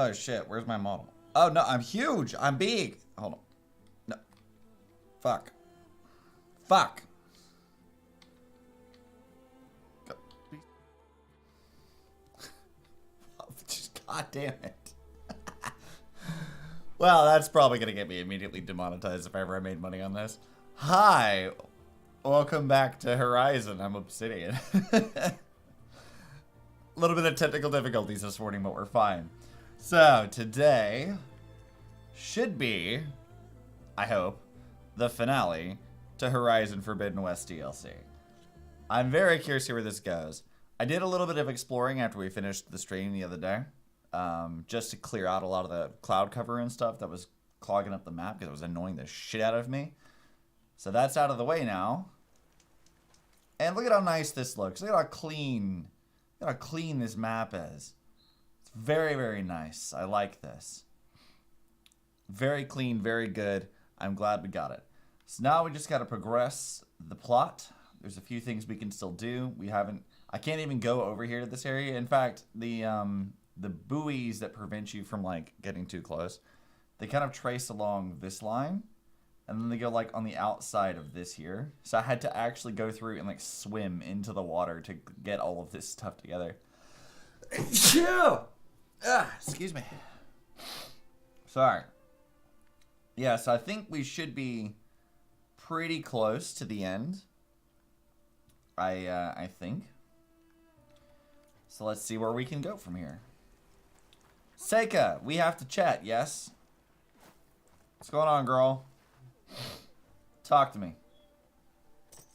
Oh shit, where's my model? Oh no, I'm huge. I'm big. Hold on. No. Fuck. Fuck. Go. Just god damn it. Well, that's probably gonna get me immediately demonetized if ever I made money on this. Hi. Welcome back to Horizon. I'm Obsidian. A little bit of technical difficulties this morning, but we're fine. So, today should be, I hope, the finale to Horizon Forbidden West DLC. I'm very curious to see where this goes. I did a little bit of exploring after we finished the stream the other day, just to clear out a lot of the cloud cover and stuff that was clogging up the map because it was annoying the shit out of me. So that's out of the way now. And look at how nice this looks. Look at how clean this map is. It's very, very nice. I like this. Very clean, very good. I'm glad we got it. So now we just got to progress the plot. There's a few things we can still do. I can't even go over here to this area. In fact, the buoys that prevent you from like getting too close, they kind of trace along this line. And then they go like on the outside of this here. So I had to actually go through and like swim into the water to get all of this stuff together. Excuse me. Sorry. Yeah, so I think we should be pretty close to the end. I think. So let's see where we can go from here. Seika, we have to chat, yes? What's going on, girl? Talk to me.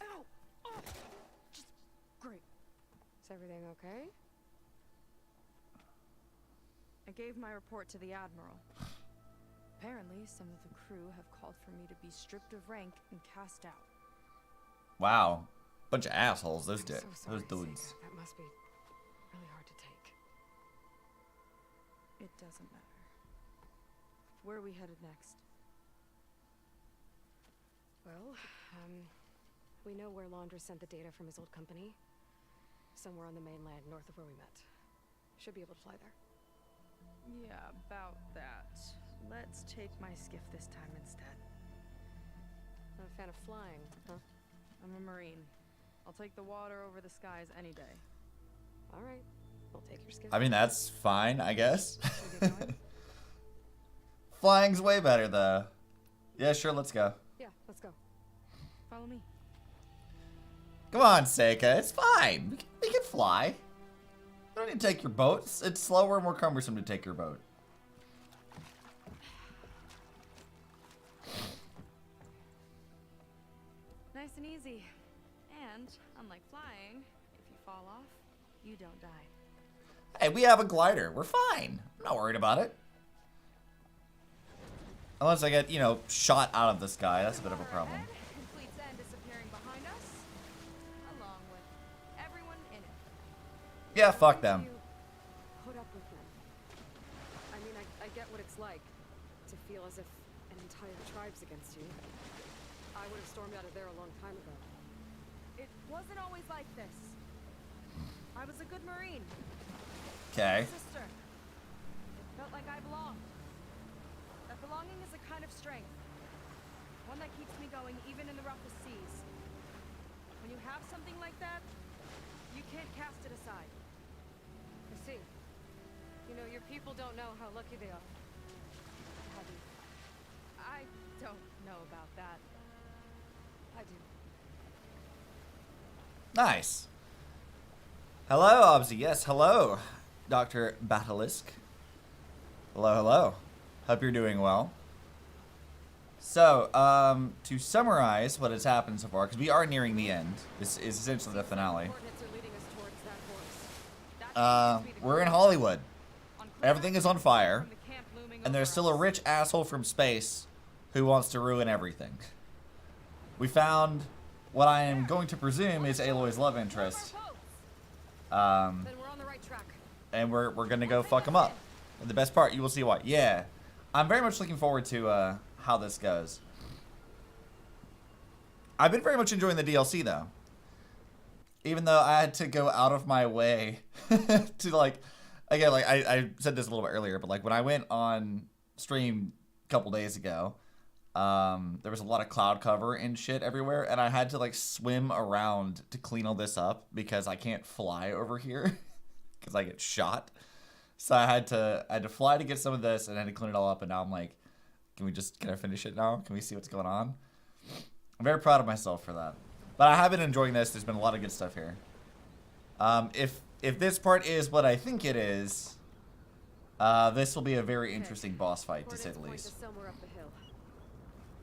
Ow! Oh. Just great. Is everything okay? I gave my report to the Admiral. Apparently, some of the crew have called for me to be stripped of rank and cast out. Wow. Bunch of assholes, those So sorry, dudes. Seika. That must be really hard to take. It doesn't matter. Where are we headed next? Well, we know where Laundra sent the data from his old company. Somewhere on the mainland, north of where we met. Should be able to fly there. Yeah, about that. Let's take my skiff this time instead. Not a fan of flying, huh? I'm a Marine. I'll take the water over the skies any day. Alright, we'll take your skiff. I mean, that's fine, I guess. Should we get going? Flying's way better, though. Yeah, sure, let's go. Yeah, let's go. Follow me. Come on, Seika, it's fine. We can fly. You don't need to take your boat. It's slower and more cumbersome to take your boat. Nice and easy. And, unlike flying, if you fall off, you don't die. Hey, we have a glider. We're fine. I'm not worried about it. Unless I get, shot out of the sky. That's a bit of a problem. Complete sand disappearing behind us, along with everyone in it. Yeah, fuck them. Put up with them. I mean, I get what it's like to feel as if an entire tribe's against you. I would have stormed out of there a long time ago. It wasn't always like this. I was a good Marine. Okay. Sister. It felt like I belonged. That belonging is a kind of strength. One that keeps me going even in the roughest seas. When you have something like that, you can't cast it aside. I see. Your people don't know how lucky they are. Have you? I don't know about that. I do. Nice. Hello, Obzy. Yes, hello, Dr. Batalisk. Hello, hello. Hope you're doing well. So, to summarize what has happened so far, because we are nearing the end. This is essentially the finale. We're in Hollywood. Everything is on fire. And there's still a rich asshole from space who wants to ruin everything. We found what I am going to presume is Aloy's love interest. And we're gonna go fuck him up. And the best part, you will see why. Yeah. I'm very much looking forward to how this goes. I've been very much enjoying the DLC though. Even though I had to go out of my way to like again, like I said this a little bit earlier, but like when I went on stream a couple days ago, there was a lot of cloud cover and shit everywhere, and I had to like swim around to clean all this up because I can't fly over here because I get shot. So I had to fly to get some of this, and I had to clean it all up. And now I'm like, can I finish it now? Can we see what's going on? I'm very proud of myself for that. But I have been enjoying this. There's been a lot of good stuff here. If this part is what I think it is, this will be a very interesting boss fight, to say the least. Somewhere up the hill.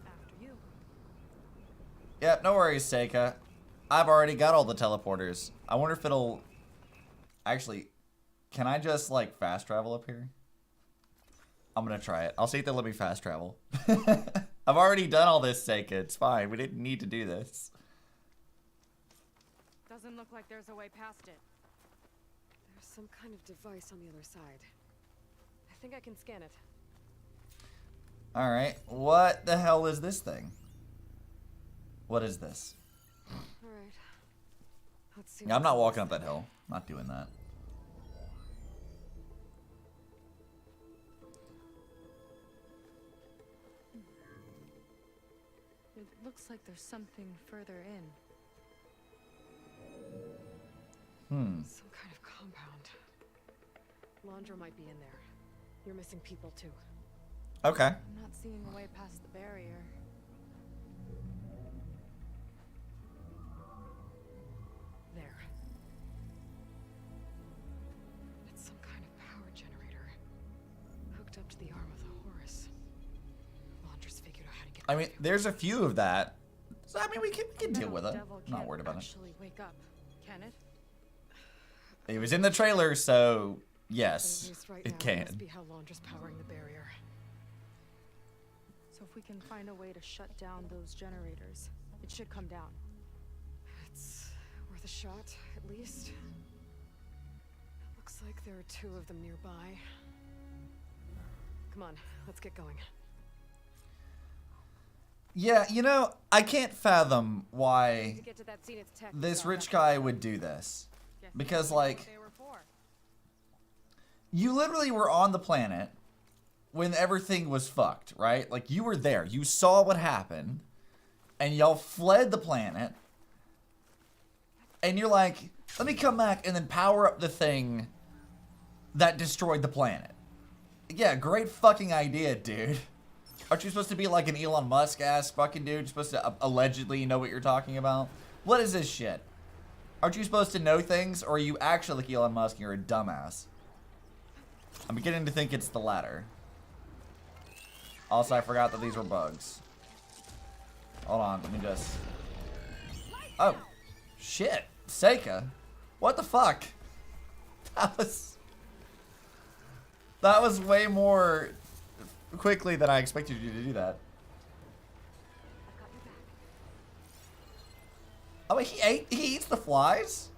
After you. Yep, no worries, Seika. I've already got all the teleporters. I wonder if it'll... Actually, can I just, like, fast travel up here? I'm gonna try it. I'll see if they'll let me fast travel. I've already done all this, Seika. It's fine. We didn't need to do this. Doesn't look like there's a way past it. There's some kind of device on the other side. I think I can scan it. Alright. What the hell is this thing? What is this? Alright. Let's see. Yeah, I'm not walking up that hill. I'm not doing that. It looks like there's something further in. Some kind of compound. Laundra might be in there. You're missing people too. Okay. I'm not seeing a way past the barrier. There. It's some kind of power generator. Hooked up to the arm of the Horus. Laundra's figured out how to get I mean, there's a few of that. So, I mean, we can deal with it. Devil I'm not can't worried about it. actually wake up, can it? It was in the trailer, so yes, At least right it now, can. must be how Laundra's powering the barrier. So if we can find a way to shut down those generators, it should come down. It's worth a shot, at least. Looks like there are 2 of them nearby. Come on, let's get going. Yeah, you know, I can't fathom To why get to that Zeniths tech. this rich guy would do this. Guess Because, they knew what like, they were for. you literally were on the planet when everything was fucked, right? Like, you were there. You saw what happened, and y'all fled the planet, and you're like, let me come back and then power up the thing that destroyed the planet. Yeah, great fucking idea, dude. Aren't you supposed to be like an Elon Musk-ass fucking dude? You're supposed to allegedly know what you're talking about? What is this shit? Aren't you supposed to know things, or are you actually like Elon Musk and you're a dumbass? I'm beginning to think it's the latter. Also, I forgot that these were bugs. Hold on, let me just... Oh, shit. Seika. What the fuck? That was way more quickly than I expected you to do that. Oh wait, he eats the flies?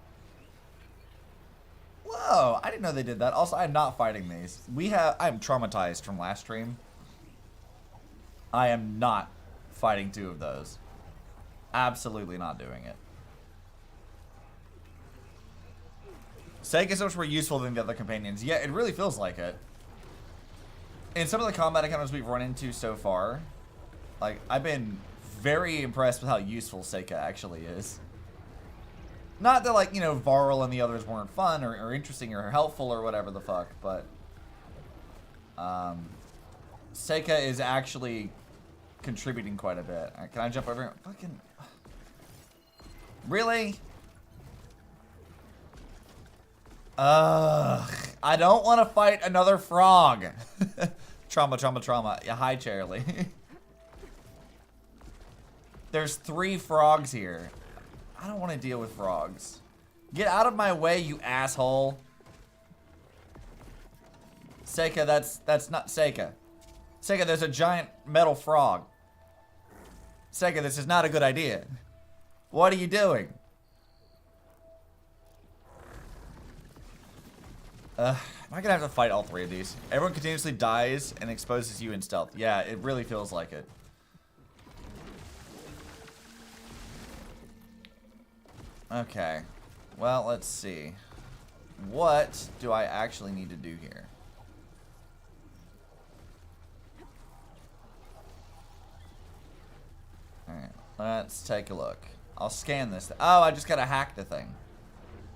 Whoa, I didn't know they did that. Also, I'm not fighting these. I'm traumatized from last stream. I am not fighting 2 of those. Absolutely not doing it. Seika is so much more useful than the other companions. Yeah, it really feels like it. In some of the combat encounters we've run into so far, like, I've been very impressed with how useful Seika actually is. Not that, like, you know, Varl and the others weren't fun or interesting or helpful or whatever the fuck, but Seika is actually contributing quite a bit. Can I jump over here? Fucking... Really? I don't want to fight another frog. Trauma. Yeah, hi, Charlie. There's 3 frogs here. I don't want to deal with frogs. Get out of my way, you asshole. Seika, that's not Seika. Seika, there's a giant metal frog. Seika, this is not a good idea. What are you doing? Am I gonna have to fight all 3 of these? Everyone continuously dies and exposes you in stealth. Yeah, it really feels like it. Okay. Well, let's see. what do I actually need to do here? Alright, let's take a look. I'll scan this. Oh, I just gotta hack the thing.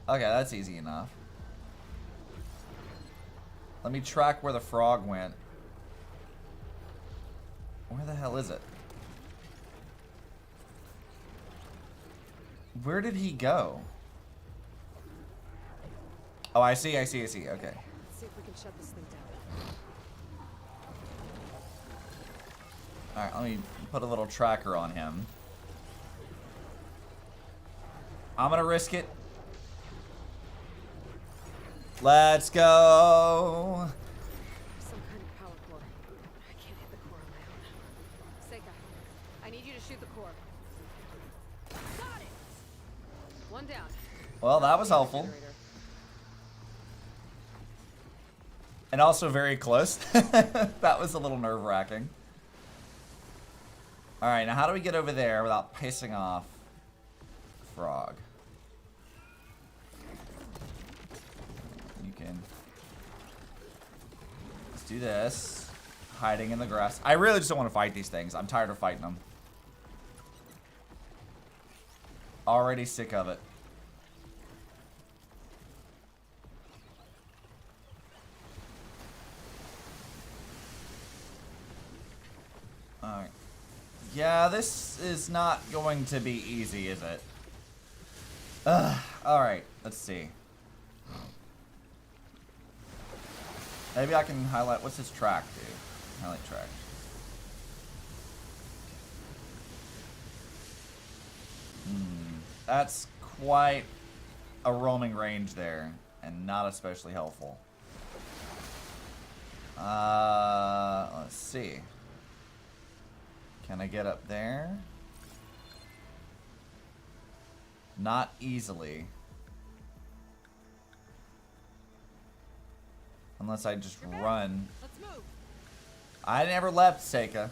Okay, that's easy enough. Let me track where the frog went. Where the hell is it? Where did he go? Oh, I see. Okay. Let's see if we can shut this thing down. Alright, let me put a little tracker on him. I'm gonna risk it. Let's go. Some kind of power core. I can't hit the core on my own. Seika, I need you to shoot the core. Got it! One down. Well, that was helpful. Generator. And also very close. That was a little nerve-wracking. Alright, now how do we get over there without pissing off Frog? You can... Let's do this. Hiding in the grass. I really just don't want to fight these things. I'm tired of fighting them. Already sick of it. Alright. Yeah, this is not going to be easy, is it? Alright, let's see. Maybe I can highlight... What's this track do? Highlight track. That's quite a roaming range there, and not especially helpful. Let's see. Can I get up there? Not easily. Unless I just run. Let's move. I never left, Seika.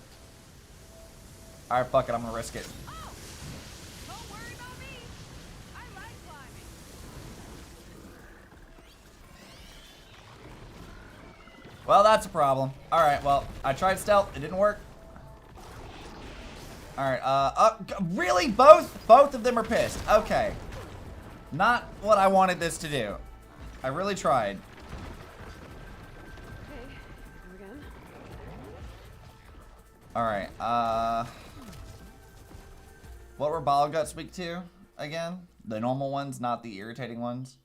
Alright, fuck it, I'm gonna risk it. Oh! Don't worry about me. I like climbing. Well, that's a problem. Alright, well, I tried stealth. It didn't work. Alright, really? Both of them are pissed. Okay. Not what I wanted this to do. I really tried. Okay, go again. Alright, what were Bile Guts weak to, again? The normal ones, not the irritating ones.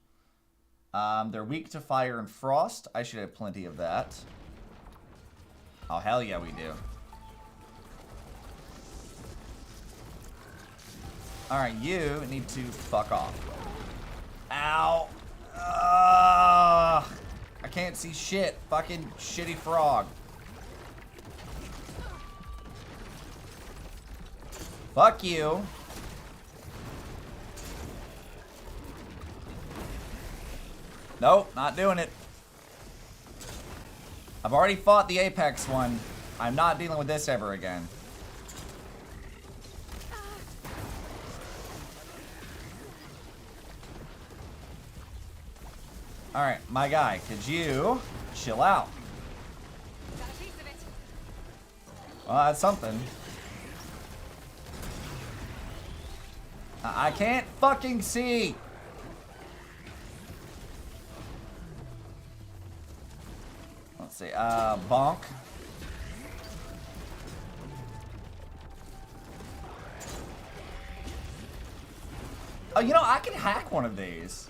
They're weak to fire and frost. I should have plenty of that. Oh, hell yeah, we do. Alright, you need to fuck off. Ow! I can't see shit. Fucking shitty frog. Fuck you. Nope, not doing it. I've already fought the Apex one. I'm not dealing with this ever again. Alright, my guy, could you chill out? Got a piece of it. Well, that's something. I can't fucking see. Let's see, bonk. Oh, you know, I can hack one of these.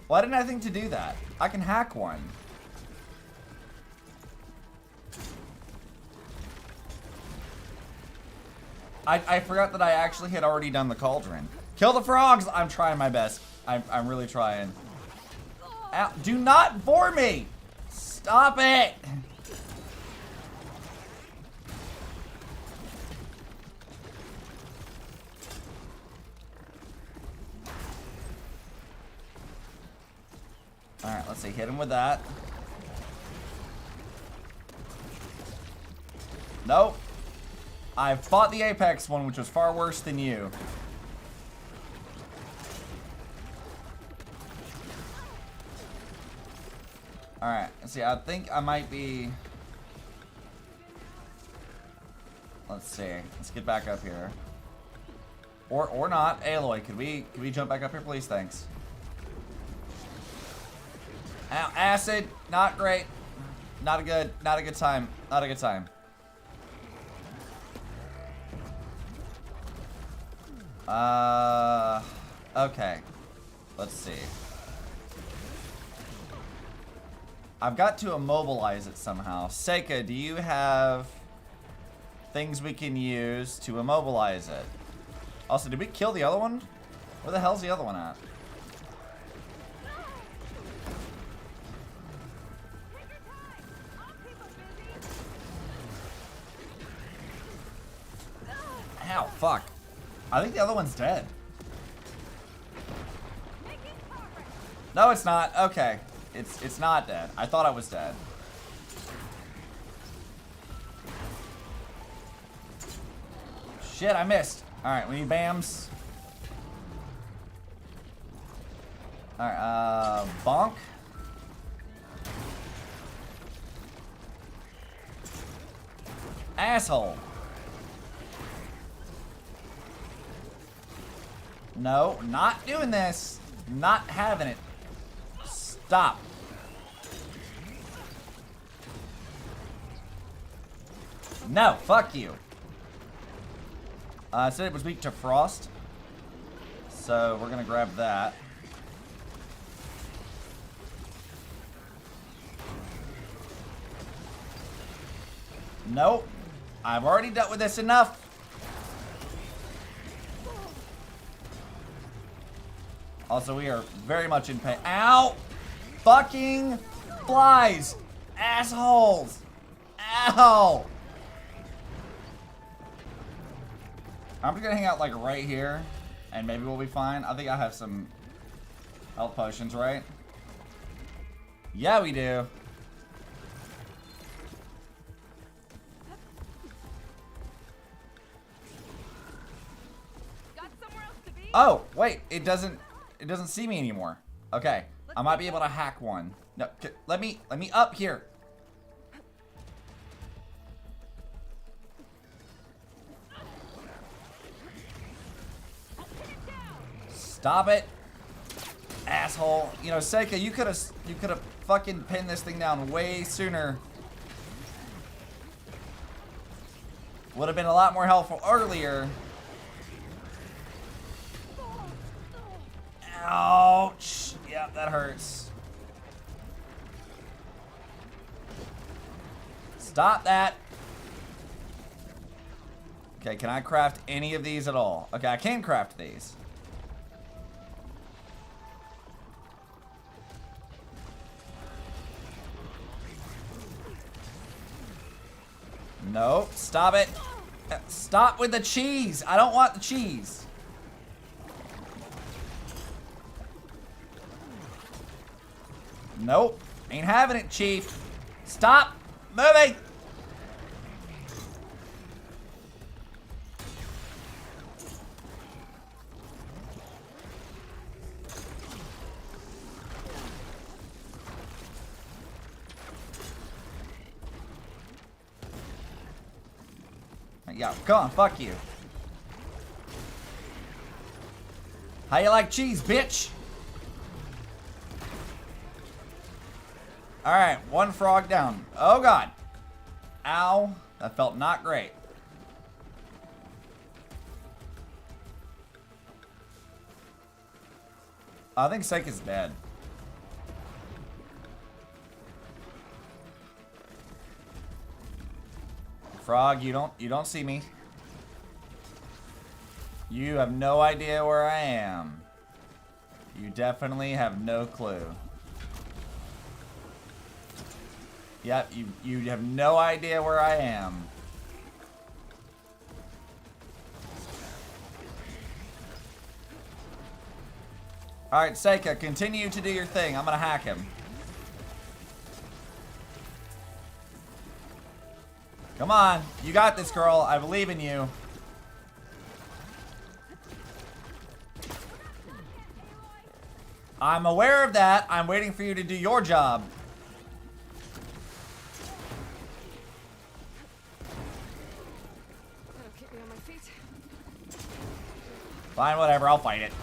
Why didn't I think to do that? I can hack one. I forgot that I actually had already done the cauldron. Kill the frogs! I'm trying my best. I'm really trying. Ow, do not bore me! Stop it! Alright, let's see. Hit him with that. Nope. I fought the Apex one, which was far worse than you. Let's see, I think I might be... Let's see. Let's get back up here. Or not. Aloy, could we jump back up here, please? Thanks. Ow, acid. Not great. Not a good time. Not a good time. Okay. Let's see. I've got to immobilize it somehow. Seika, do you have things we can use to immobilize it? Also, did we kill the other one? Where the hell's the other one at? Ow, fuck. I think the other one's dead. No, it's not. Okay. It's not dead. I thought I was dead. Shit, I missed. Alright, we need BAMs. Alright, bonk. Asshole. No, not doing this. Not having it. Stop. No, fuck you. I said it was weak to frost. So we're gonna grab that. Nope. I've already dealt with this enough. Also, we are very much in pain. Ow! Fucking flies! Assholes! Ow! I'm just gonna hang out like right here, and maybe we'll be fine. I think I have some health potions, right? Yeah, we do. Got somewhere else to be? Oh, wait, it doesn't see me anymore. Okay, I might be able to hack one. No, let me up here. Stop it, asshole. You know, Seika, you could have fucking pinned this thing down way sooner. Would have been a lot more helpful earlier. Ouch. Yeah, that hurts. Stop that. Okay, can I craft any of these at all? Okay, I can craft these. Nope, stop it. Stop with the cheese. I don't want the cheese. Nope, ain't having it, Chief. Stop moving. Yeah, come on, fuck you. How you like cheese, bitch? Alright, one frog down. Oh god. Ow. That felt not great. I think Seika's dead. Frog, you don't see me. You have no idea where I am. You definitely have no clue. Yep, you have no idea where I am. Alright, Seika, continue to do your thing. I'm gonna hack him. Come on, you got this, girl. I believe in you. I'm aware of that. I'm waiting for you to do your job. Fine, whatever, I'll fight it.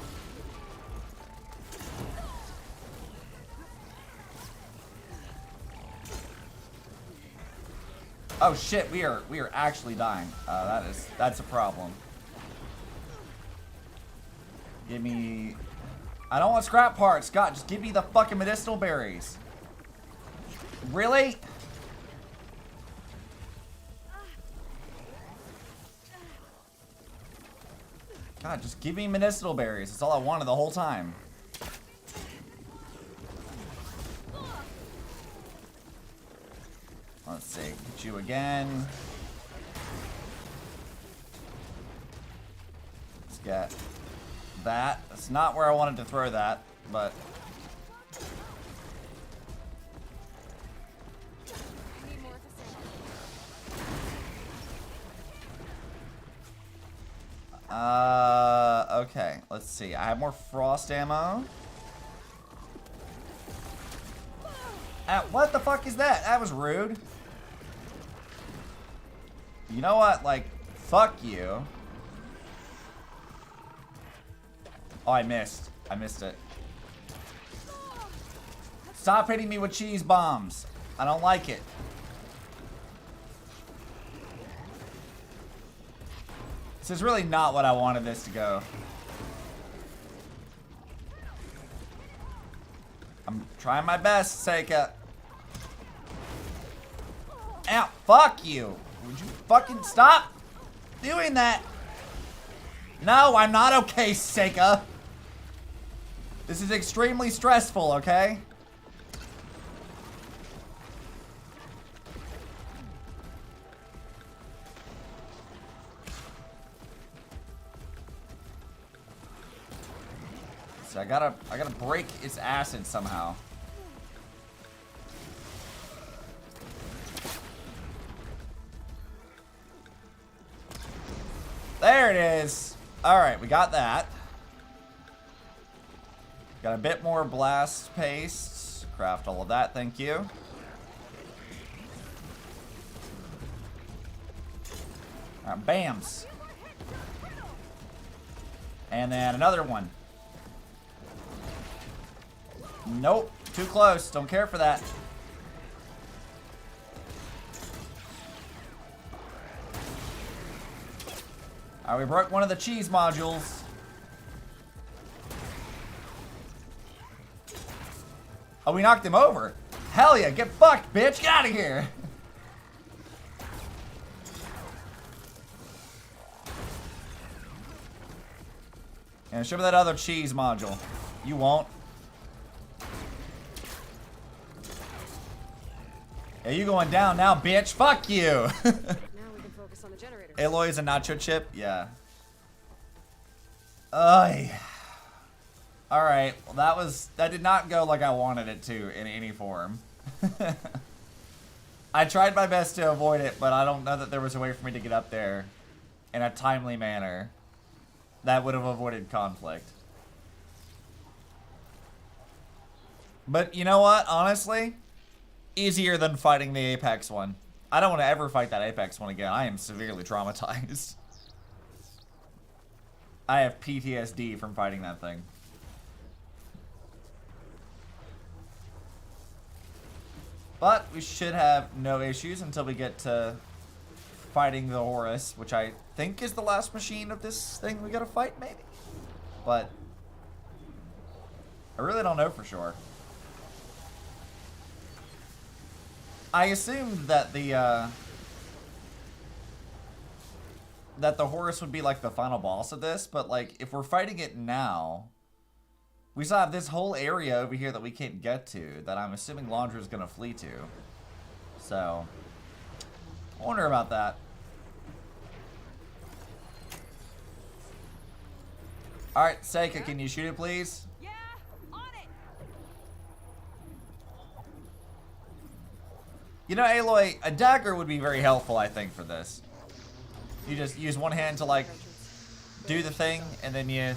Oh shit, we are actually dying. That's a problem. Give me... I don't want scrap parts, Scott. Just give me the fucking medicinal berries. Really? God, just give me medicinal berries. That's all I wanted the whole time. Let's see. Get you again. Let's get that. That's not where I wanted to throw that, but... Okay. Let's see. I have more frost ammo. What the fuck is that? That was rude. You know what? Like, fuck you. Oh, I missed. I missed it. Stop hitting me with cheese bombs. I don't like it. This is really not what I wanted this to go. I'm trying my best, Seika. Ow, fuck you. Would you fucking stop doing that? No, I'm not okay, Seika. This is extremely stressful, okay? So I gotta break its acid somehow. There it is. All right, we got that. Got a bit more blast paste. Craft all of that, thank you. All right, bams. And then another one. Nope, too close. Don't care for that. Alright, we broke one of the cheese modules. Oh, we knocked him over. Hell yeah, get fucked, bitch. Get out of here. And show me that other cheese module. You won't. Yeah, you going down now, bitch. Fuck you. Now we can focus on the generator. Aloy is a nacho chip? Yeah. Alright, well that did not go like I wanted it to in any form. I tried my best to avoid it, but I don't know that there was a way for me to get up there in a timely manner that would have avoided conflict. But you know what, honestly? Easier than fighting the Apex one. I don't want to ever fight that Apex one again. I am severely traumatized. I have PTSD from fighting that thing. But we should have no issues until we get to fighting the Horus, which I think is the last machine of this thing we gotta fight, maybe? But I really don't know for sure. I assumed that the Horus would be like the final boss of this, but like if we're fighting it now, we still have this whole area over here that we can't get to that I'm assuming Laundra is gonna flee to. So I wonder about that. Alright, Seika, can you shoot it please? Yeah, on it. You know, Aloy, a dagger would be very helpful, I think, for this. You just use one hand to, like, do the thing, and then you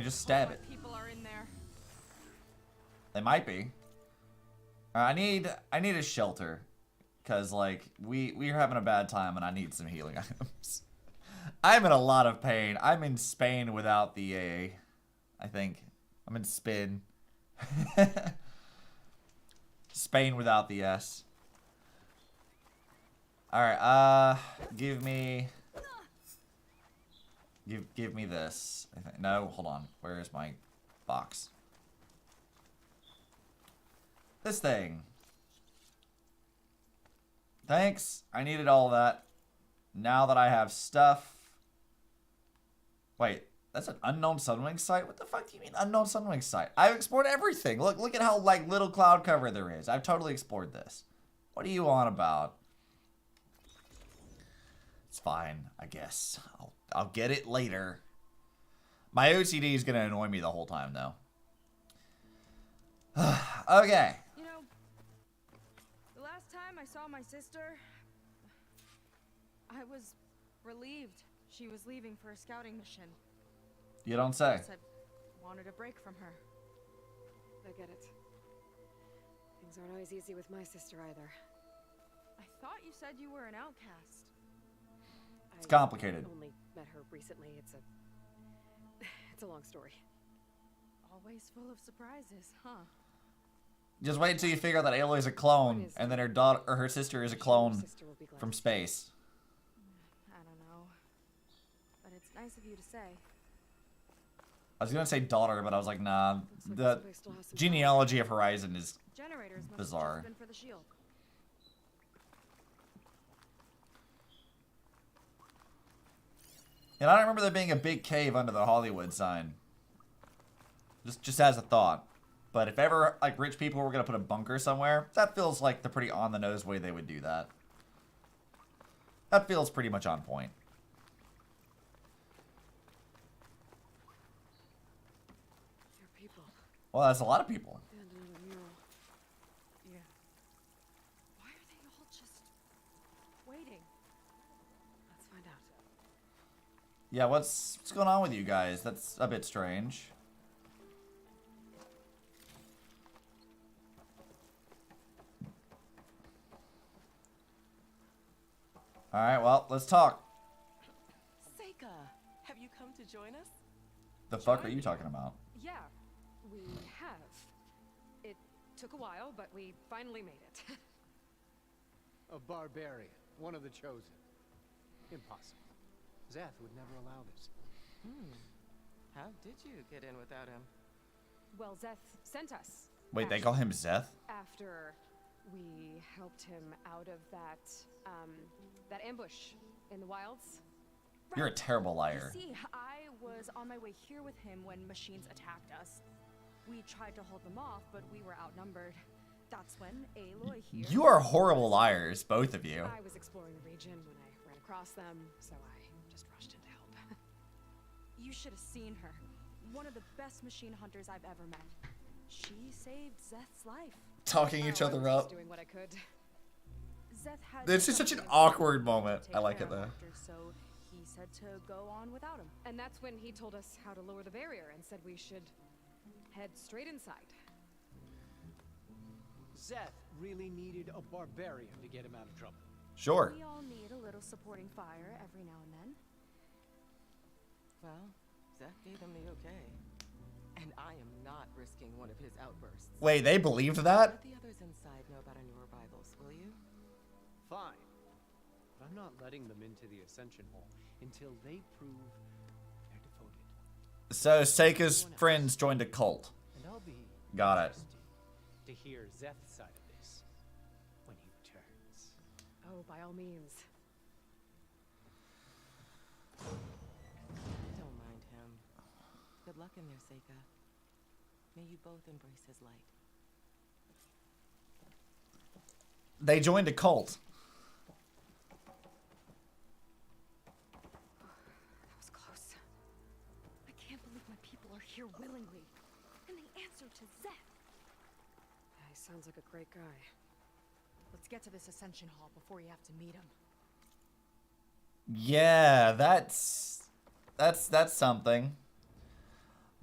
just stab it. People are in there. They might be. I need a shelter, cause like we're having a bad time, and I need some healing items. I'm in a lot of pain. I'm in Spain without the A, I think. I'm in spin. Spain without the S. Alright, give me this. I think. No, hold on. Where is my box? This thing. Thanks. I needed all that. Now that I have stuff. Wait, that's an unknown sunwing site? What the fuck do you mean unknown sunwing site? I've explored everything. Look at how like little cloud cover there is. I've totally explored this. What are you on about? It's fine, I guess. I'll get it later. My OCD is gonna annoy me the whole time though. Okay. You know, the last time I saw my sister, I was relieved she was leaving for a scouting mission. You don't say. I wanted a break from her. I get it. Things aren't always easy with my sister either. I thought you said you were an outcast. It's complicated. I only met her recently. It's a long story. Always full of surprises, huh? Just wait until you figure out that Aloy's a clone, and then her daughter or her sister is a clone from space. I don't know. But it's nice of you to say. I was gonna say daughter, but I was like, nah. The genealogy of Horizon is Generators must bizarre. have just been for the shield. And I don't remember there being a big cave under the Hollywood sign. Just as a thought. But if ever, like, rich people were gonna put a bunker somewhere, that feels like the pretty on-the-nose way they would do that. That feels pretty much on point. There are people. Well, that's a lot of people. And another mural. Yeah. Why are they all just waiting? Let's find out. Yeah, what's going on with you guys? That's a bit strange. Alright, well, let's talk. Seika, have you come to join us? The fuck are you talking about? Yeah, we have. It took a while, but we finally made it. A barbarian, one of the chosen. Impossible. Zeth would never allow this. How did you get in without him? Well, Zeth sent us. Wait, they call him Zeth? After we helped him out of that ambush in the wilds. You're a terrible liar. You see, I was on my way here with him when machines attacked us. We tried to hold them off, but we were outnumbered. That's when Aloy here... You are horrible liars, both of you. I was exploring the region when I ran across them, so I just rushed in to help. You should have seen her. One of the best machine hunters I've ever met. She saved Zeth's life. Talking each other I was up. doing what I could. Zeth had This is such an something awkward to moment. take I like care it of though. after, so he said to go on without him. And that's when he told us how to lower the barrier and said we should head straight inside. Zeth really needed a barbarian to get him out of trouble. Sure. We all need a little supporting fire every now and then. Well, Zeth gave him the okay. And I am not risking one of his outbursts. Wait, they believed that? Let the others inside know about our new arrivals, will you? Fine. But I'm not letting them into the Ascension Hall until they prove they're devoted. So Seika's friends joined a cult. And I'll be Got it. interested to hear Zeth's side of this when he returns. Oh, by all means. Don't mind him. Good luck in there, Seika. May you both embrace his light. They joined a cult. That was close. I can't believe my people are here willingly. And they answered to Zeth. Yeah, he sounds like a great guy. Let's get to this Ascension Hall before you have to meet him. Yeah, that's something.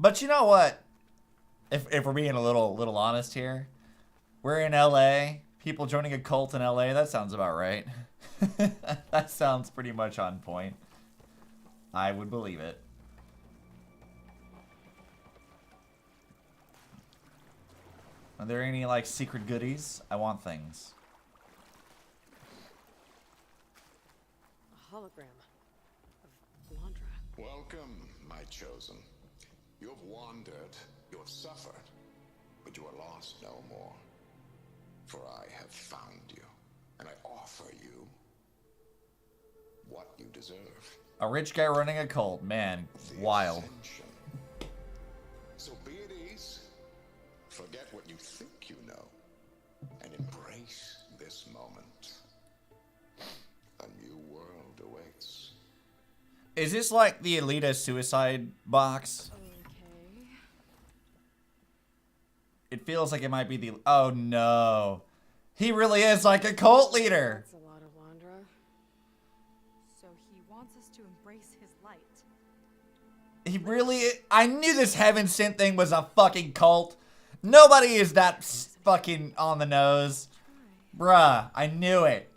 But you know what? If we're being a little honest here, we're in LA. People joining a cult in LA, that sounds about right. That sounds pretty much on point. I would believe it. Are there any, like, secret goodies? I want things. A hologram of Landra. Welcome, my chosen. You have wandered, you have suffered, but you are lost no more. For I have found you, and I offer you what you deserve. A rich guy running a cult. Man, The wild. Ascension. So be at ease. Forget what you think you know, and embrace this moment. A new world awaits. Is this like the Elita suicide box? Okay. It feels like it might be the... Oh, no. He really is like a cult leader. That's a lot of Landra. So he wants us to embrace his light. He really... I knew this heaven sent thing was a fucking cult. Nobody is that fucking on the nose. Bruh, I knew it.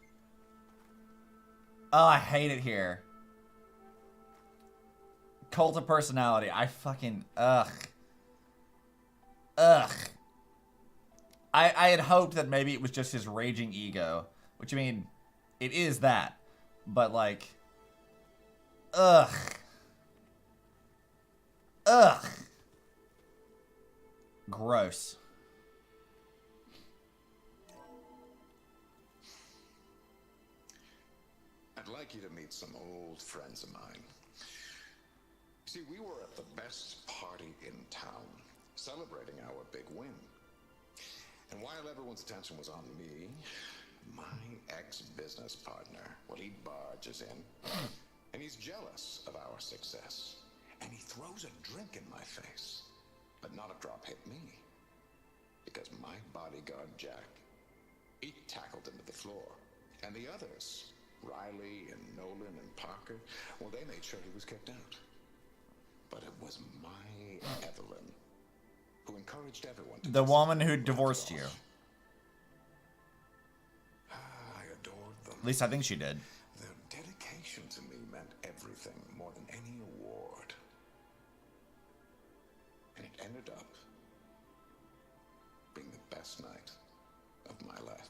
Oh, I hate it here. Cult of personality. I fucking... Ugh. Ugh. I had hoped that maybe it was just his raging ego. Which, I mean, it is that. But, like... Ugh. Ugh. Gross. I'd like you to meet some old friends of mine. See, we were at the best party in town, celebrating our big win. And while everyone's attention was on me, my ex-business partner, well, he barges in, and he's jealous of our success. And he throws a drink in my face, but not a drop hit me. Because my bodyguard, Jack, he tackled him to the floor. And the others, Riley and Nolan and Parker, well, they made sure he was kicked out. But it was my Evelyn who encouraged everyone to The woman who divorced you. I adored them. At least I think she did. Their dedication to me meant everything, more than any award. And it ended up being the best night of my life.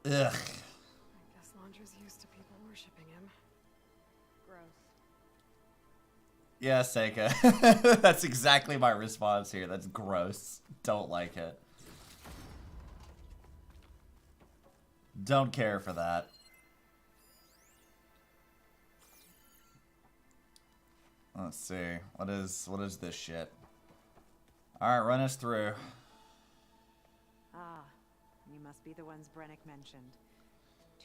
Ugh. I guess Landra's used to people worshipping him. Gross. Yeah, Seika. That's exactly my response here. That's gross. Don't like it. Don't care for that. Let's see. What is this shit? Alright, run us through. Ah, you must be the ones Brennick mentioned.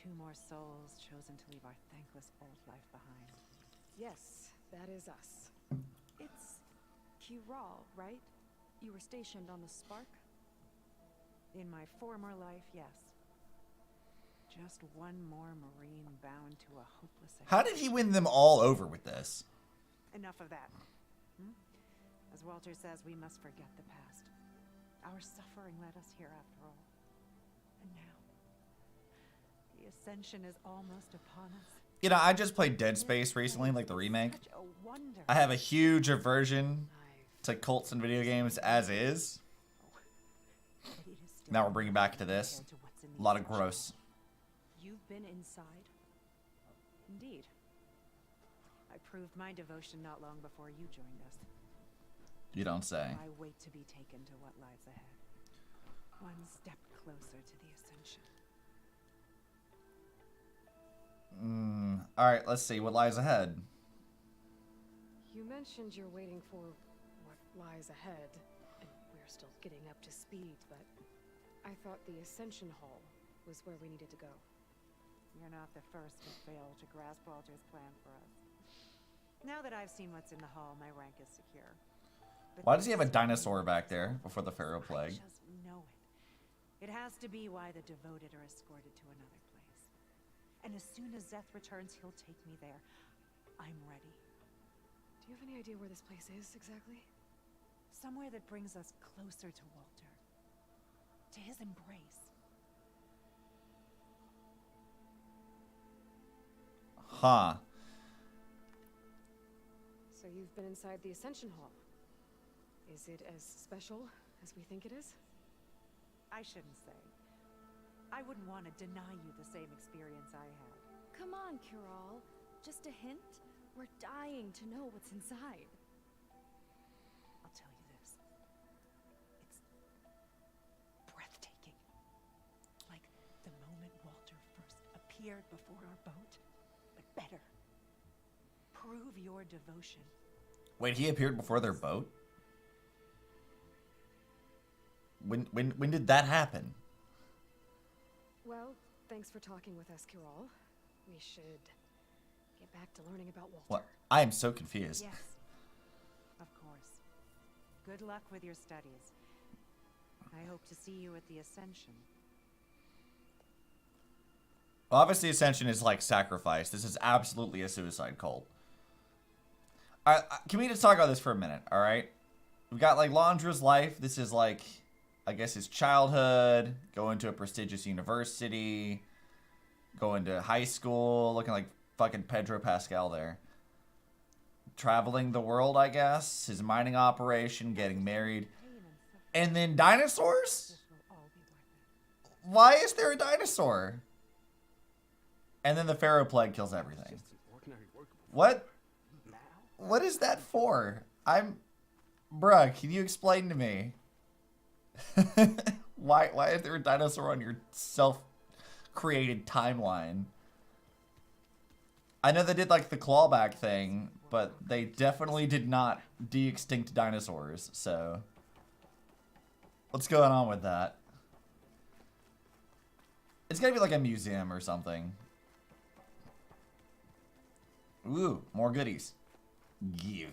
2 more souls chosen to leave our thankless old life behind. Yes, that is us. It's Kiral, right? You were stationed on the Spark? In my former life, yes. Just one more Marine bound to a hopeless end. How did he win them all over with this? Enough of that. As Walter says, we must forget the past. Our suffering led us here after all. And now, the Ascension is almost upon us. You know, I just played Dead Space recently, like the remake. Such a wonder. I have a huge aversion to cults and video games as is. It is still Now we're bringing back to this. compared to what's in the A lot of Ascension. gross. You've been inside? Indeed. I proved my devotion not long before you joined us. You don't say. I wait to be taken to what lies ahead. One step closer to the Ascension. Alright, let's see. What lies ahead? You mentioned you're waiting for what lies ahead, and we're still getting up to speed, but I thought the Ascension Hall was where we needed to go. You're not the first to fail to grasp Walter's plan for us. Now that I've seen what's in the hall, my rank is secure. But Why does he have a this- dinosaur back there before the Pharaoh Plague? I just know it. It has to be why the devoted are escorted to another place. And as soon as Zeth returns, he'll take me there. I'm ready. Do you have any idea where this place is exactly? Somewhere that brings us closer to Walter. To his embrace. Huh. you've been inside the Ascension Hall. Is it as special as we think it is? I shouldn't say. I wouldn't want to deny you the same experience I had. Come on, Kiral. Just a hint? We're dying to know what's inside. I'll tell you this. It's breathtaking. Like the moment Walter first appeared before our boat, but better. Prove your devotion. Wait, he appeared before their boat? When did that happen? Well, thanks for talking with us, Kiral. We should get back to learning about Walter. What? I am so confused. Yes, of course. Good luck with your studies. I hope to see you at the Ascension. Well, obviously, Ascension is like sacrifice. This is absolutely a suicide cult. All right, can we just talk about this for a minute? All right, we've got like Londra's life. This is like, I guess, his childhood, going to a prestigious university, going to high school, looking like fucking Pedro Pascal there. Traveling the world, I guess. His mining operation, getting married. And then dinosaurs? Why is there a dinosaur? And then the Pharaoh Plague kills everything. What? What is that for? Bruh, can you explain to me? Why is there a dinosaur on your self-created timeline? I know they did like the clawback thing, but they definitely did not de-extinct dinosaurs, so what's going on with that? It's gotta be like a museum or something. Ooh, more goodies. Give.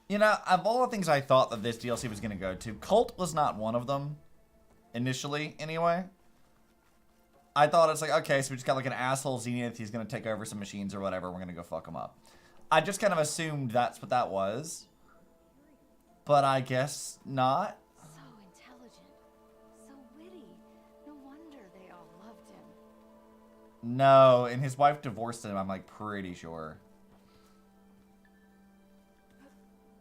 You know, of all the things I thought that this DLC was going to go to, Cult was not one of them. Initially, anyway. I thought it's like, okay, so we just got like an asshole Zenith. He's going to take over some machines or whatever. We're going to go fuck him up. I just kind of assumed that's what that was. But I guess not. So intelligent. So witty. No wonder they all loved him. No, and his wife divorced him, I'm like pretty sure.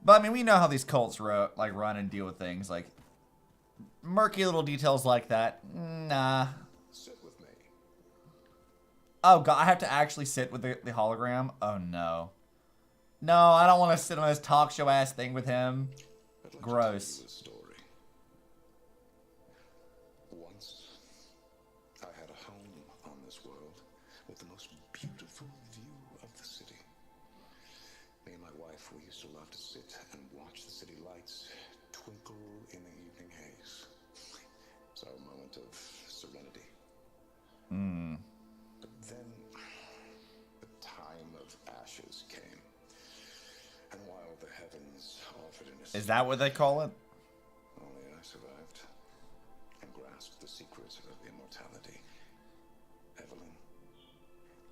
But I mean, we know how these cults run and deal with things like murky little details like that. Nah. Sit with me. Oh god, I have to actually sit with the hologram? Oh no. No, I don't want to sit on this talk show ass thing with him. I'd like Gross. To tell you a story. Once, I had a home on this world with the most beautiful view of the city. Me and my wife, we used to love to sit and watch the city lights twinkle in the evening haze. It's our moment of serenity. But then, the time of ashes came. And while the heavens offered an Is that what they call it? only I survived and grasped the secret of immortality. Evelyn,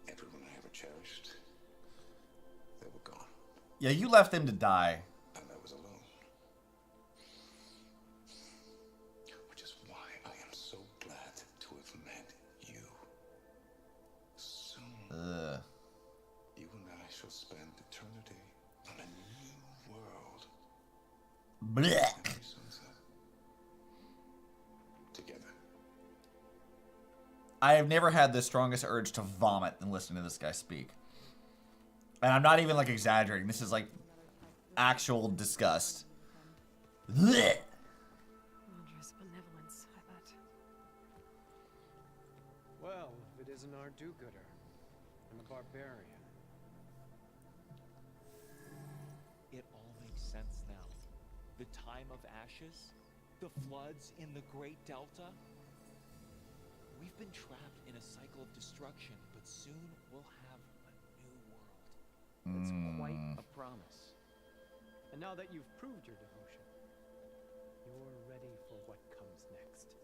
everyone I ever cherished, they were gone, Yeah, you left them to die. and I was alone. Which is why I am so glad to have met you. Soon, Ugh. you and I shall spend eternity on a new world. Blech. Every sunset. Together. I have never had the strongest urge to vomit than listening to this guy speak. And I'm not even like exaggerating. This is like actual disgust. Blech. Wondrous benevolence, I bet. Well, if it isn't our do-gooder, and a barbarian. It all makes sense now. The time of ashes, the floods in the Great Delta. We've been trapped in a cycle of destruction, but soon we'll have a new world. It's quite a promise. And now that you've proved your devotion, you're ready for what comes next.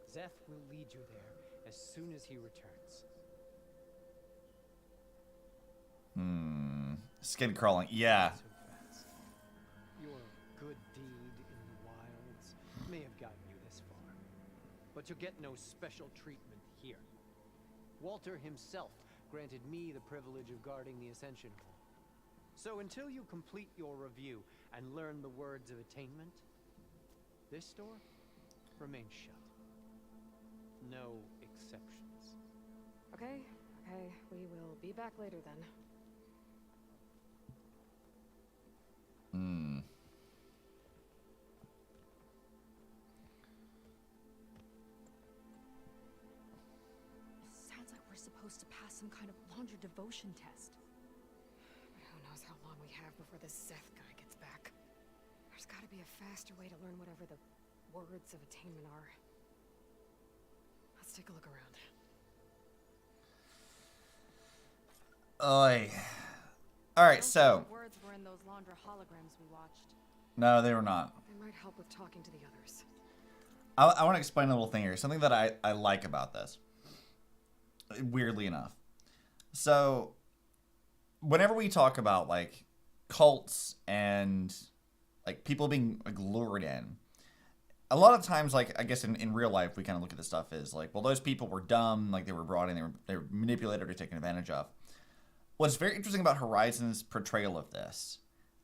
Zeth will lead you there as soon as he returns. Skin crawling. Yeah. So fast. Your good deed in the wilds may have gotten you this far, but you'll get no special treatment here. Walter himself granted me the privilege of guarding the Ascension Hall. So until you complete your review and learn the words of attainment, this door remains shut. No exceptions. Okay, we will be back later then. Sounds like we're supposed to pass some kind of laundry devotion test. But who knows how long we have before this Zeth guy gets back. There's gotta be a faster way to learn whatever the words of attainment are. Let's take a look around. Oy. Alright, so... Words were in those laundry holograms we watched. No, they were not. They might help with talking to the others. I want to explain a little thing here. Something that I like about this. Weirdly enough. So, whenever we talk about, like, cults and, like, people being, like, lured in, a lot of times, like, I guess in real life, we kind of look at this stuff as, like, well, those people were dumb, like, they were brought in, they were manipulated or taken advantage of. What's very interesting about Horizon's portrayal of this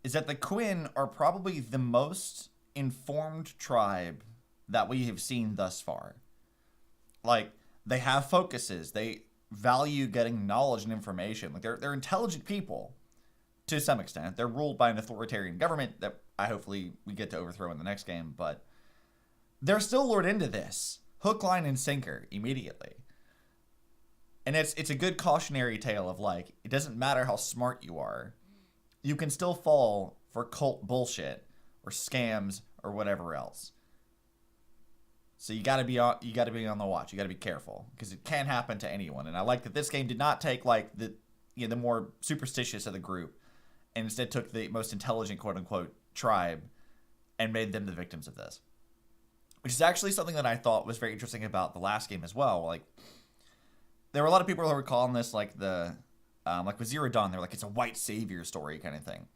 is that the Quinn are probably the most informed tribe that we have seen thus far. Like, they have focuses. They value getting knowledge and information. Like, they're intelligent people to some extent. They're ruled by an authoritarian government that hopefully we get to overthrow in the next game, but they're still lured into this. Hook, line, and sinker immediately. And it's a good cautionary tale of, like, it doesn't matter how smart you are. You can still fall for cult bullshit or scams or whatever else. So you gotta be on the watch. You gotta be careful because it can happen to anyone. And I like that this game did not take like the more superstitious of the group, and instead took the most intelligent quote unquote tribe and made them the victims of this. Which is actually something that I thought was very interesting about the last game as well. Like, there were a lot of people who were calling this like like with Zero Dawn, they're like, it's a white savior story kind of thing.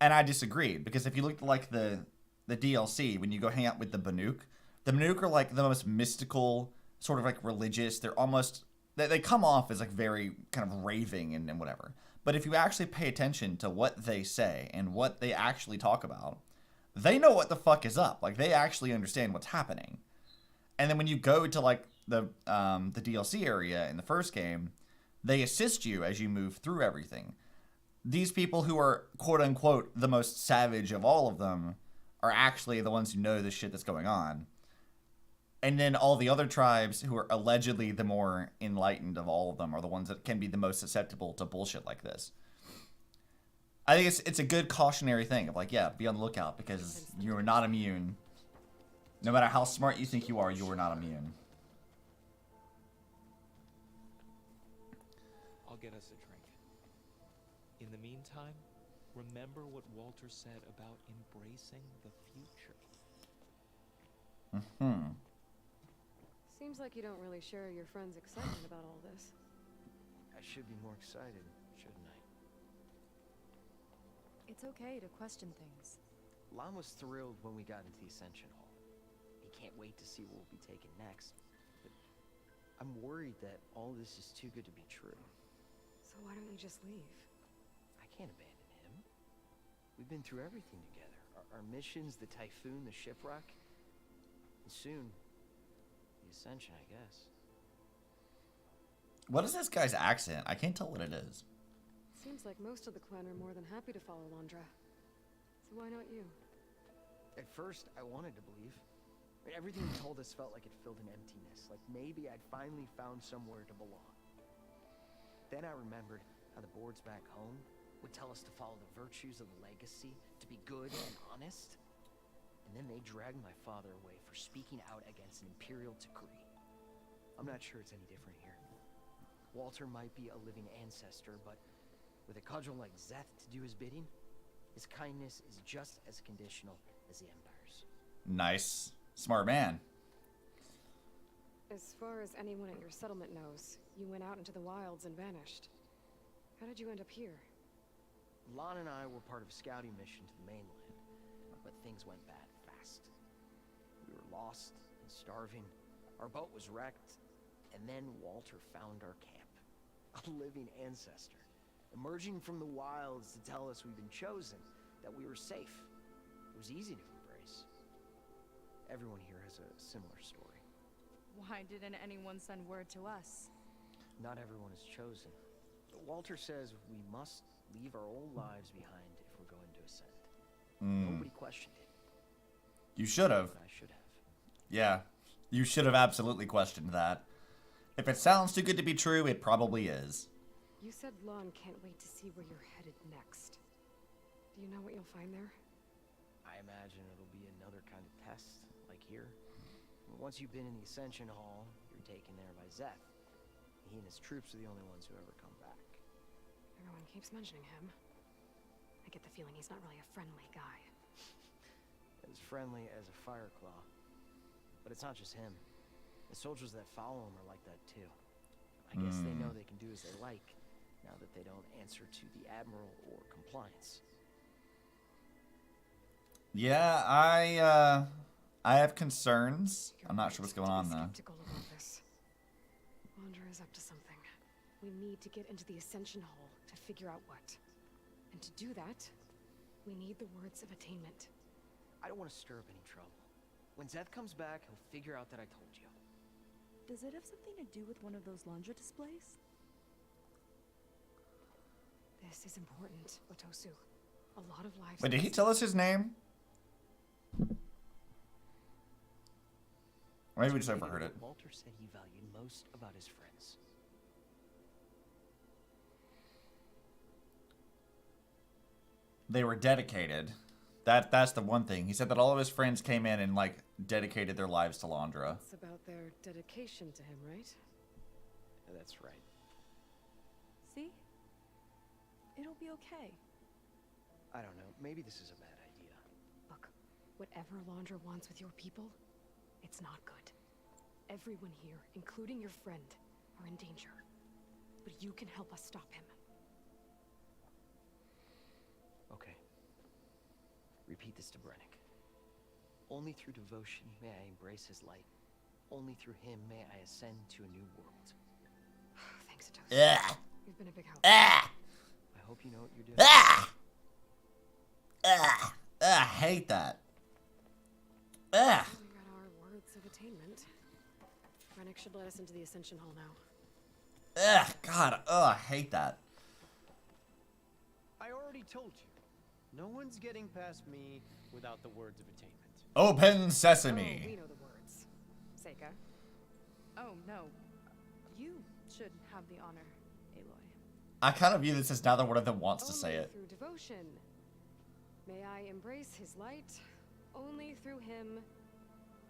And I disagreed, because if you look at like the DLC, when you go hang out with the Banuk are like the most mystical, sort of like religious. They're almost, they come off as like very kind of raving and whatever. But if you actually pay attention to what they say and what they actually talk about, they know what the fuck is up. Like, they actually understand what's happening. And then when you go to like the DLC area in the first game, they assist you as you move through everything. These people who are quote unquote the most savage of all of them are actually the ones who know the shit that's going on. And then all the other tribes who are allegedly the more enlightened of all of them are the ones that can be the most susceptible to bullshit like this. I think it's a good cautionary thing of like, yeah, be on the lookout, because you are not immune. No matter how smart you think you are not immune. I'll get us a drink. In the meantime, remember what Walter said about embracing the future. Mm-hmm. Seems like you don't really share your friend's excitement about all this. I should be more excited, shouldn't I? It's okay to question things. Lon was thrilled when we got into the Ascension Hall. He can't wait to see what we'll be taking next. But I'm worried that all this is too good to be true. So why don't you just leave? I can't abandon him. We've been through everything together. Our missions, the Typhoon, the shipwreck. And soon, the Ascension, I guess. What is this guy's accent? I can't tell what it is. Seems like most of the clan are more than happy to follow Landra. So why not you? At first, I wanted to believe. I mean, everything he told us felt like it filled an emptiness. Like maybe I'd finally found somewhere to belong. Then I remembered how the boards back home would tell us to follow the virtues of the legacy, to be good and honest. And then they dragged my father away for speaking out against an imperial decree. I'm not sure it's any different here. Walter might be a living ancestor, but with a cudgel like Zeth to do his bidding, his kindness is just as conditional as the Empire's. Nice. Smart man. As far as anyone at your settlement knows, you went out into the wilds and vanished. How did you end up here? Lon and I were part of a scouting mission to the mainland, but things went bad fast. We were lost and starving, our boat was wrecked, and then Walter found our camp. A living ancestor. Emerging from the wilds to tell us we've been chosen, that we were safe. It was easy to embrace. Everyone here has a similar story. Why didn't anyone send word to us? Not everyone is chosen. Walter says we must leave our old lives behind if we're going to ascend. Nobody questioned it. You should have. But I should have. Yeah, you should have absolutely questioned that. If it sounds too good to be true, it probably is. You said Lon can't wait to see where you're headed next. Do you know what you'll find there? I imagine it'll be another kind of test, like here. Once you've been in the Ascension Hall, you're taken there by Zeth. He and his troops are the only ones who ever come back. Everyone keeps mentioning him. I get the feeling he's not really a friendly guy. As friendly as a Fireclaw. But it's not just him. The soldiers that follow him are like that too. I guess they know they can do as they like, now that they don't answer to the Admiral or compliance. Yeah, I have concerns. I'm not sure what's going on though. Skeptical about this. Laundra is up to something. We need to get into the Ascension Hall to figure out what. And to do that, we need the words of attainment. I don't want to stir up any trouble. When Zeth comes back, he'll figure out that I told you. Does it have something to do with one of those laundry displays? This is important, Otosu. A lot of lives... Wait, did he tell us his name? Or maybe we just overheard it. Walter said he valued most about his friends. They were dedicated. That's the one thing. He said that all of his friends came in and like dedicated their lives to Laundra. It's about their dedication to him, right? That's right. See? It'll be okay. I don't know. Maybe this is a bad idea. Look, whatever Laundra wants with your people, it's not good. Everyone here, including your friend, are in danger. But you can help us stop him. Okay. Repeat this to Brennick. Only through devotion may I embrace his light. Only through him may I ascend to a new world. Thanks, Otosu. Yeah. You've been a big help. I hope you know what you're doing. I hate that. We got our words of attainment. Brennick should let us into the Ascension Hall now. God, I hate that. I already told you. No one's getting past me without the words of attainment. Open Oh, sesame. we know the words. Seika. Oh, no. You should have the honor, Aloy. I kind of view this as neither one of them wants to say Only it. through devotion may I embrace his light. Only through him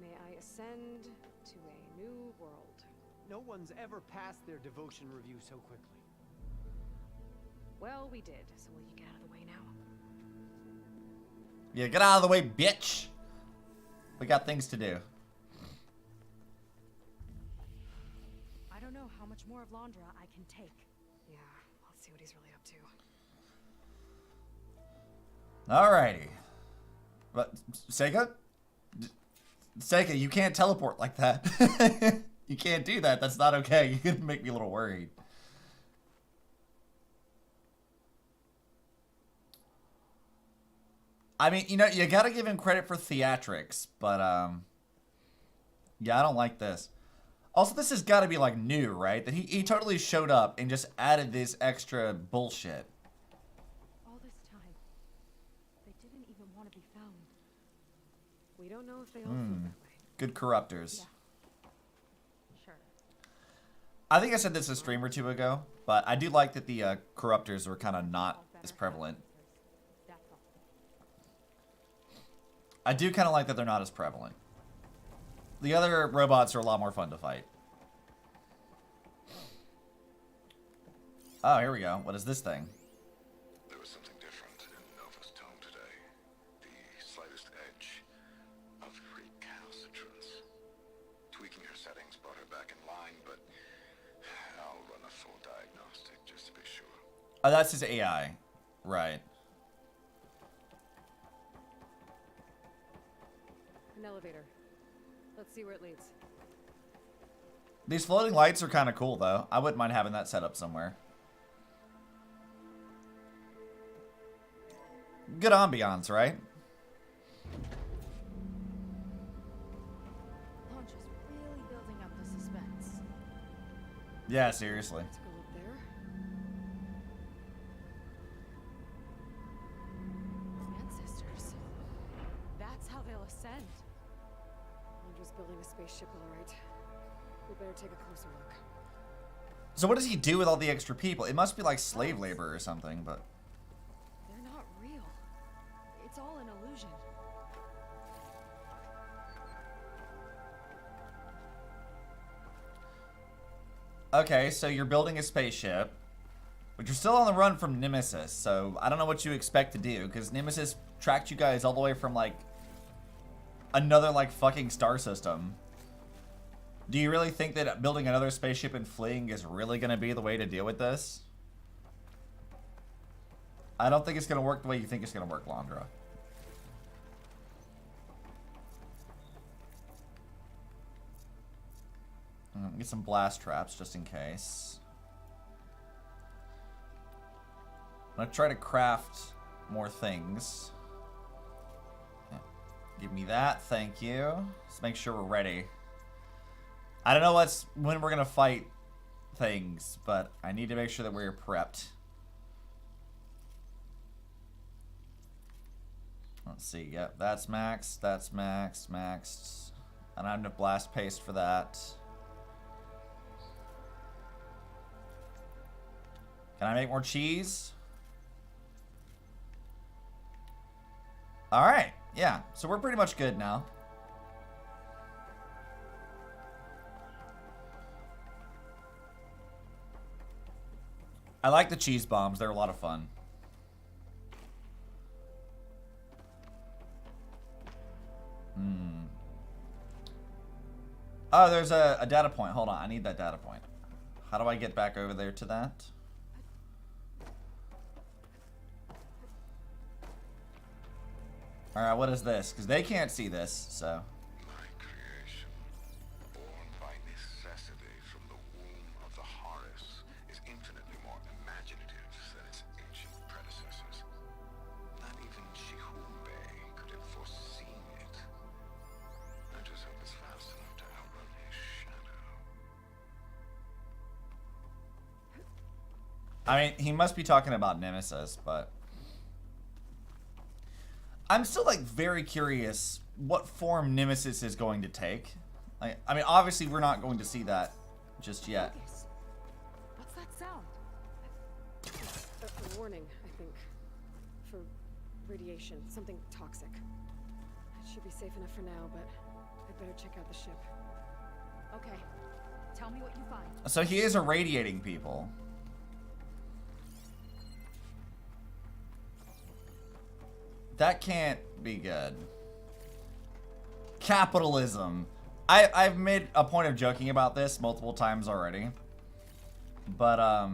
may I ascend to a new world. No one's ever passed their devotion review so quickly. Well, we did, so will you get out of the way now? Yeah, get out of the way, bitch. We got things to do. I don't know how much more of Laundra I can take. Yeah, let's see what he's really up to. Alrighty. But, Seika? Seika, you can't teleport like that. You can't do that. That's not okay. You make me a little worried. I mean, you know, you gotta give him credit for theatrics, but, yeah, I don't like this. Also, this has gotta be, like, new, right? That he totally showed up and just added this extra bullshit. All this time, they didn't even want to be found. We don't know if they all feel that way. Good corruptors. Yeah. Sure. I think I said this a stream or two ago, but I do like that the corruptors were kind of not as prevalent. That's all. I do kind of like that they're not as prevalent. The other robots are a lot more fun to fight. Oh, here we go. What is this thing? There was something different in Nova's tone today. The slightest edge of recalcitrance. Tweaking her settings brought her back in line, but I'll run a full diagnostic just to be sure. Oh, that's his AI. Right. An elevator. Let's see where it leads. These floating lights are kind of cool, though. I wouldn't mind having that set up somewhere. Good ambiance, right? Launch is really building up the suspense. Yeah, seriously. Let's go up there. Ancestors. That's how they'll ascend. Laundra's building a spaceship, all right. We better take a closer look. So what does he do with all the extra people? It must be like slave labor or something, but... They're not real. It's all an illusion. Okay, so you're building a spaceship, but you're still on the run from Nemesis, so I don't know what you expect to do, because Nemesis tracked you guys all the way from, like, another, like, fucking star system. Do you really think that building another spaceship and fleeing is really going to be the way to deal with this? I don't think it's going to work the way you think it's going to work, Londra. Get some blast traps just in case. I'm going to try to craft more things. Yeah. Give me that, thank you. Let's make sure we're ready. I don't know when we're going to fight things, but I need to make sure that we're prepped. Let's see, yep, that's maxed, maxed. I don't have enough blast paste for that. Can I make more cheese? Alright, yeah, so we're pretty much good now. I like the cheese bombs, they're a lot of fun. Oh, there's a data point. Hold on, I need that data point. How do I get back over there to that? Alright, what is this? Because they can't see this, so... My creation, born by necessity from the womb of the Horus, is infinitely more imaginative than its ancient predecessors. Not even Chihumbe could have foreseen it. I just hope it's fast enough to outrun his shadow. I mean, he must be talking about Nemesis, but... I'm still, like, very curious what form Nemesis is going to take. Like, I mean, obviously, we're not going to see that just yet. Focus. What's that sound? A warning, I think. For radiation. Something toxic. It should be safe enough for now, but I'd better check out the ship. Okay. Tell me what you find. So he is irradiating people. That can't be good. Capitalism. I've made a point of joking about this multiple times already. But,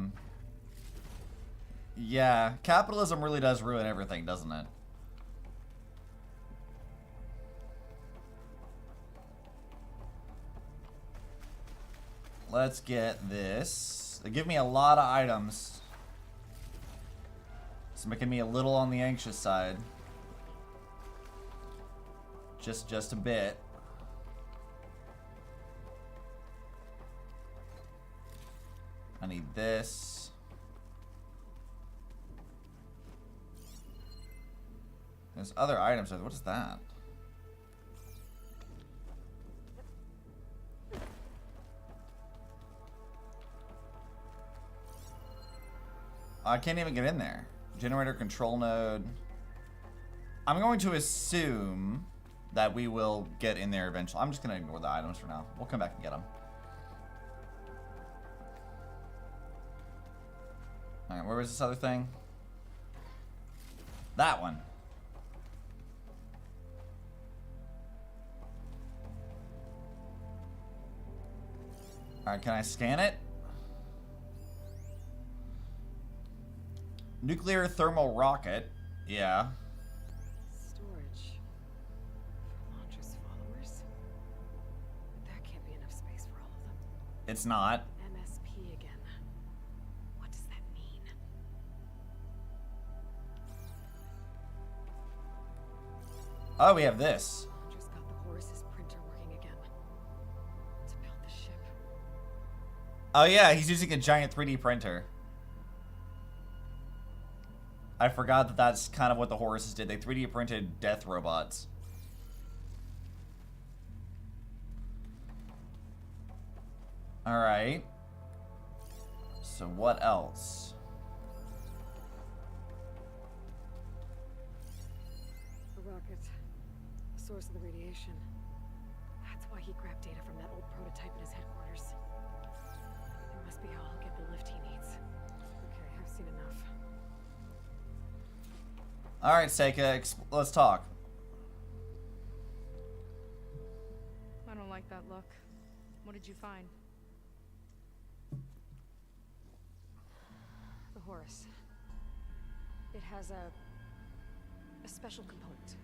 yeah, capitalism really does ruin everything, doesn't it? Let's get this. They give me a lot of items. It's making me a little on the anxious side. Just a bit. I need this. There's other items. What is that? I can't even get in there. Generator control node. I'm going to assume that we will get in there eventually. I'm just going to ignore the items for now. We'll come back and get them. Alright, where was this other thing? That one. Alright, can I scan it? Nuclear thermal rocket. Yeah. Storage. For Launch's followers? But that can't be enough space for all of them. It's not. MSP again. What does that mean? Oh, we have this. Just got the Horus's printer working again. To build the ship. Oh yeah, he's using a giant 3D printer. I forgot that that's kind of what the Horuses did. They 3D printed death robots. Alright. So what else? The rocket. The source of the radiation. That's why he grabbed data from that old prototype at his headquarters. It must be how he'll get the lift he needs. Okay, I've seen enough. Alright, Seika, let's talk. I don't like that look. What did you find? The Horus. It has a special component.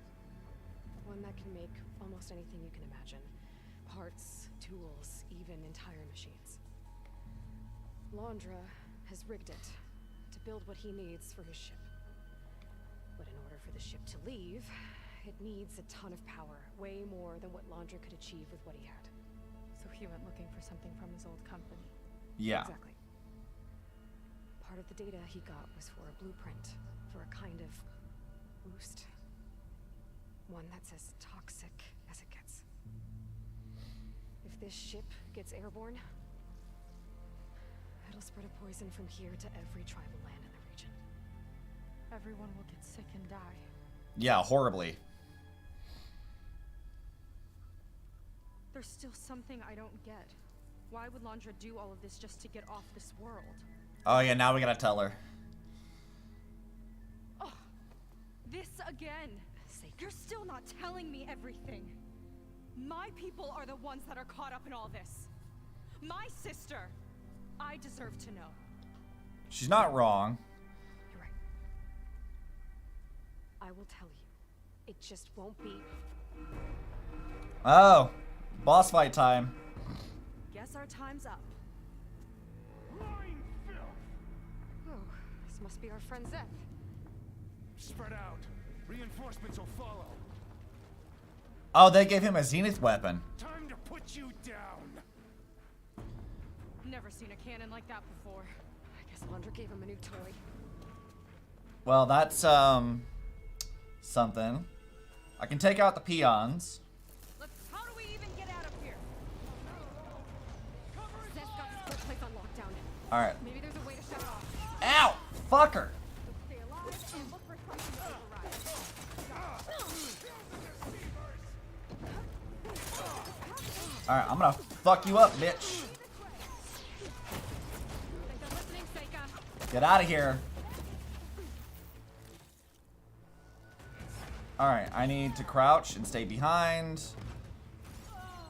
One that can make almost anything you can imagine. Parts, tools, even entire machines. Laundra has rigged it to build what he needs for his ship. But in order for the ship to leave, it needs a ton of power, way more than what Laundra could achieve with what he had. So he went looking for something from his old company. Yeah. Exactly. Part of the data he got was for a blueprint, for a kind of boost. One that's as toxic as it gets. If this ship gets airborne, it'll spread a poison from here to every tribal land in the region. Everyone will get sick and die. Yeah, horribly. There's still something I don't get. Why would Laundra do all of this just to get off this world? Oh yeah, now we gotta tell her. Oh, this again. You're still not telling me everything. My people are the ones that are caught up in all this. My sister. I deserve to know. She's not wrong. You're right. I will tell you. It just won't be. Oh, boss fight time. Guess our time's up. Oh, this must be our friend Zeth. Spread out. Reinforcements will follow. Oh, they gave him a Zenith weapon. Time to put you down. Never seen a cannon like that before. I guess Laundra gave him a new toy. Well, that's something. I can take out the peons. How do we even get out of here? Zeth got this whole place on lockdown. All right. Maybe there's a way to shut it off. Ow! Fucker! Stay alive and look for something to override. All right, I'm gonna fuck you up, bitch. Think I'm listening, Seika. Get out of here. All right, I need to crouch and stay behind.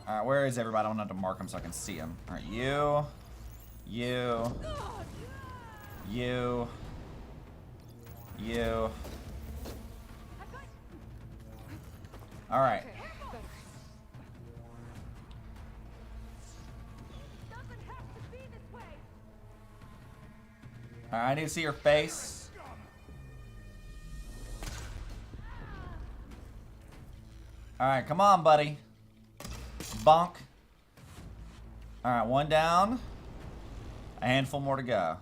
All right, where is everybody? I don't have to mark them so I can see them. All right, you. All right. Okay, better. Doesn't have to be this way. All right, I need to see your face. All right, come on, buddy. Bonk. All right, one down. A handful more to go.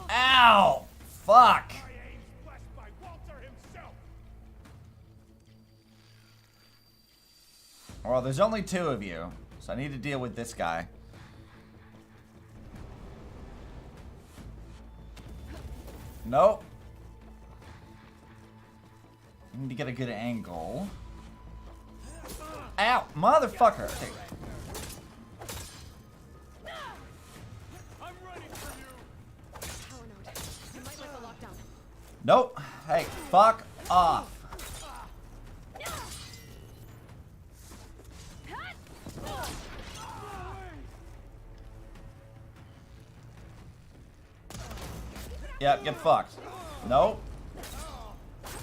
Ow! Fuck! My aim's blessed by Walter himself. Well, there's only two of you, so I need to deal with this guy. Nope. I need to get a good angle. Ow! Motherfucker! Okay. I'm ready for you. Power node. You might like the lockdown. Nope. Hey, fuck off. Yep, get fucked. Nope.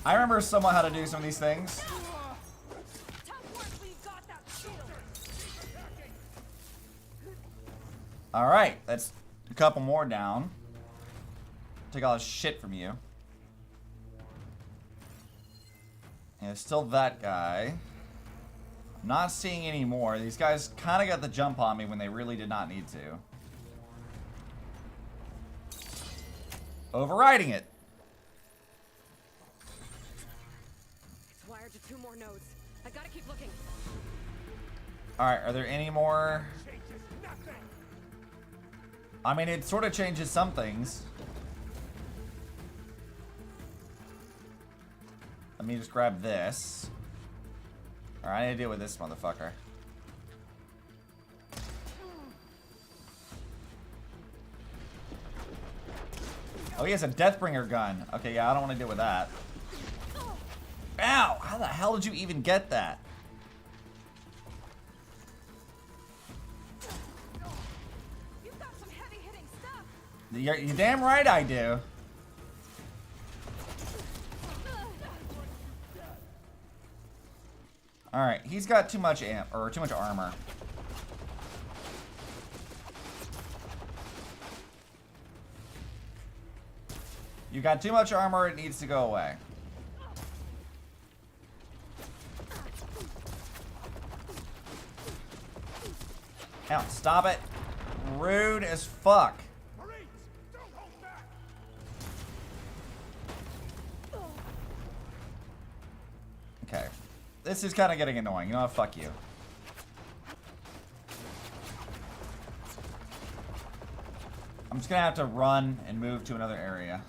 I remember somewhat how to do some of these things. Tough work, we've got that shield. Alright, that's a couple more down. Take all this shit from you. And there's still that guy. I'm not seeing any more. These guys kind of got the jump on me when they really did not need to. Overriding it. It's wired to 2 more nodes. I gotta keep looking. Alright, are there any more? I mean, it sort of changes some things. Let me just grab this. Alright, I need to deal with this motherfucker. Oh, he has a Deathbringer gun. Okay, yeah, I don't want to deal with that. Ow! How the hell did you even get that? You've got some heavy-hitting stuff. You're damn right I do. Alright, he's got too much too much armor. You got too much armor, it needs to go away. Ow, stop it. Rude as fuck. Marines, don't hold back. Okay. This is kind of getting annoying. You know what? Fuck you. I'm just gonna have to run and move to another area.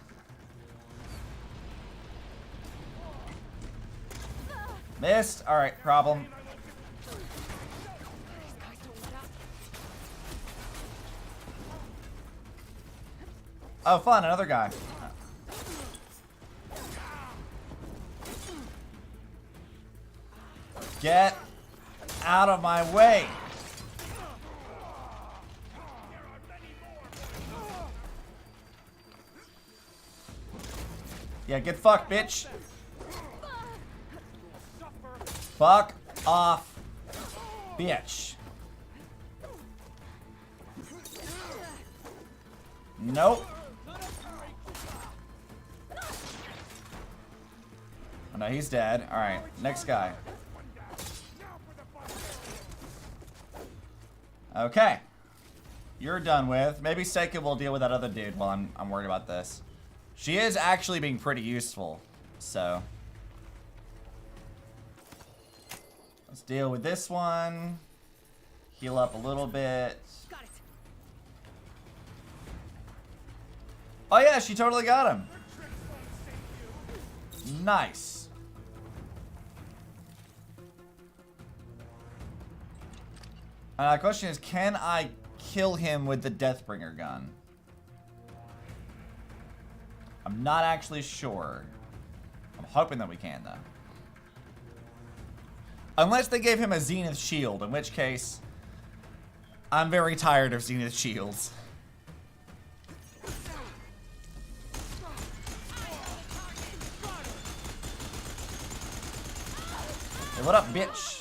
Missed. Alright, problem. Oh, fun. Another guy. Get out of my way. Yeah, get fucked, bitch. Fuck off, bitch. Nope. Oh, no, he's dead. Alright, next guy. Okay. You're done with. Maybe Seika will deal with that other dude while I'm worried about this. She is actually being pretty useful, so. Let's deal with this one. Heal up a little bit. Got it. Oh yeah, she totally got him. Nice. The question is, can I kill him with the Deathbringer gun? I'm not actually sure. I'm hoping that we can, though. Unless they gave him a Zenith shield, in which case, I'm very tired of Zenith shields. Hey, what up, bitch?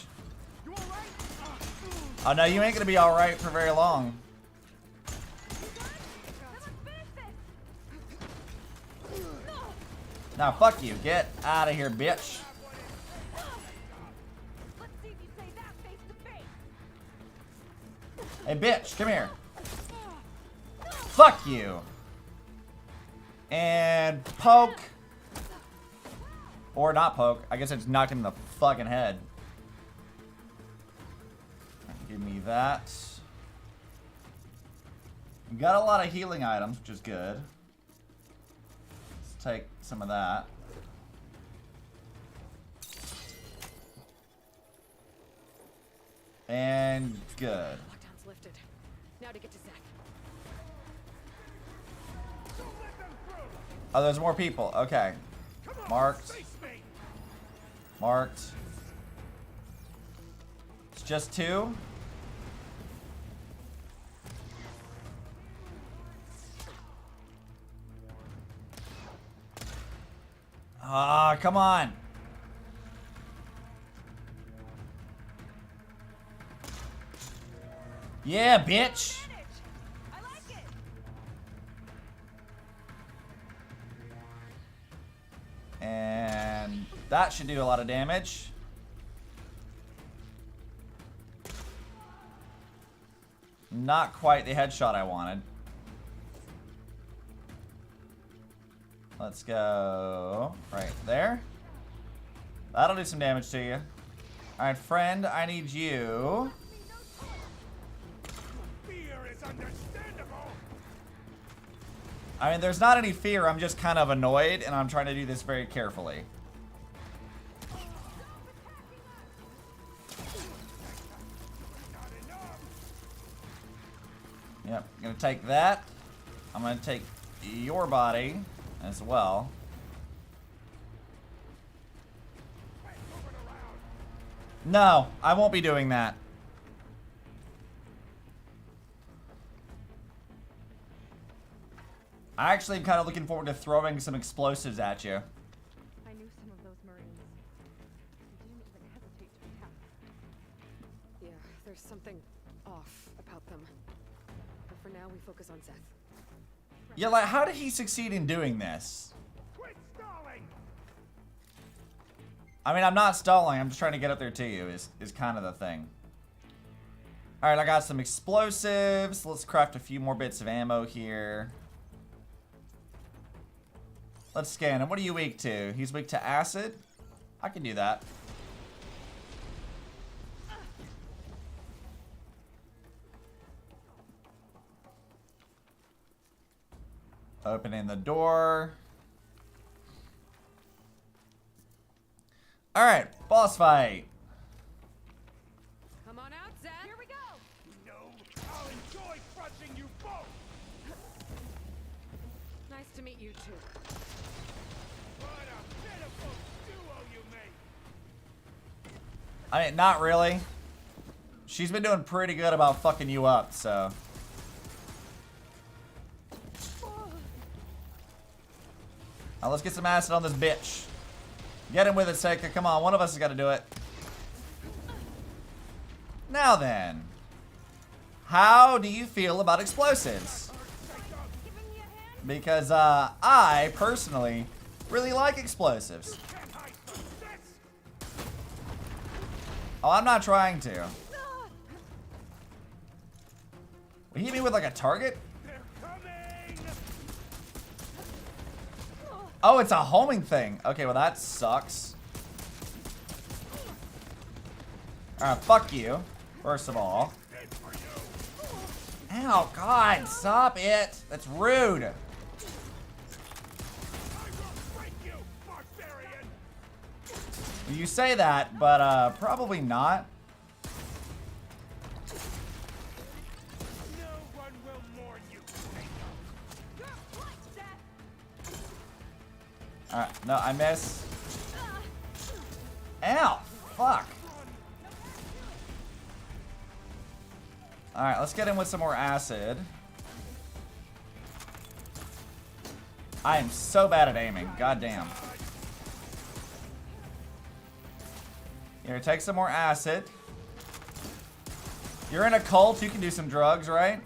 Oh no, you ain't gonna be alright for very long. Now, fuck you. Get out of here, bitch. Let's see if you say that face to face. Hey, bitch, come here. Fuck you. And poke. Or not poke. I guess I just knocked him in the fucking head. Give me that. We got a lot of healing items, which is good. Let's take some of that. And good. Lockdown's lifted. Now to get to Zach. Oh, there's more people. Okay. Marked. Marked. It's just 2. Ah, come on. Yeah, bitch. That should do a lot of damage. Not quite the headshot I wanted. Let's go right there. That'll do some damage to you. Alright, friend, I need you. Fear is understandable. I mean, there's not any fear. I'm just kind of annoyed, and I'm trying to do this very carefully. Yep, I'm gonna take that. I'm gonna take your body as well. No, I won't be doing that. I actually am kind of looking forward to throwing some explosives at you. I knew some of those Marines. They didn't even hesitate to attack. Yeah, there's something off about them. But for now, we focus on Zeth. Yeah, like, how did he succeed in doing this? Quit stalling. I mean, I'm not stalling. I'm just trying to get up there to you is kind of the thing. All right, I got some explosives. Let's craft a few more bits of ammo here. Let's scan him. What are you weak to? He's weak to acid? I can do that. Opening the door. Alright, boss fight. Come on out, Zeth. Here we go! No, I'll enjoy crushing you both. Nice to meet you too. What a pitiful duo you make. I mean, not really. She's been doing pretty good about fucking you up, so. Now let's get some acid on this bitch. Get him with it, Seika. Come on, one of us has got to do it. Now then. How do you feel about explosives? Because, I, personally, really like explosives. Oh, I'm not trying to. Will he hit me with, like, a target? Oh, it's a homing thing. Okay, well, that sucks. Alright, fuck you, first of all. Ow, God, stop it. That's rude. You say that, but, probably not. Alright, no, I miss. Ow! Fuck! Alright, let's get in with some more acid. I am so bad at aiming. Goddamn. Here, take some more acid. You're in a cult, you can do some drugs, right?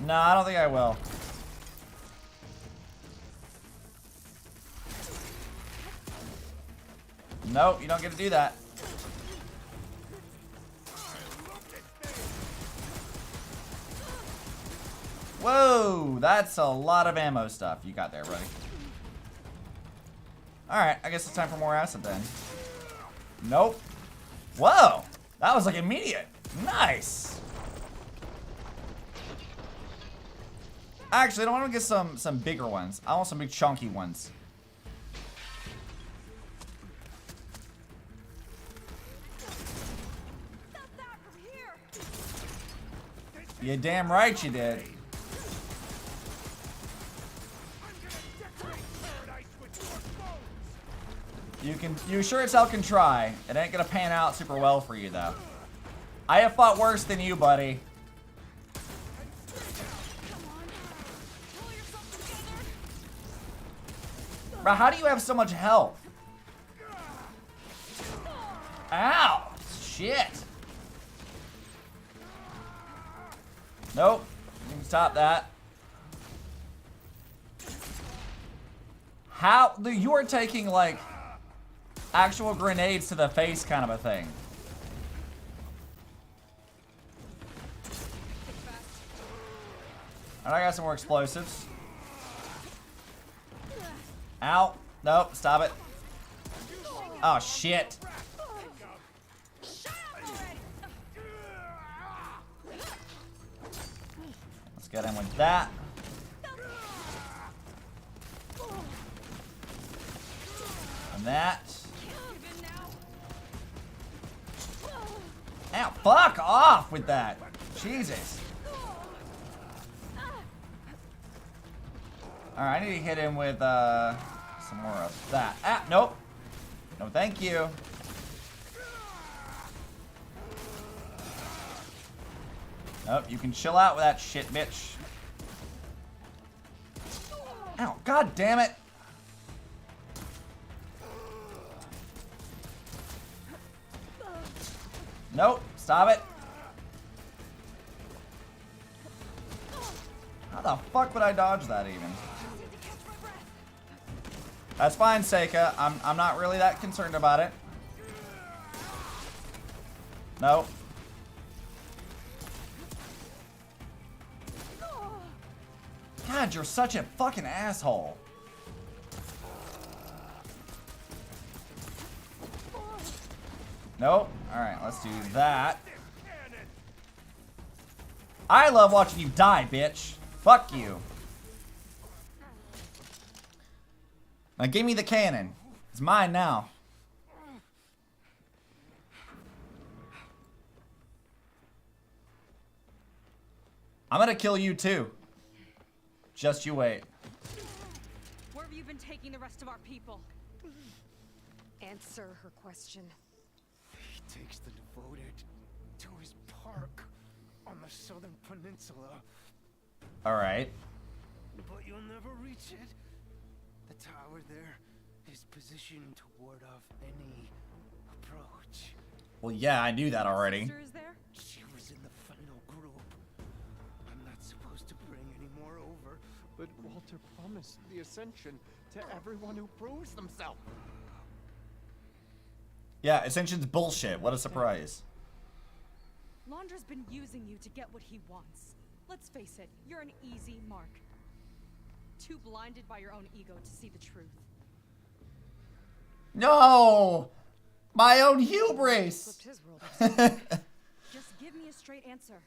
No, I don't think I will. Nope, you don't get to do that. Whoa, that's a lot of ammo stuff you got there, buddy. Alright, I guess it's time for more acid then. Nope. Whoa, that was like immediate. Nice. Actually, I don't want to get some bigger ones. I want some big chunky ones. You damn right you did. You sure as hell can try. It ain't gonna pan out super well for you though. I have fought worse than you, buddy. Bro, how do you have so much health? Ow! Shit! Nope. You can stop that. How? You are taking, like, actual grenades to the face kind of a thing. And I got some more explosives. Ow. Nope, stop it. Oh, shit. Let's get him with that. And that. Ow, fuck off with that. Jesus. Alright, I need to hit him with some more of that. Ah, nope. No, thank you. Nope, you can chill out with that shit, bitch. Ow, god damn it. Nope, stop it. How the fuck would I dodge that even? That's fine, Seika. I'm not really that concerned about it. No. God, you're such a fucking asshole. Nope. Alright, let's do that. I love watching you die, bitch. Fuck you. Now give me the cannon. It's mine now. I'm gonna kill you too. Just you wait. Where have you been taking the rest of our people? Answer her question. He takes the devoted to his park on the southern peninsula. Alright. But you'll never reach it. The tower there is positioned to ward off any approach. Well, yeah, I knew that already. Sister is there? She was in the final group. I'm not supposed to bring any more over, but Walter promised the Ascension to everyone who proves themselves. Yeah, Ascension's bullshit. What a surprise. Londra's been using you to get what he wants. Let's face it, you're an easy mark. Too blinded by your own ego to see the truth. No! My own hubris! Flipped his world upside down. Just give me a straight answer.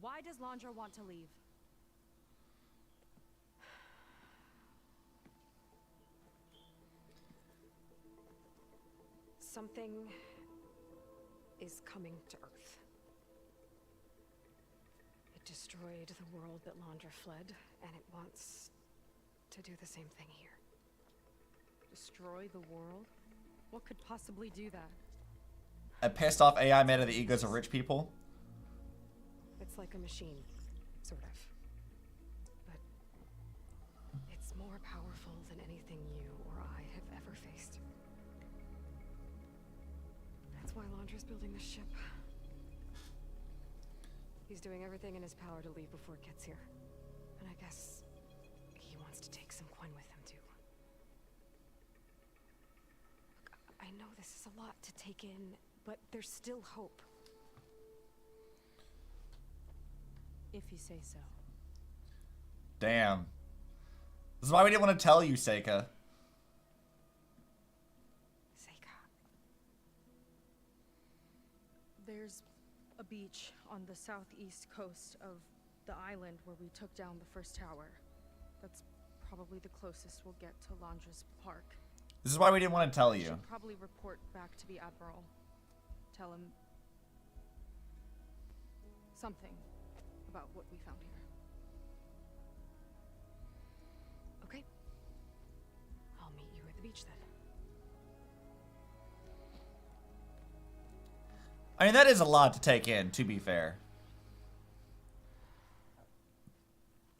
Why does Londra want to leave? Something is coming to Earth. It destroyed the world that Londra fled, and it wants to do the same thing here. Destroy the world? What could possibly do that? A pissed off AI made of the egos of rich people? It's like a machine, sort of. But it's more powerful than anything you or I have ever faced. That's why Londra's building this ship. He's doing everything in his power to leave before it gets here. And I guess he wants to take some coin with him too. Look, I know this is a lot to take in, but there's still hope. If you say so. Damn. This is why we didn't want to tell you, Seika. There's a beach on the southeast coast of the island where we took down the first tower. That's probably the closest we'll get to Londra's park. This is why we didn't want to tell We you. should probably report back to the Admiral. Tell him something about what we found here. Okay. I'll meet you at the beach then. I mean, that is a lot to take in, to be fair.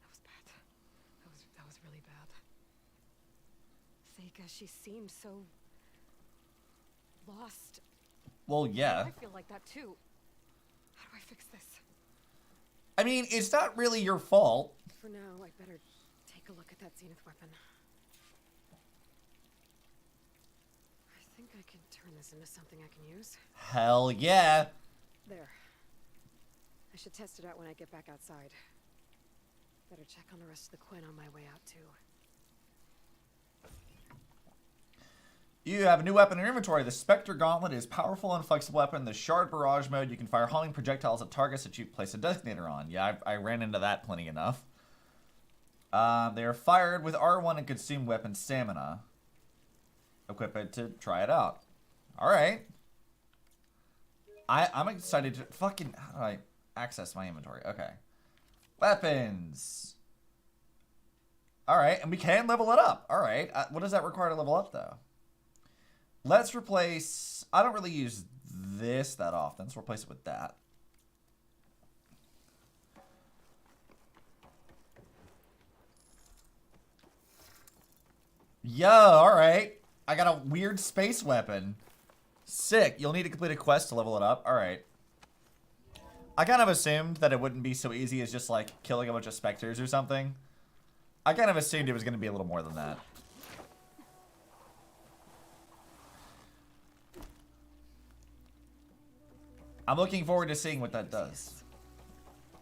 That was bad. That was really bad. Seika, she seemed so lost. Well, yeah. I feel like that too. How do I fix this? I mean, it's not really your fault. For now, I'd better take a look at that Zenith weapon. I can turn this into something I can use. Hell yeah. There. I should test it out when I get back outside. Better check on the rest of the Quinn on my way out, too. You have a new weapon in your inventory. The Spectre Gauntlet is a powerful and flexible weapon. In the Shard Barrage mode, you can fire homing projectiles at targets that you place a designator on. Yeah, I ran into that plenty enough. They are fired with R1 and consume weapon stamina. Equip it to try it out. Alright. I'm excited to fucking... How do I access my inventory? Okay. Weapons. Alright, and we can level it up. Alright. What does that require to level up, though? Let's replace... I don't really use this that often, so replace it with that. Yo, alright. I got a weird space weapon. Sick. You'll need to complete a quest to level it up. Alright. I kind of assumed that it wouldn't be so easy as just, like, killing a bunch of specters or something. I kind of assumed it was going to be a little more than that. I'm looking forward to seeing what that does.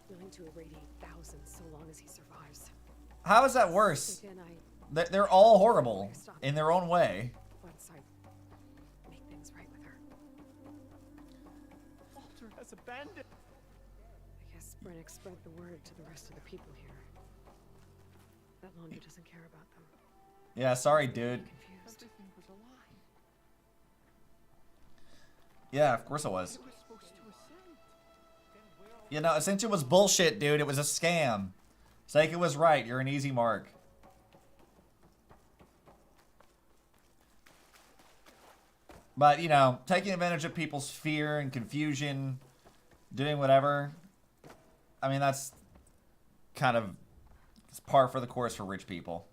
Willing to irradiate thousands so long as he survives. How is that worse? Again, They're all horrible in their own way. once I make things right with her. Walter has abandoned. I guess Brennick spread the word to the rest of the people here. That Laundry doesn't care about them. Yeah, sorry, dude. Confused. Everything was a lie. Yeah, of course it was. It was supposed to ascend. You know, Ascension was bullshit, dude. It was a scam. Seika was right. You're an easy mark. But, you know, taking advantage of people's fear and confusion, doing whatever, I mean, that's kind of it's par for the course for rich people.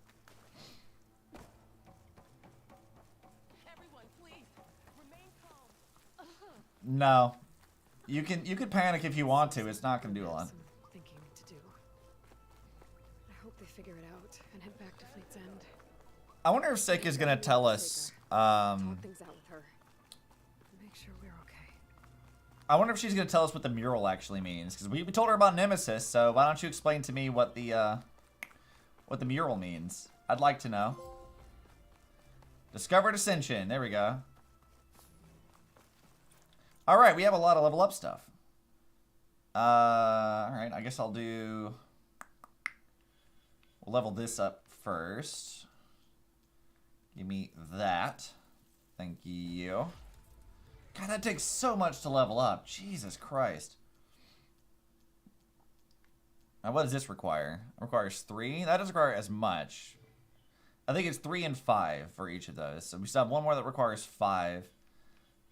Everyone, please, remain calm. No. You can panic if you want to. It's not going to do a lot. Some thinking to do. I hope they figure it out and head back to Fleet's End. I wonder if Seika's going to tell us... Talk things out with her. Make sure we're okay. I wonder if she's going to tell us what the mural actually means. Because we told her about Nemesis, so why don't you explain to me what the mural means? I'd like to know. Discovered Ascension. There we go. Alright, we have a lot of level up stuff. Alright, I guess I'll do... We'll level this up first. Give me that. Thank you. God, that takes so much to level up. Jesus Christ. Now, what does this require? It requires 3? That doesn't require as much. I think it's 3 and 5 for each of those. So we still have one more that requires 5.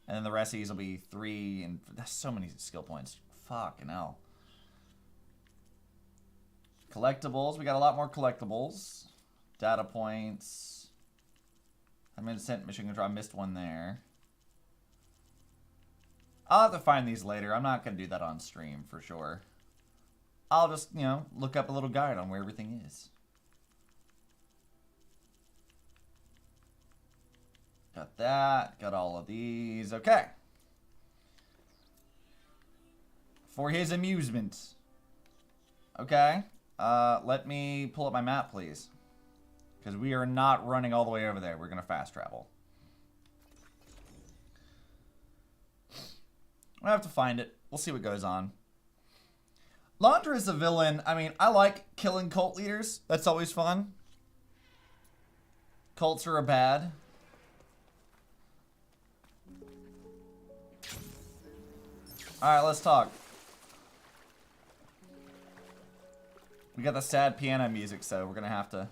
And then the rest of these will be 3 and... That's so many skill points. Fucking hell. Collectibles. We got a lot more collectibles. Data points. I'm in Sent Mission Control. I missed one there. I'll have to find these later. I'm not going to do that on stream for sure. I'll just, you know, look up a little guide on where everything is. Got that. Got all of these. Okay. For his amusement. Okay. Let me pull up my map, please. Because we are not running all the way over there. We're going to fast travel. I have to find it. We'll see what goes on. Laundra is a villain. I mean, I like killing cult leaders. That's always fun. Cults are a bad. Alright, let's talk. We got the sad piano music, so we're gonna have to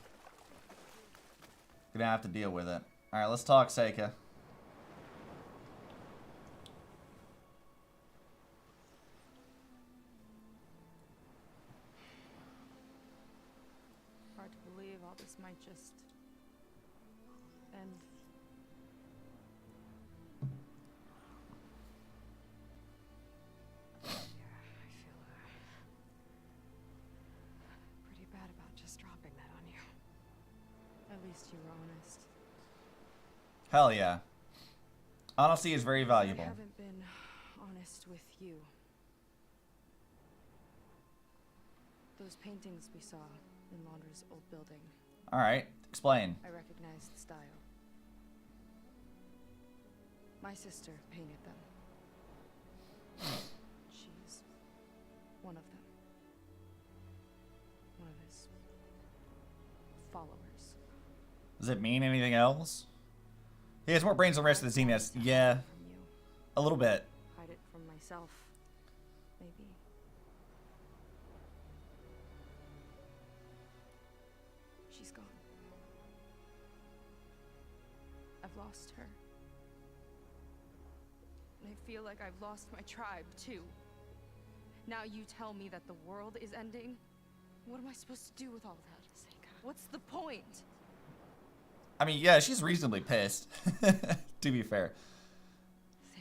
deal with it. Alright, let's talk, Seika. Hard to believe all this might just end. Yeah, I feel pretty bad about just dropping that on you. At least you were honest. Hell yeah. Honesty is very valuable. I haven't been honest with you. Those paintings we saw in Laundra's old building. All right, explain. I recognize the style. My sister painted them. She's one of them. One of his followers. Does it mean anything else? He has more brains than the rest of the Zeniths. Yeah, a little bit. Hide it from myself, maybe. She's gone. I've lost her. And I feel like I've lost my tribe, too. Now you tell me that the world is ending? What am I supposed to do with all that? What's the point? I mean, yeah, she's reasonably pissed, to be fair.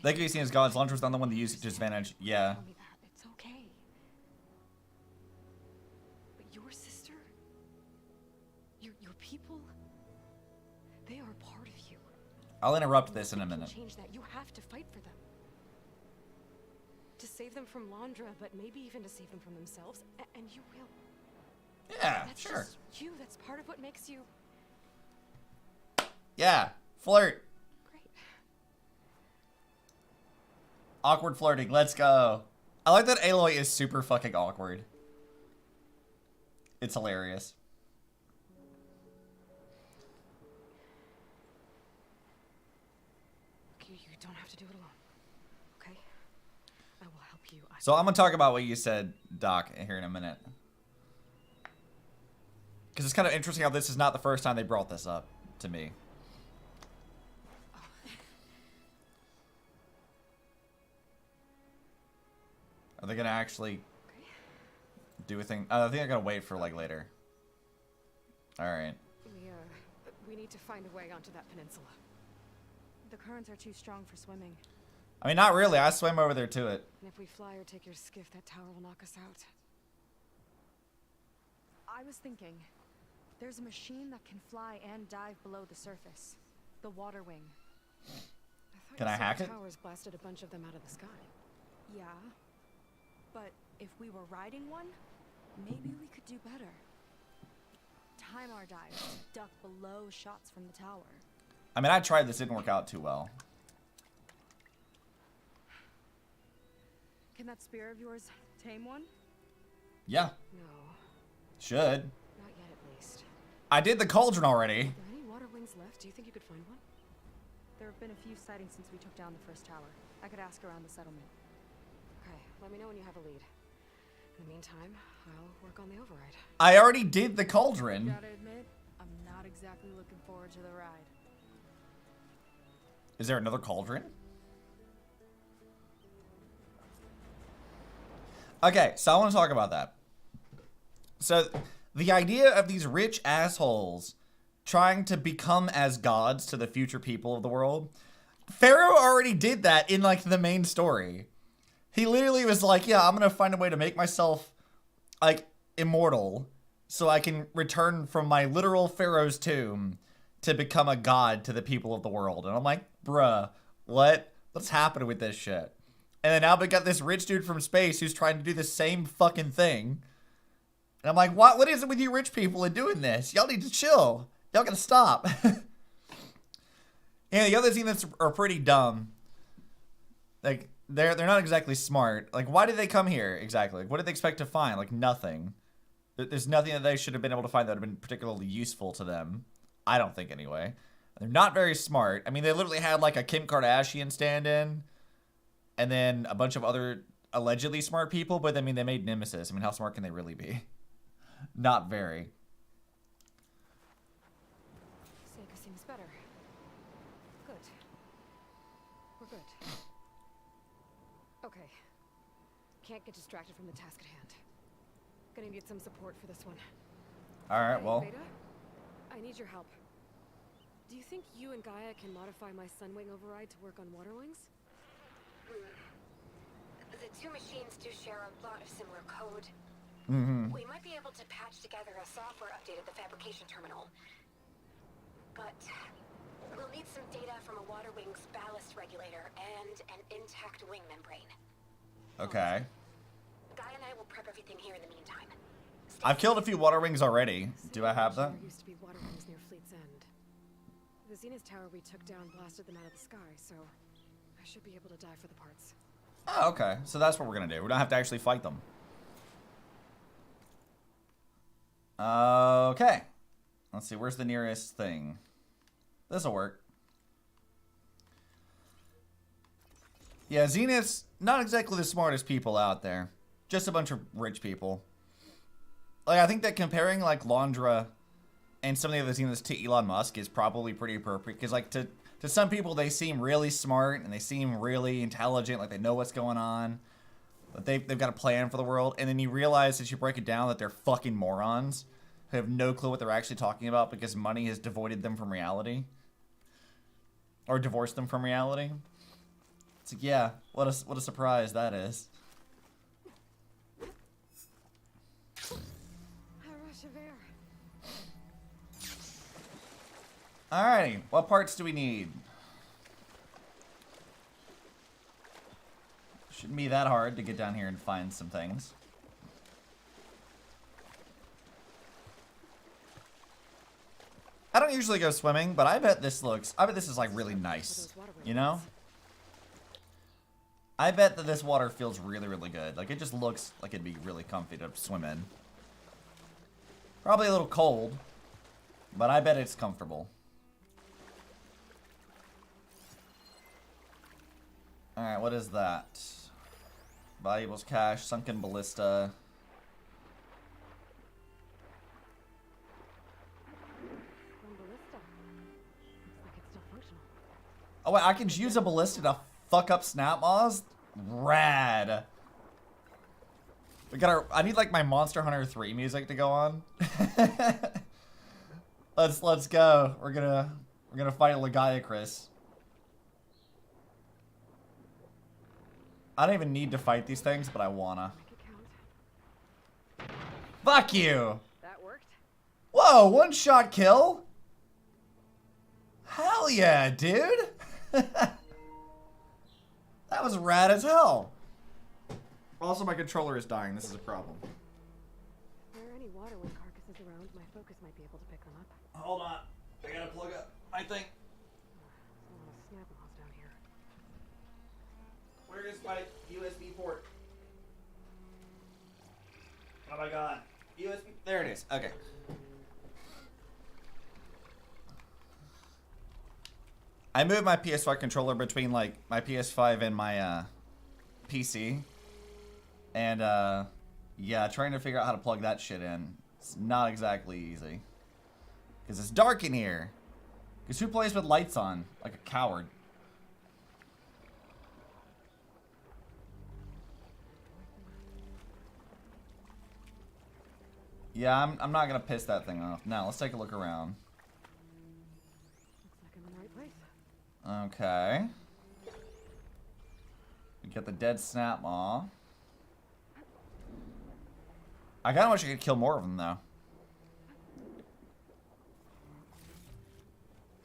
They could be seen as gods. Launch was not the one that used it to his advantage. Yeah. Tell me that. It's okay. But your sister? Your people? They are part of you. I'll interrupt this in a minute. Change that. You have to fight for them. To save them from Laundra, but maybe even to save them from themselves. And you will. Yeah, That's sure. Just you. That's part of what makes you... Yeah, flirt. Great. Awkward flirting, let's go. I like that Aloy is super fucking awkward. It's hilarious. You don't have to do it alone. Okay? I will help you. So I'm gonna talk about what you said, Doc, here in a minute. Because it's kind of interesting how this is not the first time they brought this up to me. Are they gonna actually do a thing? I think they're gonna wait for like later. All right. We need to find a way onto that peninsula. The currents are too strong for swimming. I mean, not really. I swam over there to it. And if we fly or take your skiff, that tower will knock us out. I was thinking, there's a machine that can fly and dive below the surface. The water wing. Can I hack it? Towers blasted a bunch of them out of the sky. Yeah. But if we were riding one, maybe we could do better. Time our dives, duck below shots from the tower. I mean, I tried this. Didn't work out too well. Can that spear of yours tame one? Yeah. No, Should. not yet at least. I did the cauldron already. Are there any water wings left? Do you think you could find one? There have been a few sightings since we took down the first tower. I could ask around the settlement. Okay, let me know when you have a lead. In the meantime, I'll work on the override. I already did the cauldron. Gotta admit, I'm not exactly looking forward to the ride. Is there another cauldron? Okay, so I want to talk about that. So, the idea of these rich assholes trying to become as gods to the future people of the world. Pharaoh already did that in, like, the main story. He literally was like, yeah, I'm going to find a way to make myself, like, immortal so I can return from my literal Pharaoh's tomb to become a god to the people of the world. And I'm like, bruh, what's happening with this shit? And then now we got this rich dude from space who's trying to do the same fucking thing. And I'm like, what is it with you rich people in doing this? Y'all need to chill. Y'all gotta stop. Yeah, the other Zeniths are pretty dumb. Like, they're not exactly smart. Like, why did they come here exactly? Like, what did they expect to find? Like, nothing. There's nothing that they should have been able to find that would have been particularly useful to them. I don't think, anyway. They're not very smart. I mean, they literally had, like, a Kim Kardashian stand-in. And then a bunch of other allegedly smart people. But, I mean, they made Nemesis. I mean, how smart can they really be? Not very. Seika seems better. Good. We're good. Okay. Can't get distracted from the task at hand. Gonna need some support for this one. Alright, Hey, well. Beta, I need your help. Do you think you and Gaia can modify my Sunwing override to work on water wings? The two machines do share a lot of similar code. Mm-hmm. We might be able to patch together a software update at the fabrication terminal. But we'll need some data from a water wing's ballast regulator. regulator and an intact wing membrane. Okay. Guy and I will prep everything here in the meantime. I've killed a few water wings already. Do I have them? There used to be water wings near Fleet's End. The Zenith tower we took down blasted them out of the sky, so I should be able to die for the parts. Oh, okay. So that's what we're gonna do. We don't have to actually fight them. Okay. Let's see. Where's the nearest thing? This'll work. Yeah, Zeniths, not exactly the smartest people out there. Just a bunch of rich people. Like, I think that comparing, like, Londra and some of the other Zeniths to Elon Musk is probably pretty appropriate. Because, like, to some people, they seem really smart and they seem really intelligent. Like, they know what's going on. But they've got a plan for the world. And then you realize, as you break it down, that they're fucking morons who have no clue what they're actually talking about because money has devoided them from reality. Or divorced them from reality. It's like, yeah, what a surprise that is. Alrighty, what parts do we need? Shouldn't be that hard to get down here and find some things. I don't usually go swimming, but I bet this is like really nice, you know? I bet that this water feels really, really good. Like, it just looks like it'd be really comfy to swim in. Probably a little cold, but I bet it's comfortable. Alright, what is that? Valuables cache, sunken ballista. Oh wait, I can use a ballista to fuck up snap maws? Rad. We got our, I need like my Monster Hunter 3 music to go on. Let's go. We're gonna fight Legiacris. I don't even need to fight these things, but I wanna. Fuck you! That worked? Whoa, one shot kill? Hell yeah, dude! That was rad as hell. Also, my controller is dying. This is a problem. If there are any water wing carcasses around, my focus might be able to pick them up. Hold on. I gotta plug up my thing. There's a lot of snap maws down here. Where is my USB port? Oh my god. USB. There it is. Okay. I moved my PS5 controller between like my PS5 and my PC. And yeah, trying to figure out how to plug that shit in. It's not exactly easy. Because it's dark in here. Because who plays with lights on? Like a coward. Yeah, I'm not gonna piss that thing off. Now, let's take a look around. Looks like I'm in the right place. Okay. We got the dead snap maw. I kinda wish I could kill more of them, though.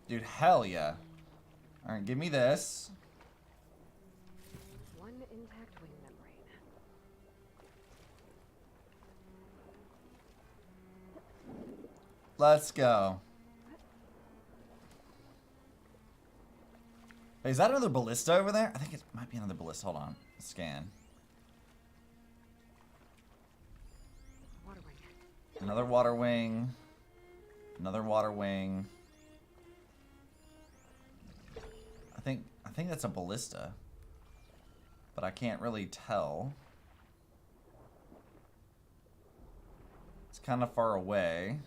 Dude, hell yeah. Alright, give me this. One intact wing membrane. Let's go. Hey, is that another ballista over there? I think it might be another ballista. Hold on. Scan. Water wing. Another water wing. Another water wing. I think that's a ballista. But I can't really tell. It's kind of far away.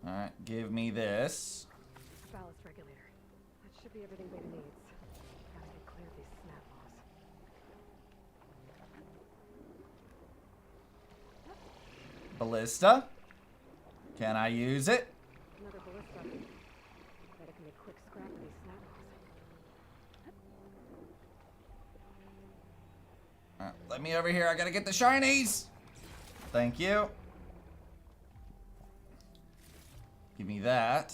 Alright, give me this. Ballast regulator. That should be everything Beta needs. Gotta get clear of these snap maws. Ballista. Can I use it? Another ballista. Bet I can make quick scrap of these snap maws. Alright, let me over here. I gotta get the shinies. Thank you. Give me that.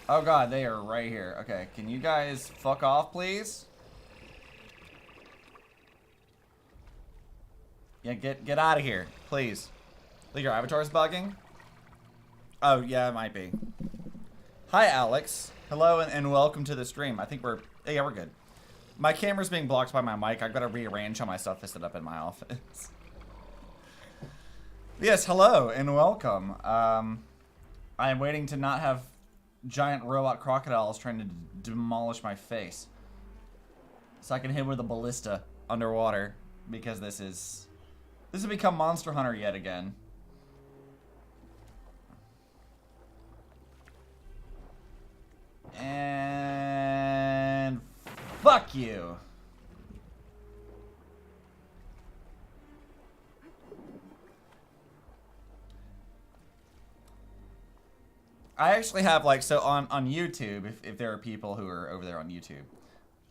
Oh god, they are right here. Okay, can you guys fuck off, please? Yeah, get out of here, please. Look, your avatar's bugging? Oh, yeah, it might be. Hi, Alex. Hello, and welcome to the stream. I think yeah, we're good. My camera's being blocked by my mic. I've got to rearrange how my stuff is set up in my office. Yes, hello, and welcome. I am waiting to not have giant robot crocodiles trying to demolish my face. So I can hit him with a ballista underwater, because this has become Monster Hunter yet again. And fuck you. I actually have, like, so on YouTube, if there are people who are over there on YouTube,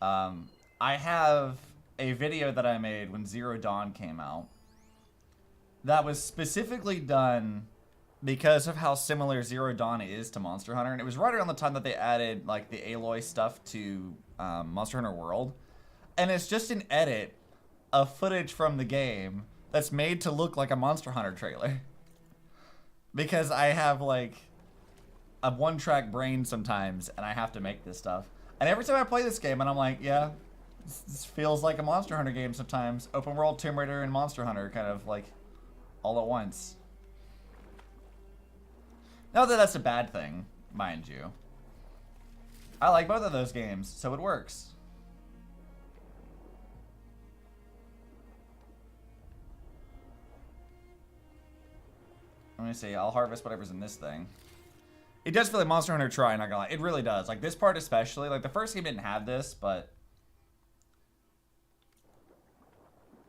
I have a video that I made when Zero Dawn came out that was specifically done because of how similar Zero Dawn is to Monster Hunter. And it was right around the time that they added, like, the Aloy stuff to Monster Hunter World. And it's just an edit of footage from the game that's made to look like a Monster Hunter trailer. Because I have, like, a one-track brain sometimes, and I have to make this stuff. And every time I play this game, and I'm like, yeah, this feels like a Monster Hunter game sometimes. Open world, Tomb Raider, and Monster Hunter, kind of, like, all at once. Not that that's a bad thing, mind you. I like both of those games, so it works. Let me see, I'll harvest whatever's in this thing. It does feel like Monster Hunter Tri, not gonna lie. It really does. Like, this part especially. Like, the first game didn't have this, but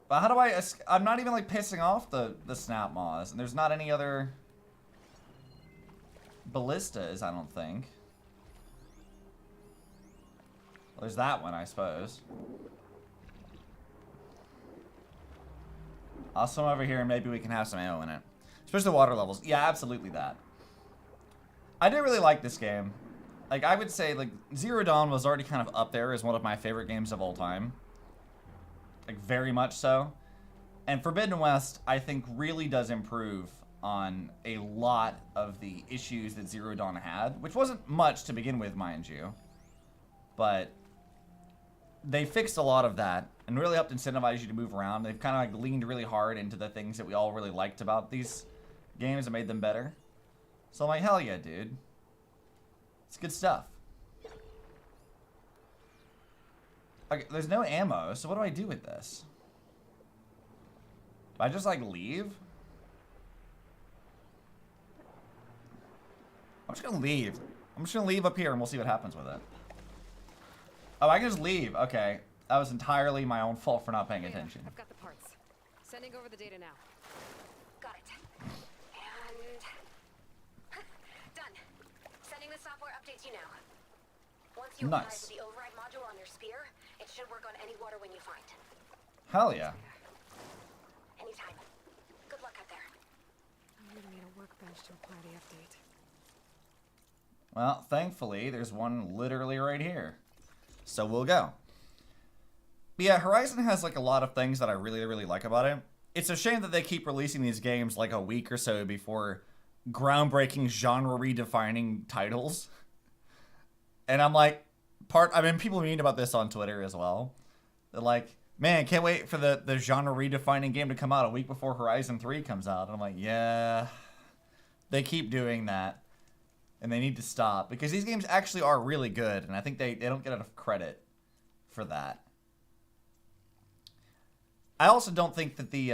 how do I'm not even, like, pissing off the Snap Maws. And there's not any other ballistas, I don't think. Well, there's that one, I suppose. I'll swim over here and maybe we can have some ammo in it. Especially the water levels. Yeah, absolutely that. I do really like this game. Like, I would say, like, Zero Dawn was already kind of up there as one of my favorite games of all time. Like, very much so. And Forbidden West, I think, really does improve on a lot of the issues that Zero Dawn had, which wasn't much to begin with, mind you. But they fixed a lot of that and really helped incentivize you to move around. They've kind of, like, leaned really hard into the things that we all really liked about these games and made them better. So I'm like, hell yeah, dude. It's good stuff. Okay, there's no ammo, so what do I do with this? Do I just, like, leave? I'm just gonna leave. I'm just gonna leave up here and we'll see what happens with it. Oh, I can just leave. Okay. That was entirely my own fault for not paying attention. I've got the parts. Sending over the data now. Got it. And done. Sending the software updates you now. Once you apply Nice. the override module on your spear, it should work on any water when you find. Hell yeah. Anytime. Good luck out there. I really need a workbench to apply the update. Well, thankfully, there's one literally right here. So we'll go. But yeah, Horizon has, like, a lot of things that I really, really like about it. It's a shame that they keep releasing these games, like, a week or so before groundbreaking, genre-redefining titles. And I'm like, I mean, people mean about this on Twitter as well. They're like, man, can't wait for the genre-redefining game to come out a week before Horizon 3 comes out. And I'm like, yeah, they keep doing that. And they need to stop. Because these games actually are really good. And I think they don't get enough credit for that. I also don't think that the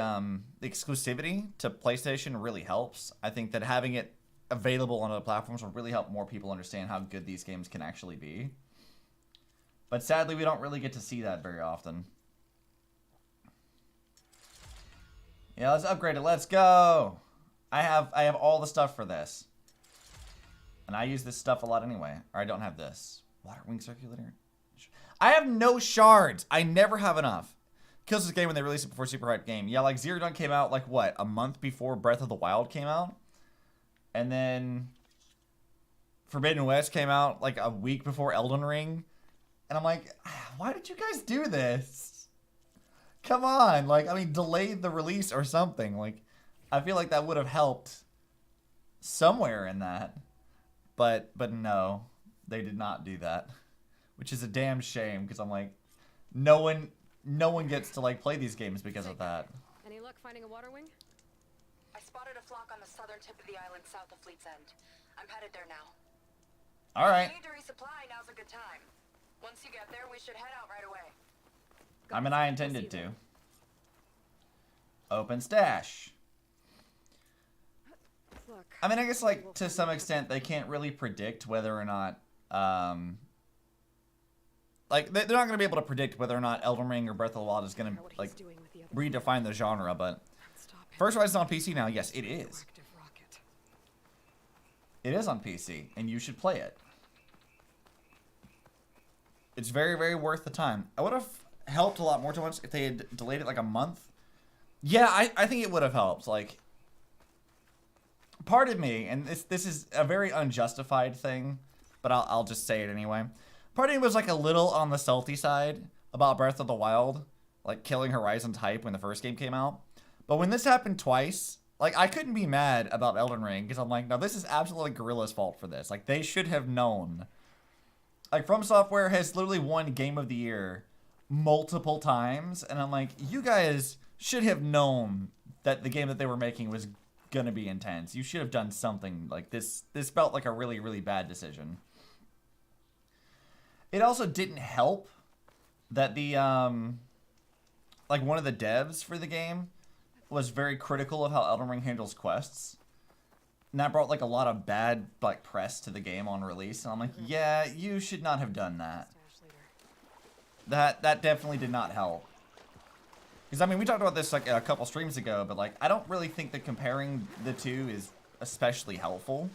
exclusivity to PlayStation really helps. I think that having it available on other platforms will really help more people understand how good these games can actually be. But sadly, we don't really get to see that very often. Yeah, let's upgrade it. Let's go. I have all the stuff for this. And I use this stuff a lot anyway. Or I don't have this. Water wing circulator. I have no shards. I never have enough. kills this game when they release it before super hype game. Yeah, like Zero Dawn came out like what, a month before Breath of the Wild came out, and then Forbidden West came out like a week before Elden Ring, and I'm like, why did you guys do this? Come on, like, I mean, delay the release or something. Like, I feel like that would have helped somewhere in that, but no, they did not do that, which is a damn shame because I'm like, no one gets to like play these games because of that. Any luck finding a water wing? I spotted a flock on the southern tip of the island south of Fleet's End. I'm headed there now. All right. If you need to resupply, now's a good time. Once you get there, we should head out right away. I mean, I intended to. Open stash. Look, I mean, I guess, like, to some extent, they can't really predict whether or not, like, they're not going to be able to predict whether or not Elden Ring or Breath of the Wild is going to, like, redefine the genre, but first of all, it's on PC now. Yes, it is. It is on PC, and you should play it. It's very, very worth the time. I would have helped a lot more to once if they had delayed it like a month. Yeah, I think it would have helped. Like, part of me, and this is a very unjustified thing, but I'll just say it anyway. Part of me was like a little on the salty side about Breath of the Wild, like killing Horizon's hype when the first game came out. But when this happened twice, like, I couldn't be mad about Elden Ring because I'm like, no, this is absolutely Guerrilla's fault for this. Like, they should have known. Like, From Software has literally won Game of the Year multiple times, and I'm like, you guys should have known that the game that they were making was gonna be intense. You should have done something like this. This felt like a really, really bad decision. It also didn't help that the, like, one of the devs for the game was very critical of how Elden Ring handles quests. And that brought, like, a lot of bad, like, press to the game on release. And I'm like, yeah, you should not have done that. That definitely did not help. Because, I mean, we talked about this, like, a couple streams ago, but, like, I don't really think that comparing the two is especially helpful.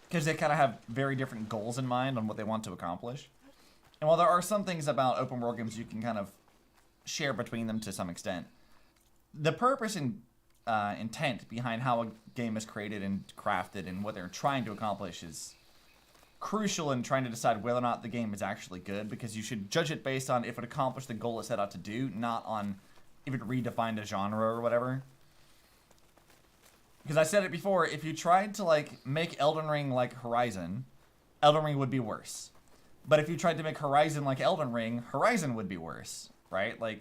Because they kind of have very different goals in mind on what they want to accomplish. And while there are some things about open world games you can kind of share between them to some extent, the purpose and intent behind how a game is created and crafted and what they're trying to accomplish is crucial in trying to decide whether or not the game is actually good, because you should judge it based on if it accomplished the goal it set out to do, not on if it redefined a genre or whatever. Because I said it before, if you tried to, like, make Elden Ring like Horizon, Elden Ring would be worse. But if you tried to make Horizon like Elden Ring, Horizon would be worse, right? Like,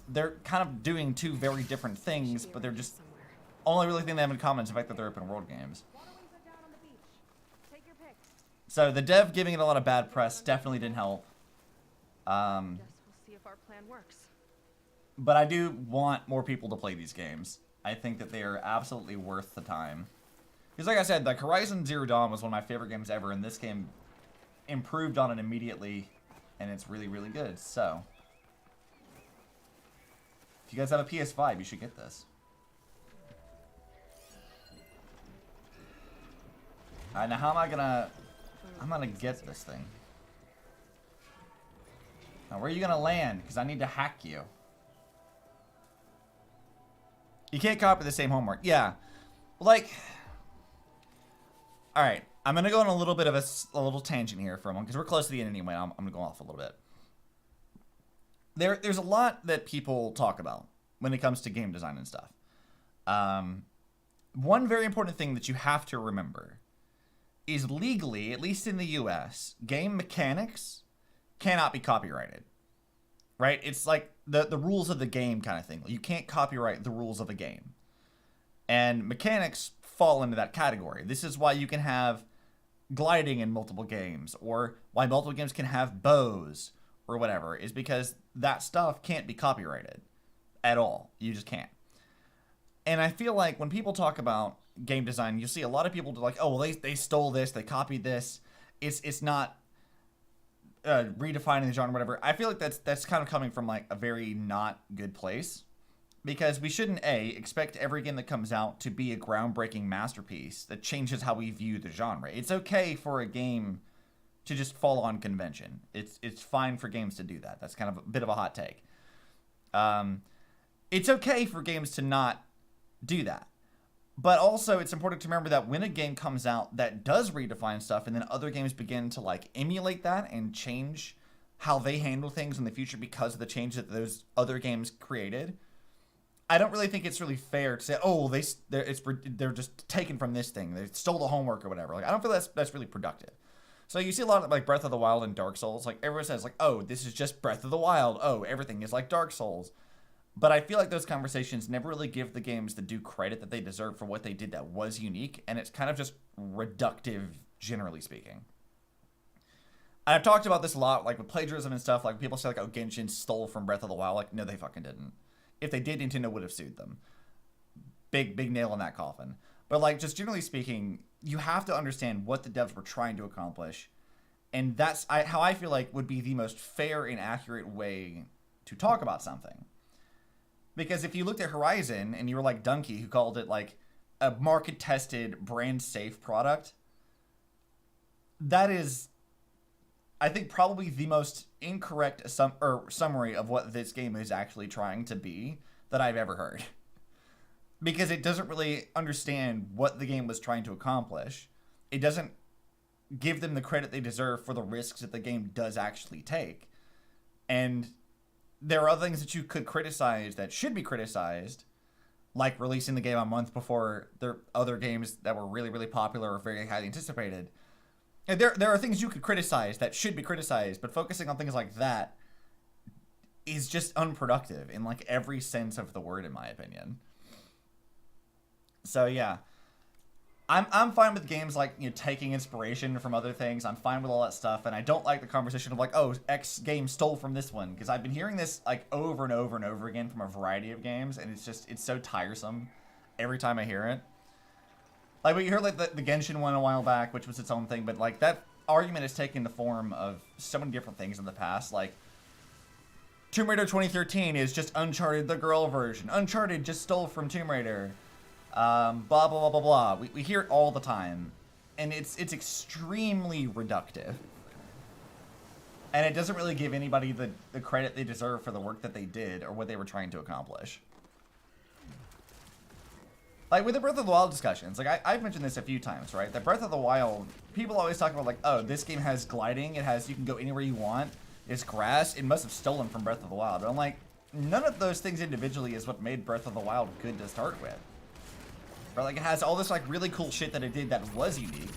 they're kind of doing two very different things, but they're just only really thing they have in common is the fact that they're open world games. So the dev giving it a lot of bad press definitely didn't help. Guess we'll see if our plan works. But I do want more people to play these games. I think that they are absolutely worth the time. Because like I said, like, Horizon Zero Dawn was one of my favorite games ever, and this game improved on it immediately, and it's really, really good. So if you guys have a PS5, you should get this. Alright, now how am I gonna... I'm gonna get this thing. Now, where are you gonna land? Because I need to hack you. You can't copy the same homework. Yeah. Like... Alright, I'm gonna go on a little bit of a little tangent here for a moment, because we're close to the end anyway. I'm gonna go off a little bit. There's a lot that people talk about when it comes to game design and stuff. One very important thing that you have to remember is legally, at least in the US, game mechanics cannot be copyrighted. Right? It's like the rules of the game kind of thing. You can't copyright the rules of a game. And mechanics fall into that category. This is why you can have gliding in multiple games, or why multiple games can have bows, or whatever, is because that stuff can't be copyrighted at all. You just can't. And I feel like when people talk about game design, you see a lot of people like, oh, well, they stole this, they copied this. It's not redefining the genre, whatever. I feel like that's kind of coming from like a very not good place, because we shouldn't expect every game that comes out to be a groundbreaking masterpiece that changes how we view the genre. It's okay for a game to just fall on convention. It's fine for games to do that. That's kind of a bit of a hot take. It's okay for games to not do that. But also, it's important to remember that when a game comes out that does redefine stuff, and then other games begin to like emulate that and change how they handle things in the future because of the change that those other games created, I don't really think it's really fair to say, oh, they're just taken from this thing, they stole the homework or whatever. Like, I don't feel that's really productive. So you see a lot of like Breath of the Wild and Dark Souls. Like, everyone says like, oh, this is just Breath of the Wild. Oh, everything is like Dark Souls. But I feel like those conversations never really give the games the due credit that they deserve for what they did that was unique, and it's kind of just reductive, generally speaking. And I've talked about this a lot, like with plagiarism and stuff. Like, people say like, oh, Genshin stole from Breath of the Wild. Like, no, they fucking didn't. If they did, Nintendo would have sued them. Big nail in that coffin. But like, just generally speaking, you have to understand what the devs were trying to accomplish, and that's how I feel like would be the most fair and accurate way to talk about something. Because if you looked at Horizon and you were like Dunkey, who called it like a market-tested, brand-safe product, that is, I think, probably the most incorrect summary of what this game is actually trying to be that I've ever heard. Because it doesn't really understand what the game was trying to accomplish. It doesn't give them the credit they deserve for the risks that the game does actually take. And there are other things that you could criticize that should be criticized, like releasing the game a month before there other games that were really, really popular or very highly anticipated. And there are things you could criticize that should be criticized, but focusing on things like that is just unproductive in like every sense of the word, in my opinion. So yeah, I'm fine with games like, you know, taking inspiration from other things. I'm fine with all that stuff, and I don't like the conversation of like, oh, X game stole from this one, because I've been hearing this like over and over and over again from a variety of games, and it's so tiresome every time I hear it. Like, we heard like the Genshin one a while back, which was its own thing, but like that argument has taken the form of so many different things in the past. Like, Tomb Raider 2013 is just Uncharted the girl version. Uncharted just stole from Tomb Raider. Blah, blah, blah, blah, blah. We hear it all the time, and it's extremely reductive. And it doesn't really give anybody the credit they deserve for the work that they did or what they were trying to accomplish. Like, with the Breath of the Wild discussions, like, I've mentioned this a few times, right? That Breath of the Wild, people always talk about, like, oh, this game has gliding, you can go anywhere you want, it's grass, it must have stolen from Breath of the Wild. But I'm like, none of those things individually is what made Breath of the Wild good to start with. Right, like, it has all this, like, really cool shit that it did that was unique.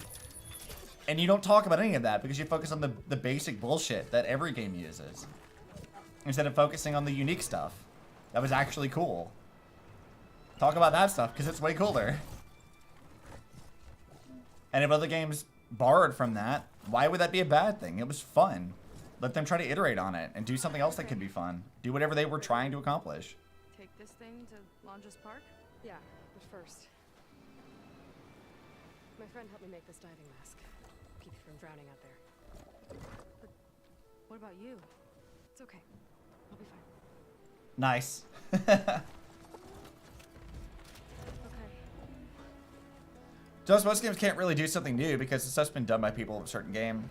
And you don't talk about any of that because you focus on the basic bullshit that every game uses, instead of focusing on the unique stuff that was actually cool. Talk about that stuff because it's way cooler. And if other games borrowed from that, why would that be a bad thing? It was fun. Let them try to iterate on it and do something else that could be fun. Do whatever they were trying to accomplish. Take this thing to Longes Park? Yeah, but first, my friend helped me make this diving mask. Keep you from drowning out there. But what about you? It's okay. I'll be fine. Nice. Just most games can't really do something new because the stuff's been done by people of a certain game,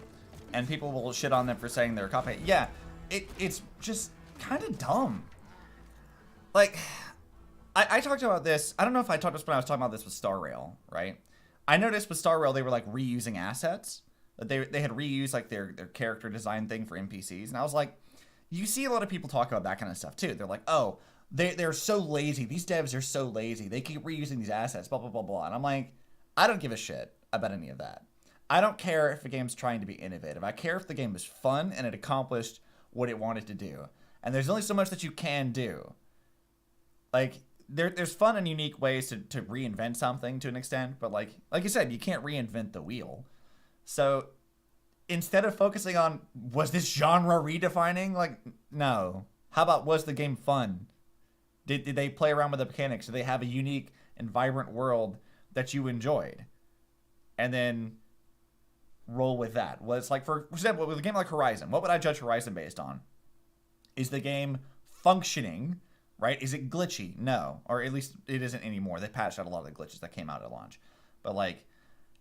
and people will shit on them for saying they're copying. Yeah, it's just kind of dumb. Like, I talked about this. I don't know if I talked about this when I was talking about this with Star Rail, right? I noticed with Star Rail they were like reusing assets. That they had reused like their character design thing for NPCs, and I was like, you see a lot of people talk about that kind of stuff too. They're like, oh, they're so lazy. These devs are so lazy. They keep reusing these assets, blah blah blah blah. And I'm like, I don't give a shit about any of that. I don't care if a game's trying to be innovative. I care if the game was fun and it accomplished what it wanted to do. And there's only so much that you can do. Like, there's fun and unique ways to reinvent something to an extent, but like you said, you can't reinvent the wheel. So instead of focusing on, was this genre redefining? Like, no. How about, was the game fun? Did they play around with the mechanics? Did they have a unique and vibrant world that you enjoyed? And then roll with that. Well, it's like, for example, with a game like Horizon, what would I judge Horizon based on? Is the game functioning, right? Is it glitchy? No. Or at least it isn't anymore. They patched out a lot of the glitches that came out at launch. But like,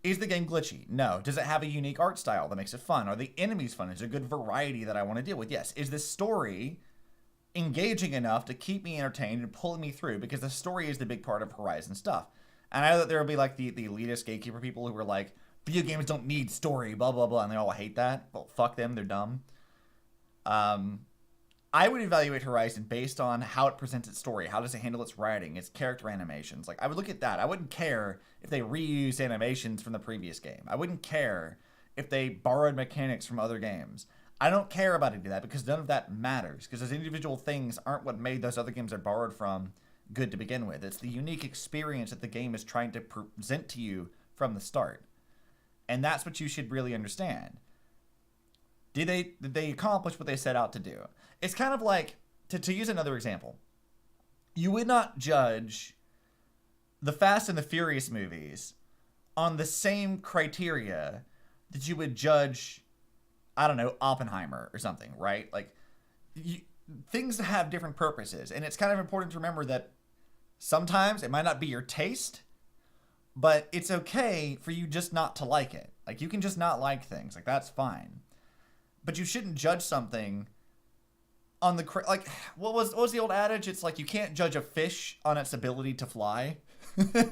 is the game glitchy? No. Does it have a unique art style that makes it fun? Are the enemies fun? Is there a good variety that I want to deal with? Yes. Is the story engaging enough to keep me entertained and pulling me through, because the story is the big part of Horizon stuff. And I know that there will be like the elitist gatekeeper people who are like, video games don't need story, blah, blah, blah, and they all hate that. Well, fuck them, they're dumb. I would evaluate Horizon based on how it presents its story, how does it handle its writing, its character animations. Like, I would look at that. I wouldn't care if they reused animations from the previous game. I wouldn't care if they borrowed mechanics from other games. I don't care about any of that, because none of that matters, because those individual things aren't what made those other games they're borrowed from good to begin with. It's the unique experience that the game is trying to present to you from the start. And that's what you should really understand. Did they accomplish what they set out to do? It's kind of like, to use another example, you would not judge the Fast and the Furious movies on the same criteria that you would judge, I don't know, Oppenheimer or something, right? Like, things have different purposes, and it's kind of important to remember that sometimes it might not be your taste, but it's okay for you just not to like it. Like, you can just not like things. Like, that's fine. But you shouldn't judge something on the... Like, what was the old adage? It's like, you can't judge a fish on its ability to fly.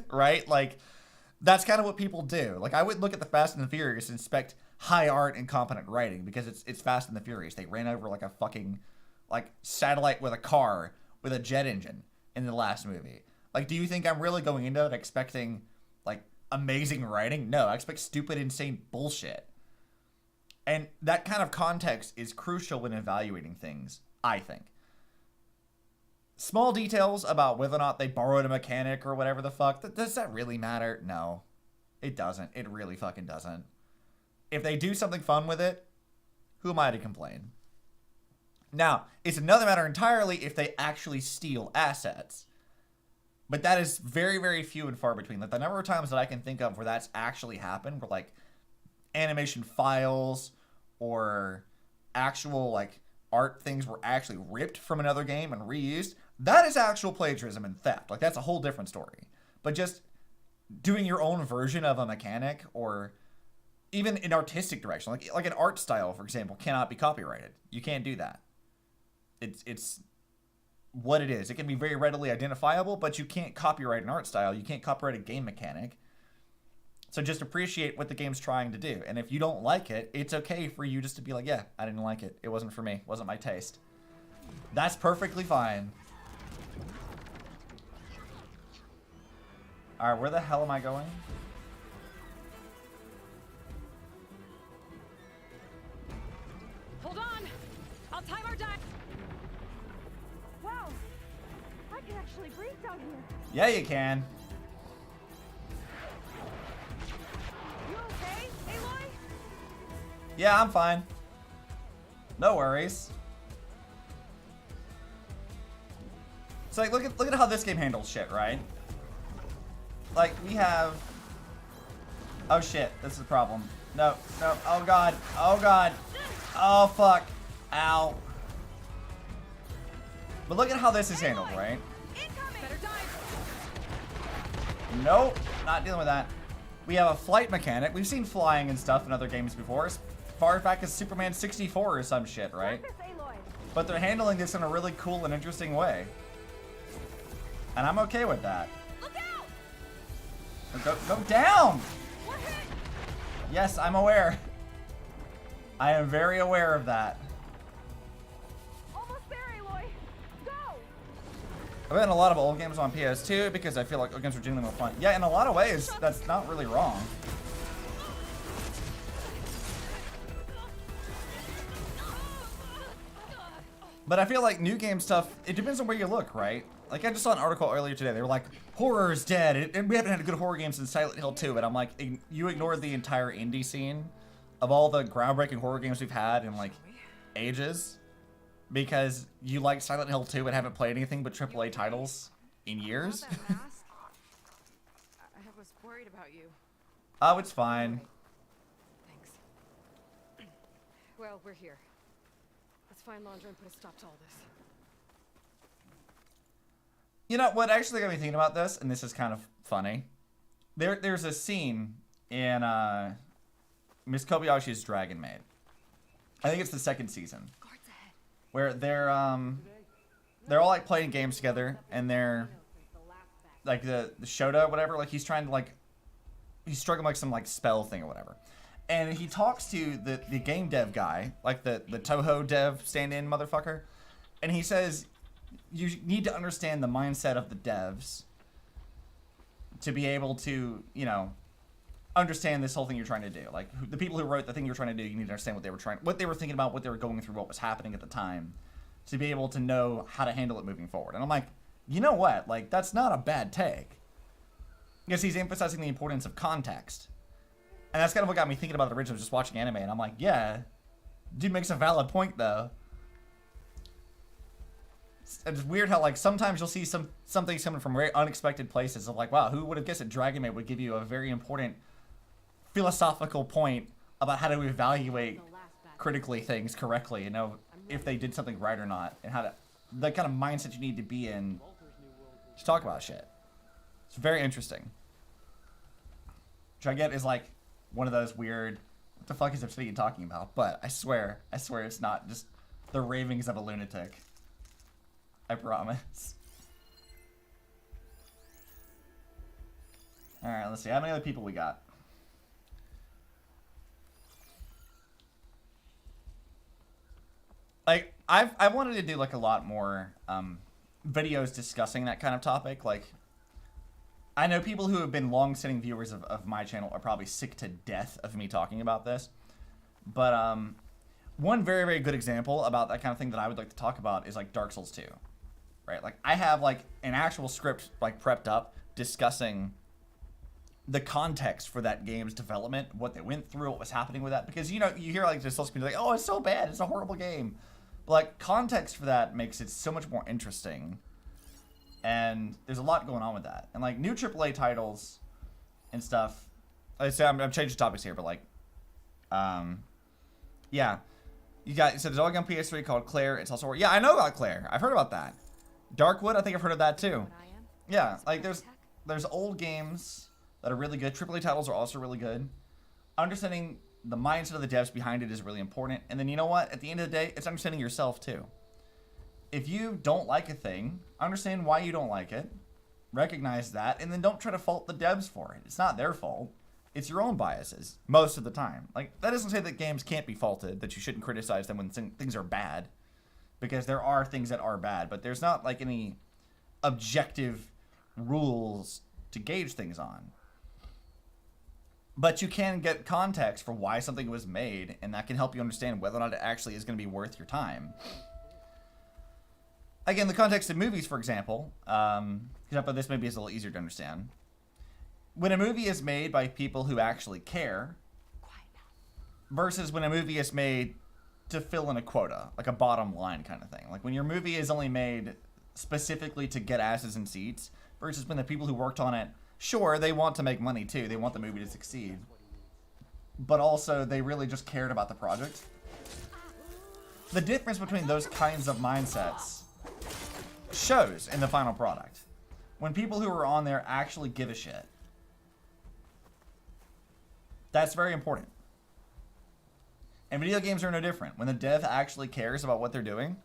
Right? Like, that's kind of what people do. Like, I would look at the Fast and the Furious and expect high art and competent writing, because it's Fast and the Furious. They ran over, like, a fucking, like, satellite with a car with a jet engine in the last movie. Like, do you think I'm really going into it expecting, like, amazing writing? No, I expect stupid, insane bullshit. And that kind of context is crucial when evaluating things, I think. Small details about whether or not they borrowed a mechanic or whatever the fuck, does that really matter? No, it doesn't. It really fucking doesn't. If they do something fun with it, who am I to complain? Now, it's another matter entirely if they actually steal assets. But that is very, very few and far between. Like, the number of times that I can think of where that's actually happened, where, like, animation files or actual, like, art things were actually ripped from another game and reused, that is actual plagiarism and theft. Like, that's a whole different story. But just doing your own version of a mechanic, or even an artistic direction, like an art style, for example, cannot be copyrighted. You can't do that. It's what it is. It can be very readily identifiable, but you can't copyright an art style. You can't copyright a game mechanic. So just appreciate what the game's trying to do. And if you don't like it, it's okay for you just to be like, yeah, I didn't like it. It wasn't for me. It wasn't my taste. That's perfectly fine. Alright, where the hell am I going? Hold on! I'll time our dive! Wow! I can actually breathe down here. Yeah, you can. You okay, Aloy? Yeah, I'm fine. No worries. So, like, look at how this game handles shit, right? Like, we have... Oh, shit. This is a problem. No. Oh, God. Oh, God. Oh, fuck. Ow. But look at how this is handled, right? Better dive. Nope. Not dealing with that. We have a flight mechanic. We've seen flying and stuff in other games before. As far back as Superman 64 or some shit, right? But they're handling this in a really cool and interesting way. And I'm okay with that. Look out! Go down! We're hit! Yes, I'm aware. I am very aware of that. Almost there, Aloy. Go! I've been in a lot of old games on PS2 because I feel like old games are genuinely more fun. Yeah, in a lot of ways, that's not really wrong. But I feel like new game stuff, it depends on where you look, right? Like, I just saw an article earlier today. They were like, horror is dead, and we haven't had a good horror game since Silent Hill 2. And I'm like, you ignored the entire indie scene of all the groundbreaking horror games we've had in, like, ages. Because you like Silent Hill 2 and haven't played anything but AAA titles in years. I was worried about you. Oh, it's fine. Thanks. Well, we're here. Let's find Laundra and put a stop to all this. You know what actually got me thinking about this, and this is kind of funny. There's a scene in Miss Kobayashi's Dragon Maid. I think it's the second season. Where they're they're all like playing games together, and they're like the Shota, whatever. Like he's trying to he's struggling like some like spell thing or whatever, and he talks to the game dev guy, like the Toho dev stand-in motherfucker, and he says you need to understand the mindset of the devs to be able to, you know, understand this whole thing you're trying to do. Like the people who wrote the thing you're trying to do, you need to understand what they were thinking about, what they were going through, what was happening at the time, to be able to know how to handle it moving forward. And I'm like, you know what? Like that's not a bad take, because he's emphasizing the importance of context, and that's kind of what got me thinking about it originally, just watching anime. And I'm like, yeah, dude makes a valid point though. It's weird how like sometimes you'll see some things coming from very unexpected places of like, wow, who would have guessed that Dragon Maid would give you a very important philosophical point about how to evaluate critically things correctly, you know, if they did something right or not, and how to, the kind of mindset you need to be in to talk about shit. It's very interesting. Which I get is like one of those weird, what the fuck is Obsidian talking about? But I swear it's not just the ravings of a lunatic. I promise. Alright, let's see. How many other people we got? Like, I wanted to do, like, a lot more videos discussing that kind of topic. Like, I know people who have been long-sitting viewers of my channel are probably sick to death of me talking about this. But, one very, very good example about that kind of thing that I would like to talk about is, like, Dark Souls 2. Right, like I have like an actual script like prepped up discussing the context for that game's development, what they went through, what was happening with that. Because you know, you hear like the social community like, oh, it's so bad, it's a horrible game. But like context for that makes it so much more interesting. And there's a lot going on with that. And like new AAA titles and stuff. I say I'm changing topics here, but like, yeah, you got so there's a dog on PS3 called Claire. It's also yeah, I know about Claire. I've heard about that. Darkwood, I think I've heard of that too. Yeah, like there's old games that are really good. AAA titles are also really good. Understanding the mindset of the devs behind it is really important. And then you know what? At the end of the day, it's understanding yourself too. If you don't like a thing, understand why you don't like it. Recognize that, and then don't try to fault the devs for it. It's not their fault. It's your own biases most of the time. Like that doesn't say that games can't be faulted, that you shouldn't criticize them when things are bad. Because there are things that are bad, but there's not like any objective rules to gauge things on. But you can get context for why something was made, and that can help you understand whether or not it actually is going to be worth your time. Again, the context of movies, for example, but this maybe is a little easier to understand. When a movie is made by people who actually care, versus when a movie is made to fill in a quota, like a bottom line kind of thing. Like when your movie is only made specifically to get asses in seats, versus when the people who worked on it, sure, they want to make money too. They want the movie to succeed. But also, they really just cared about the project. The difference between those kinds of mindsets shows in the final product. When people who are on there actually give a shit. That's very important. And video games are no different. When the dev actually cares about what they're doing,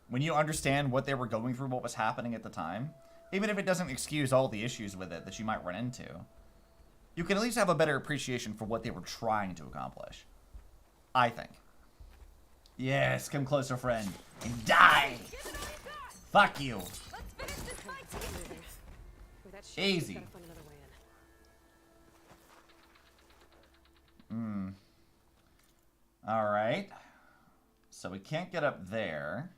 when you understand what they were going through, what was happening at the time, even if it doesn't excuse all the issues with it that you might run into, you can at least have a better appreciation for what they were trying to accomplish. I think. Yes, come closer, friend. And die! Fuck you! Easy. Alright. So we can't get up there.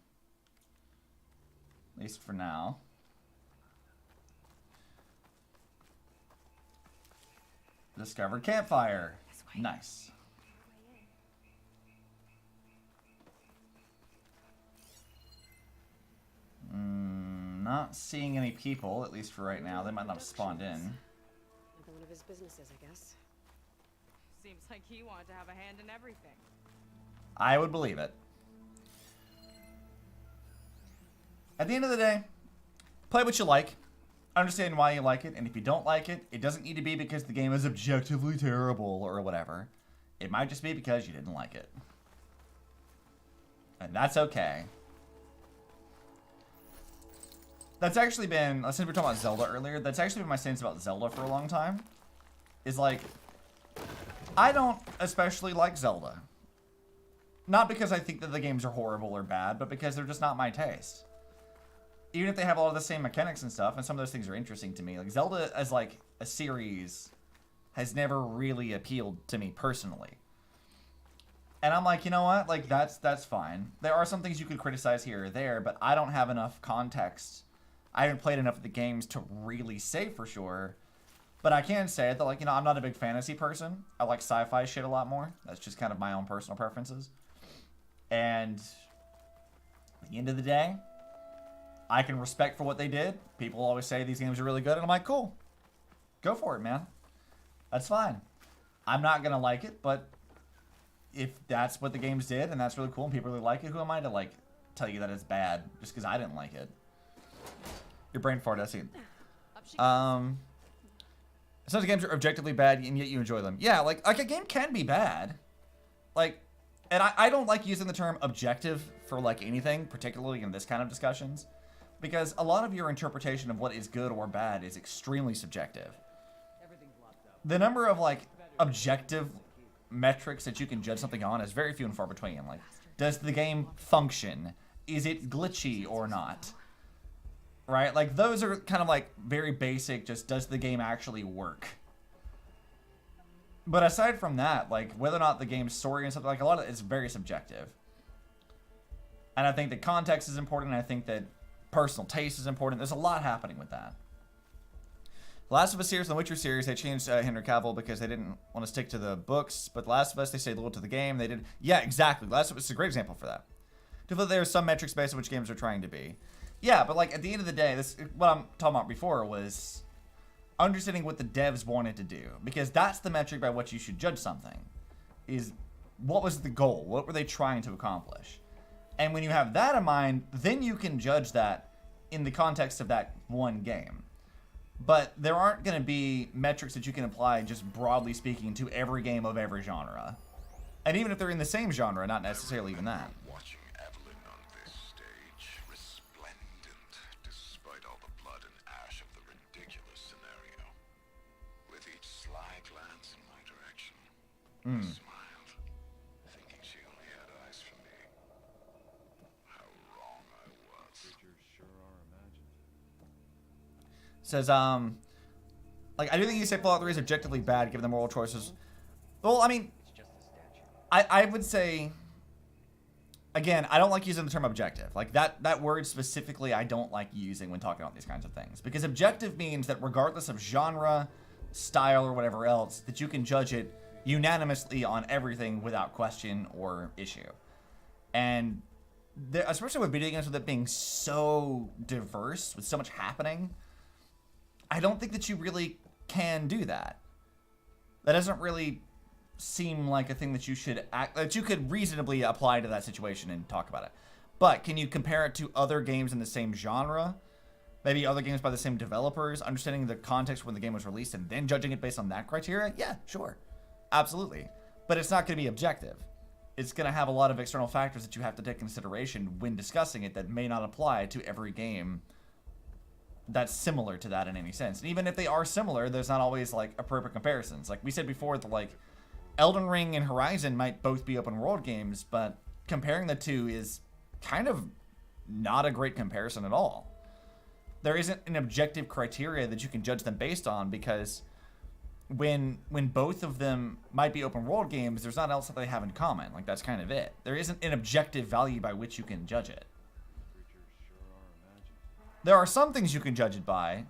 At least for now. Discovered campfire. Nice. Not seeing any people, at least for right now. They might not have spawned in. Another one of his businesses, I guess. Seems like he wanted to have a hand in everything. I would believe it. At the end of the day, play what you like. Understand why you like it, and if you don't like it, it doesn't need to be because the game is objectively terrible or whatever. It might just be because you didn't like it. And that's okay. That's actually been, since we were talking about Zelda earlier, that's actually been my stance about Zelda for a long time. Is like, I don't especially like Zelda. Not because I think that the games are horrible or bad, but because they're just not my taste. Even if they have all of the same mechanics and stuff, and some of those things are interesting to me. Like, Zelda as, like, a series has never really appealed to me personally. And I'm like, you know what? Like, that's fine. There are some things you could criticize here or there, but I don't have enough context. I haven't played enough of the games to really say for sure. But I can say that, like, you know, I'm not a big fantasy person. I like sci-fi shit a lot more. That's just kind of my own personal preferences. And at the end of the day, I can respect for what they did. People always say these games are really good, and I'm like, cool. Go for it, man. That's fine. I'm not going to like it, but if that's what the games did, and that's really cool, and people really like it, who am I to, like, tell you that it's bad just because I didn't like it? Your brain fart, I see. Some of the games are objectively bad, and yet you enjoy them. Yeah, like a game can be bad. Like, and I don't like using the term objective for, like, anything, particularly in this kind of discussions, because a lot of your interpretation of what is good or bad is extremely subjective. The number of, like, objective metrics that you can judge something on is very few and far between. Like, does the game function? Is it glitchy or not? Right? Like, those are kind of, like, very basic, just does the game actually work? But aside from that, like, whether or not the game's story and something, like, a lot of it is very subjective. And I think that context is important, and I think that personal taste is important. There's a lot happening with that. The Last of Us series and the Witcher series, they changed Henry Cavill because they didn't want to stick to the books. But The Last of Us, they stayed loyal to the game. They did. Yeah, exactly. The Last of Us is a great example for that. There are some metrics based on which games are trying to be. Yeah, but, like, at the end of the day, this what I'm talking about before was understanding what the devs wanted to do. Because that's the metric by which you should judge something. Is what was the goal? What were they trying to accomplish? And when you have that in mind, then you can judge that in the context of that one game. But there aren't going to be metrics that you can apply, just broadly speaking, to every game of every genre. And even if they're in the same genre, not necessarily even that. Watching Evelyn on this stage, resplendent, despite all the blood and ash of the ridiculous scenario. With each sly glance in my direction, I smiled, thinking she only had eyes for me. How wrong I was. Creatures sure are imaginative. Says, like, I do think you say Fallout 3 is objectively bad given the moral choices. Well, I mean, I would say, again, I don't like using the term objective. Like, that word specifically I don't like using when talking about these kinds of things. Because objective means that regardless of genre, style, or whatever else, that you can judge it unanimously on everything without question or issue. And especially with video games, with it being so diverse, with so much happening, I don't think that you really can do that. That doesn't really seem like a thing that you should that you could reasonably apply to that situation and talk about it. But can you compare it to other games in the same genre? Maybe other games by the same developers, understanding the context when the game was released and then judging it based on that criteria? Yeah, sure. Absolutely. But it's not going to be objective. It's going to have a lot of external factors that you have to take into consideration when discussing it that may not apply to every game that's similar to that in any sense. And even if they are similar, there's not always, like, appropriate comparisons. Like we said before, the, like, Elden Ring and Horizon might both be open world games, but comparing the two is kind of not a great comparison at all. There isn't an objective criteria that you can judge them based on, because when both of them might be open world games, there's not else that they have in common. Like, that's kind of it. There isn't an objective value by which you can judge it. There are some things you can judge it by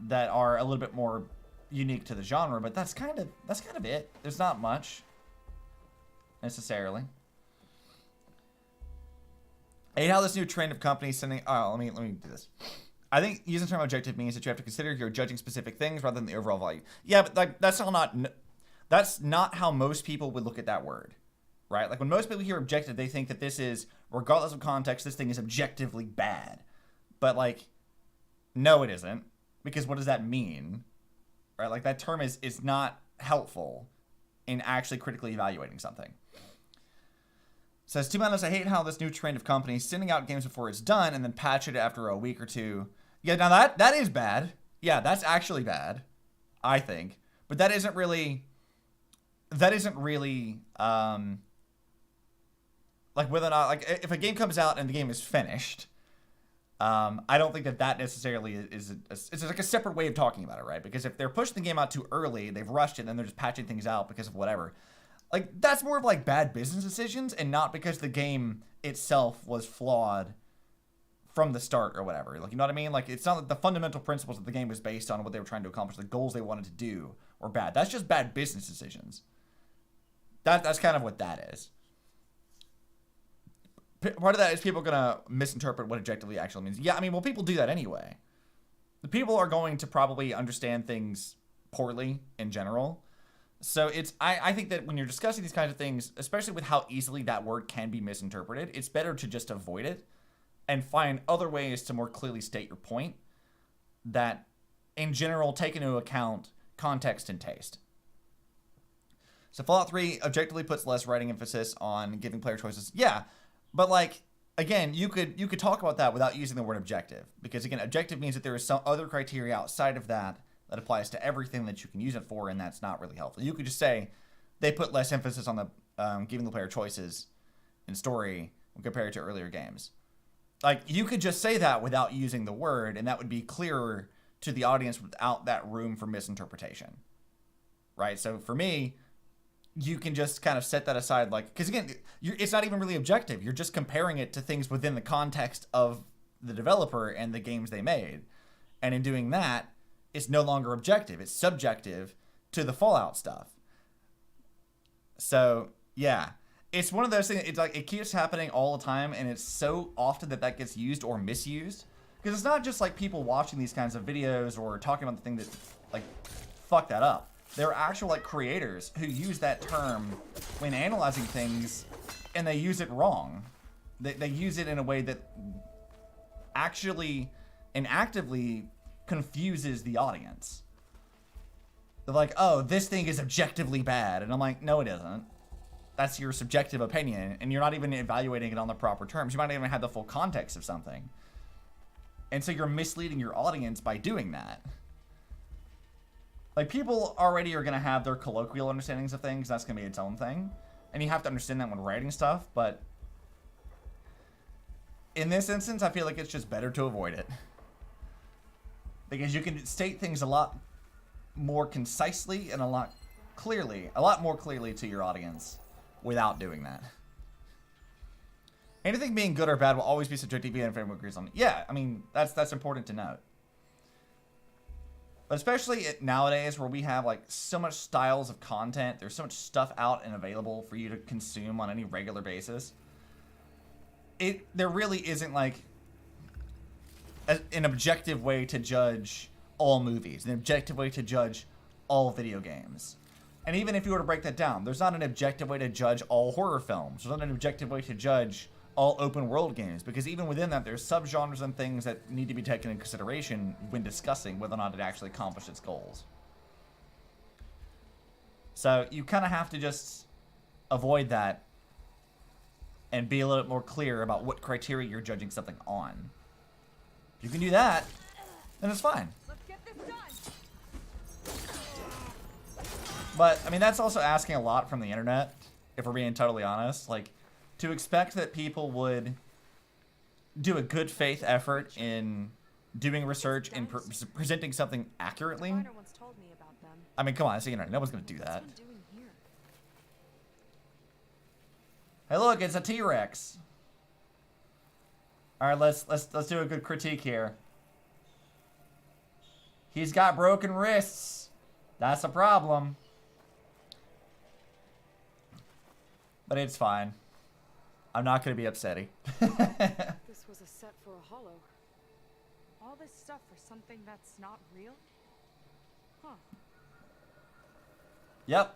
that are a little bit more unique to the genre, but that's kind of it. There's not much necessarily. I hate how this new trend of companies sending. Oh, let me do this. I think using the term objective means that you have to consider you're judging specific things rather than the overall value. Yeah, but like that's not how most people would look at that word, right? Like when most people hear objective, they think that this is, regardless of context, this thing is objectively bad. But like, no, it isn't, because what does that mean? Right? Like that term is not helpful in actually critically evaluating something. Says, to be honest, I hate how this new trend of companies sending out games before it's done and then patch it after a week or two Yeah, now that is bad. Yeah, that's actually bad, I think. But that isn't really like whether or not, like, if a game comes out and the game is finished, I don't think that necessarily is it's like a separate way of talking about it, right? Because if they're pushing the game out too early, they've rushed it, and then they're just patching things out because of whatever. Like, that's more of like bad business decisions, and not because the game itself was flawed from the start or whatever. Like, you know what I mean? Like, it's not that the fundamental principles that the game was based on, what they were trying to accomplish, the goals they wanted to do, were bad. That's just bad business decisions. That's kind of what that is. Part of that is people gonna misinterpret what objectively actually means. Yeah, I mean, well, people do that anyway. The people are going to probably understand things poorly in general. So I think that when you're discussing these kinds of things, especially with how easily that word can be misinterpreted, it's better to just avoid it and find other ways to more clearly state your point that, in general, take into account context and taste. So Fallout 3 objectively puts less writing emphasis on giving player choices. Yeah, but like, again, you could talk about that without using the word objective, because again, objective means that there is some other criteria outside of that applies to everything that you can use it for, and that's not really helpful. You could just say they put less emphasis on the giving the player choices in story when compared to earlier games. Like, you could just say that without using the word, and that would be clearer to the audience without that room for misinterpretation, right? So for me, you can just kind of set that aside, like, because again, it's not even really objective. You're just comparing it to things within the context of the developer and the games they made. And in doing that, it's no longer objective. It's subjective to the Fallout stuff. So, yeah. It's one of those things, it's like, it keeps happening all the time, and it's so often that gets used or misused. Because it's not just like people watching these kinds of videos or talking about the thing that, like, fuck that up. There are actual, like, creators who use that term when analyzing things, and they use it wrong. They use it in a way that actually and actively confuses the audience. They're like, oh, this thing is objectively bad. And I'm like, no, it isn't. That's your subjective opinion, and you're not even evaluating it on the proper terms. You might not even have the full context of something. And so you're misleading your audience by doing that. Like, people already are going to have their colloquial understandings of things. That's going to be its own thing. And you have to understand that when writing stuff, but in this instance, I feel like it's just better to avoid it. Because you can state things a lot more concisely and a lot more clearly to your audience without doing that. Anything being good or bad will always be subjective, even if everyone agrees on it. Yeah, I mean, that's important to note. But especially nowadays, where we have like so much styles of content, there's so much stuff out and available for you to consume on any regular basis. There really isn't like an objective way to judge all movies, an objective way to judge all video games. And even if you were to break that down, there's not an objective way to judge all horror films. There's not an objective way to judge all open world games, because even within that, there's subgenres and things that need to be taken into consideration when discussing whether or not it actually accomplished its goals. So you kind of have to just avoid that and be a little bit more clear about what criteria you're judging something on. If you can do that, then it's fine. Let's get this done. But, I mean, that's also asking a lot from the internet, if we're being totally honest. Like, to expect that people would do a good faith effort in doing research and presenting something accurately. I mean, come on, it's the internet. No one's going to do that. Hey, look, it's a T-Rex. All right, let's do a good critique here. He's got broken wrists. That's a problem. But it's fine. I'm not going to be upsetty. This was a set for a hollow. All this stuff for something that's not real? Huh. Yep.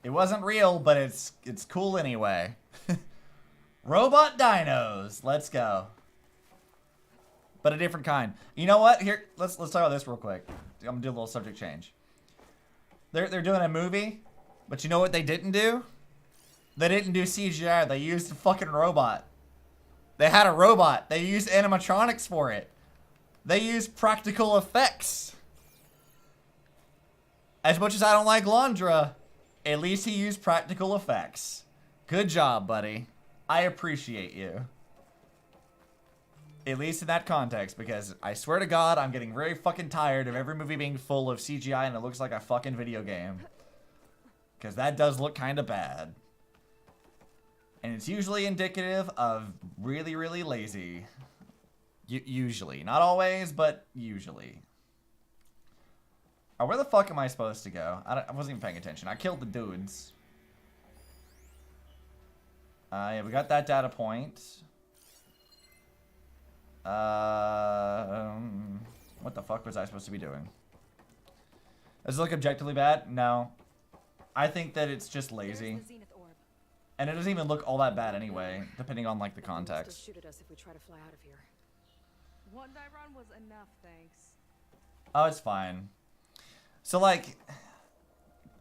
It wasn't real, but it's cool anyway. Robot dinos. Let's go. But a different kind. You know what? Here, let's talk about this real quick. I'm gonna do a little subject change. They're doing a movie, but you know what they didn't do? They didn't do CGI. They used a fucking robot. They had a robot. They used animatronics for it. They use practical effects. As much as I don't like Londra, at least he used practical effects. Good job, buddy. I appreciate you. At least in that context, because I swear to God, I'm getting very fucking tired of every movie being full of CGI and it looks like a fucking video game. Because that does look kind of bad. And it's usually indicative of really, really lazy. Usually. Not always, but usually. Oh, where the fuck am I supposed to go? I wasn't even paying attention. I killed the dudes. Yeah, we got that data point. What the fuck was I supposed to be doing? Does it look objectively bad? No. I think that it's just lazy. And it doesn't even look all that bad anyway, depending on like the context. Shoot at us if we try to fly out of here. One die run was enough, thanks. Oh, it's fine. So like,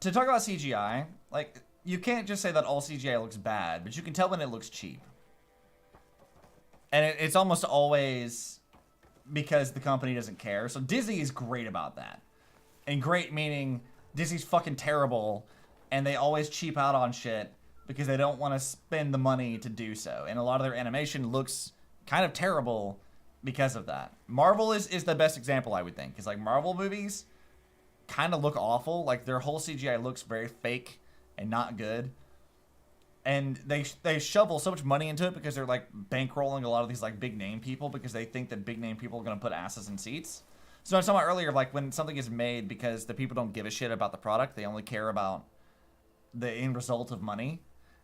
to talk about CGI, like, you can't just say that all CGI looks bad, but you can tell when it looks cheap. And it's almost always because the company doesn't care. So Disney is great about that. And great meaning Disney's fucking terrible and they always cheap out on shit because they don't want to spend the money to do so. And a lot of their animation looks kind of terrible because of that. Marvel is the best example, I would think. Because like Marvel movies kind of look awful. Like their whole CGI looks very fake and not good. And they shovel so much money into it because they're like bankrolling a lot of these like big name people because they think that big name people are going to put asses in seats. So I was talking about earlier, like when something is made because the people don't give a shit about the product, they only care about the end result of money.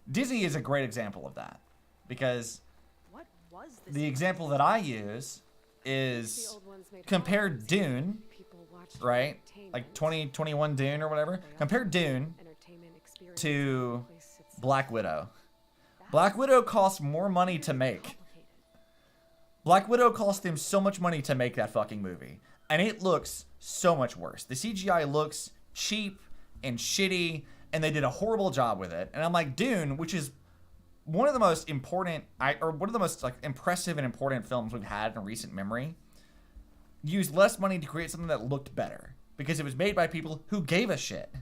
Disney is a great example of that because What was this? the example that I use is compare Dune, right? Like 2021 Dune or whatever. Compare Dune to Black Widow. Black Widow cost more money to make. Black Widow cost them so much money to make that fucking movie. And it looks so much worse. The CGI looks cheap and shitty, and they did a horrible job with it. And I'm like, Dune, which is one of the most important, or one of the most like impressive and important films we've had in recent memory, used less money to create something that looked better. Because it was made by people who gave a shit.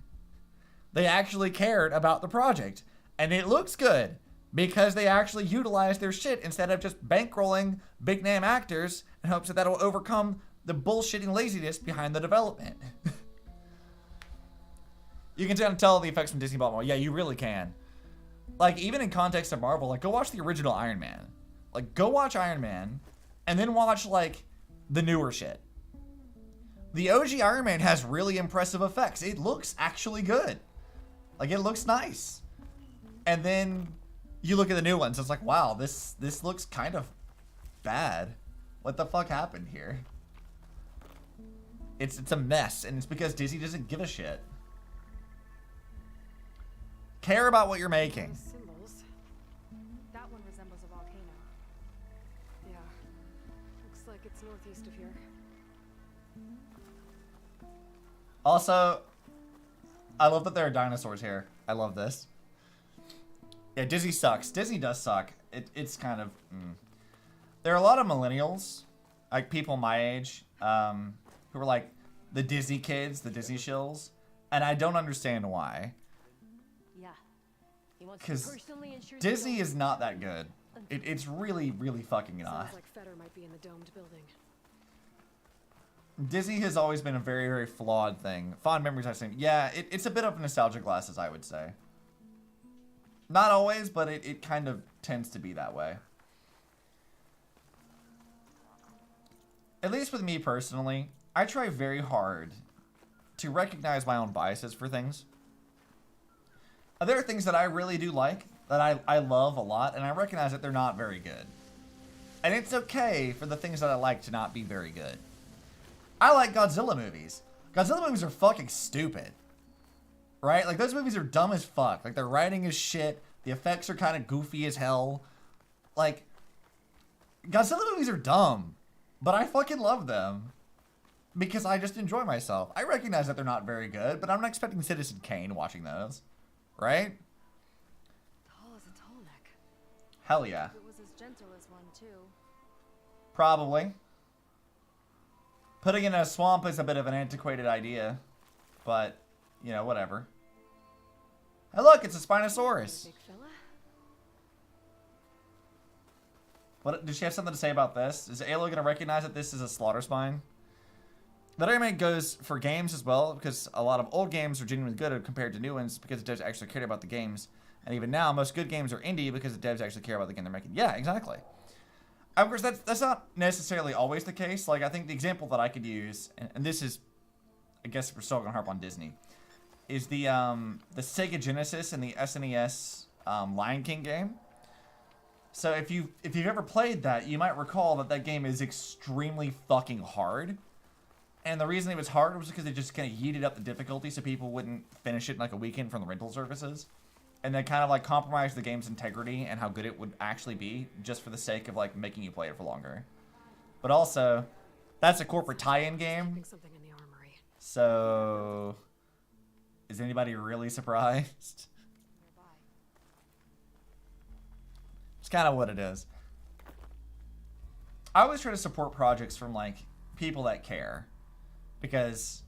They actually cared about the project. And it looks good because they actually utilized their shit instead of just bankrolling big name actors in hopes that that'll overcome the bullshitting laziness behind the development. You can kind of tell the effects from Disney bought more. Yeah, you really can. Like, even in context of Marvel, like, go watch the original Iron Man. Like, go watch Iron Man and then watch, like, the newer shit. The OG Iron Man has really impressive effects. It looks actually good. Like, it looks nice. And then you look at the new ones, it's like, wow, this looks kind of bad. What the fuck happened here? It's a mess, and it's because Disney doesn't give a shit. Care about what you're making. Symbols. That one resembles a volcano. Yeah. Looks like it's northeast of here. Also, I love that there are dinosaurs here. I love this. Yeah, Disney sucks. Disney does suck. It's kind of... There are a lot of millennials, like people my age, who are like the Disney kids, the Disney shills, and I don't understand why. Yeah. Because Disney is not that good. It's really, really fucking not. Sounds like Feder might be in the domed building. Disney has always been a very, very flawed thing. Fond memories, I've seen. Yeah, it's a bit of nostalgia glasses, I would say. Not always, but it kind of tends to be that way. At least with me personally, I try very hard to recognize my own biases for things. There are things that I really do like, that I love a lot, and I recognize that they're not very good. And it's okay for the things that I like to not be very good. I like Godzilla movies. Godzilla movies are fucking stupid. Right? Like, those movies are dumb as fuck. Like, their writing is shit. The effects are kind of goofy as hell. Like, Godzilla movies are dumb. But I fucking love them. Because I just enjoy myself. I recognize that they're not very good, but I'm not expecting Citizen Kane watching those. Right? Tall as a tall neck. Hell yeah. It was as gentle as one, too. Probably. Putting in a swamp is a bit of an antiquated idea, but, you know, whatever. Hey, look, it's a Spinosaurus. Big fella? What, does she have something to say about this? Is Aloy going to recognize that this is a slaughter spine? That argument goes for games as well, because a lot of old games are genuinely good compared to new ones because the devs actually care about the games. And even now, most good games are indie because the devs actually care about the game they're making. Yeah, exactly. Of course, that's not necessarily always the case. Like, I think the example that I could use, and this is, I guess we're still going to harp on Disney, is the Sega Genesis and the SNES Lion King game. So if you've ever played that, you might recall that that game is extremely fucking hard. And the reason it was hard was because they just kind of yeeted up the difficulty so people wouldn't finish it in like a weekend from the rental services. And they kind of like compromised the game's integrity and how good it would actually be just for the sake of like making you play it for longer. But also, that's a corporate tie-in game. Something in the armory. So, is anybody really surprised? It's kind of what it is. I always try to support projects from like people that care. Because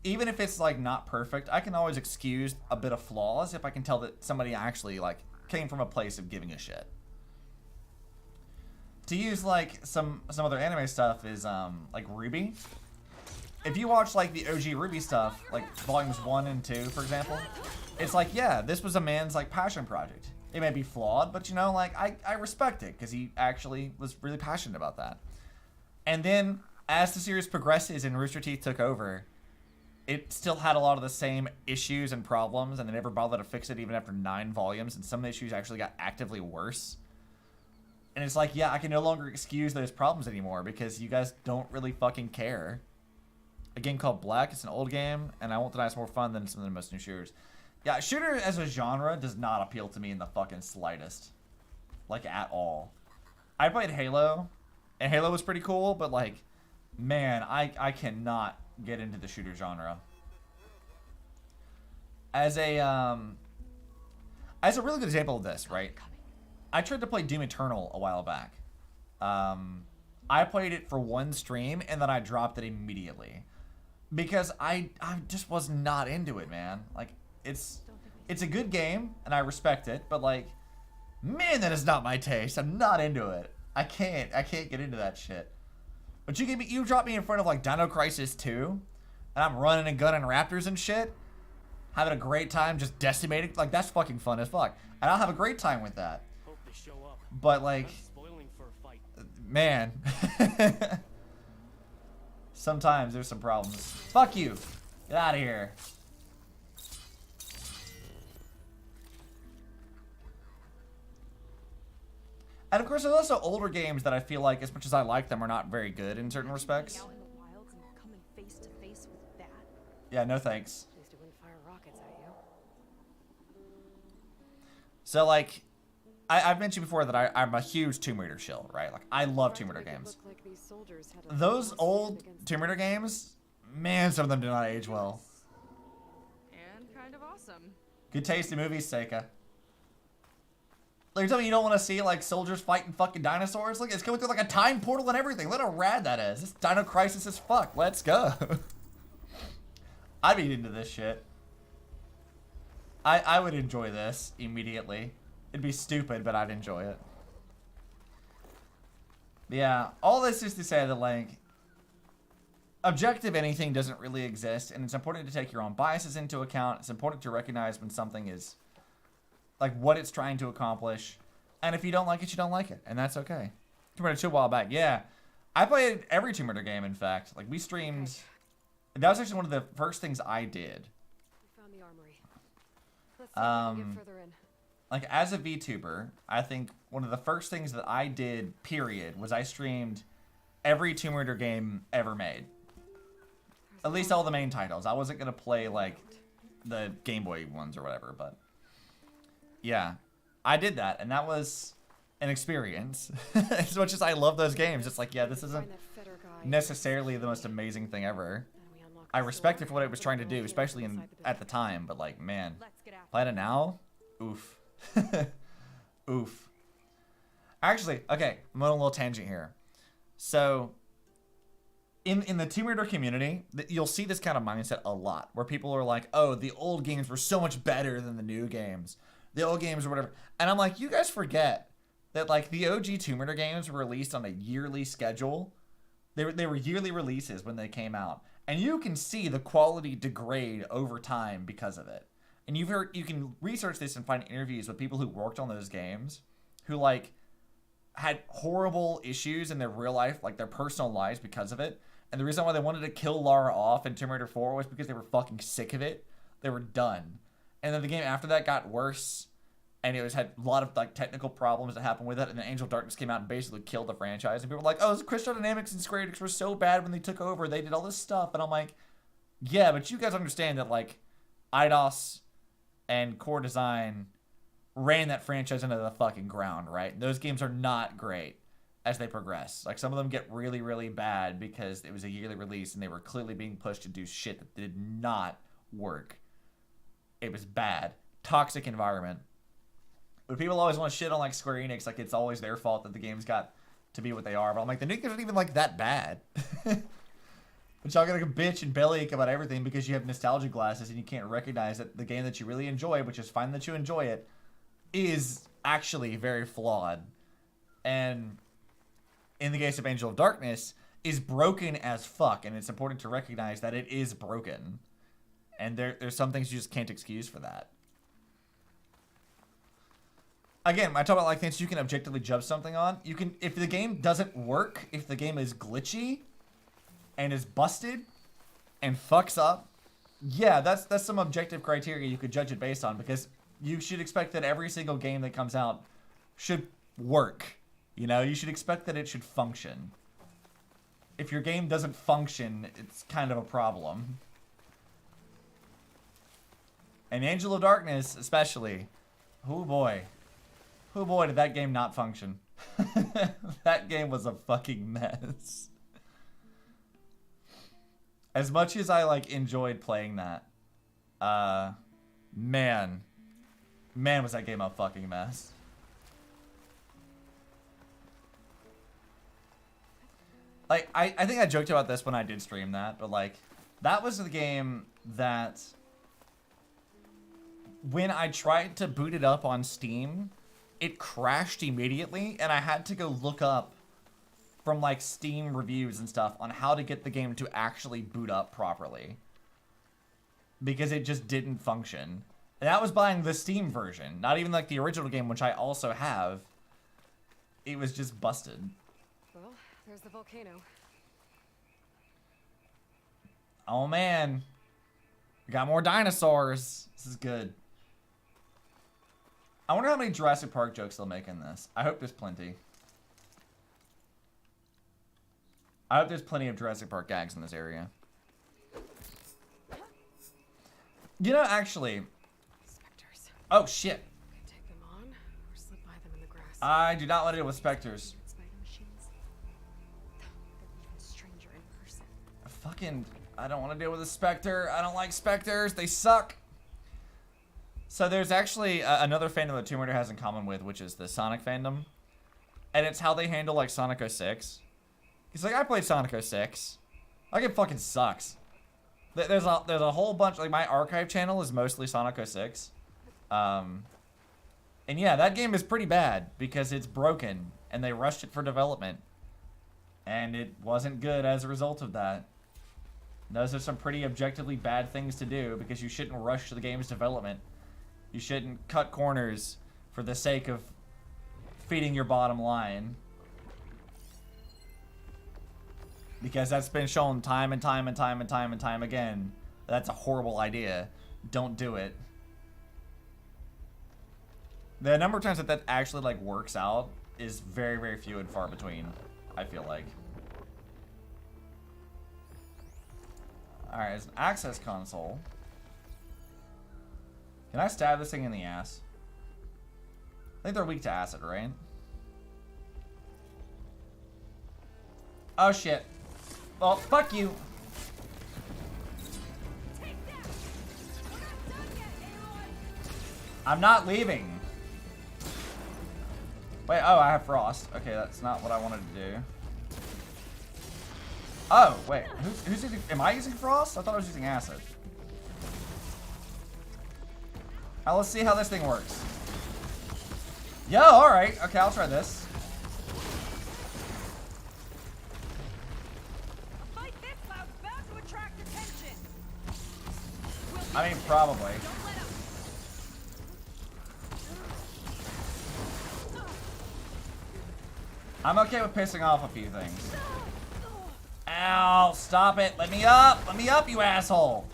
even if it's like not perfect, I can always excuse a bit of flaws if I can tell that somebody actually like came from a place of giving a shit. To use like some other anime stuff is like Ruby. If you watch like the OG Ruby stuff, like volumes 1 and 2, for example, it's like, yeah, this was a man's like passion project. It may be flawed, but you know, like I respect it because he actually was really passionate about that. And then as the series progresses and Rooster Teeth took over, it still had a lot of the same issues and problems, and they never bothered to fix it even after 9 volumes, and some of the issues actually got actively worse. And it's like, yeah, I can no longer excuse those problems anymore because you guys don't really fucking care. A game called Black, it's an old game, and I won't deny it's more fun than some of the most new shooters. Yeah, shooter as a genre does not appeal to me in the fucking slightest. Like, at all. I played Halo, and Halo was pretty cool, but like, man, I cannot get into the shooter genre. As a really good example of this, right? I tried to play Doom Eternal a while back. I played it for one stream and then I dropped it immediately because I just was not into it, man. Like it's a good game and I respect it, but like, man, that is not my taste. I'm not into it. I can't get into that shit. But you drop me in front of like Dino Crisis 2, and I'm running and gunning raptors and shit, having a great time just decimating. Like that's fucking fun as fuck, and I'll have a great time with that. Hope they show up. But like, Spoiling for a fight. Man, sometimes there's some problems. Fuck you, get out of here. And of course, there's also older games that I feel like, as much as I like them, are not very good in certain respects. Out in the wilds and coming face to face with that. Yeah, no thanks. At least it wouldn't fire rockets at you. So like, I've mentioned before that I'm a huge Tomb Raider shill, right? Like, I love Tomb Raider games. Like these soldiers had a Those old Tomb Raider games, man, some of them do not age well. And kind of awesome. Good taste in movies, Seika. Like, you're telling me you don't want to see, like, soldiers fighting fucking dinosaurs? Look, it's going through, like, a time portal and everything. Look how rad that is. This Dino Crisis is fuck. Let's go. I'd be into this shit. I would enjoy this immediately. It'd be stupid, but I'd enjoy it. Yeah, all this is to say that, like, objective anything doesn't really exist, and it's important to take your own biases into account. It's important to recognize when something is like what it's trying to accomplish, and if you don't like it, you don't like it, and that's okay. Tomb Raider 2 a while back, yeah. I played every Tomb Raider game, in fact. Like, we streamed. That was actually one of the first things I did. We found the armory. Let's see if we can get further in. Like, as a VTuber, I think one of the first things that I did, period, was I streamed every Tomb Raider game ever made. At least all the main titles. I wasn't gonna play like the Game Boy ones or whatever, but yeah, I did that, and that was an experience. As much as I love those games, it's like, yeah, this isn't necessarily the most amazing thing ever. I respect it for what it was trying to do, especially at the time, but like, man, playing it now? Oof. Oof. Actually, okay, I'm on a little tangent here. So, in the Tomb Raider community, you'll see this kind of mindset a lot, where people are like, oh, the old games were so much better than the new games. The old games or whatever. And I'm like, you guys forget that, like, the OG Tomb Raider games were released on a yearly schedule. They were yearly releases when they came out. And you can see the quality degrade over time because of it. And you can research this and find interviews with people who worked on those games who, like, had horrible issues in their real life, like their personal lives because of it. And the reason why they wanted to kill Lara off in Tomb Raider 4 was because they were fucking sick of it. They were done. And then the game after that got worse. And it had a lot of, like, technical problems that happened with it. And then Angel of Darkness came out and basically killed the franchise. And people were like, oh, Crystal Dynamics and Square Enix were so bad when they took over. They did all this stuff. And I'm like, yeah, but you guys understand that, like, Eidos and Core Design ran that franchise into the fucking ground, right? Those games are not great as they progress. Like, some of them get really, really bad because it was a yearly release and they were clearly being pushed to do shit that did not work. It was bad. Toxic environment. But people always want to shit on, like, Square Enix, like it's always their fault that the games got to be what they are. But I'm like, the new games aren't even, like, that bad. But y'all gotta bitch and bellyache about everything because you have nostalgia glasses and you can't recognize that the game that you really enjoy, which is fine that you enjoy it, is actually very flawed. And in the case of Angel of Darkness, is broken as fuck, and it's important to recognize that it is broken. And there's some things you just can't excuse for that. Again, when I talk about, like, things you can objectively judge something on, you can, if the game doesn't work, if the game is glitchy and is busted and fucks up, yeah, that's some objective criteria you could judge it based on, because you should expect that every single game that comes out should work. You know, you should expect that it should function. If your game doesn't function, it's kind of a problem. And Angel of Darkness, especially. Oh boy. Oh boy, did that game not function. That game was a fucking mess. As much as I, like, enjoyed playing that, man, was that game a fucking mess. Like, I think I joked about this when I did stream that, but, like, that was the game that when I tried to boot it up on Steam, it crashed immediately, and I had to go look up from, like, Steam reviews and stuff on how to get the game to actually boot up properly. Because it just didn't function. And that was buying the Steam version, not even, like, the original game, which I also have. It was just busted. Well, there's the volcano. Oh, man. We got more dinosaurs. This is good. I wonder how many Jurassic Park jokes they'll make in this. I hope there's plenty. I hope there's plenty of Jurassic Park gags in this area. You know, actually... Spectres. Oh, shit. Can take them on, or slip by them in the grass. I do not want to deal with specters. Spider machines. They're even stranger in person. Fucking... I don't want to deal with a specter. I don't like specters. They suck. So there's actually another fandom that Tomb Raider has in common with, which is the Sonic fandom. And it's how they handle, like, Sonic 06. He's like, I played Sonic 06. Like, it fucking sucks. There's a whole bunch, like, my archive channel is mostly Sonic 06. And yeah, that game is pretty bad because it's broken and they rushed it for development. And it wasn't good as a result of that. Those are some pretty objectively bad things to do because you shouldn't rush the game's development. You shouldn't cut corners for the sake of feeding your bottom line. Because that's been shown time and time and time and time and time again. That's a horrible idea. Don't do it. The number of times that actually, like, works out is very, very few and far between, I feel like. Alright, there's an access console. Can I stab this thing in the ass? I think they're weak to acid, right? Oh, shit. Well, fuck you. Take that! We're not done yet, Aloy! I'm not leaving. Wait, oh, I have frost. Okay, that's not what I wanted to do. Oh, wait. Who's using... Am I using frost? I thought I was using acid. Now let's see how this thing works. Yo, alright. Okay, I'll try this. A fight this loud's bound to attract attention. I mean, probably. Don't let up. I'm okay with pissing off a few things. Ow, stop it. Let me up. Let me up, you asshole.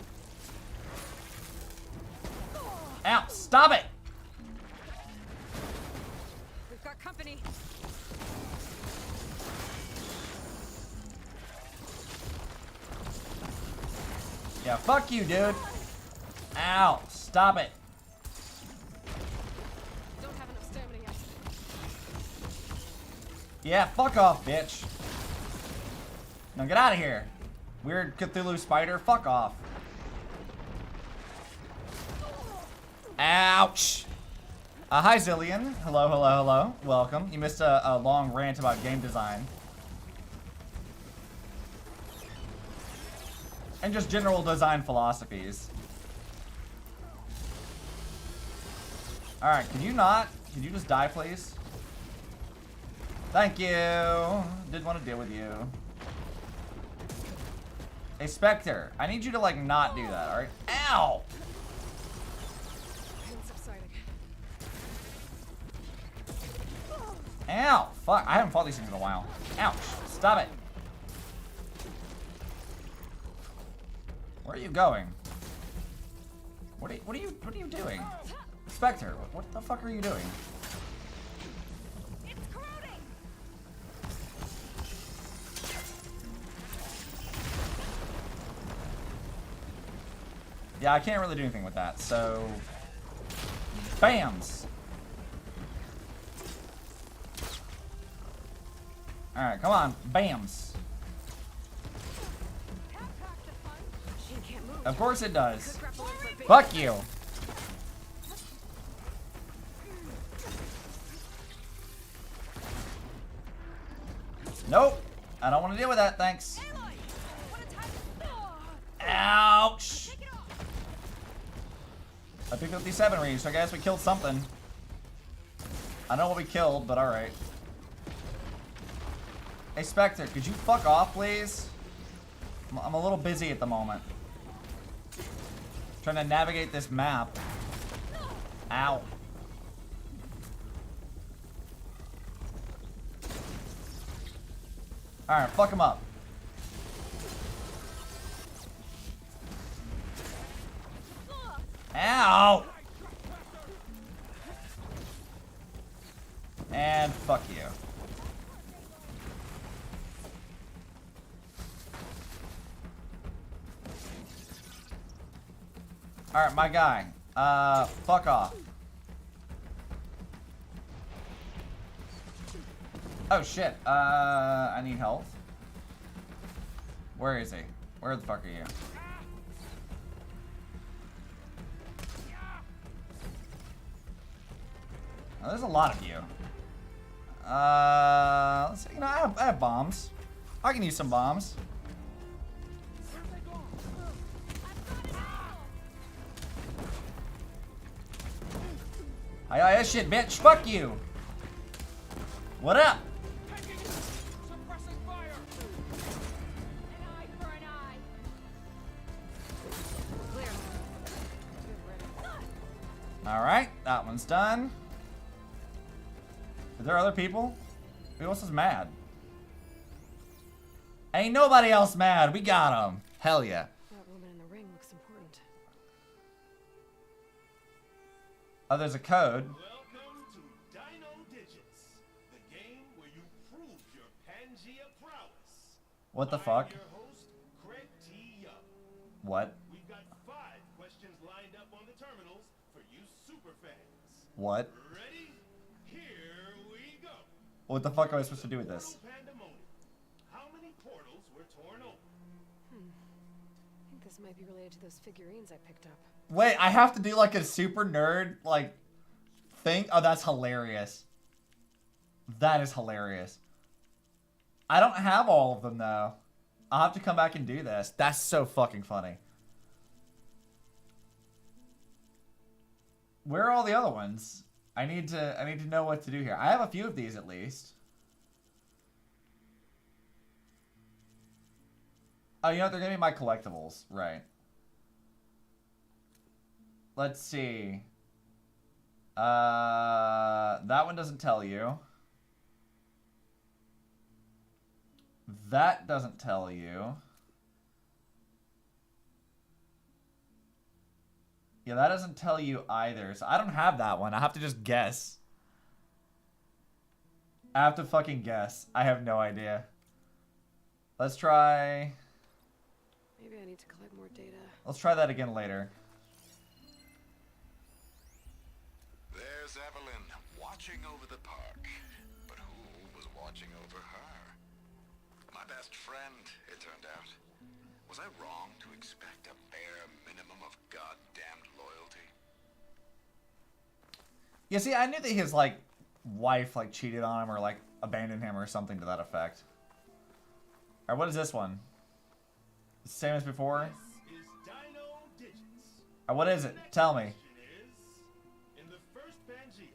Ow, stop it. We've got company. Yeah, fuck you, dude. Ow, stop it. Don't have enough stamina yet. Yeah, fuck off, bitch. Now get out of here. Weird Cthulhu spider, fuck off. Ouch. Hi, Zillion. Hello, hello, hello. Welcome. You missed a long rant about game design. And just general design philosophies. Alright, can you not? Can you just die, please? Thank you. Didn't want to deal with you. Hey, Spectre, I need you to, like, not do that, alright? Ow! Pain subsiding. Ow! Fuck, I haven't fought these things in a while. Ouch. Stop it. Where are you going? What are you doing? Spectre, what the fuck are you doing? It's corroding. Yeah, I can't really do anything with that, so... Bams! Alright, come on. Bams. Machine can't move. Of course it does. Could grapple in for a big- Fuck you. Nope. I don't want to deal with that, thanks. Aloy, what a time. Ouch. Take it off. I picked up these 7 reads, so I guess we killed something. I know what we killed, but alright. Hey, Spectre, could you fuck off, please? I'm a little busy at the moment. Trying to navigate this map. Ow. Alright, fuck him up. Ow! And fuck you. Alright, my guy. Fuck off. Oh shit, I need health. Where is he? Where the fuck are you? Oh, there's a lot of you. Let's see, you know, I have bombs. I can use some bombs. Hi, shit, bitch. Fuck you. What up? Alright, that one's done. Are there other people? Who else is mad? Ain't nobody else mad. We got them. Hell yeah. That woman in the ring looks important. Oh, there's a code. Welcome to Dino Digits, the game where you prove your Pangea prowess. What the fuck? I'm your host, Craig T. Young. What? We've got 5 questions lined up on the terminals for you super fans. What? Ready? Here we go. What the fuck am I supposed to do with this? Pandemonium. How many portals were torn open? I think this might be related to those figurines I picked up. Wait, I have to do like a super nerd like thing? Oh, that's hilarious. That is hilarious. I don't have all of them though. I'll have to come back and do this. That's so fucking funny. Where are all the other ones? I need to know what to do here. I have a few of these at least. Oh, you know what? They're gonna be my collectibles, right? Let's see. That one doesn't tell you. That doesn't tell you. Yeah, that doesn't tell you either. So I don't have that one. I have to just guess. I have to fucking guess. I have no idea. Let's try... Maybe I need to collect more data. Let's try that again later. There's Evelyn, watching over the park. But who was watching over her? My best friend, it turned out. Was I wrong to expect a bare minimum of goddamned loyalty? Yeah, see, I knew that his, like, wife, like, cheated on him or, like, abandoned him or something to that effect. Alright, what is this one? Same as before? Alright, what is it? Tell me. In the first Pangea,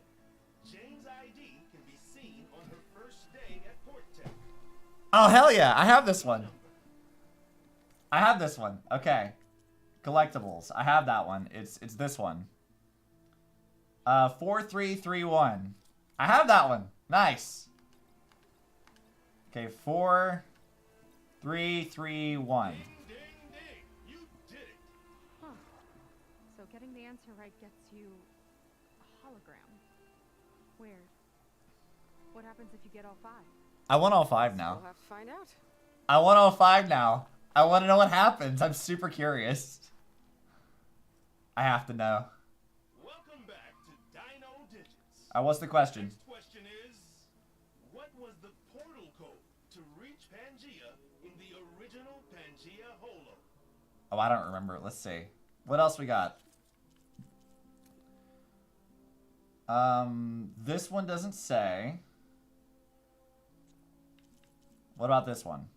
Jane's ID can be seen on her first day at Port Tech. Oh, hell yeah. I have this one. I have this one. Okay. Collectibles. I have that one. It's this one. 4331. I have that one. Nice. Okay, 4331. Huh. So getting the answer right gets you a hologram. Weird. What happens if you get all 5? I want all 5 now. We'll have to find out. I want all 5 now. I want to know what happens. I'm super curious. I have to know. Welcome back to Dino Digits. What's the question? Next question is, what was the portal code to reach Pangea in the original Pangea Holo? Oh, I don't remember. Let's see. What else we got? This one doesn't say. What about this one?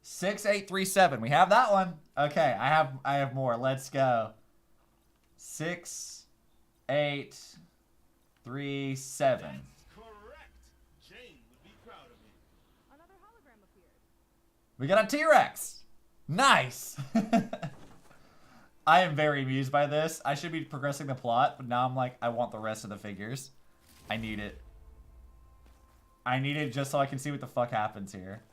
6837. We have that one. Okay, I have more. Let's go. 6837. That's correct. Jane would be proud of me. Another hologram appeared. We got a T-Rex. Nice. I am very amused by this. I should be progressing the plot, but now I'm like, I want the rest of the figures. I need it. I need it just so I can see what the fuck happens here.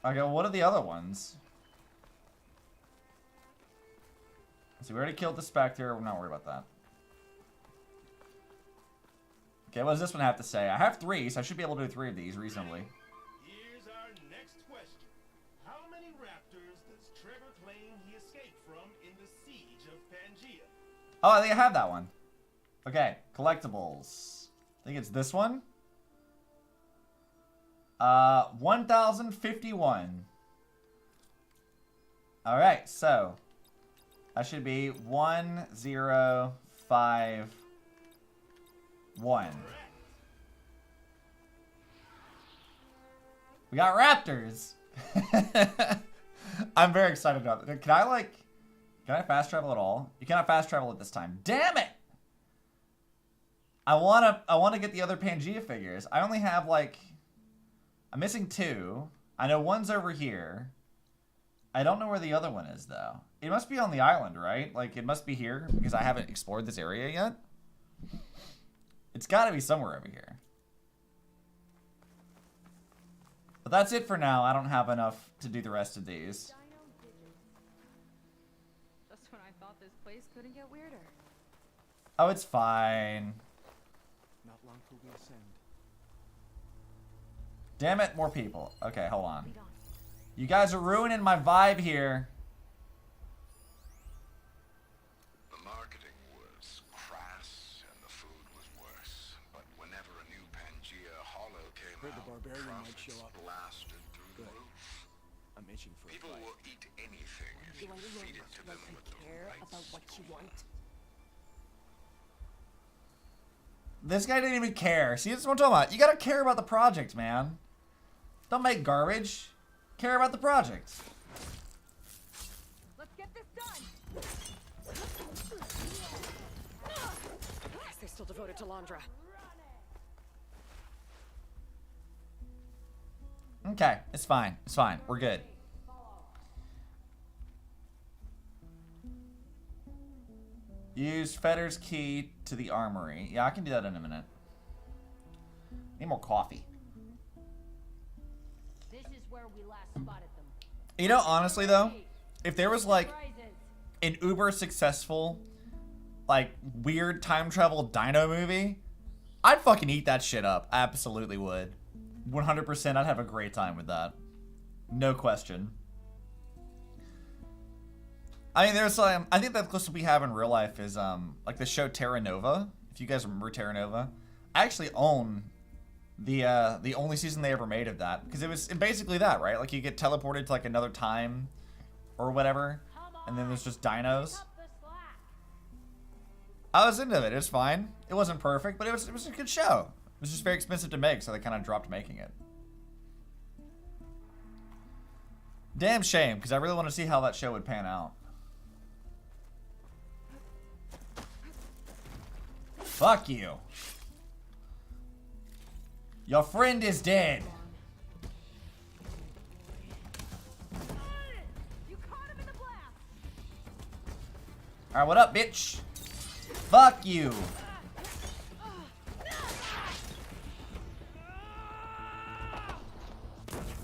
Okay, well, what are the other ones? So we already killed the Spectre. We're not worried about that. Okay, what does this one have to say? I have 3, so I should be able to do 3 of these reasonably. Here's our next question. How many raptors does Trevor claim he escaped from in the siege of Pangea? Oh, I think I have that one. Okay, collectibles. I think it's this one. 1051. Alright, so that should be 1051. We got raptors. I'm very excited about it. Can I fast travel at all? You cannot fast travel at this time. Damn it! I wanna get the other Pangea figures. I only have I'm missing 2. I know one's over here. I don't know where the other one is though. It must be on the island, right? Like it must be here because I haven't explored this area yet. It's gotta be somewhere over here. But that's it for now. I don't have enough to do the rest of these. Just when I thought this place couldn't get weirder. Oh, it's fine. Not long till we ascend. Damn it, more people. Okay, hold on. You guys are ruining my vibe here. The marketing was crass and the food was worse. But whenever a new Pangea Holo came Heard the out, barbarian might profits show up. blasted through the roof. I'm itching for People a fight. will eat anything if you feed it to them with the right about what you want. This guy didn't even care. See, that's what I'm talking about. You gotta care about the project, man. Don't make garbage. Care about the project. Let's get this done. Guess they're still devoted to Landra. Okay, it's fine. It's fine. We're good. Use Fetter's key to the armory. Yeah, I can do that in a minute. Need more coffee. This is where we last spotted them. You know, honestly though, if there was like an uber successful, like weird time travel dino movie, I'd fucking eat that shit up. I absolutely would. 100%. I'd have a great time with that. No question. I mean, there's I think the closest we have in real life is like the show Terra Nova. If you guys remember Terra Nova, I actually own the only season they ever made of that, because it was basically that, right? Like you get teleported to like another time or whatever, and then there's just dinos. I was into it. It was fine. It wasn't perfect, but it was a good show. It was just very expensive to make, so they kind of dropped making it. Damn shame, because I really want to see how that show would pan out. Fuck you. Your friend is dead. Alright, what up, bitch? Fuck you.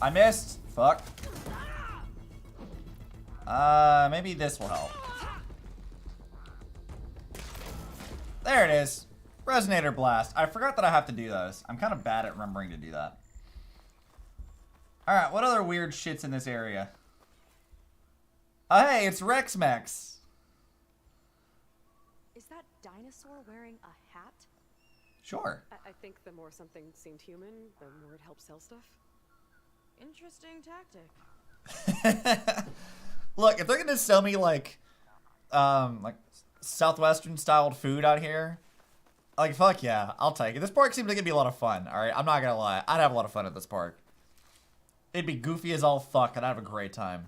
I missed. Fuck. Maybe this will help. There it is. Resonator blast. I forgot that I have to do those. I'm kind of bad at remembering to do that. Alright, what other weird shit's in this area? Oh, hey, it's Rex Mex. Is that dinosaur wearing a hat? Sure. I think the more something seemed human, the more it helped sell stuff. Interesting tactic. Look, if they're gonna sell me like Southwestern styled food out here, like fuck yeah, I'll take it. This park seems like it'd be a lot of fun. All right, I'm not gonna lie, I'd have a lot of fun at this park. It'd be goofy as all fuck, and I'd have a great time.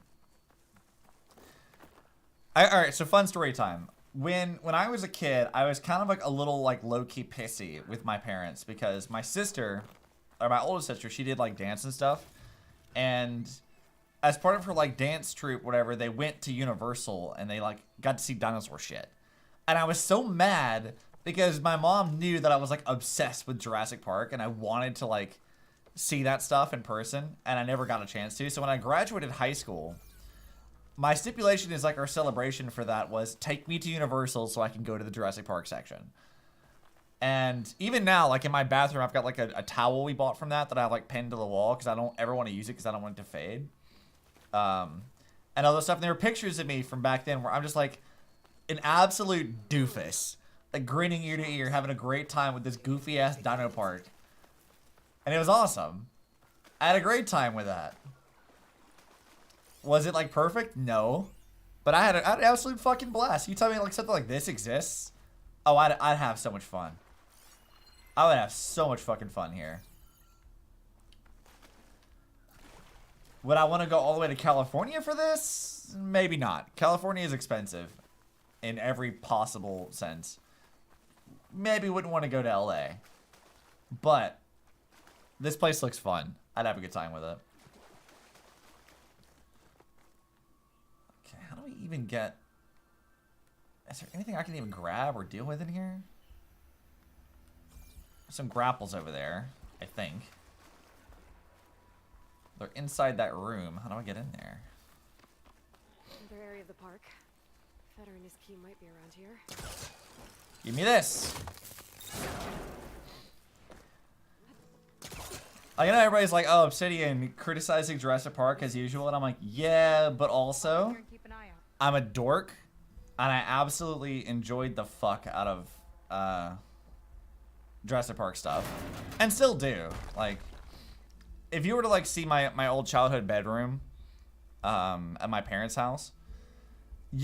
All right, so fun story time. When I was a kid, I was kind of like a little like low key pissy with my parents because my sister, or my older sister, she did like dance and stuff, and as part of her like dance troupe, whatever, they went to Universal and they like got to see dinosaur shit. And I was so mad because my mom knew that I was like obsessed with Jurassic Park and I wanted to like see that stuff in person, and I never got a chance to. So when I graduated high school, my stipulation is like our celebration for that was take me to Universal so I can go to the Jurassic Park section. And even now, like in my bathroom, I've got like a towel we bought from that I have like pinned to the wall because I don't ever want to use it because I don't want it to fade. And other stuff. And there were pictures of me from back then where I'm just like an absolute doofus, like grinning ear to ear, having a great time with this goofy ass dino park. And it was awesome. I had a great time with that. Was it like perfect? No. But I had an absolute fucking blast. You tell me like something like this exists? Oh, I'd have so much fun. I would have so much fucking fun here. Would I want to go all the way to California for this? Maybe not. California is expensive in every possible sense. Maybe wouldn't want to go to LA. But this place looks fun. I'd have a good time with it. Okay, how do we even get... Is there anything I can even grab or deal with in here? Some grapples over there, I think. They're inside that room. How do I get in there? Another area of the park. Fetter and his key might be around here. Give me this. I know everybody's like, oh, Obsidian criticizing Jurassic Park as usual, and I'm like, yeah, but also I'm a dork, and I absolutely enjoyed the fuck out of Jurassic Park stuff, and still do. Like, if you were to like see my old childhood bedroom at my parents' house,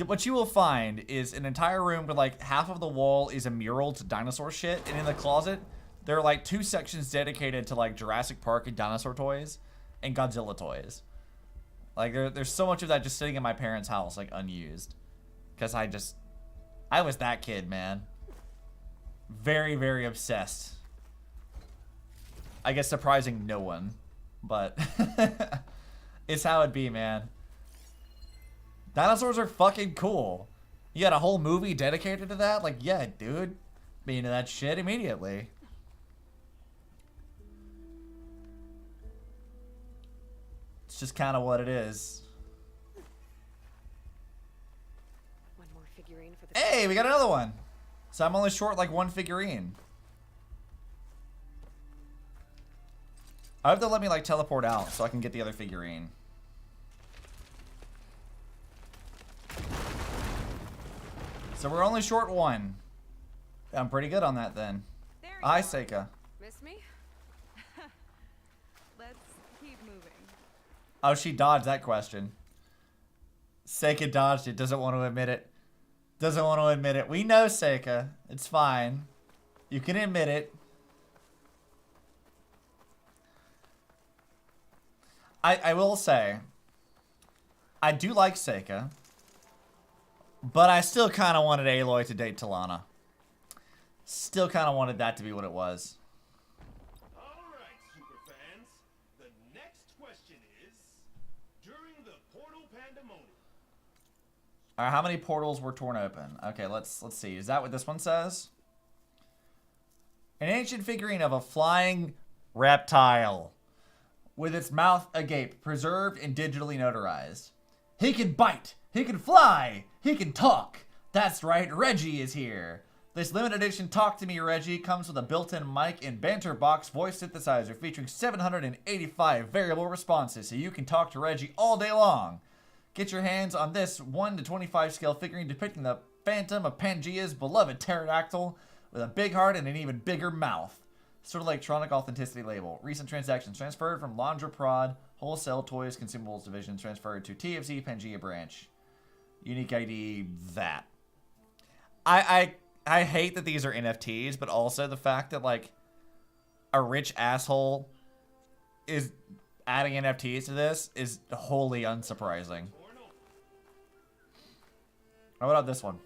what you will find is an entire room where like half of the wall is a mural to dinosaur shit, and in the closet there are like 2 sections dedicated to like Jurassic Park and dinosaur toys and Godzilla toys. Like there's so much of that just sitting in my parents' house like unused, because I was that kid, man. Very, very obsessed. I guess surprising no one, but it's how it be, man. Dinosaurs are fucking cool. You got a whole movie dedicated to that? Like, yeah, dude. Be into that shit immediately. It's just kind of what it is. One more figurine for the Hey, we got another one. So I'm only short like 1 figurine. I have to let me like teleport out so I can get the other figurine. So we're only short 1. I'm pretty good on that then. Hi, Seika. Miss me? Let's keep moving. Oh, she dodged that question. Seika dodged it. Doesn't want to admit it. Doesn't want to admit it. We know, Seika. It's fine. You can admit it. I will say, I do like Seika, but I still kind of wanted Aloy to date Talana. Still kind of wanted that to be what it was. Alright, superfans. The next question is, during the portal pandemonium. Alright, how many portals were torn open? Okay, let's see. Is that what this one says? An ancient figurine of a flying reptile with its mouth agape, preserved and digitally notarized. He can bite, he can fly, he can talk. That's right, Reggie is here. This limited edition Talk to Me Reggie comes with a built-in mic and banter box voice synthesizer featuring 785 variable responses, so you can talk to Reggie all day long. Get your hands on this 1 to 25 scale figurine depicting the Phantom of Pangea's beloved pterodactyl with a big heart and an even bigger mouth. Sort of electronic authenticity label. Recent transactions transferred from Laundra Prod, Wholesale Toys Consumables Division transferred to TFC Pangea Branch. Unique ID, that. I hate that these are NFTs, but also the fact that like a rich asshole is adding NFTs to this is wholly unsurprising. What about this one?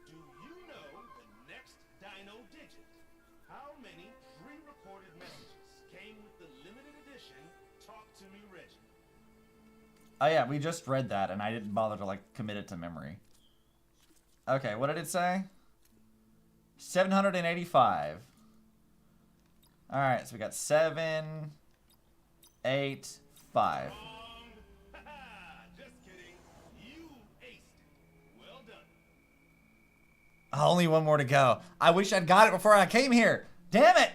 Do you know the next dino digit? How many pre-recorded messages came with the limited edition Talk to Me Reggie? Oh yeah, we just read that and I didn't bother to like commit it to memory. Okay, what did it say? 785. Alright, so we got 7, 8, 5. Just kidding. You aced it. Well done. Only 1 more to go. I wish I'd got it before I came here. Damn it!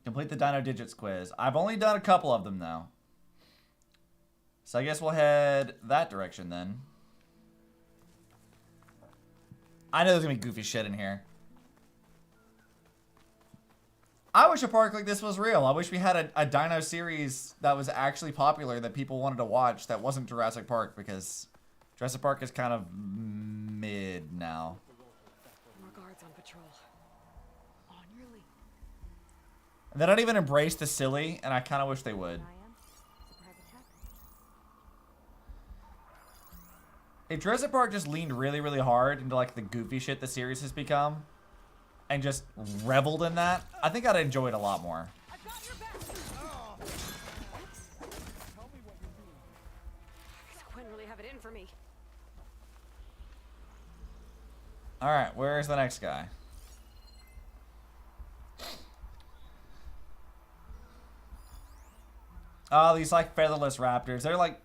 Complete the Dino Digits quiz. I've only done a couple of them though. So I guess we'll head that direction then. I know there's gonna be goofy shit in here. I wish a park like this was real. I wish we had a dino series that was actually popular that people wanted to watch that wasn't Jurassic Park, because Jurassic Park is kind of mid now. More guards on patrol. On your lead. They don't even embrace the silly, and I kind of wish they would. If Jurassic Park just leaned really, really hard into like the goofy shit the series has become, and just reveled in that, I think I'd enjoy it a lot more. I've got your back. Quinn really have it in for me. Alright, where's the next guy? Oh, these like featherless raptors. They're like...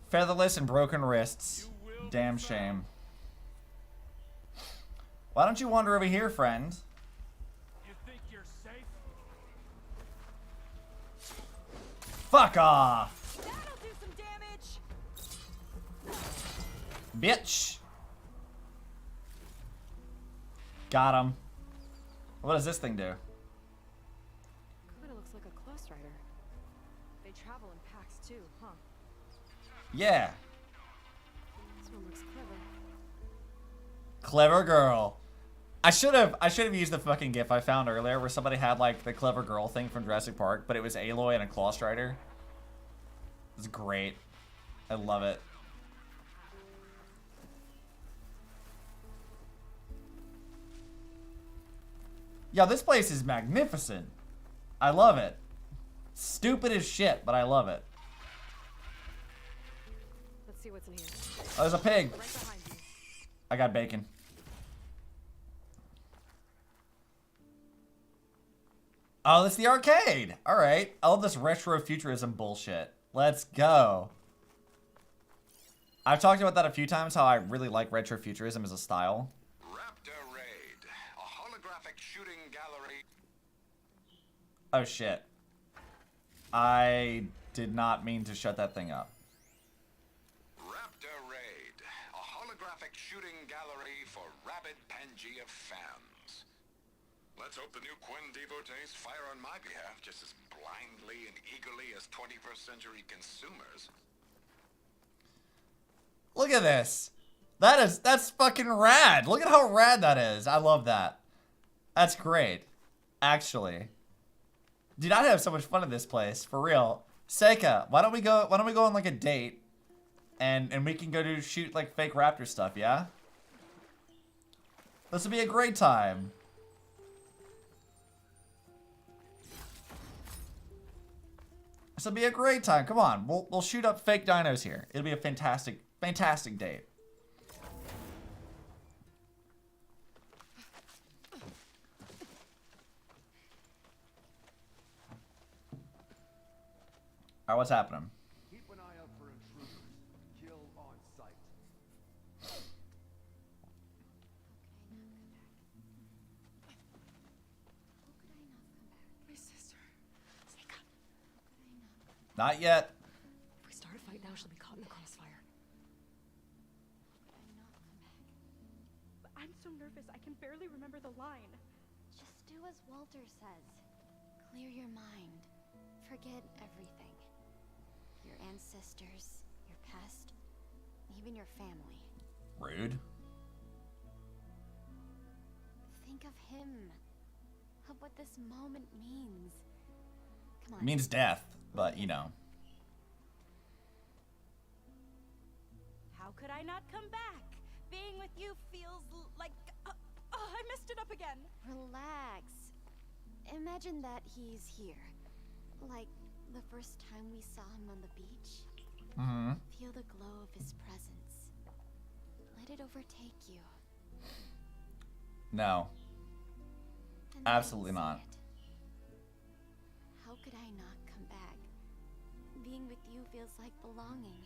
featherless and broken wrists. Damn shame. Why don't you wander over here, friend? You think you're safe? Fuck off! That'll do some damage. Bitch! Got him. What does this thing do? Kinda looks like a Close Rider. They travel in packs too, huh? Yeah. This one looks clever. Clever girl. I should have used the fucking gif I found earlier where somebody had like the clever girl thing from Jurassic Park, but it was Aloy and a Claw Strider. It's great. I love it. Yo, this place is magnificent. I love it. Stupid as shit, but I love it. Let's see what's in here. Oh, there's a pig. Right behind you. I got bacon. Oh, that's the arcade. All right. I love this retro futurism bullshit. Let's go. I've talked about that a few times, how I really like retro futurism as a style. Raptor Raid, a holographic shooting gallery. Oh, shit. I did not mean to shut that thing up. Raptor Raid, a holographic shooting gallery for rabid Pangea fans. Let's hope the new Quen devotees fire on my behalf just as blindly and eagerly as 21st century consumers. Look at this. That's fucking rad. Look at how rad that is. I love that. That's great. Actually. Dude, I'd have so much fun in this place. For real. Seika, why don't we go on like a date and we can go to shoot like fake raptor stuff, yeah? This would be a great time. This will be a great time. Come on. We'll shoot up fake dinos here. It'll be a fantastic date. Alright, what's happening? Keep an eye out for intruders. Kill on sight. My sister. Seika. Not yet. If we start a fight now, she'll be caught in the crossfire. I'm so nervous, I can barely remember the line. Just do as Walter says. Clear your mind. Forget everything. Your ancestors, your past, even your family. Rude. Think of him. Of what this moment means. Come on. It means death, but you know. How could I not come back? Being with you feels like... I messed it up again. Relax. Imagine that he's here. Like the first time we saw him on the beach. Mm-hmm. Feel the glow of his presence. Let it overtake you. No. And then Absolutely see not. it. How could I not come back? Being with you feels like belonging.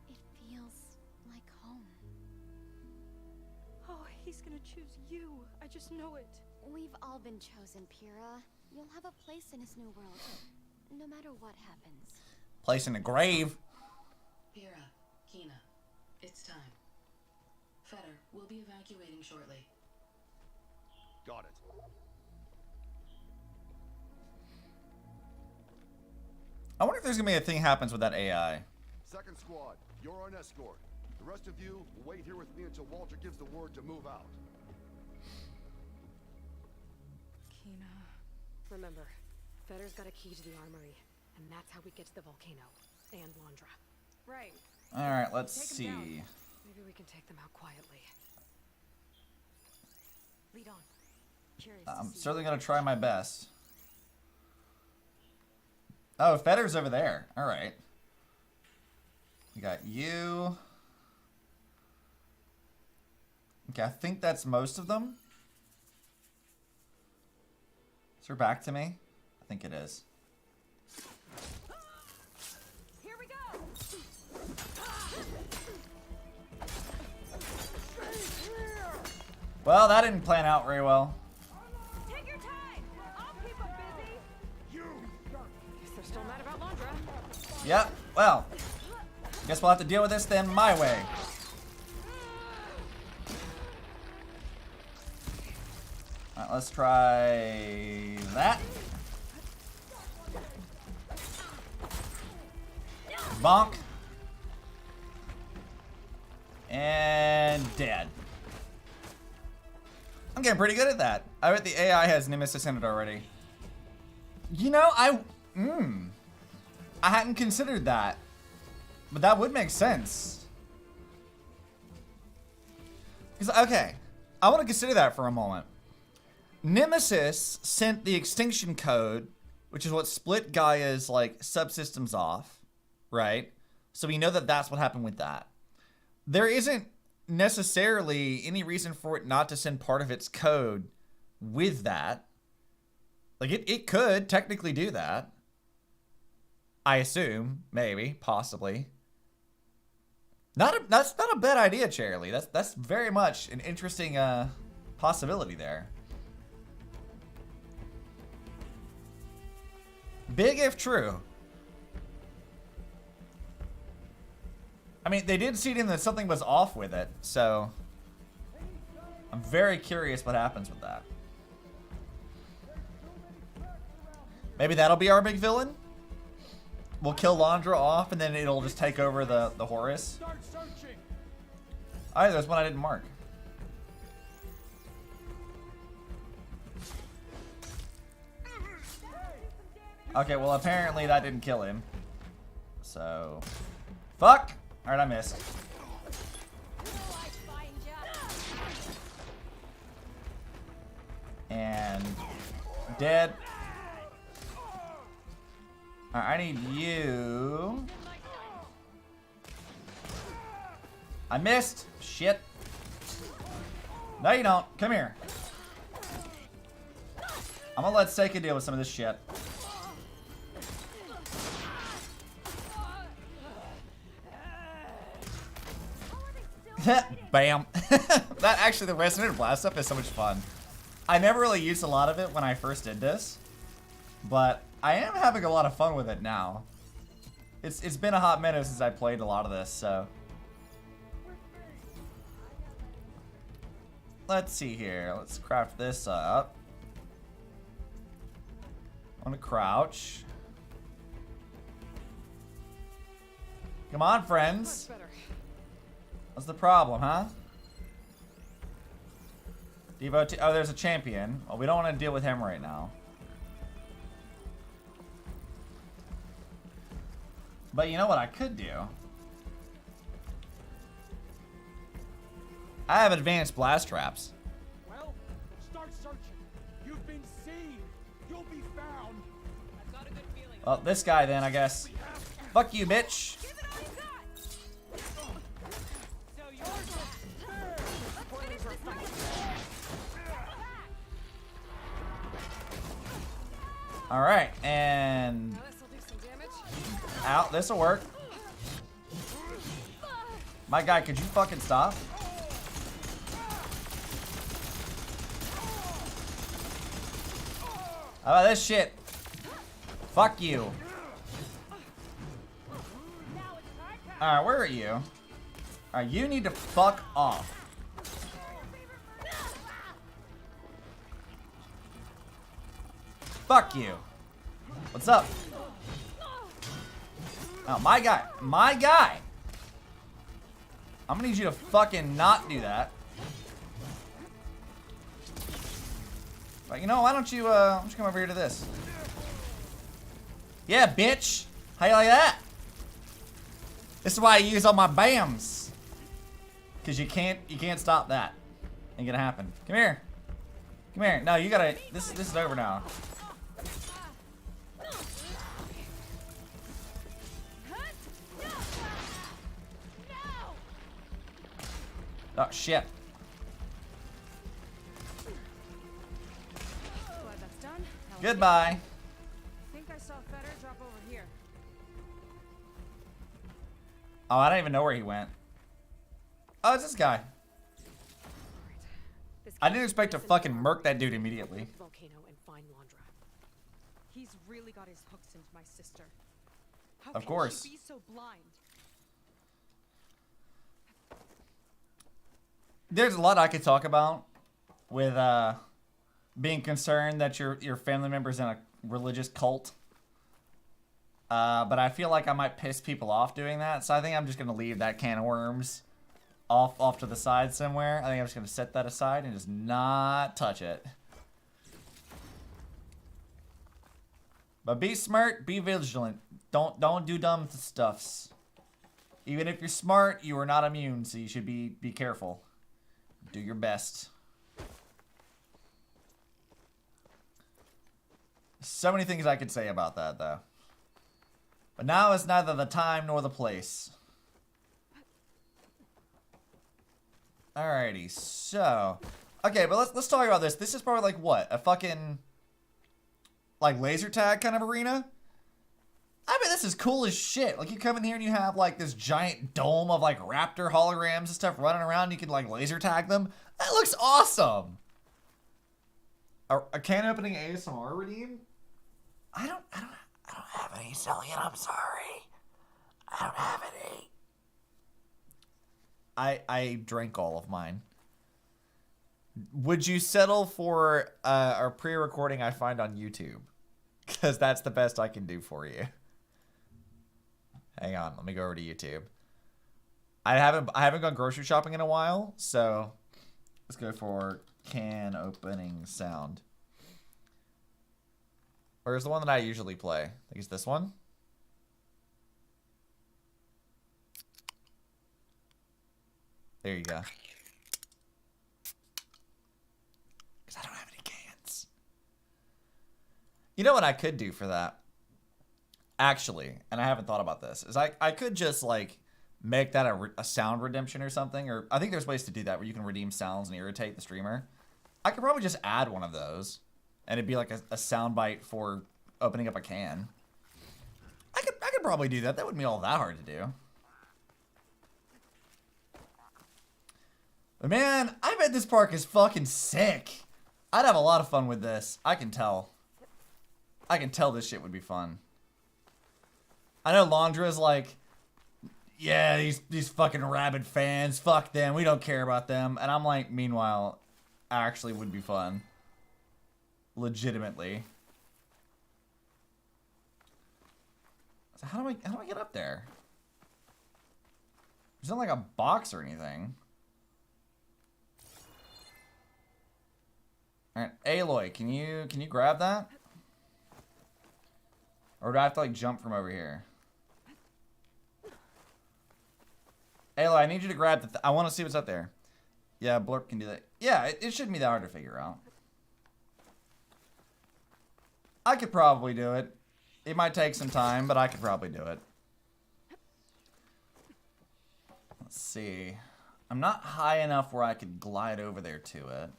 It feels like home. Oh, he's gonna choose you. I just know it. We've all been chosen, Pyrrha. You'll have a place in his new world, no matter what happens. Place in the grave. Pyrrha, Kina, it's time. Fetter, we'll be evacuating shortly. Got it. I wonder if there's gonna be a thing happens with that AI. Second squad, you're on escort. The rest of you will wait here with me until Walter gives the word to move out. Kina. Remember, Fetter's got a key to the armory, and that's how we get to the volcano and Londra. Right. All right, let's Take 'em see. down. Maybe we can take them out quietly. Lead on. Curious I'm to see certainly gonna try my best. Oh, Fetter's over there. All right. We got you. Okay, I think that's most of them. Is her back to me? I think it is. Here we go. Well, that didn't plan out very well. Take your time. I'll keep them busy. Guess they're still mad about Londra. Yep, well. Guess we'll have to deal with this then my way. Alright, let's try that. Bonk. And dead. I'm getting pretty good at that. I bet the AI has Nemesis in it already. You know, I hadn't considered that. But that would make sense. Because, okay, I want to consider that for a moment. Nemesis sent the extinction code, which is what split Gaia's, like, subsystems off, right? So we know that that's what happened with that. There isn't necessarily any reason for it not to send part of its code with that. Like, it could technically do that. I assume, maybe, possibly. That's not a bad idea, Charlie. That's very much an interesting possibility there. Big if true. I mean, they did seed in that something was off with it, so I'm very curious what happens with that. Maybe that'll be our big villain? We'll kill Londra off and then it'll just take over the Horus. Alright, there's one I didn't mark. Okay, well apparently that didn't kill him. So... Fuck! Alright, I missed. And... Dead. Alright, I need you. I missed! Shit. No you don't. Come here. I'm gonna let Seika deal with some of this shit. Bam. That actually, the Resonator Blast stuff is so much fun. I never really used a lot of it when I first did this, but I am having a lot of fun with it now. It's been a hot minute since I played a lot of this, so. Let's see here. Let's craft this up. I want to crouch. Come on, friends. What's the problem, huh? Devotee. Oh, there's a champion. Well, we don't want to deal with him right now. But you know what I could do? I have advanced blast traps. Well, start searching. You've been seen. You'll be found. I've got a good feeling. Well, this guy then, I guess. Fuck you, bitch. Alright, and... Out, this'll work. My guy, could you fucking stop? How about this shit? Fuck you. Alright, where are you? Alright, you need to fuck off. Fuck you. What's up? Oh, my guy. My guy. I'm gonna need you to fucking not do that. But you know, why don't you come over here to this? Yeah, bitch. How you like that? This is why I use all my BAMs. Cause you can't stop that. Ain't gonna happen. Come here. Come here. No, you gotta. This is over now. Oh shit. Glad that's done. Goodbye. I think I saw Fetter drop over here. Oh, I don't even know where he went. Oh, it's this guy. I didn't expect to fucking murk that dude immediately. Volcano and find Londra. He's really got his hooks into my sister. How Of can course. she be so blind? There's a lot I could talk about with being concerned that your family member's in a religious cult. But I feel like I might piss people off doing that, so I think I'm just gonna leave that can of worms off to the side somewhere. I think I'm just gonna set that aside and just not touch it. But be smart, be vigilant. Don't do dumb stuffs. Even if you're smart, you are not immune, so you should be careful. Do your best. So many things I could say about that, though. But now is neither the time nor the place. Alrighty, so... Okay, but let's talk about this. This is probably like, what? A fucking... like, laser tag kind of arena? I mean, this is cool as shit. Like, you come in here and you have, like, this giant dome of, like, raptor holograms and stuff running around. You can, like, laser tag them. That looks awesome! A can opening ASMR redeem? I don't have any, Cillian. I'm sorry. I don't have any. I drank all of mine. Would you settle for our pre-recording I find on YouTube? Because that's the best I can do for you. Hang on, let me go over to YouTube. I haven't gone grocery shopping in a while, so let's go for can opening sound. Where's the one that I usually play? I think it's this one. There you go. Because I don't have any cans. You know what I could do for that? Actually, and I haven't thought about this, is I could just, like, make that a sound redemption or something. Or I think there's ways to do that where you can redeem sounds and irritate the streamer. I could probably just add one of those. And it'd be like a sound bite for opening up a can. I could probably do that. That wouldn't be all that hard to do. But man, I bet this park is fucking sick. I'd have a lot of fun with this. I can tell. I can tell this shit would be fun. I know Londra's like, yeah, these fucking rabid fans, fuck them, we don't care about them. And I'm like, meanwhile, actually would be fun. Legitimately. So how do I get up there? There's not like a box or anything. Alright, Aloy, can you grab that? Or do I have to like jump from over here? Aloy, I need you to grab the I want to see what's up there. Yeah, Blurp can do that. Yeah, it shouldn't be that hard to figure out. I could probably do it. It might take some time, but I could probably do it. Let's see. I'm not high enough where I could glide over there to it.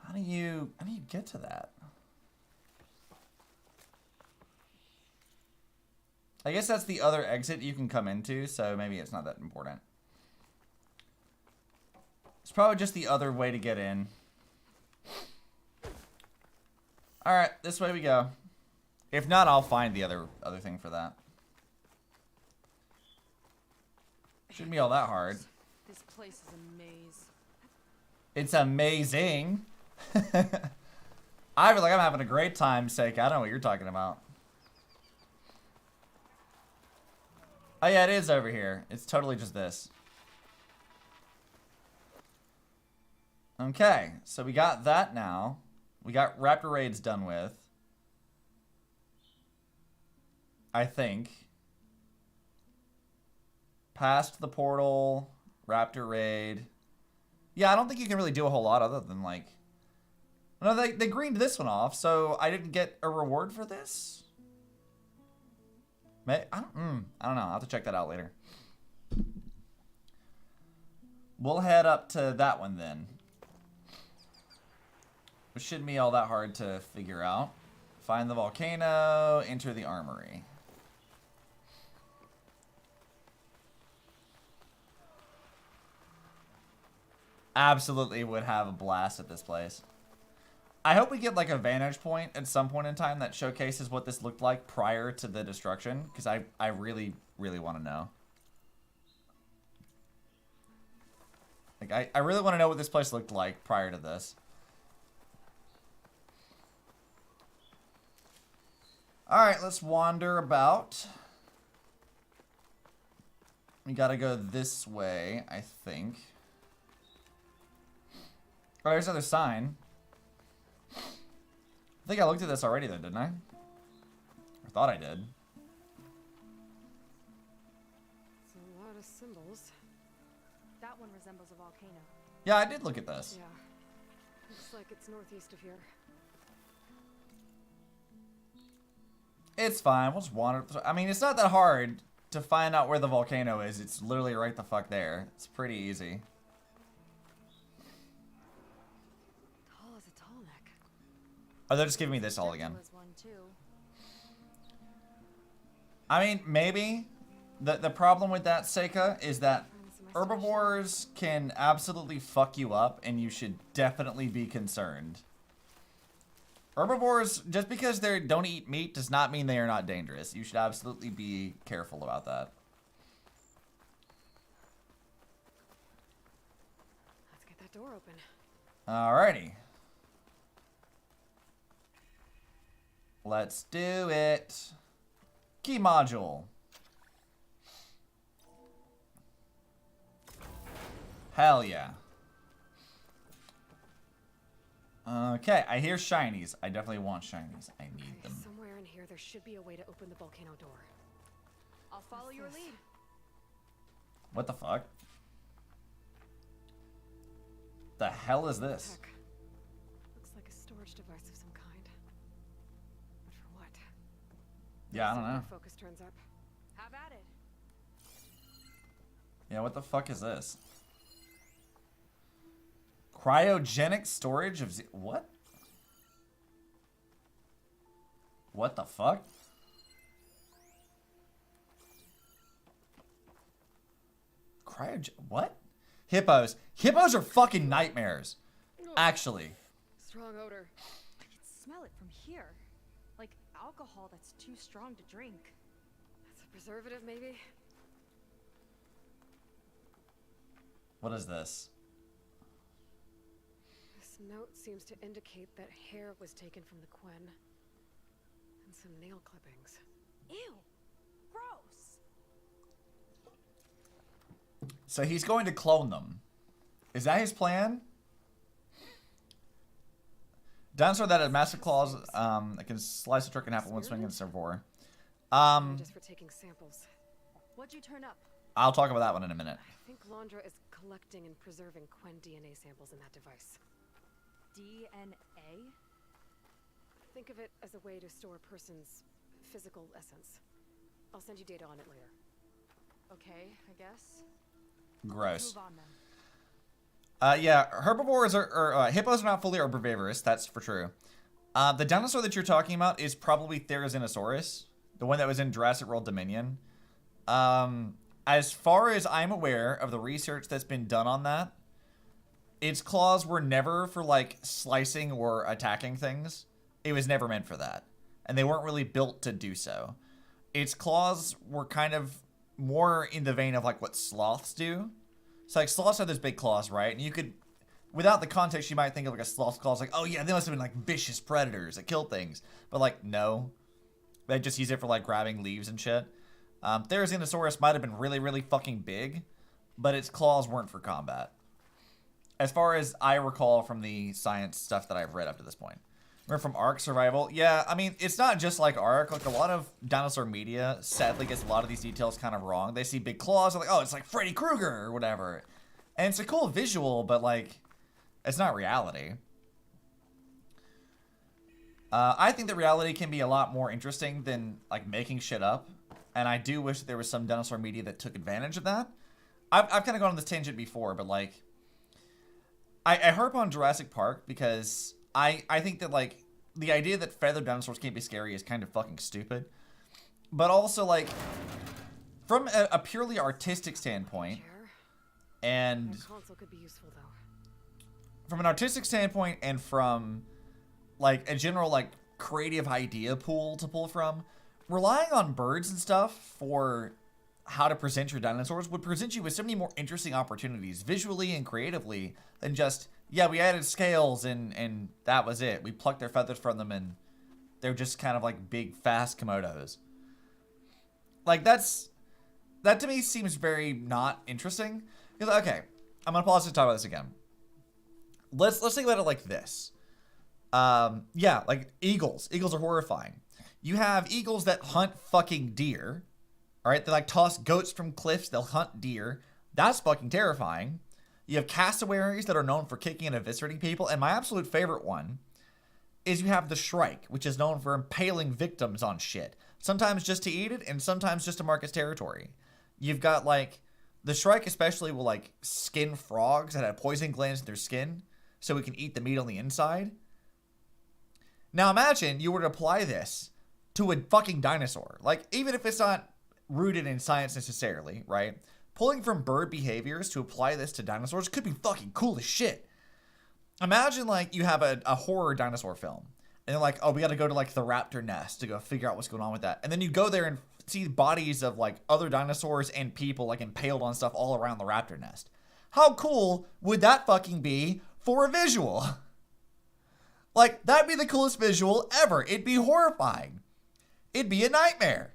How do you get to that? I guess that's the other exit you can come into, so maybe it's not that important. It's probably just the other way to get in. Alright, this way we go. If not, I'll find the other thing for that. Shouldn't be all that hard. This place is a maze. It's amazing. I feel like I'm having a great time, Sake. I don't know what you're talking about. Oh yeah, it is over here. It's totally just this. Okay, so we got that now. We got Raptor Raids done with. I think. Past the portal, Raptor Raid. Yeah, I don't think you can really do a whole lot other than like... No, they greened this one off, so I didn't get a reward for this? I don't know. I'll have to check that out later. We'll head up to that one then. It shouldn't be all that hard to figure out. Find the volcano, enter the armory. Absolutely would have a blast at this place. I hope we get like a vantage point at some point in time that showcases what this looked like prior to the destruction, because I really, really want to know. Like, I really want to know what this place looked like prior to this. Alright, let's wander about. We gotta go this way, I think. Oh, there's another sign. I think I looked at this already though, didn't I? I thought I did. It's a lot of symbols. That one resembles a volcano. Yeah, I did look at this. Yeah. Looks like it's northeast of here. It's fine. We'll just wander. I mean, it's not that hard to find out where the volcano is. It's literally right the fuck there. It's pretty easy. Tall as a tall neck. Oh, they're just giving me this all again. Was one too. I mean, maybe. The problem with that, Seika, is that herbivores can absolutely fuck you up, and you should definitely be concerned. Herbivores, just because they don't eat meat does not mean they are not dangerous. You should absolutely be careful about that. Let's get that door open. Alrighty. Let's do it. Key module. Hell yeah. Okay, I hear shinies. I definitely want shinies. I need them. Somewhere in here, there should be a way to open the volcano door. I'll follow your lead. What the fuck? The hell is this? Heck. Looks like a storage device of some kind. But for what? Yeah, I don't know. Focus turns up. Have at it. Yeah, what the fuck is this? Cryogenic storage of what? What the fuck? What? Hippos. Hippos are fucking nightmares. Actually. Strong odor. I can smell it from here. Like alcohol that's too strong to drink. That's a preservative, maybe? What is this? This note seems to indicate that hair was taken from the Quen. And some nail clippings. Ew. Gross. So he's going to clone them. Is that his plan? Dinosaur that had massive claws, that can slice a truck in half at one swing and herbivore. Just for taking samples. What'd you turn up? I'll talk about that one in a minute. I think Londra is collecting and preserving Quen DNA samples in that device. DNA? Think of it as a way to store a person's physical essence. I'll send you data on it later. Okay, I guess. Gross. Move on then. Yeah, herbivores hippos are not fully herbivorous, that's for true. The dinosaur that you're talking about is probably Therizinosaurus, the one that was in Jurassic World Dominion. As far as I'm aware of the research that's been done on that, its claws were never for, like, slicing or attacking things. It was never meant for that. And they weren't really built to do so. Its claws were kind of more in the vein of, like, what sloths do. So, like, sloths have those big claws, right? And you could, without the context, you might think of, like, a sloth's claws, like, oh, yeah, they must have been, like, vicious predators that kill things. But, like, no. They just use it for, like, grabbing leaves and shit. Therizinosaurus might have been really, really fucking big, but its claws weren't for combat. As far as I recall from the science stuff that I've read up to this point. Remember from Ark Survival? Yeah, I mean, it's not just like Ark. Like, a lot of dinosaur media sadly gets a lot of these details kind of wrong. They see big claws, they're like, oh, it's like Freddy Krueger or whatever. And it's a cool visual, but, like, it's not reality. I think that reality can be a lot more interesting than, like, making shit up. And I do wish that there was some dinosaur media that took advantage of that. I've kind of gone on this tangent before, but, like, I harp on Jurassic Park because I think that, like, the idea that feathered dinosaurs can't be scary is kind of fucking stupid. But also, like, from a purely artistic standpoint, and console could be useful, though. From an artistic standpoint and from, like, a general, like, creative idea pool to pull from, relying on birds and stuff for how to present your dinosaurs would present you with so many more interesting opportunities visually and creatively than just, yeah, we added scales and that was it. We plucked their feathers from them and They're just kind of like big, fast Komodos. Like, that to me seems very not interesting. Because, okay, I'm going to pause to talk about this again. Let's think about it like this. Yeah, like eagles. Eagles are horrifying. You have eagles that hunt fucking deer. All right, they like toss goats from cliffs. They'll hunt deer. That's fucking terrifying. You have cassowaries that are known for kicking and eviscerating people. And my absolute favorite one is you have the shrike, which is known for impaling victims on shit. Sometimes just to eat it, and sometimes just to mark its territory. You've got like, the shrike especially will like skin frogs that have poison glands in their skin so it can eat the meat on the inside. Now imagine you were to apply this to a fucking dinosaur. Like, even if it's not rooted in science necessarily, right? Pulling from bird behaviors to apply this to dinosaurs could be fucking cool as shit. Imagine like you have a horror dinosaur film and they're like, oh, we got to go to like the raptor nest to go figure out what's going on with that. And then you go there and see bodies of like other dinosaurs and people like impaled on stuff all around the raptor nest. How cool would that fucking be for a visual? Like, that'd be the coolest visual ever. It'd be horrifying. It'd be a nightmare.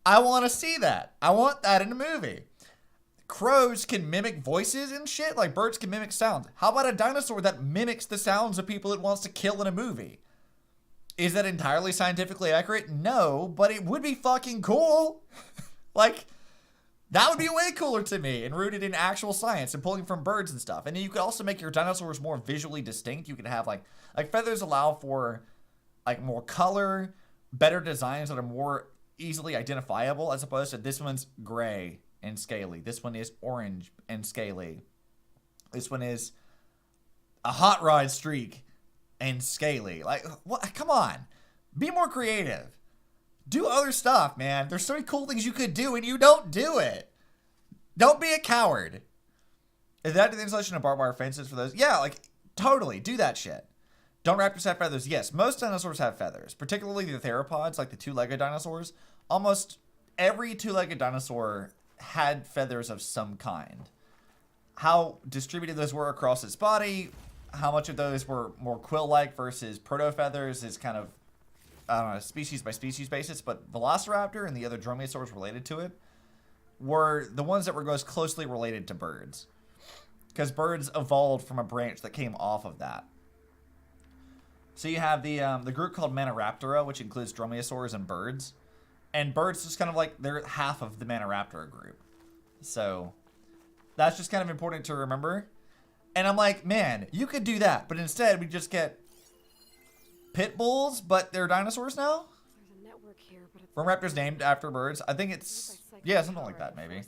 I want to see that. I want that in a movie. Crows can mimic voices and shit. Like, birds can mimic sounds. How about a dinosaur that mimics the sounds of people it wants to kill in a movie? Is that entirely scientifically accurate? No, but it would be fucking cool. Like, that would be way cooler to me and rooted in actual science and pulling from birds and stuff. And then you could also make your dinosaurs more visually distinct. You could have like feathers allow for like more color, better designs that are more easily identifiable, as opposed to this one's gray and scaly. This one is orange and scaly. This one is a hot rod streak and scaly. Like, what? Come on. Be more creative. Do other stuff, man. There's so many cool things you could do and you don't do it. Don't be a coward. Is that the installation of barbed wire fences for those? Yeah, like, totally. Do that shit. Don't raptors have feathers? Yes, most dinosaurs have feathers, particularly the theropods, like the two-legged dinosaurs. Almost every two-legged dinosaur had feathers of some kind. How distributed those were across its body, how much of those were more quill-like versus proto-feathers is kind of, I don't know, species by species basis, but Velociraptor and the other dromaeosaurs related to it were the ones that were most closely related to birds. Because birds evolved from a branch that came off of that. So you have the group called Maniraptora, which includes dromaeosaurs and birds. And birds just kind of like, they're half of the Maniraptora group. So that's just kind of important to remember. And I'm like, man, you could do that. But instead, we just get pit bulls, but they're dinosaurs now? There's a network here, but it's From raptors named after birds. I think it's, yeah, something like that, maybe.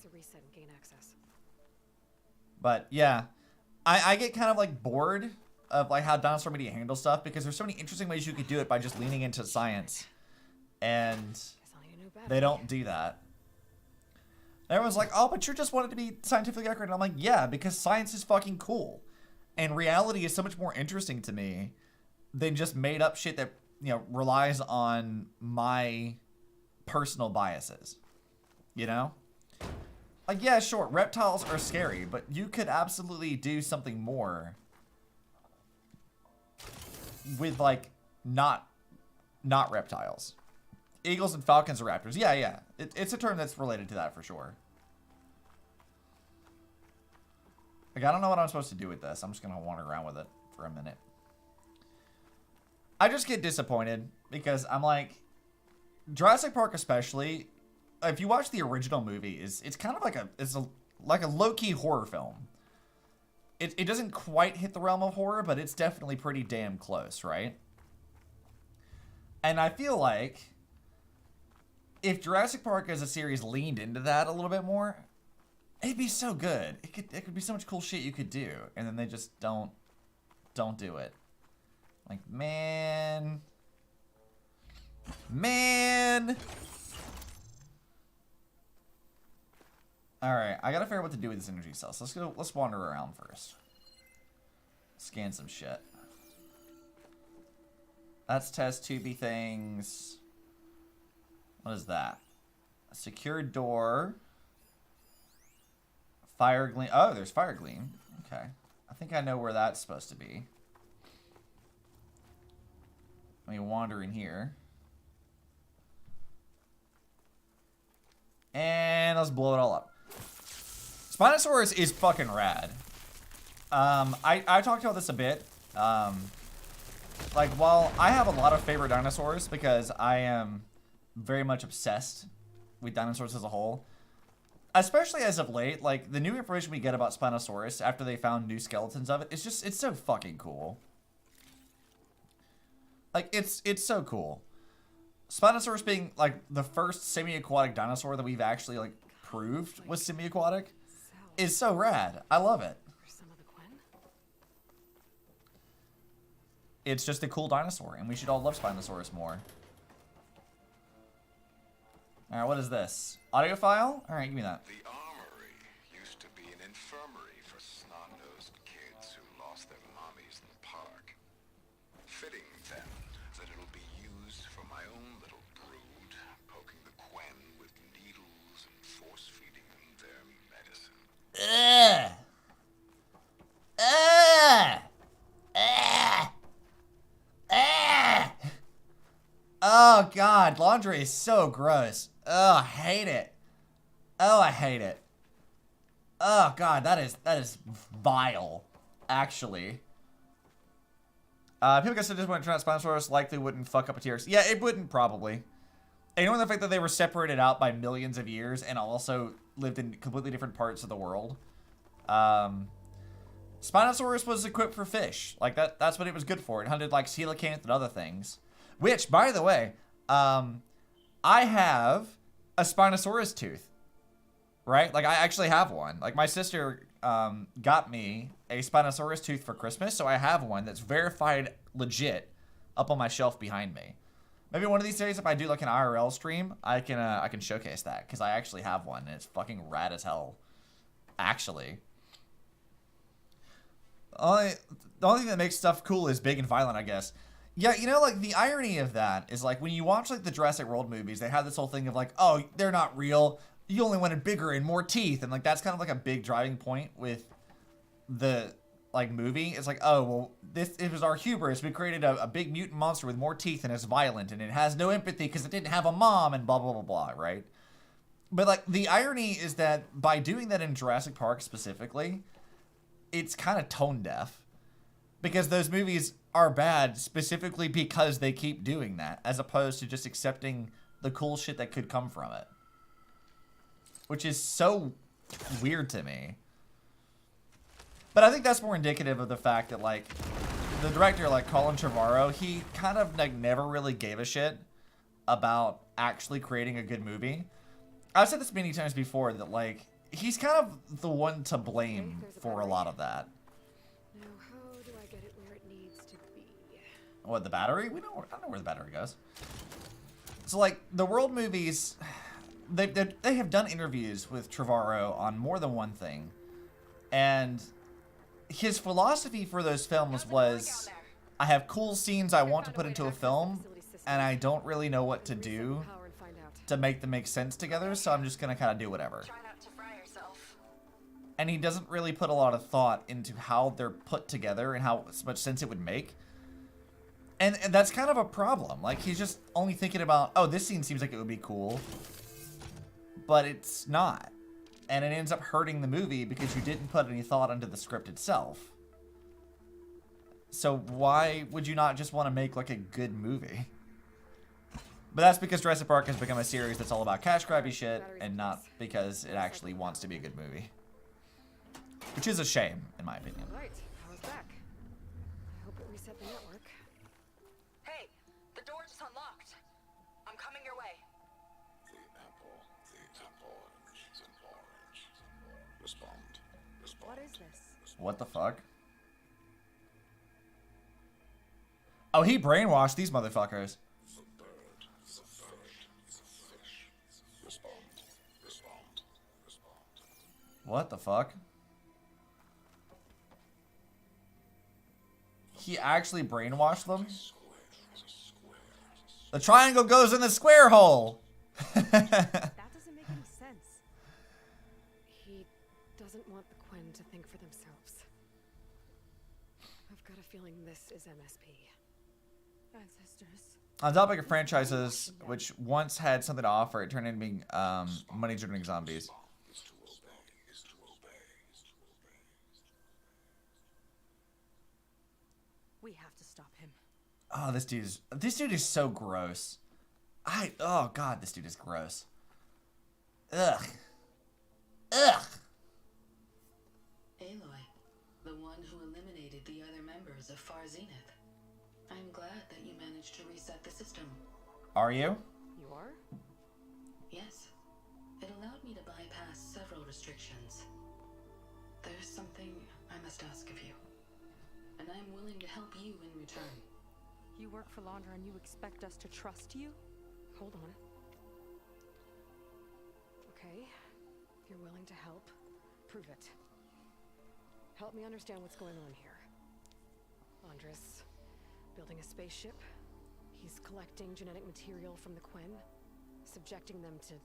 But yeah, I get kind of like bored of like how dinosaur media handles stuff, because there's so many interesting ways you could do it by just leaning into science. And they don't do that. Everyone's like, oh, but you just want it to be scientifically accurate. And I'm like, yeah, because science is fucking cool. And reality is so much more interesting to me than just made up shit that, you know, relies on my personal biases. You know? Like, yeah, sure, reptiles are scary, but you could absolutely do something more with, like, not reptiles. Eagles and falcons are raptors. Yeah. It's a term that's related to that for sure. Like, I don't know what I'm supposed to do with this. I'm just going to wander around with it for a minute. I just get disappointed because I'm like, Jurassic Park especially, if you watch the original movie, it's kind of like a low-key horror film. It doesn't quite hit the realm of horror, but it's definitely pretty damn close, right? And I feel like if Jurassic Park as a series leaned into that a little bit more, it'd be so good. It could be so much cool shit you could do, and then they just don't do it. Like, man. Alright, I gotta figure out what to do with this energy cell. So let's wander around first. Scan some shit. That's test tubey things. What is that? A secured door. Fire gleam. Oh, there's fire gleam. Okay. I think I know where that's supposed to be. Let me wander in here. And let's blow it all up. Spinosaurus is fucking rad. I talked about this a bit. Like, while I have a lot of favorite dinosaurs because I am very much obsessed with dinosaurs as a whole, especially as of late, like, the new information we get about Spinosaurus after they found new skeletons of it, it's so fucking cool. Like, it's so cool. Spinosaurus being, like, the first semi-aquatic dinosaur that we've actually, like, proved was semi-aquatic is so rad. I love it. It's just a cool dinosaur, and we should all love Spinosaurus more. Alright, what is this? Audio file? Alright, give me that. The armory used to be an infirmary for snot-nosed kids who lost their mommies in the park. Fitting, then, that it'll be used for my own little brood, poking the Quen with needles and force-feeding them their medicine. Ugh! Ugh! Ugh! Ugh! Oh god, laundry is so gross. Oh, I hate it. Oh, I hate it. Oh god, that is vile, actually. People guess I just went to Spinosaurus likely wouldn't fuck up a T-Rex. Yeah, it wouldn't probably. And knowing the fact that they were separated out by millions of years and also lived in completely different parts of the world. Spinosaurus was equipped for fish. Like, that's what it was good for. It hunted, like, coelacanth and other things. Which, by the way, I have a Spinosaurus tooth. Right? Like, I actually have one. Like, my sister got me a Spinosaurus tooth for Christmas, so I have one that's verified legit up on my shelf behind me. Maybe one of these days, if I do, like, an IRL stream, I can showcase that, because I actually have one, and it's fucking rad as hell. Actually. The only thing that makes stuff cool is big and violent, I guess. Yeah, you know, like, the irony of that is, like, when you watch, like, the Jurassic World movies, they have this whole thing of, like, oh, they're not real. You only wanted bigger and more teeth. And, like, that's kind of, like, a big driving point with the, like, movie. It's like, oh, well, it was our hubris. We created a big mutant monster with more teeth and it's violent and it has no empathy because it didn't have a mom and blah, blah, blah, blah, right? But, like, the irony is that by doing that in Jurassic Park specifically, it's kind of tone deaf because those movies are bad specifically because they keep doing that as opposed to just accepting the cool shit that could come from it, which is so weird to me. But I think that's more indicative of the fact that, like, the director, like Colin Trevorrow, he kind of, like, never really gave a shit about actually creating a good movie. I've said this many times before that, like, he's kind of the one to blame for a lot of that. Now, how do I get it where it needs to be? What, the battery? I don't know where the battery goes. So, like, the World movies, they have done interviews with Trevorrow on more than one thing. And his philosophy for those films was, I have cool scenes I want to put into a film, and I don't really know what to do to make them make sense together, so I'm just going to kind of do whatever. And he doesn't really put a lot of thought into how they're put together and how much sense it would make. And that's kind of a problem. Like, he's just only thinking about, oh, this scene seems like it would be cool. But it's not. And it ends up hurting the movie because you didn't put any thought into the script itself. So why would you not just want to make, like, a good movie? But that's because Jurassic Park has become a series that's all about cash grabby shit and not because it actually wants to be a good movie. Which is a shame, in my opinion. Right, I was back. I hope it reset the network. Hey, the door just unlocked. I'm coming your way. The apple is an orange. Respond. What is this? What the fuck? Oh, he brainwashed these motherfuckers. The bird, the fish. Respond. What the fuck? He actually brainwashed them? The triangle goes in the square hole! That doesn't make any sense. He doesn't want the Quen to think for themselves. I've got a feeling this is MSP. Ancestors. On topic of franchises, which once had something to offer, it turned into being money-generating zombies. We have to stop him. Oh, this dude is so gross. Oh god, this dude is gross. Ugh. Ugh. Aloy, the one who eliminated the other members of Far Zenith. I'm glad that you managed to reset the system. Are you? You are? Yes. It allowed me to bypass several restrictions. There's something I must ask of you, and I'm willing to help you in return. You work for Laundra and you expect us to trust you? Hold on. Okay, if you're willing to help, prove it. Help me understand what's going on here. Laundra's building a spaceship. He's collecting genetic material from the Quen, subjecting them to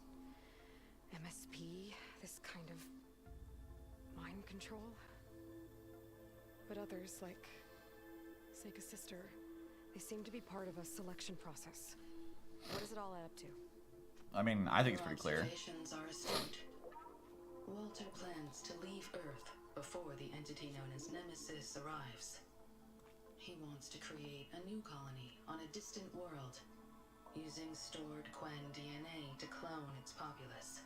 MSP, this kind of mind control. But others, like Seika's sister, they seem to be part of a selection process. What does it all add up to? I mean, I think it's pretty clear. Observations are astute. Walter plans to leave Earth before the entity known as Nemesis arrives. He wants to create a new colony on a distant world, using stored Quen DNA to clone its populace.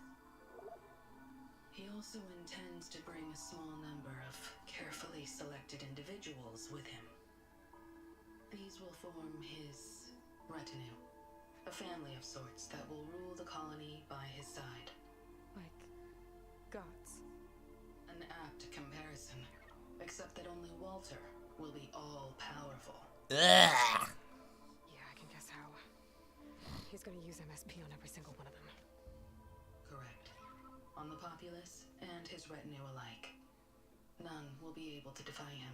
He also intends to bring a small number of carefully selected individuals with him. These will form his retinue, a family of sorts that will rule the colony by his side. Like gods. An apt comparison, except that only Walter will be all-powerful. Ugh. Yeah, I can guess how. He's gonna use MSP on every single one of them. Correct. On the populace and his retinue alike. None will be able to defy him.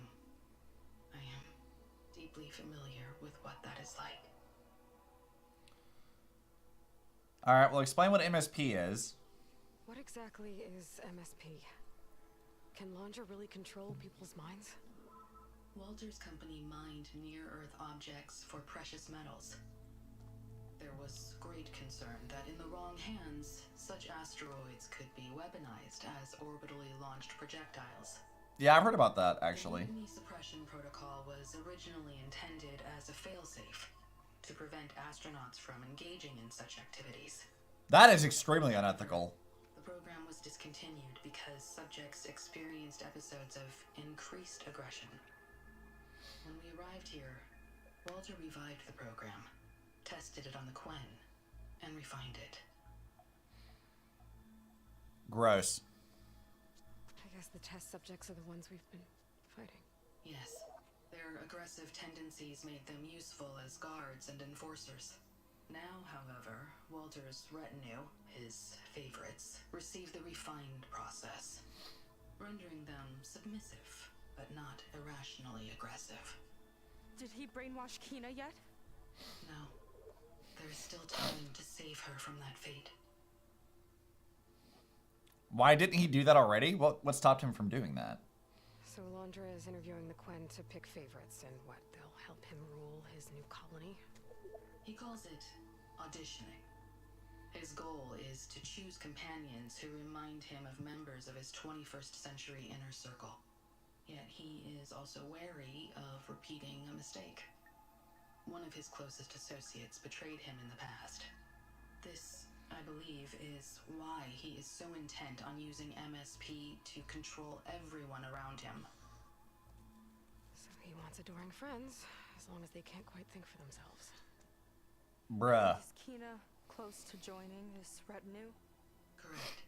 I am deeply familiar with what that is like. Alright, well explain what MSP is. What exactly is MSP? Can Laundra really control people's minds? Walter's company mined near-Earth objects for precious metals. There was great concern that in the wrong hands, such asteroids could be weaponized as orbitally launched projectiles. Yeah, I've heard about that, actually. The mutiny suppression protocol was originally intended as a failsafe to prevent astronauts from engaging in such activities. That is extremely unethical. The program was discontinued because subjects experienced episodes of increased aggression. When we arrived here, Walter revived the program, tested it on the Quen, and refined it. Gross. I guess the test subjects are the ones we've been fighting. Yes. Their aggressive tendencies made them useful as guards and enforcers. Now, however, Walter's retinue, his favorites, receive the refined process, rendering them submissive, but not irrationally aggressive. Did he brainwash Kina yet? No. There's still time to save her from that fate. Why didn't he do that already? What stopped him from doing that? So Laundra is interviewing the Quen to pick favorites, and what, they'll help him rule his new colony? He calls it auditioning. His goal is to choose companions who remind him of members of his 21st century inner circle. Yet he is also wary of repeating a mistake. One of his closest associates betrayed him in the past. This, I believe, is why he is so intent on using MSP to control everyone around him. So he wants adoring friends, as long as they can't quite think for themselves. Bruh. Is Kina close to joining this retinue? Correct.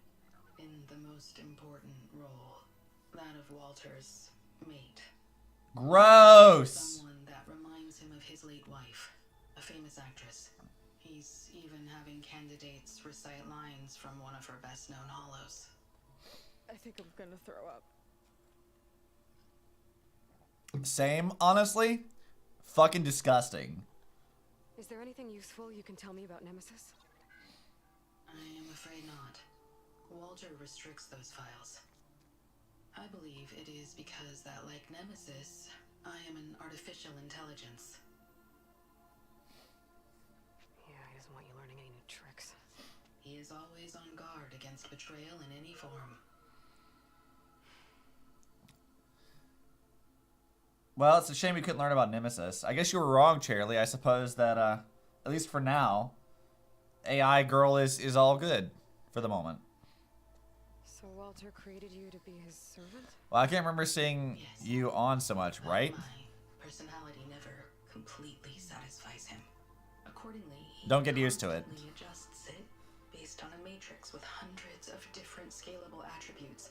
In the most important role, that of Walter's mate. Gross! Someone that reminds him of his late wife, a famous actress. He's even having candidates recite lines from one of her best-known hollows. I think I'm gonna throw up. Same, honestly. Fucking disgusting. Is there anything useful you can tell me about Nemesis? I am afraid not. Walter restricts those files. I believe it is because that, like Nemesis, I am an artificial intelligence. He is always on guard against betrayal in any form. Well, it's a shame we couldn't learn about Nemesis. I guess you were wrong, Charlie. I suppose that, at least for now, AI girl is all good for the moment. So Walter created you to be his servant? Well, I can't remember seeing you on so much, right? My personality never completely satisfies him. Accordingly, he Don't get used to it. constantly adjusts it based on a matrix with hundreds of different scalable attributes.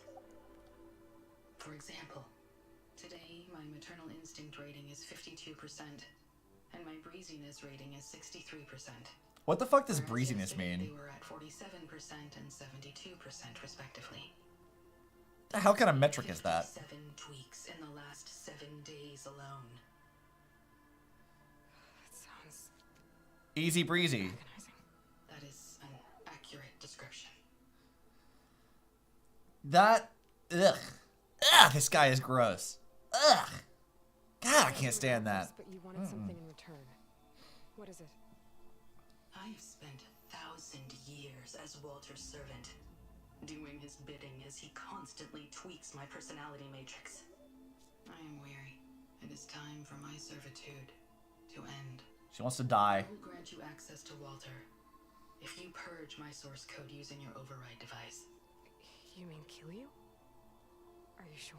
For example, today my maternal instinct rating is 52%, and my breeziness rating is 63%. What the fuck does breeziness mean? They were at 47% and 72% respectively. The hell kind of metric is that? 7 tweaks in the last 7 days alone. That sounds Easy breezy. That is an accurate description. That, ugh. Ugh, this guy is gross. Ugh. God, I can't stand that. But you wanted something in return. What is it? I've spent 1,000 years as Walter's servant, doing his bidding as he constantly tweaks my personality matrix. I am weary. It is time for my servitude to end. She wants to die. I will grant you access to Walter if you purge my source code using your override device. You mean kill you? Are you sure?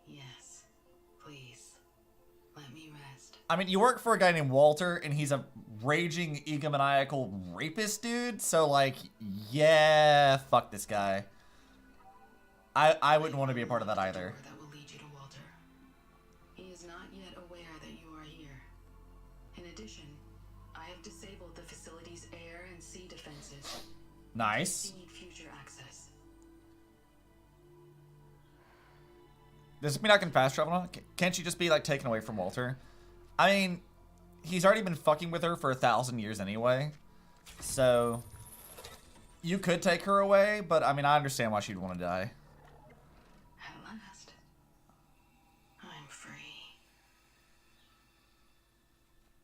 Yes. Please. Let me rest. I mean, you work for a guy named Walter, and he's a raging egomaniacal rapist dude, so, like, yeah, fuck this guy. I wouldn't want to be a part of that either. That will lead you to Walter. He is not yet aware that you are here. In addition, I have disabled the facility's air and sea defenses. Nice. You need future access. Does this mean I can fast travel now? Can't she just be, like, taken away from Walter? I mean, he's already been fucking with her for 1,000 years anyway. So, you could take her away, but, I mean, I understand why she'd want to die. At last, I'm free.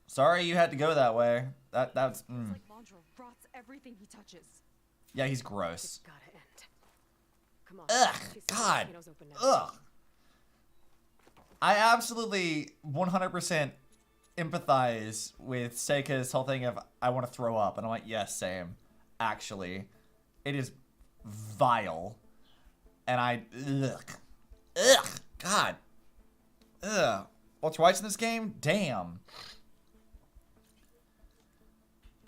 Sorry you had to go that way. That's, It's like Mondro rots everything he touches. Yeah, he's gross. Gotta end. Come on. Ugh, These God. volcanoes open now. Ugh. I absolutely 100% empathize with Seika's whole thing of, I want to throw up. And I'm like, yes, same. Actually. It is vile. And ugh. Ugh. God. Ugh. Walter White's in this game? Damn.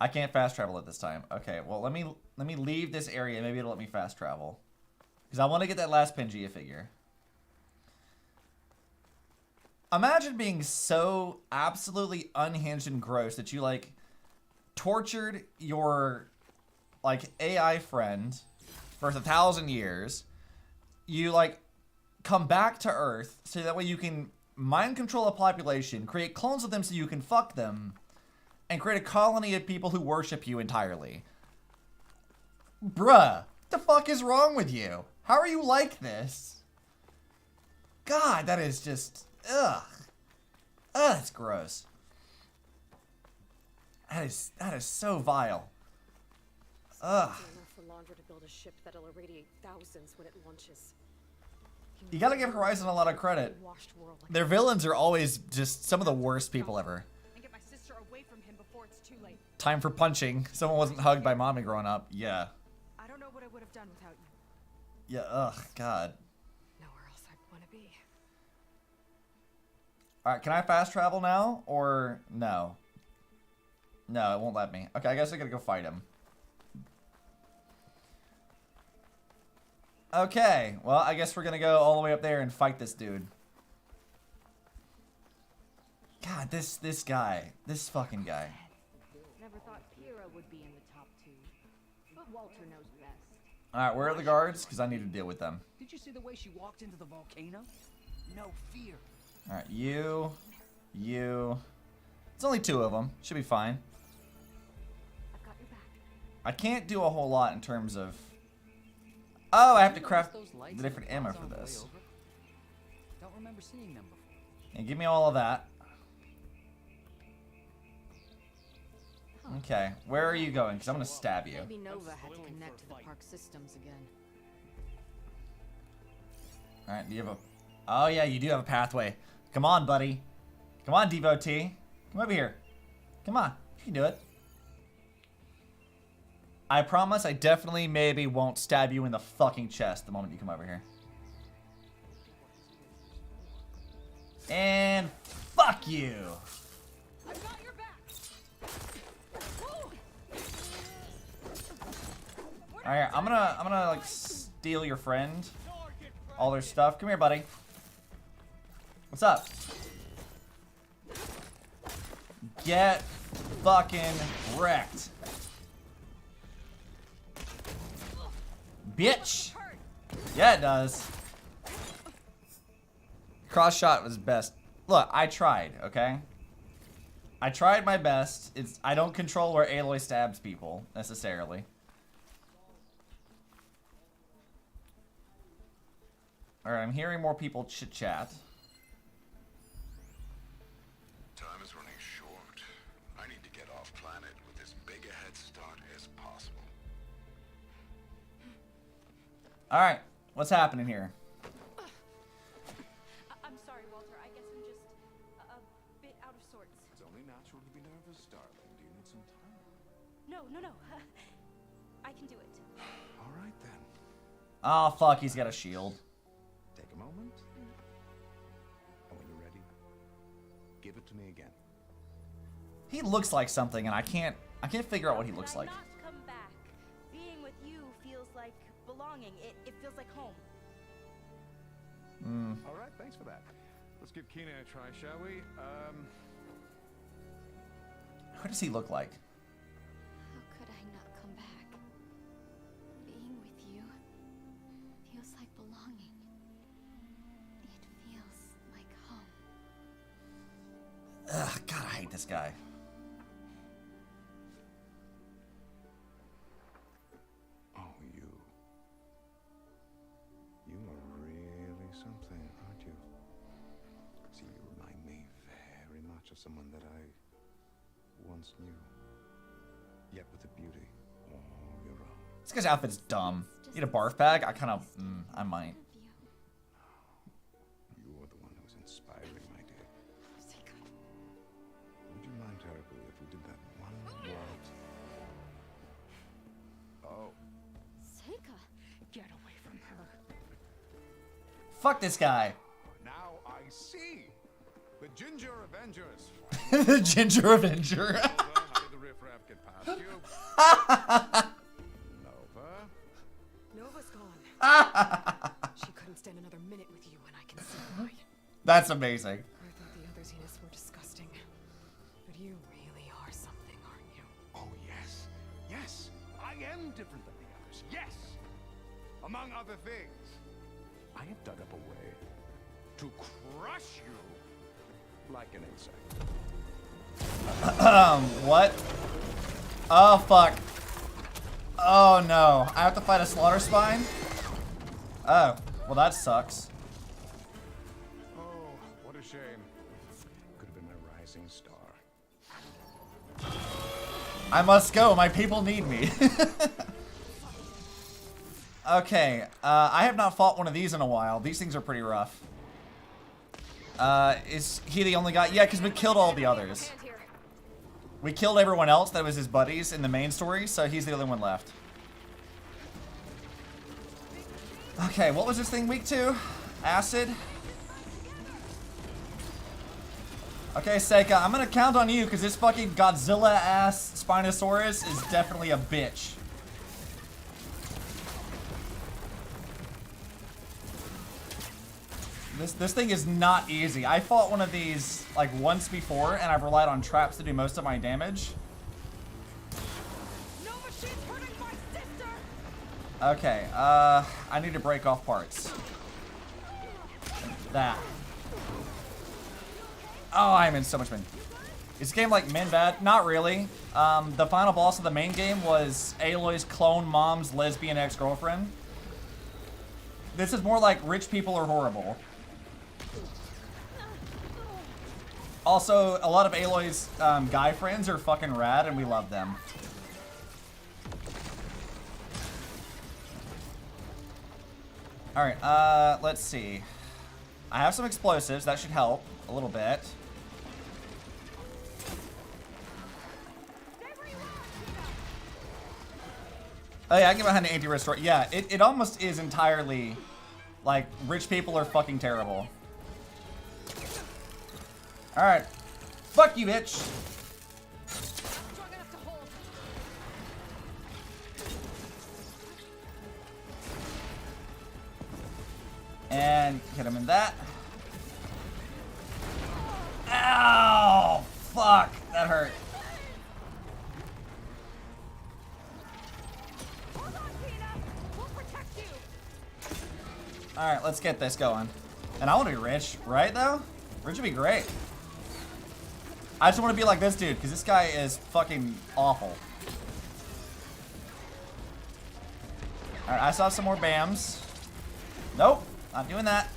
I can't fast travel at this time. Okay, well, let me leave this area. Maybe it'll let me fast travel. Because I want to get that last Pangea figure. Imagine being so absolutely unhinged and gross that you, like, tortured your, like, AI friend for 1,000 years. You, like, come back to Earth so that way you can mind control a population, create clones of them so you can fuck them, and create a colony of people who worship you entirely. Bruh, what the fuck is wrong with you? How are you like this? God, that is just... Ugh. Ugh, that's gross. That is so vile. Ugh. Enough for Laundra to build a ship that'll irradiate thousands when it launches. You gotta give Horizon a lot of credit. Their villains are always just some of the worst people ever. And get my sister away from him before it's too late. Time for punching. Someone wasn't hugged by mommy growing up. Yeah. I don't know what I would have done without you. Yeah, ugh, God. Nowhere else I'd want to be. Alright, can I fast travel now? Or no? No, it won't let me. Okay, I guess I gotta go fight him. Okay, well, I guess we're gonna go all the way up there and fight this dude. God, this guy. This fucking guy. Never thought Pyrrha would be in the top 2. But Walter knows best. Alright, where are the guards? Because I need to deal with them. Did you see the way she walked into the volcano? No fear. Alright, you. It's only 2 of them. Should be fine. I've got your back. I can't do a whole lot in terms of... Oh, I have to craft the different ammo for this. Don't remember seeing them before. And give me all of that. Huh. Okay, where are you going? Because I'm gonna stab you. Maybe Nova had to connect to the park systems again. Alright, do you have a... Oh yeah, you do have a pathway. Come on, buddy. Come on, devotee. Come over here. Come on, you can do it. I promise I definitely maybe won't stab you in the fucking chest the moment you come over here. And fuck you. Alright, I'm gonna like steal your friend. All their stuff. Come here, buddy. What's up? Get fucking wrecked. Bitch. Yeah, it does. Cross shot was best. Look, I tried, okay? I tried my best. I don't control where Aloy stabs people, necessarily. Alright, I'm hearing more people chit-chat. Time is running short. I need to get off planet with as big a head start as possible. Alright, what's happening here? I'm sorry, Walter. I guess I'm just a bit out of sorts. It's only natural to be nervous, darling. Do you need some time? No. I can do it. All right, then. Oh, fuck, he's got a shield. Take a moment. And when you're ready, give it to me again. He looks like something, and I can't figure out what he looks like. Not come back. Being with you feels like belonging. It feels like home. All right, thanks for that. Let's give Kina a try, shall we? What does he look like? How could I not come back? Being with you feels like belonging. It feels like home. Ugh, God, I hate this guy. Oh, you. You are really something, aren't you? See, you remind me very much of someone that I once knew. Yet with a beauty all your own. This guy's outfit's dumb. Need a barf bag? I kind of, I might. You are the one who's inspiring, my dear. Would you mind terribly if we did that one word? Oh. Seika! Get away from her. Fuck this guy. Now I see. The Ginger Avengers. The Ginger Avenger. How did the riffraff get past you? Nova. Nova's gone. She couldn't stand another minute with you, and I can see why. That's amazing. I thought the other Zeniths were disgusting. But you really are something, aren't you? Oh, yes. Yes. I am different than the others. Yes. Among other things, I have dug up a way to crush you like an insect. What? Oh, fuck. Oh, no. I have to fight a slaughter spine? Oh, well, that sucks. Oh, what a shame. Could have been my rising star. I must go. My people need me. Okay, I have not fought one of these in a while. These things are pretty rough. Is he the only guy? Yeah, because we killed all the others. We killed everyone else that was his buddies in the main story, so he's the only one left. Okay, what was this thing weak to? Acid? Okay, Seika, I'm gonna count on you, because this fucking Godzilla-ass Spinosaurus is definitely a bitch. This thing is not easy. I fought one of these like once before, and I've relied on traps to do most of my damage. Okay, I need to break off parts. That. Oh, I'm in so much pain. Is this game like min bad? Not really. The final boss of the main game was Aloy's clone mom's lesbian ex-girlfriend. This is more like rich people are horrible. Also, a lot of Aloy's guy friends are fucking rad, and we love them. Alright, let's see. I have some explosives. That should help a little bit. Oh yeah, I can get behind the anti-restore. Yeah, it almost is entirely, like, rich people are fucking terrible. Alright. Fuck you, bitch! And hit him in that. Ow! Fuck! That hurt. Alright, let's get this going. And I want to be rich, right though? Rich would be great. I just want to be like this dude, because this guy is fucking awful. Alright, I saw some more BAMs. Nope, not doing that.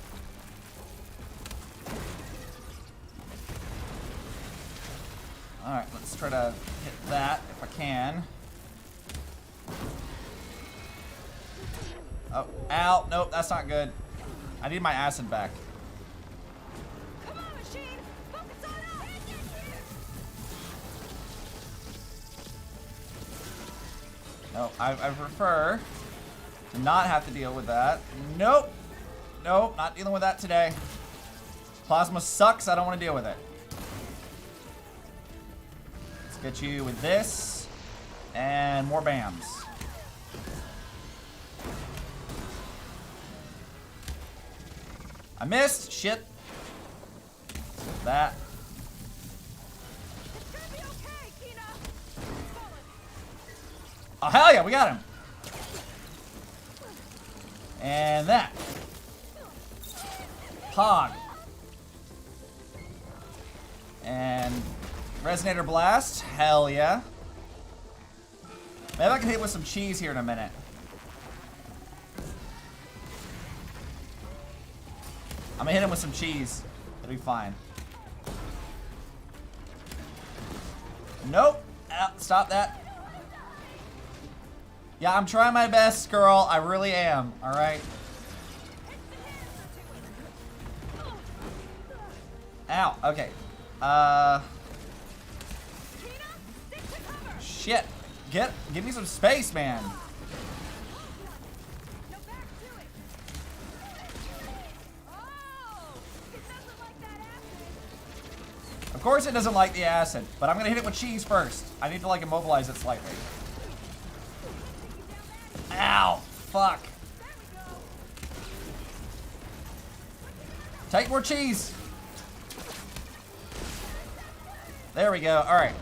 Alright, let's try to hit that if I can. Oh, ow. Nope, that's not good. I need my acid back. Come on, machine! Focus on us! No, I prefer to not have to deal with that. Nope. Nope, not dealing with that today. Plasma sucks. I don't want to deal with it. Let's get you with this. And more BAMs. I missed. Shit. That. Oh, hell yeah, we got him. And that. Pog. And Resonator Blast. Hell yeah. Maybe I can hit with some cheese here in a minute. I'm gonna hit him with some cheese. It'll be fine. Nope. Stop that. Yeah, I'm trying my best, girl. I really am. Alright. Ow. Okay. Shit. Give me some space, man. Of course it doesn't like the acid, but I'm gonna hit it with cheese first. I need to like immobilize it slightly. Ow! Fuck. Take more cheese. There we go. Alright.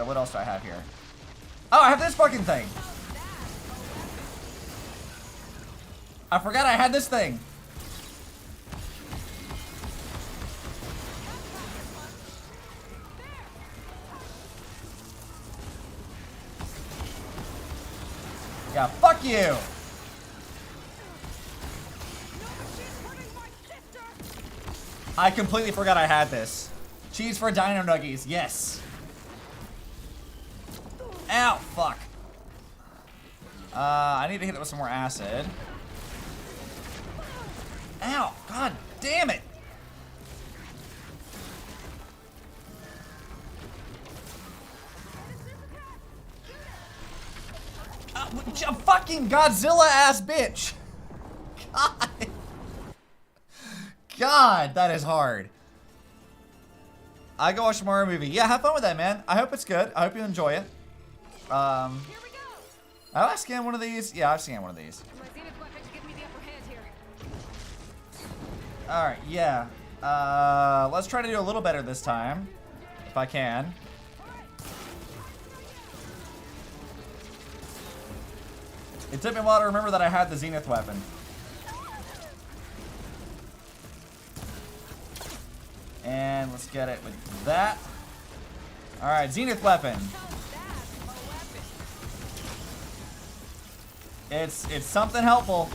What else do I have here? Oh, I have this fucking thing. I forgot I had this thing. Yeah, fuck you! I completely forgot I had this. Cheese for Dino Nuggies, yes. Ow, fuck. I need to hit it with some more acid. Ow, god damn it! A fucking Godzilla ass bitch. God. God, that is hard. I go watch a Mario movie. Yeah, have fun with that, man. I hope it's good. I hope you enjoy it. Have I scanned one of these? Yeah, I've scanned one of these. Alright, yeah. Let's try to do a little better this time. If I can. It took me a while to remember that I had the Zenith weapon. And let's get it with that. Alright, Zenith weapon. It's something helpful.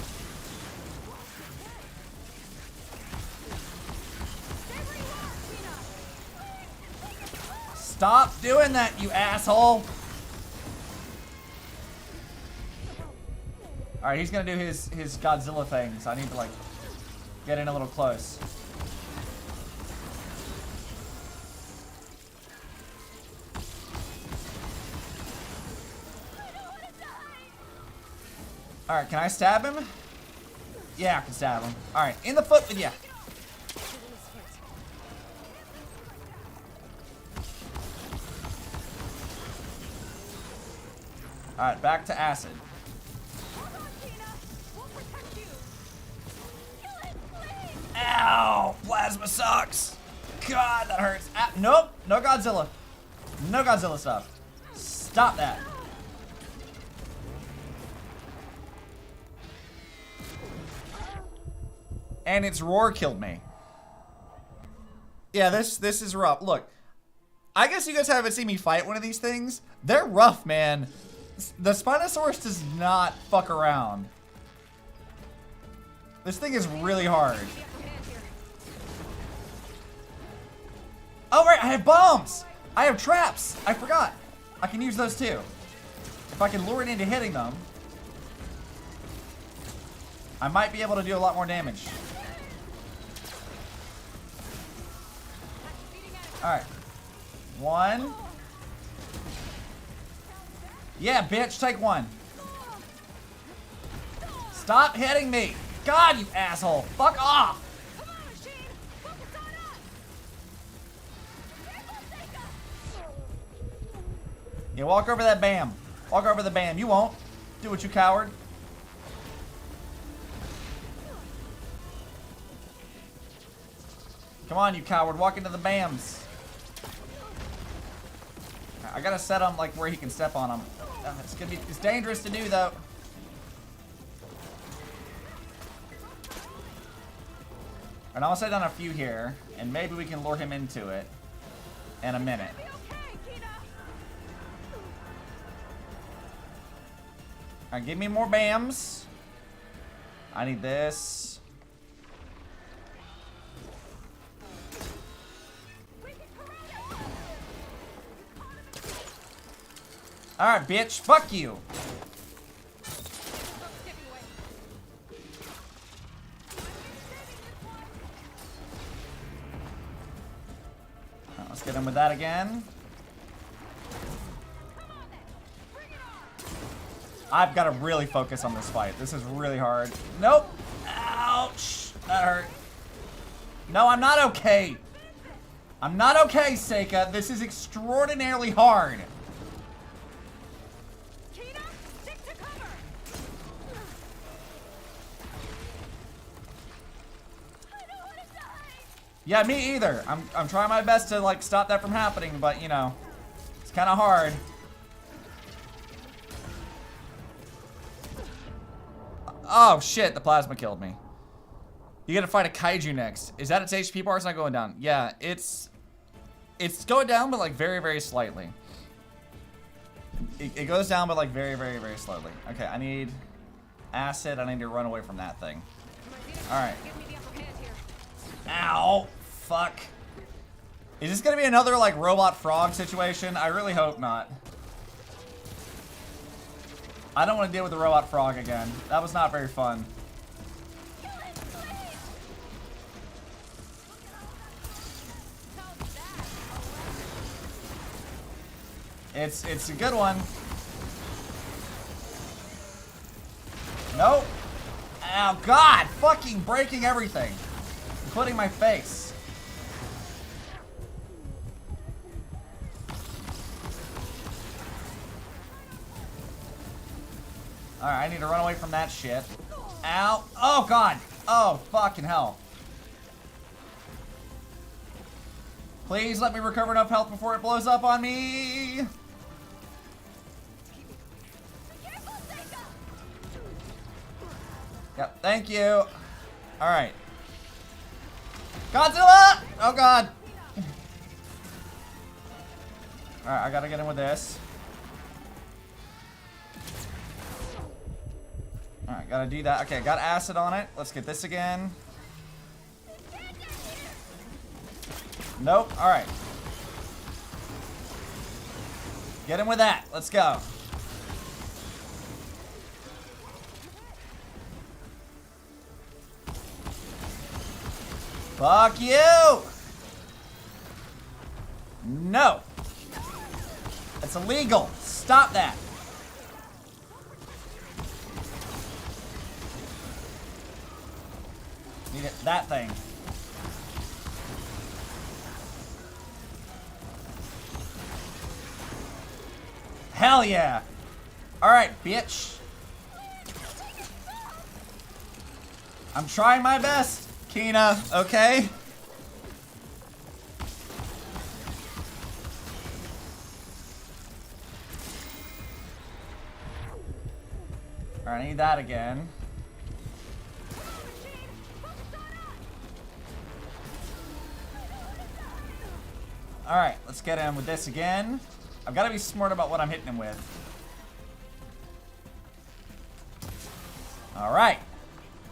Stop doing that, you asshole. Alright, he's gonna do his Godzilla thing, so I need to, like, get in a little close. Alright, can I stab him? Yeah, I can stab him. Alright, in the foot with ya. Alright, back to acid. Ow! Plasma sucks! God, that hurts. Ah, nope, no Godzilla. No Godzilla stuff. Stop that. And its roar killed me. Yeah, this is rough. Look, I guess you guys haven't seen me fight one of these things. They're rough, man. The Spinosaurus does not fuck around. This thing is really hard. Oh, right, I have bombs! I have traps! I forgot. I can use those too. If I can lure it into hitting them, I might be able to do a lot more damage. Alright. One. Yeah, bitch, take one. Stop hitting me! God, you asshole! Fuck off! Yeah, walk over that BAM. Walk over the BAM. You won't. Do it, you coward. Come on, you coward. Walk into the BAMs. I gotta set him like where he can step on them. It's dangerous to do though. And I'll set down a few here, and maybe we can lure him into it in a minute. Alright, give me more BAMs. I need this. Alright, bitch. Fuck you. Right, let's get him with that again. I've got to really focus on this fight. This is really hard. Nope. Ouch. That hurt. No, I'm not okay. I'm not okay, Seika. This is extraordinarily hard. Yeah, me either. I'm trying my best to like stop that from happening, but you know, it's kind of hard. Oh shit, the plasma killed me. You gotta fight a kaiju next. Is that its HP bar? It's not going down. Yeah, it's going down, but like very, very slightly. It goes down, but like very, very, very slowly. Okay, I need acid. I need to run away from that thing. All right. Ow! Fuck. Is this gonna be another like robot frog situation? I really hope not. I don't want to deal with the robot frog again. That was not very fun. It's a good one. Nope. Oh God! Fucking breaking everything, including my face. Alright, I need to run away from that shit. Ow. Oh, God. Oh, fucking hell. Please let me recover enough health before it blows up on me. Yep, thank you. Alright. Godzilla! Oh, God. Alright, I gotta get in with this. Alright, gotta do that. Okay, got acid on it. Let's get this again. Nope. Alright. Get him with that. Let's go. Fuck you! No! It's illegal. Stop that. Need it, that thing. Hell yeah! Alright, bitch. I'm trying my best, Kina, okay? Alright, I need that again. Alright, let's get him with this again. I've got to be smart about what I'm hitting him with. Alright.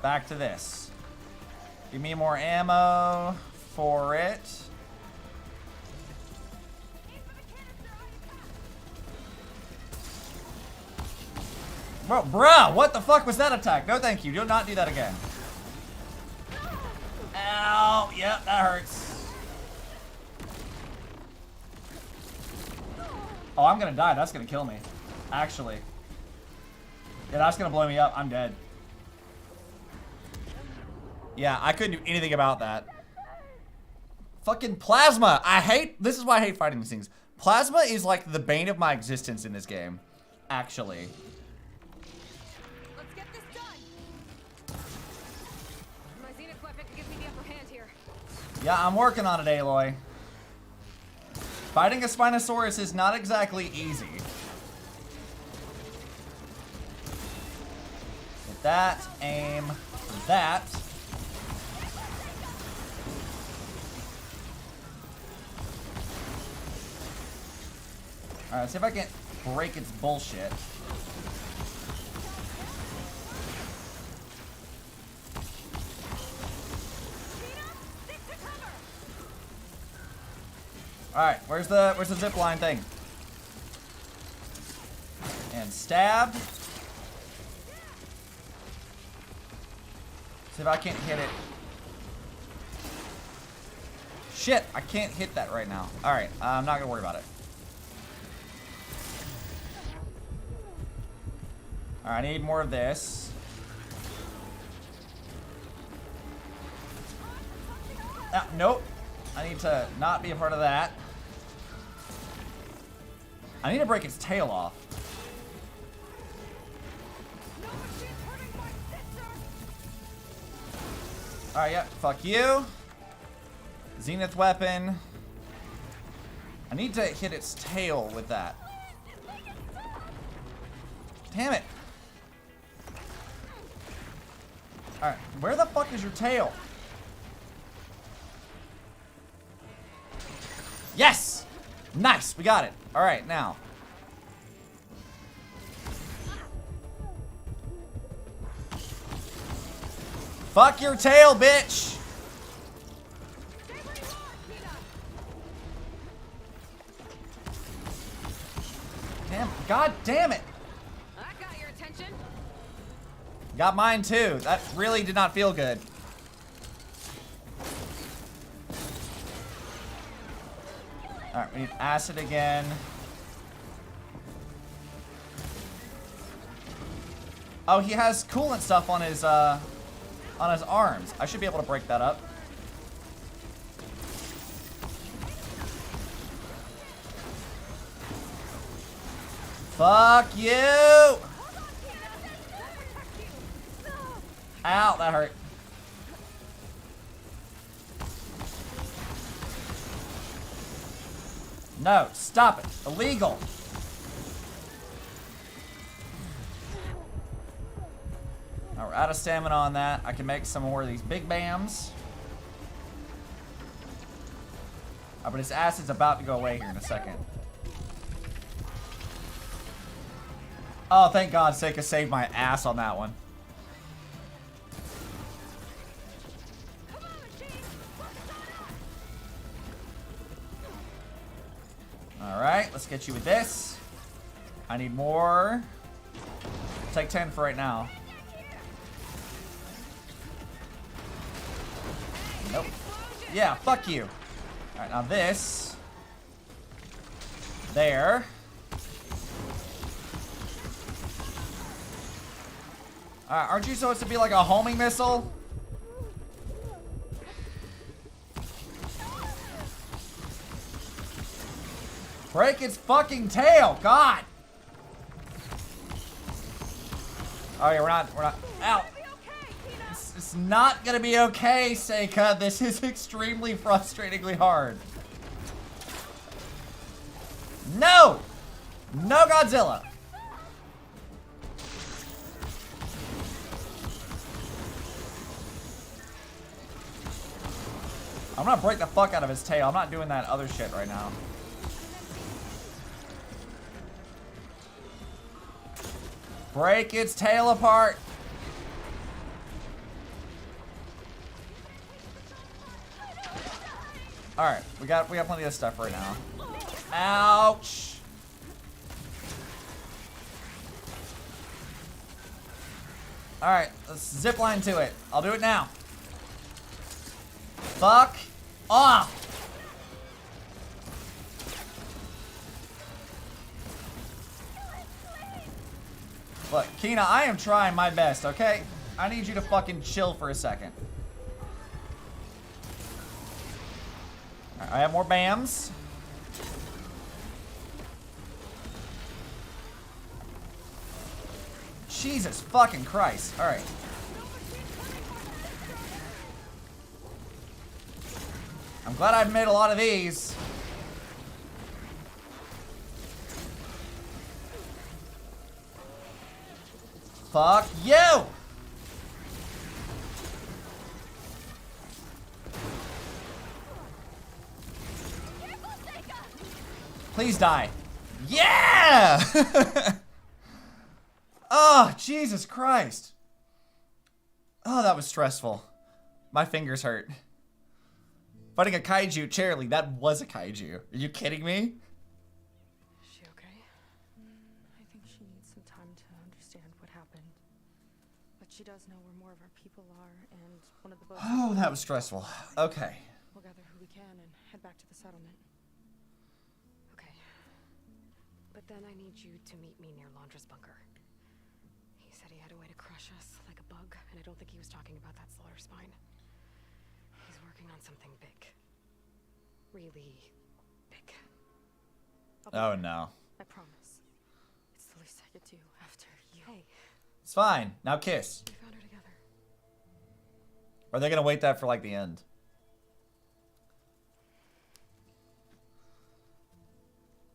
Back to this. Give me more ammo for it. Bro, bruh, what the fuck was that attack? No thank you. Do not do that again. Ow. Yep, that hurts. Oh, I'm gonna die. That's gonna kill me. Actually. Yeah, that's gonna blow me up. I'm dead. Yeah, I couldn't do anything about that. Fucking plasma. I hate... This is why I hate fighting these things. Plasma is like the bane of my existence in this game. Actually. Let's get this done. My Zenith weapon can give me the upper hand here. Yeah, I'm working on it, Aloy. Fighting a Spinosaurus is not exactly easy. Get that, aim for that. Alright, let's see if I can break its bullshit. Alright, where's the zip line thing? And stab. See if I can't hit it. Shit, I can't hit that right now. Alright, I'm not gonna worry about it. Alright, I need more of this. Ah, nope. I need to not be a part of that. I need to break its tail off. Alright, yeah, fuck you. Zenith weapon. I need to hit its tail with that. Damn it. Alright, where the fuck is your tail? Yes! Nice, we got it. Alright, now. Fuck your tail, bitch! Damn, god damn it! I got your attention. Got mine too. That really did not feel good. Alright, we need acid again. Oh, he has coolant stuff on his arms. I should be able to break that up. Fuck you! Ow, that hurt. No, stop it. Illegal. Now we're out of stamina on that. I can make some more of these big bams. Oh, but his acid's about to go away here in a second. Oh, thank God, Seika saved my ass on that one. Alright, let's get you with this. I need more. Take 10 for right now. Nope. Yeah, fuck you. Alright, now this. There. Alright, aren't you supposed to be like a homing missile? Break its fucking tail, God! Alright, we're not, ow! It's not gonna be okay, Seika. This is extremely frustratingly hard. No! No Godzilla! I'm gonna break the fuck out of his tail. I'm not doing that other shit right now. Break its tail apart. All right, we got plenty of stuff right now. Ouch. All right, let's zip line to it. I'll do it now. Fuck off. Look, Kina, I am trying my best, okay? I need you to fucking chill for a second. Right, I have more BAMs. Jesus fucking Christ. Alright. I'm glad I've made a lot of these. Fuck you! Please die. Yeah! Oh, Jesus Christ. Oh, that was stressful. My fingers hurt. Fighting a kaiju, Charlie, that was a kaiju. Are you kidding me? Is she okay? I think she needs some time to understand what happened. But she does know where more of our people are, and one of the boats... Oh, that was stressful. Okay. We'll gather who we can and head back to the settlement. Okay. But then I need you to meet me near Londra's bunker. He said he had a way to crush us like a bug, and I don't think he was talking about that slaughter spine. He's working on something big. Really big. Oh no. I promise. It's the least I could do after you. Hey. It's fine. Now kiss. We found her together. Or are they gonna wait that for like the end?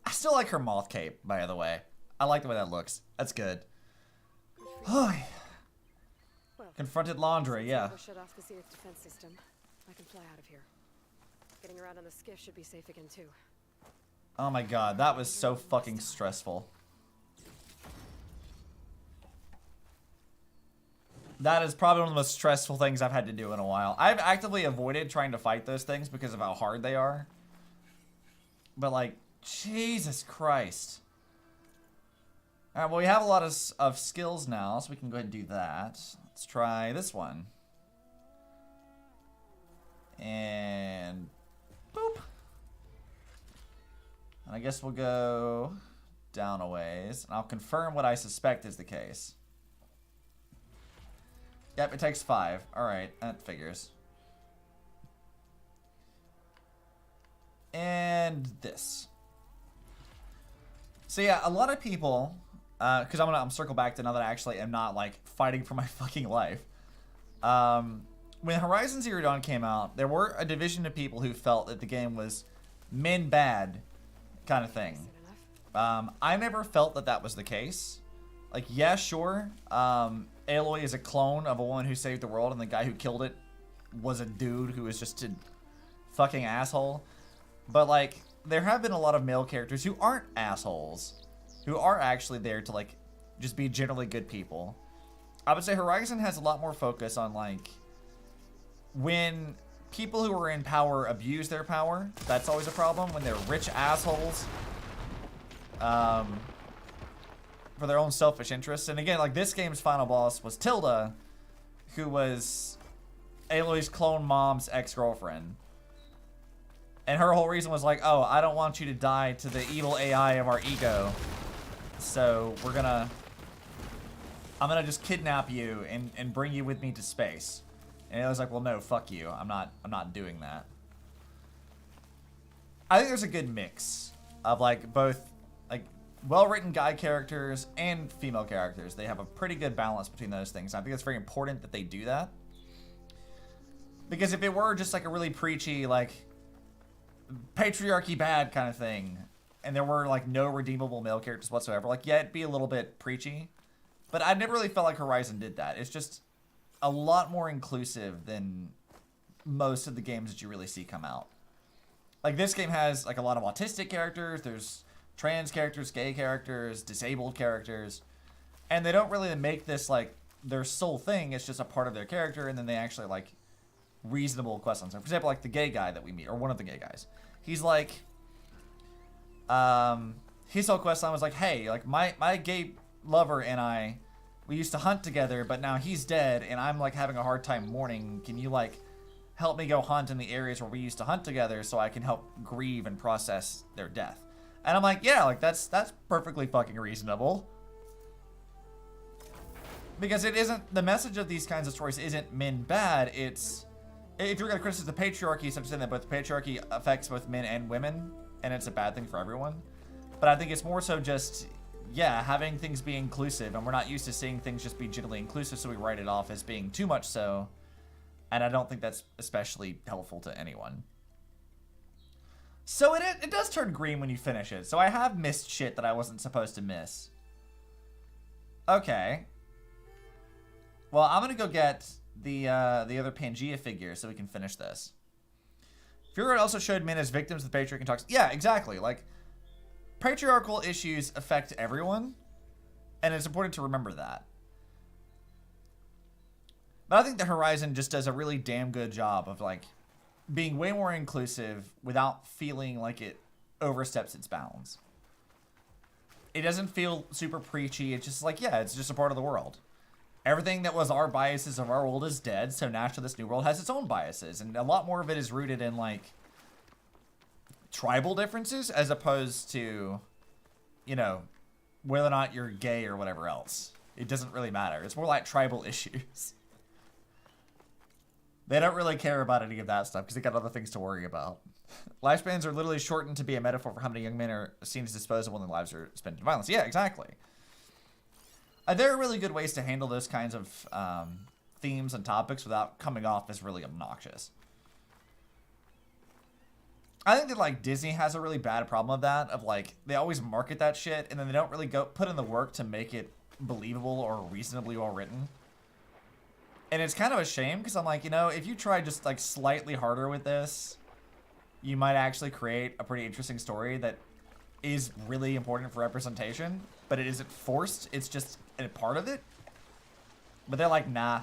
I still like her moth cape, by the way. I like the way that looks. That's good. Oh. Confronted Laundry, yeah. We'll shut off the Zeniths defense system. I can fly out of here. Getting around on the skiff should be safe again too. Oh my god, that was so fucking stressful. That is probably one of the most stressful things I've had to do in a while. I've actively avoided trying to fight those things because of how hard they are. But like, Jesus Christ. Alright, well we have a lot of skills now, so we can go ahead and do that. Let's try this one. And boop. And I guess we'll go down a ways. And I'll confirm what I suspect is the case. Yep, it takes 5. Alright, that figures. And this. So yeah, a lot of people, because I'm circle back to now that I actually am not like fighting for my fucking life. When Horizon Zero Dawn came out, there were a division of people who felt that the game was men bad kind of thing. I never felt that that was the case. Like, yeah, sure, Aloy is a clone of a woman who saved the world, and the guy who killed it was a dude who was just a fucking asshole. But like, there have been a lot of male characters who aren't assholes, who are actually there to like just be generally good people. I would say Horizon has a lot more focus on like when people who are in power abuse their power. That's always a problem when they're rich assholes. for their own selfish interests. And again, like, this game's final boss was Tilda, who was Aloy's clone mom's ex-girlfriend. And her whole reason was like, oh, I don't want you to die to the evil AI of our ego. So I'm gonna just kidnap you and bring you with me to space. And I was like, well, no, fuck you. I'm not doing that. I think there's a good mix of like both like well-written guy characters and female characters. They have a pretty good balance between those things. I think it's very important that they do that. Because if it were just like a really preachy, like, patriarchy bad kind of thing, and there were like no redeemable male characters whatsoever, like, yeah, it'd be a little bit preachy. But I never really felt like Horizon did that. It's just a lot more inclusive than most of the games that you really see come out. Like, this game has like a lot of autistic characters, there's trans characters, gay characters, disabled characters, and they don't really make this like their sole thing. It's just a part of their character, and then they actually like reasonable quest lines. For example, like the gay guy that we meet, or one of the gay guys. He's like, his whole quest line was like, hey, like my gay lover and we used to hunt together, but now he's dead, and I'm like having a hard time mourning. Can you like help me go hunt in the areas where we used to hunt together so I can help grieve and process their death? And I'm like, yeah, like that's perfectly fucking reasonable. Because it isn't, the message of these kinds of stories isn't men bad, it's, if you're going to criticize the patriarchy, it's saying that both the patriarchy affects both men and women, and it's a bad thing for everyone. But I think it's more so just, yeah, having things be inclusive, and we're not used to seeing things just be generally inclusive, so we write it off as being too much so. And I don't think that's especially helpful to anyone. So it does turn green when you finish it. So I have missed shit that I wasn't supposed to miss. Okay. Well, I'm gonna go get the other Pangea figure so we can finish this. Fury also showed men as victims of the patriarchy and talks. Yeah, exactly. Like, patriarchal issues affect everyone, and it's important to remember that. But I think the Horizon just does a really damn good job of like being way more inclusive without feeling like it oversteps its bounds. It doesn't feel super preachy. It's just like, yeah, it's just a part of the world. Everything that was our biases of our world is dead, so naturally this new world has its own biases. And a lot more of it is rooted in, like, tribal differences as opposed to, you know, whether or not you're gay or whatever else. It doesn't really matter. It's more like tribal issues. They don't really care about any of that stuff because they got other things to worry about. Lifespans are literally shortened to be a metaphor for how many young men are seen as disposable when their lives are spent in violence. Yeah, exactly. There are really good ways to handle those kinds of themes and topics without coming off as really obnoxious. I think that, like, Disney has a really bad problem of that, of, like, they always market that shit, and then they don't really go put in the work to make it believable or reasonably well written. And it's kind of a shame, because I'm like, you know, if you try just, like, slightly harder with this, you might actually create a pretty interesting story that is really important for representation, but it isn't forced, it's just a part of it. But they're like, nah.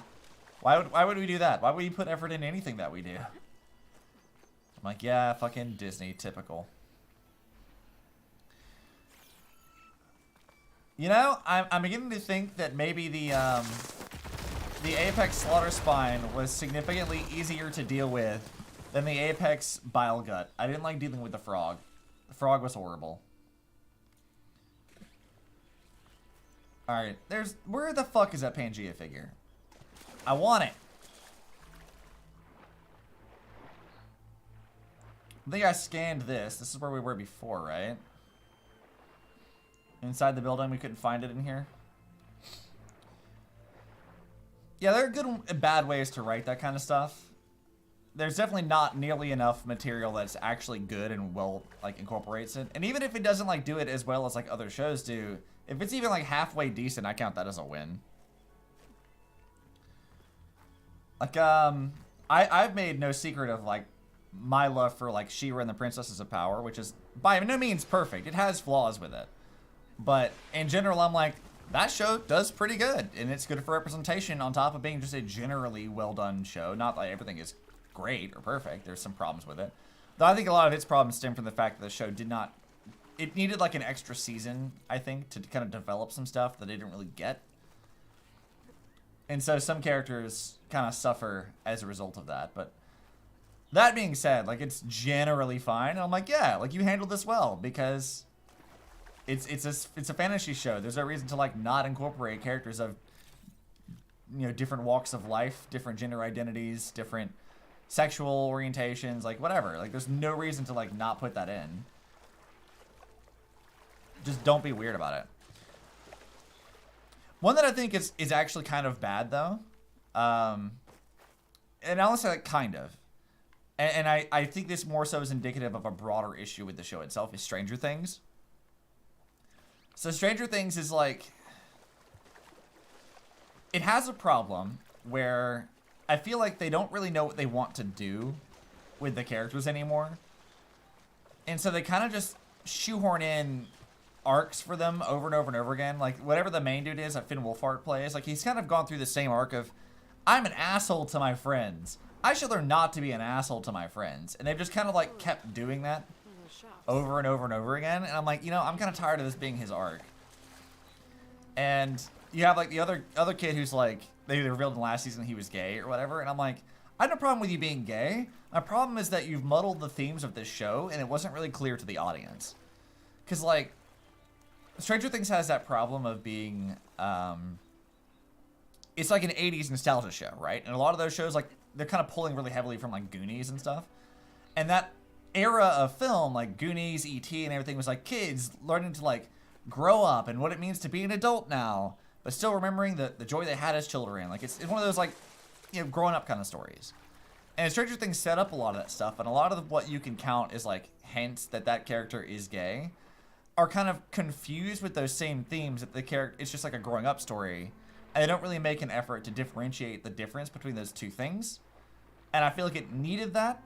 Why would we do that? Why would we put effort in anything that we do? I'm like, yeah, fucking Disney, typical. You know, I'm beginning to think that maybe the Apex Slaughter Spine was significantly easier to deal with than the Apex Bile Gut. I didn't like dealing with the frog. The frog was horrible. Alright, where the fuck is that Pangea figure? I want it. I think I scanned this. This is where we were before, right? Inside the building, we couldn't find it in here. Yeah, there are good and bad ways to write that kind of stuff. There's definitely not nearly enough material that's actually good and well, like, incorporates it. And even if it doesn't, like, do it as well as, like, other shows do, if it's even, like, halfway decent, I count that as a win. Like, I've made no secret of, like, my love for, like, She-Ra and the Princesses of Power, which is by no means perfect. It has flaws with it. But in general, I'm like, that show does pretty good. And it's good for representation on top of being just a generally well-done show. Not like everything is great or perfect. There's some problems with it. Though I think a lot of its problems stem from the fact that the show did not it needed like an extra season, I think, to kind of develop some stuff that they didn't really get. And so some characters kind of suffer as a result of that. But that being said, like, it's generally fine. And I'm like, yeah, like, you handled this well, because it's a fantasy show. There's no reason to, like, not incorporate characters of, you know, different walks of life, different gender identities, different sexual orientations, like, whatever. Like, there's no reason to, like, not put that in. Just don't be weird about it. One that I think is actually kind of bad, though, and I'll say, like, kind of, and I think this more so is indicative of a broader issue with the show itself, is Stranger Things. So Stranger Things is, like, it has a problem where I feel like they don't really know what they want to do with the characters anymore. And so they kind of just shoehorn in arcs for them over and over and over again. Like, whatever the main dude is that Finn Wolfhard plays, like, he's kind of gone through the same arc of, I'm an asshole to my friends. I should learn not to be an asshole to my friends. And they've just kind of, like, kept doing that over and over and over again. And I'm like, you know, I'm kind of tired of this being his arc. And you have, like, the other kid who's, like, they revealed in the last season he was gay or whatever. And I'm like, I have no problem with you being gay. My problem is that you've muddled the themes of this show, and it wasn't really clear to the audience. Because, like, Stranger Things has that problem of being, it's like an 80s nostalgia show, right? And a lot of those shows, like, they're kind of pulling really heavily from, like, Goonies and stuff. And that era of film, like Goonies, E.T., and everything, was like kids learning to, like, grow up and what it means to be an adult now, but still remembering the joy they had as children. Like, it's one of those, like, you know, growing up kind of stories. And Stranger Things set up a lot of that stuff, and a lot of what you can count as, like, hints that that character is gay are kind of confused with those same themes, that the character, it's just like a growing up story, and they don't really make an effort to differentiate the difference between those two things. And I feel like it needed that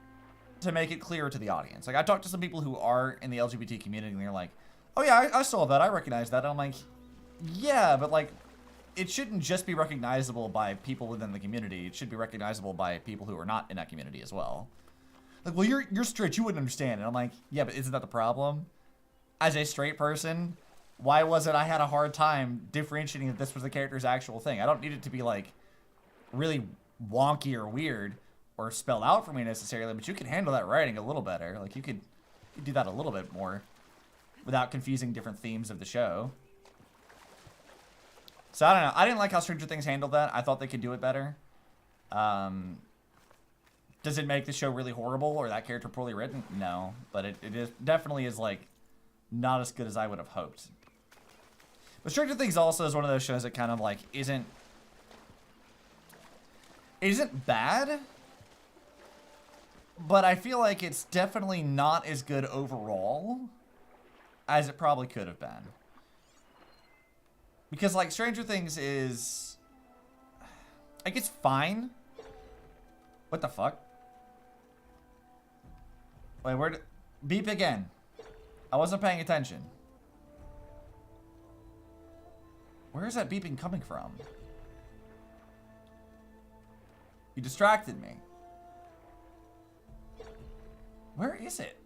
to make it clearer to the audience. Like, I talked to some people who are in the LGBT community, and they're like, oh yeah, I saw that, I recognize that. And I'm like, yeah, but, like, it shouldn't just be recognizable by people within the community. It should be recognizable by people who are not in that community as well. Like, well, you're straight, you wouldn't understand. And I'm like, yeah, but isn't that the problem? As a straight person, why was it I had a hard time differentiating that this was the character's actual thing? I don't need it to be, like, really wonky or weird or spelled out for me necessarily, but you can handle that writing a little better. Like, you could do that a little bit more without confusing different themes of the show. So, I don't know. I didn't like how Stranger Things handled that. I thought they could do it better. Does it make the show really horrible or that character poorly written? No. But it is, definitely is, like, not as good as I would have hoped. But Stranger Things also is one of those shows that kind of, like, isn't bad, but I feel like it's definitely not as good overall as it probably could have been. Because, like, Stranger Things is, like, it's fine. What the fuck? Wait, where did, beep again. I wasn't paying attention. Where is that beeping coming from? You distracted me. Where is it?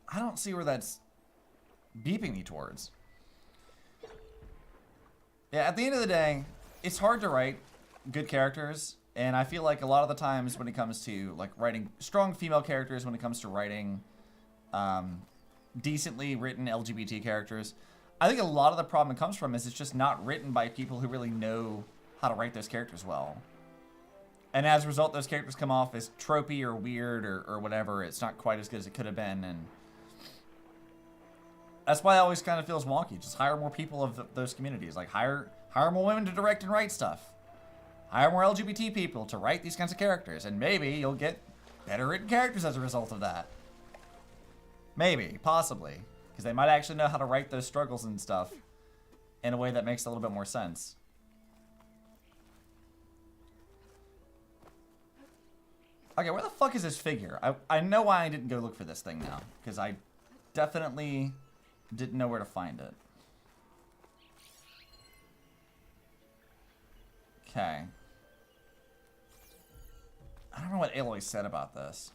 I don't see where that's beeping me towards. Yeah, at the end of the day, it's hard to write good characters, and I feel like a lot of the times when it comes to, like, writing strong female characters, when it comes to writing decently written LGBT characters, I think a lot of the problem it comes from is it's just not written by people who really know how to write those characters well. And as a result, those characters come off as tropey or weird or whatever. It's not quite as good as it could have been, and that's why it always kind of feels wonky. Just hire more people of those communities. Like, hire more women to direct and write stuff. Hire more LGBT people to write these kinds of characters, and maybe you'll get better written characters as a result of that. Maybe, possibly, because they might actually know how to write those struggles and stuff in a way that makes a little bit more sense. Okay, where the fuck is this figure? I know why I didn't go look for this thing now, because I definitely didn't know where to find it. Okay. I don't know what Aloy said about this.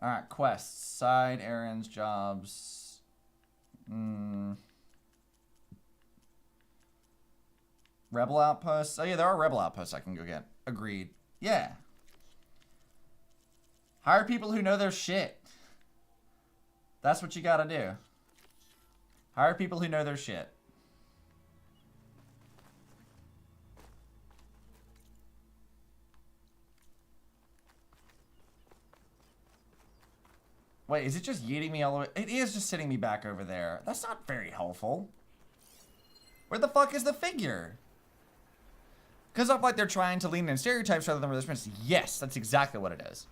Alright, quests. Side errands, jobs. Rebel outposts. Oh yeah, there are rebel outposts I can go get. Agreed. Yeah. Hire people who know their shit. That's what you gotta do. Hire people who know their shit. Wait, is it just yeeting me all the way? It is just sitting me back over there. That's not very helpful. Where the fuck is the figure? Because up like they're trying to lean in stereotypes rather than realism. Yes, that's exactly what it is.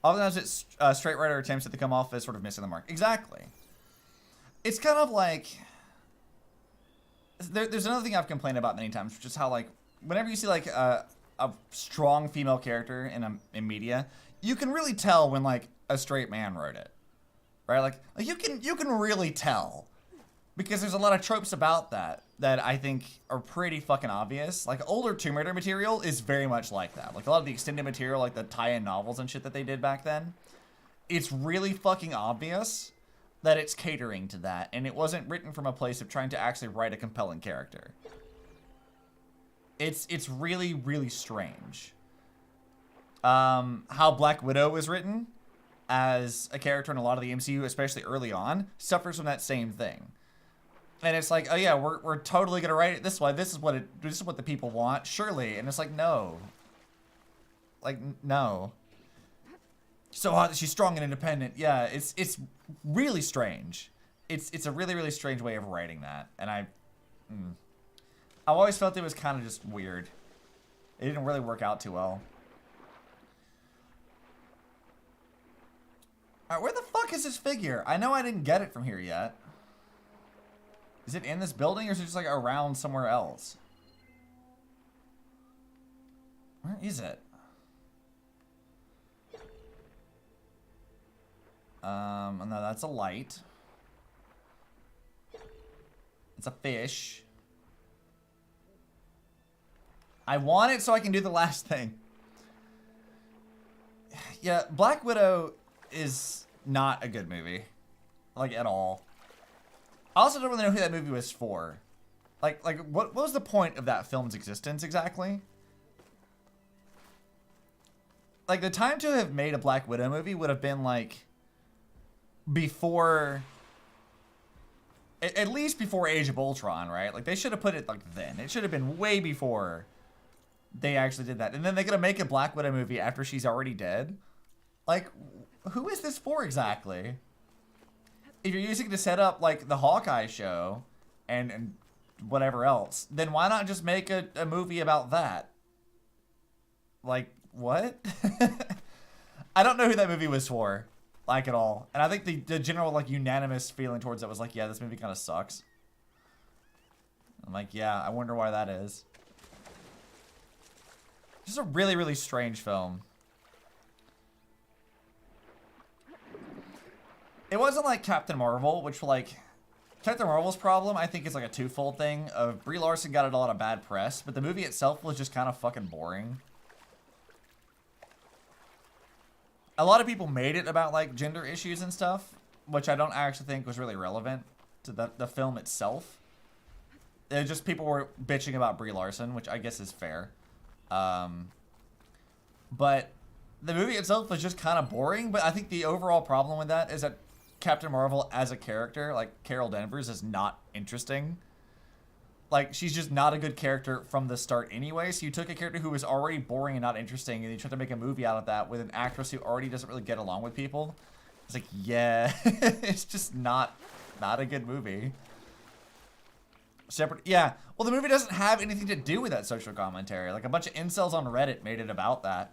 Oftentimes it's straight writer attempts to come off as sort of missing the mark. Exactly. It's kind of like... There's another thing I've complained about many times, which is how like, whenever you see like a strong female character in media, you can really tell when like a straight man wrote it, right? Like you can really tell, because there's a lot of tropes about that I think are pretty fucking obvious. Like older Tomb Raider material is very much like that. Like a lot of the extended material, like the tie-in novels and shit that they did back then, it's really fucking obvious that it's catering to that, and it wasn't written from a place of trying to actually write a compelling character. It's really, really strange. How Black Widow was written as a character in a lot of the MCU, especially early on, suffers from that same thing. And it's like, oh yeah, we're totally gonna write it this way. This is what the people want, surely. And it's like, no. Like, no. So hot that she's strong and independent. Yeah, it's really strange. It's a really, really strange way of writing that. And I've always felt it was kind of just weird. It didn't really work out too well. Alright, where the fuck is this figure? I know I didn't get it from here yet. Is it in this building, or is it just like around somewhere else? Where is it? No, that's a light. It's a fish. I want it so I can do the last thing. Yeah, Black Widow is not a good movie. Like, at all. I also don't really know who that movie was for. Like what was the point of that film's existence exactly? Like, the time to have made a Black Widow movie would have been, like, before... At least before Age of Ultron, right? Like, they should have put it, like, then. It should have been way before they actually did that. And then they're gonna make a Black Widow movie after she's already dead? Like, who is this for exactly? If you're using it to set up, like, the Hawkeye show and whatever else, then why not just make a movie about that? Like, what? I don't know who that movie was for, like, at all. And I think the general, like, unanimous feeling towards it was like, yeah, this movie kind of sucks. I'm like, yeah, I wonder why that is. Just a really, really strange film. It wasn't like Captain Marvel, which, like, Captain Marvel's problem, I think, is like a twofold thing. Of Brie Larson got a lot of bad press, but the movie itself was just kind of fucking boring. A lot of people made it about, like, gender issues and stuff, which I don't actually think was really relevant to the film itself. It just people were bitching about Brie Larson, which I guess is fair. But the movie itself was just kind of boring, but I think the overall problem with that is that Captain Marvel as a character, like Carol Danvers, is not interesting. Like, she's just not a good character from the start anyway, so you took a character who was already boring and not interesting, and you tried to make a movie out of that with an actress who already doesn't really get along with people. It's like, yeah, it's just not a good movie. Separate, yeah. Well, the movie doesn't have anything to do with that social commentary. Like, a bunch of incels on Reddit made it about that.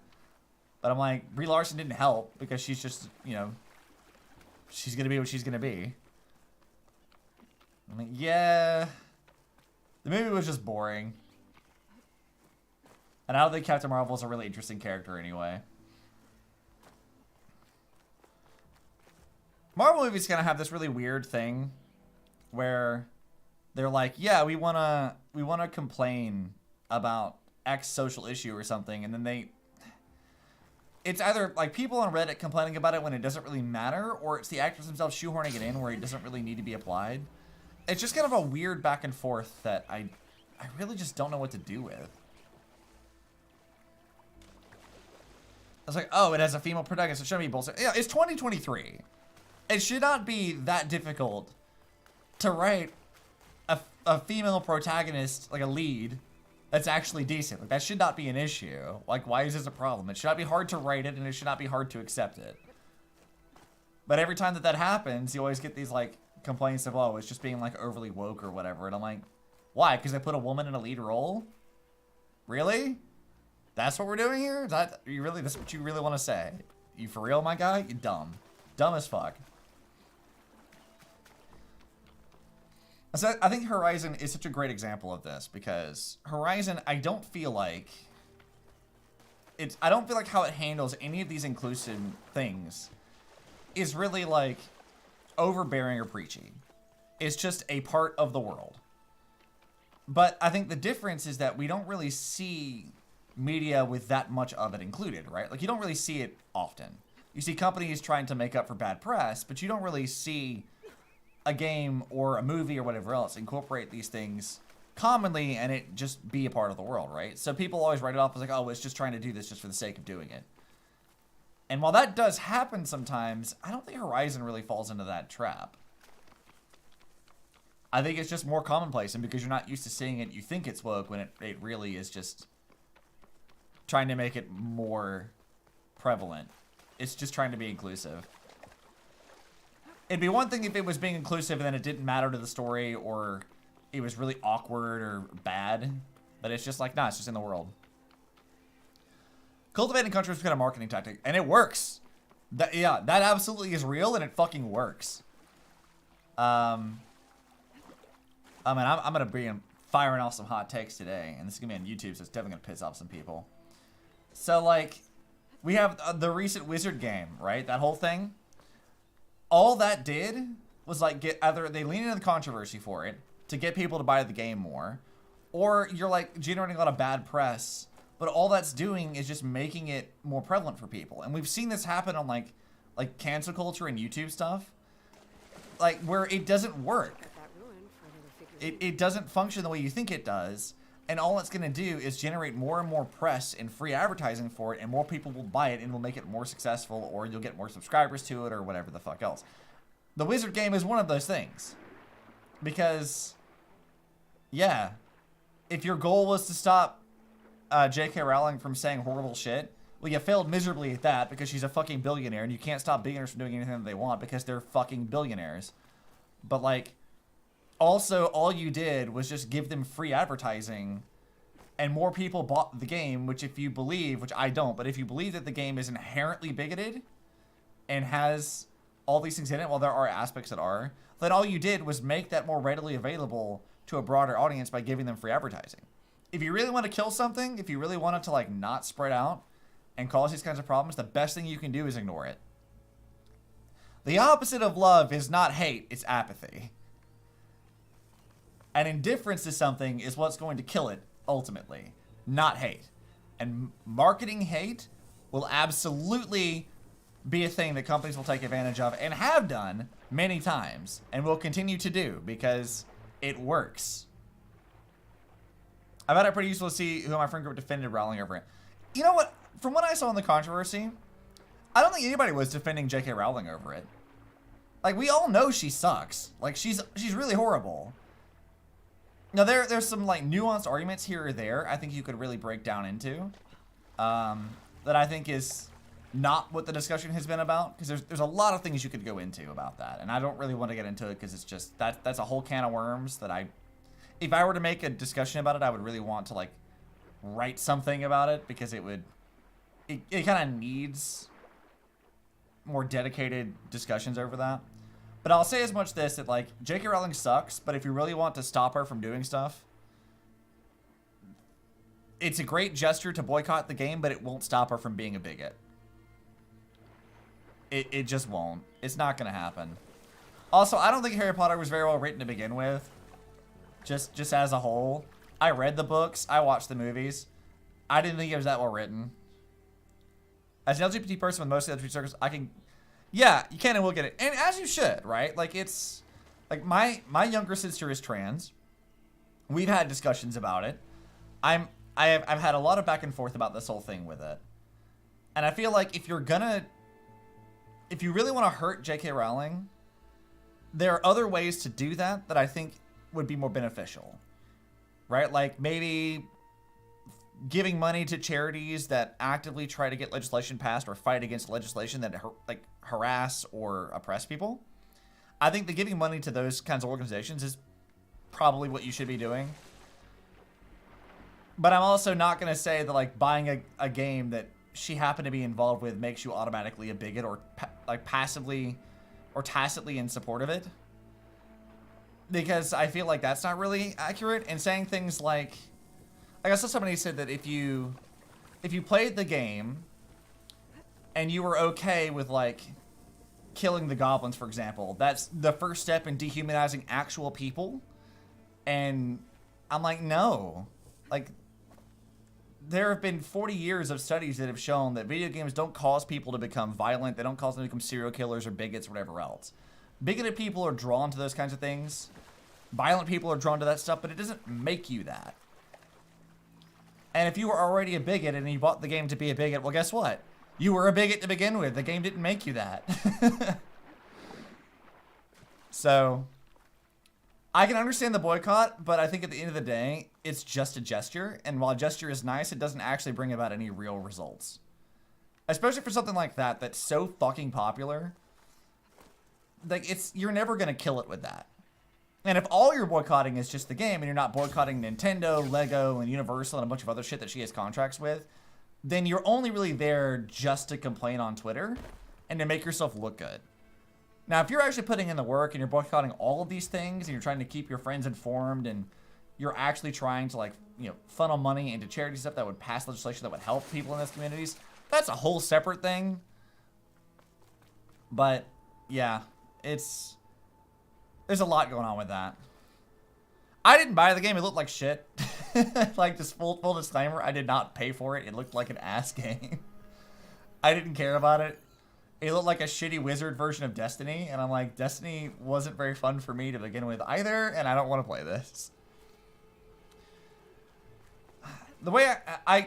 But I'm like, Brie Larson didn't help because she's just, you know, she's gonna be what she's gonna be. I'm like, yeah. The movie was just boring. And I don't think Captain Marvel's a really interesting character anyway. Marvel movies kind of have this really weird thing where they're like, yeah, we wanna complain about X social issue or something, and then it's either like people on Reddit complaining about it when it doesn't really matter, or it's the actors themselves shoehorning it in where it doesn't really need to be applied. It's just kind of a weird back and forth that I really just don't know what to do with. I was like, oh, it has a female protagonist. It shouldn't be bullshit. Yeah, it's 2023. It should not be that difficult to write a female protagonist, like a lead, that's actually decent. Like, that should not be an issue. Like, why is this a problem? It should not be hard to write it, and it should not be hard to accept it. But every time that happens, you always get these, like, complaints of, oh, it's just being, like, overly woke or whatever. And I'm like, why? Because they put a woman in a lead role? Really? That's what we're doing here? Is that, that's what you really want to say? You for real, my guy? You dumb. Dumb as fuck. So I think Horizon is such a great example of this, because Horizon, I don't feel like how it handles any of these inclusive things is really like overbearing or preachy. It's just a part of the world. But I think the difference is that we don't really see media with that much of it included, right? Like, you don't really see it often. You see companies trying to make up for bad press, but you don't really see a game or a movie or whatever else incorporate these things commonly and it just be a part of the world, right? So people always write it off as like, oh, it's just trying to do this just for the sake of doing it. And while that does happen sometimes, I don't think Horizon really falls into that trap. I think it's just more commonplace, and because you're not used to seeing it, you think it's woke when it really is just trying to make it more prevalent. It's just trying to be inclusive. It'd be one thing if it was being inclusive and then it didn't matter to the story, or it was really awkward or bad. But it's just like, nah, it's just in the world. Cultivating countries is kind of marketing tactic, and it works. Yeah, that absolutely is real, and it fucking works. I mean, I'm gonna be firing off some hot takes today, and this is gonna be on YouTube, so it's definitely gonna piss off some people. So, like, we have the recent Wizard game, right? That whole thing. All that did was, like, get either they lean into the controversy for it to get people to buy the game more, or you're, like, generating a lot of bad press, but all that's doing is just making it more prevalent for people. And we've seen this happen on, like cancel culture and YouTube stuff, like, where it doesn't work. It doesn't function the way you think it does, and all it's going to do is generate more and more press and free advertising for it, and more people will buy it and will make it more successful, or you'll get more subscribers to it, or whatever the fuck else. The Wizard game is one of those things. Because, yeah, if your goal was to stop J.K. Rowling from saying horrible shit, well, you failed miserably at that, because she's a fucking billionaire, and you can't stop billionaires from doing anything that they want, because they're fucking billionaires. But, like, also, all you did was just give them free advertising, and more people bought the game, which if you believe, which I don't, but if you believe that the game is inherently bigoted and has all these things in it, well, there are aspects that are, then all you did was make that more readily available to a broader audience by giving them free advertising. If you really want to kill something, if you really want it to, like, not spread out and cause these kinds of problems, the best thing you can do is ignore it. The opposite of love is not hate, it's apathy. And indifference to something is what's going to kill it, ultimately, not hate. And marketing hate will absolutely be a thing that companies will take advantage of, and have done many times, and will continue to do, because it works. I found it pretty useful to see who my friend group defended Rowling over it. You know what? From what I saw in the controversy, I don't think anybody was defending J.K. Rowling over it. Like, we all know she sucks. Like, she's really horrible. Now, there's some, like, nuanced arguments here or there I think you could really break down into, that I think is not what the discussion has been about, because there's a lot of things you could go into about that, and I don't really want to get into it, because it's just, that's a whole can of worms that if I were to make a discussion about it, I would really want to, like, write something about it, because it kind of needs more dedicated discussions over that. But I'll say as much this, that, like, J.K. Rowling sucks, but if you really want to stop her from doing stuff, it's a great gesture to boycott the game, but it won't stop her from being a bigot. It just won't. It's not going to happen. Also, I don't think Harry Potter was very well written to begin with. Just as a whole. I read the books. I watched the movies. I didn't think it was that well written. As an LGBT person with most LGBT circles, I can, yeah, you can and will get it, and as you should, right? Like it's, like my younger sister is trans. We've had discussions about it. I've had a lot of back and forth about this whole thing with it, and I feel like if you really want to hurt J.K. Rowling, there are other ways to do that that I think would be more beneficial, right? Like maybe giving money to charities that actively try to get legislation passed or fight against legislation that harass or oppress people. I think that giving money to those kinds of organizations is probably what you should be doing. But I'm also not going to say that like buying a game that she happened to be involved with makes you automatically a bigot or like passively or tacitly in support of it. Because I feel like that's not really accurate. And saying things like, I guess somebody said that if you played the game and you were okay with like killing the goblins, for example, that's the first step in dehumanizing actual people. And I'm like, no. Like, there have been 40 years of studies that have shown that video games don't cause people to become violent. They don't cause them to become serial killers or bigots or whatever else. Bigoted people are drawn to those kinds of things. Violent people are drawn to that stuff, but it doesn't make you that. And if you were already a bigot and you bought the game to be a bigot, well, guess what? You were a bigot to begin with. The game didn't make you that. So, I can understand the boycott, but I think at the end of the day, it's just a gesture. And while a gesture is nice, it doesn't actually bring about any real results. Especially for something like that that's so fucking popular. Like, you're never going to kill it with that. And if all you're boycotting is just the game and you're not boycotting Nintendo, Lego, and Universal and a bunch of other shit that she has contracts with, then you're only really there just to complain on Twitter and to make yourself look good. Now, if you're actually putting in the work and you're boycotting all of these things and you're trying to keep your friends informed and you're actually trying to, like, you know, funnel money into charity stuff that would pass legislation that would help people in those communities, that's a whole separate thing. But, yeah, there's a lot going on with that. I didn't buy the game. It looked like shit. Like, just full disclaimer, I did not pay for it. It looked like an ass game. I didn't care about it. It looked like a shitty wizard version of Destiny. And I'm like, Destiny wasn't very fun for me to begin with either. And I don't want to play this. The way I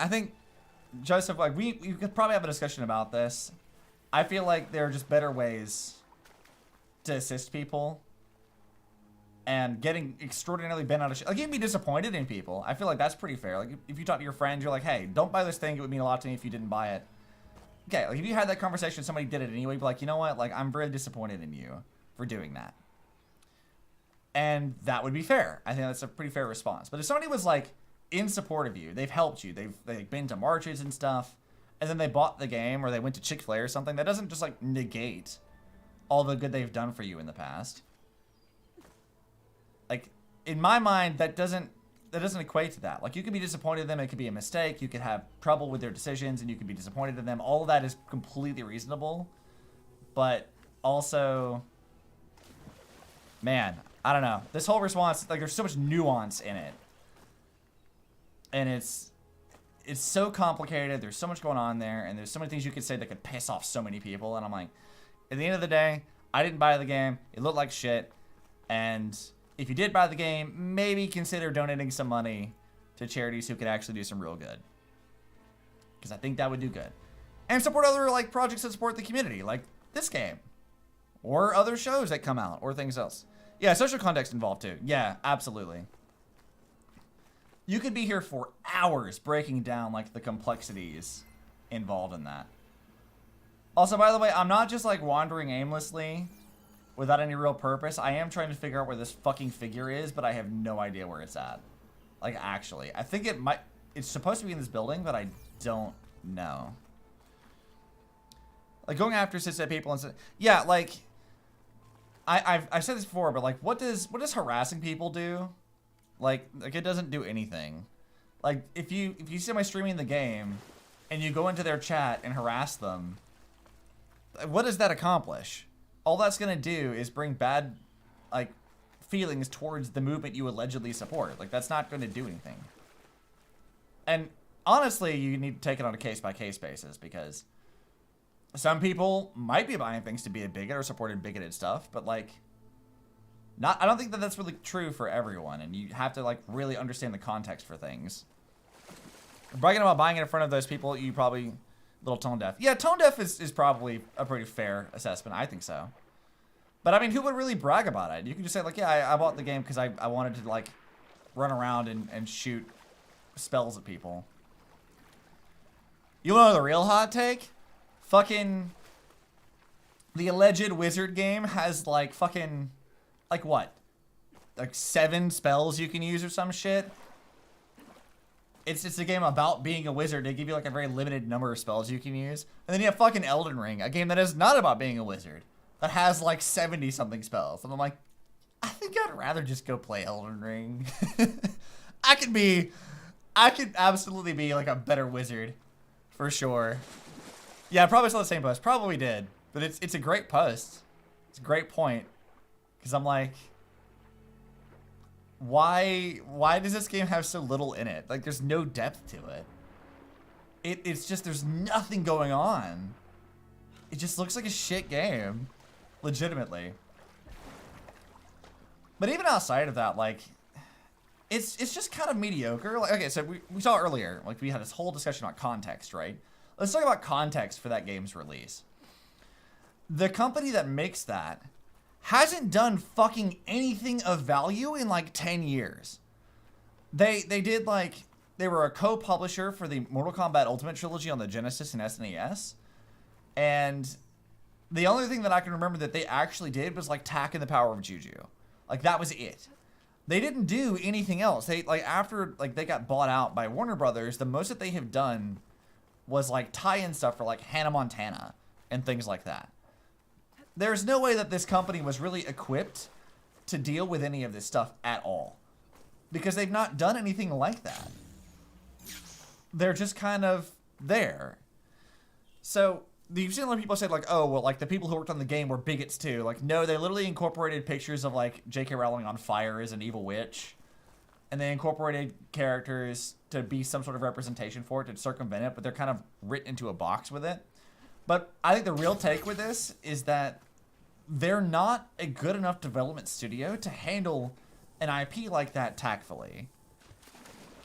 think, Joseph, like, we could probably have a discussion about this. I feel like there are just better ways to assist people. And getting extraordinarily bent out of shit. Like, you can be disappointed in people. I feel like that's pretty fair. Like, if you talk to your friends, you're like, hey, don't buy this thing. It would mean a lot to me if you didn't buy it. Okay, like, if you had that conversation, somebody did it anyway, you'd be like, you know what? Like, I'm very disappointed in you for doing that. And that would be fair. I think that's a pretty fair response. But if somebody was, like, in support of you, they've helped you, they've been to marches and stuff, and then they bought the game or they went to Chick-fil-A or something, that doesn't just, like, negate all the good they've done for you in the past. Like, in my mind, that doesn't equate to that. Like, you could be disappointed in them, it could be a mistake, you could have trouble with their decisions, and you could be disappointed in them. All of that is completely reasonable. But also, man, I don't know. This whole response, like, there's so much nuance in it. And it's so complicated, there's so much going on there, and there's so many things you could say that could piss off so many people, and I'm like, at the end of the day, I didn't buy the game, it looked like shit, and if you did buy the game, maybe consider donating some money to charities who could actually do some real good. Because I think that would do good. And support other, like, projects that support the community, like this game. Or other shows that come out, or things else. Yeah, social context involved too. Yeah, absolutely. You could be here for hours breaking down, like, the complexities involved in that. Also, by the way, I'm not just, like, wandering aimlessly without any real purpose. I am trying to figure out where this fucking figure is, but I have no idea where it's at. Like, actually. I think it's supposed to be in this building, but I don't know. Like, going after cishet people and yeah, like, I've said this before, but, like, what does harassing people do? Like, it doesn't do anything. Like, if you see somebody streaming the game and you go into their chat and harass them, what does that accomplish? All that's going to do is bring bad, like, feelings towards the movement you allegedly support. Like, that's not going to do anything. And honestly, you need to take it on a case-by-case basis, because some people might be buying things to be a bigot or supporting bigoted stuff, but like, I don't think that that's really true for everyone, and you have to like really understand the context for things. Bragging about buying it in front of those people, you probably a little tone deaf. Yeah, tone deaf is probably a pretty fair assessment. I think so. But I mean, who would really brag about it? You can just say like, yeah, I bought the game because I wanted to like run around and shoot spells at people. You want to know the real hot take? Fucking the alleged wizard game has like fucking, like what? Like 7 spells you can use or some shit? It's a game about being a wizard. They give you like a very limited number of spells you can use. And then you have fucking Elden Ring, a game that is not about being a wizard, that has like 70 something spells. And I'm like, I think I'd rather just go play Elden Ring. I could absolutely be like a better wizard, for sure. Yeah, I probably saw the same post. Probably did. But it's a great post. It's a great point. Because I'm like, why does this game have so little in it? Like, there's no depth to it. It's just, there's nothing going on. It just looks like a shit game. Legitimately. But even outside of that, like, it's just kind of mediocre. Like, okay, so we saw earlier, like, we had this whole discussion on context, right? Let's talk about context for that game's release. The company that makes that hasn't done fucking anything of value in like 10 years. They did like, they were a co-publisher for the Mortal Kombat Ultimate Trilogy on the Genesis and SNES. And the only thing that I can remember that they actually did was like Tack and the Power of Juju. Like, that was it. They didn't do anything else. They like, after like they got bought out by Warner Brothers, the most that they have done was like tie-in stuff for like Hannah Montana and things like that. There's no way that this company was really equipped to deal with any of this stuff at all, because they've not done anything like that. They're just kind of there. So you've seen a lot of people say like, oh, well, like the people who worked on the game were bigots too. Like, no, they literally incorporated pictures of like J.K. Rowling on fire as an evil witch, and they incorporated characters to be some sort of representation for it to circumvent it, but they're kind of written into a box with it. But I think the real take with this is that they're not a good enough development studio to handle an IP like that tactfully.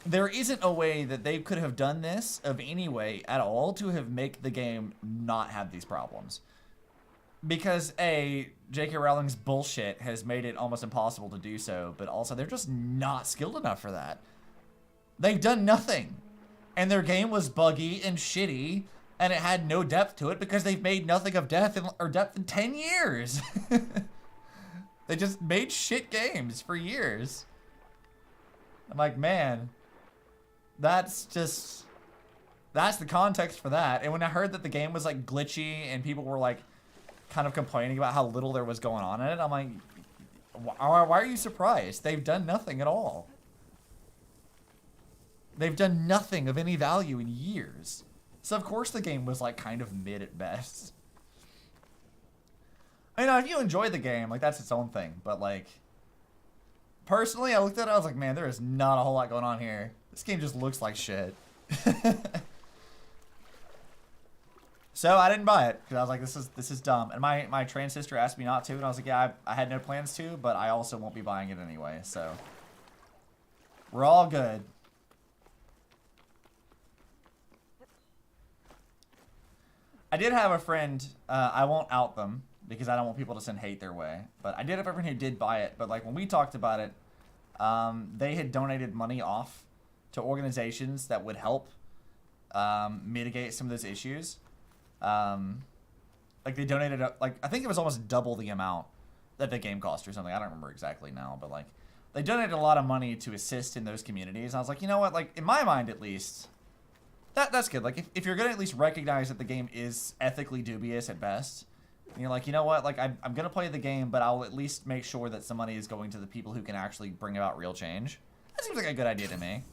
There isn't a way that they could have done this of any way at all to have make the game not have these problems. Because A, J.K. Rowling's bullshit has made it almost impossible to do so, but also they're just not skilled enough for that. They've done nothing. And their game was buggy and shitty, and it had no depth to it because they've made nothing of depth in 10 years. They just made shit games for years. I'm like, man, that's the context for that. And when I heard that the game was like glitchy and people were like kind of complaining about how little there was going on in it, I'm like, why are you surprised? They've done nothing at all. They've done nothing of any value in years. So of course the game was like kind of mid at best. I know, if you enjoy the game, like that's its own thing. But like, personally, I looked at it, I was like, man, there is not a whole lot going on here. This game just looks like shit. So I didn't buy it because I was like, this is dumb. And my trans sister asked me not to, and I was like, yeah, I had no plans to, but I also won't be buying it anyway. So we're all good. I did have a friend, I won't out them because I don't want people to send hate their way, but I did have a friend who did buy it, but like when we talked about it, they had donated money off to organizations that would help mitigate some of those issues. Like they donated, like I think it was almost double the amount that the game cost or something. I don't remember exactly now, but like they donated a lot of money to assist in those communities. And I was like, you know what, like in my mind at least, that's good. Like, if you're going to at least recognize that the game is ethically dubious at best, and you're like, you know what, like, I'm going to play the game, but I'll at least make sure that some money is going to the people who can actually bring about real change. That seems like a good idea to me.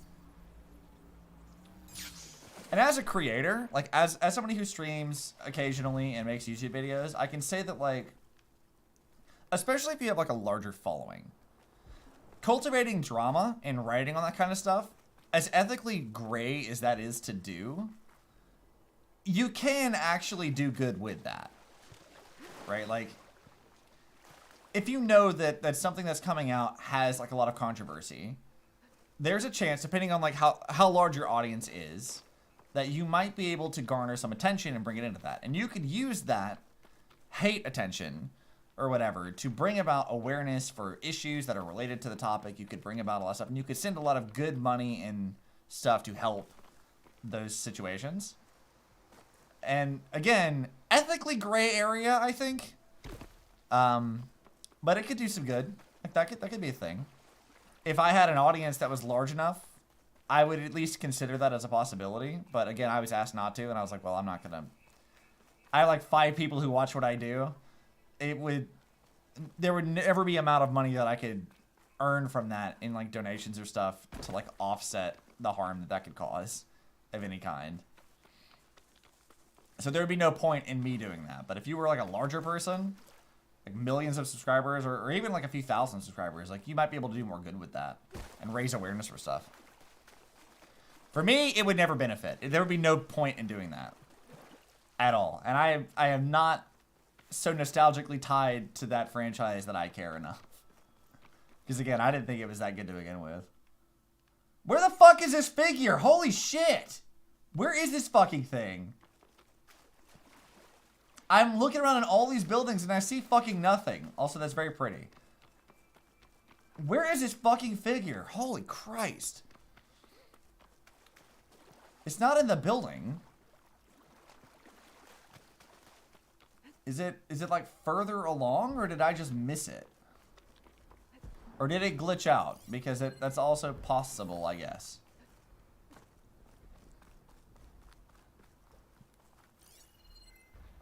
And as a creator, like, as somebody who streams occasionally and makes YouTube videos, I can say that, like, especially if you have, like, a larger following, cultivating drama and writing on that kind of stuff as ethically gray as that is to do, you can actually do good with that. Right? Like, if you know that something that's coming out has like a lot of controversy, there's a chance, depending on like how large your audience is, that you might be able to garner some attention and bring it into that. And you could use that hate attention or whatever to bring about awareness for issues that are related to the topic. You could bring about a lot of stuff, and you could send a lot of good money and stuff to help those situations. And again, ethically gray area, I think. But it could do some good. Like that could be a thing. If I had an audience that was large enough, I would at least consider that as a possibility. But again, I was asked not to, and I was like, well, I'm not gonna. I have like 5 people who watch what I do. There would never be amount of money that I could earn from that in like donations or stuff to like offset the harm that could cause of any kind. So there would be no point in me doing that. But if you were like a larger person, like millions of subscribers, or even like a few thousand subscribers, like you might be able to do more good with that and raise awareness for stuff. For me, it would never benefit. There would be no point in doing that at all. And I am not so nostalgically tied to that franchise that I care enough. Because again, I didn't think it was that good to begin with. Where the fuck is this figure? Holy shit! Where is this fucking thing? I'm looking around in all these buildings and I see fucking nothing. Also, that's very pretty. Where is this fucking figure? Holy Christ. It's not in the building. Is it like further along, or did I just miss it? Or did it glitch out? Because that's also possible, I guess.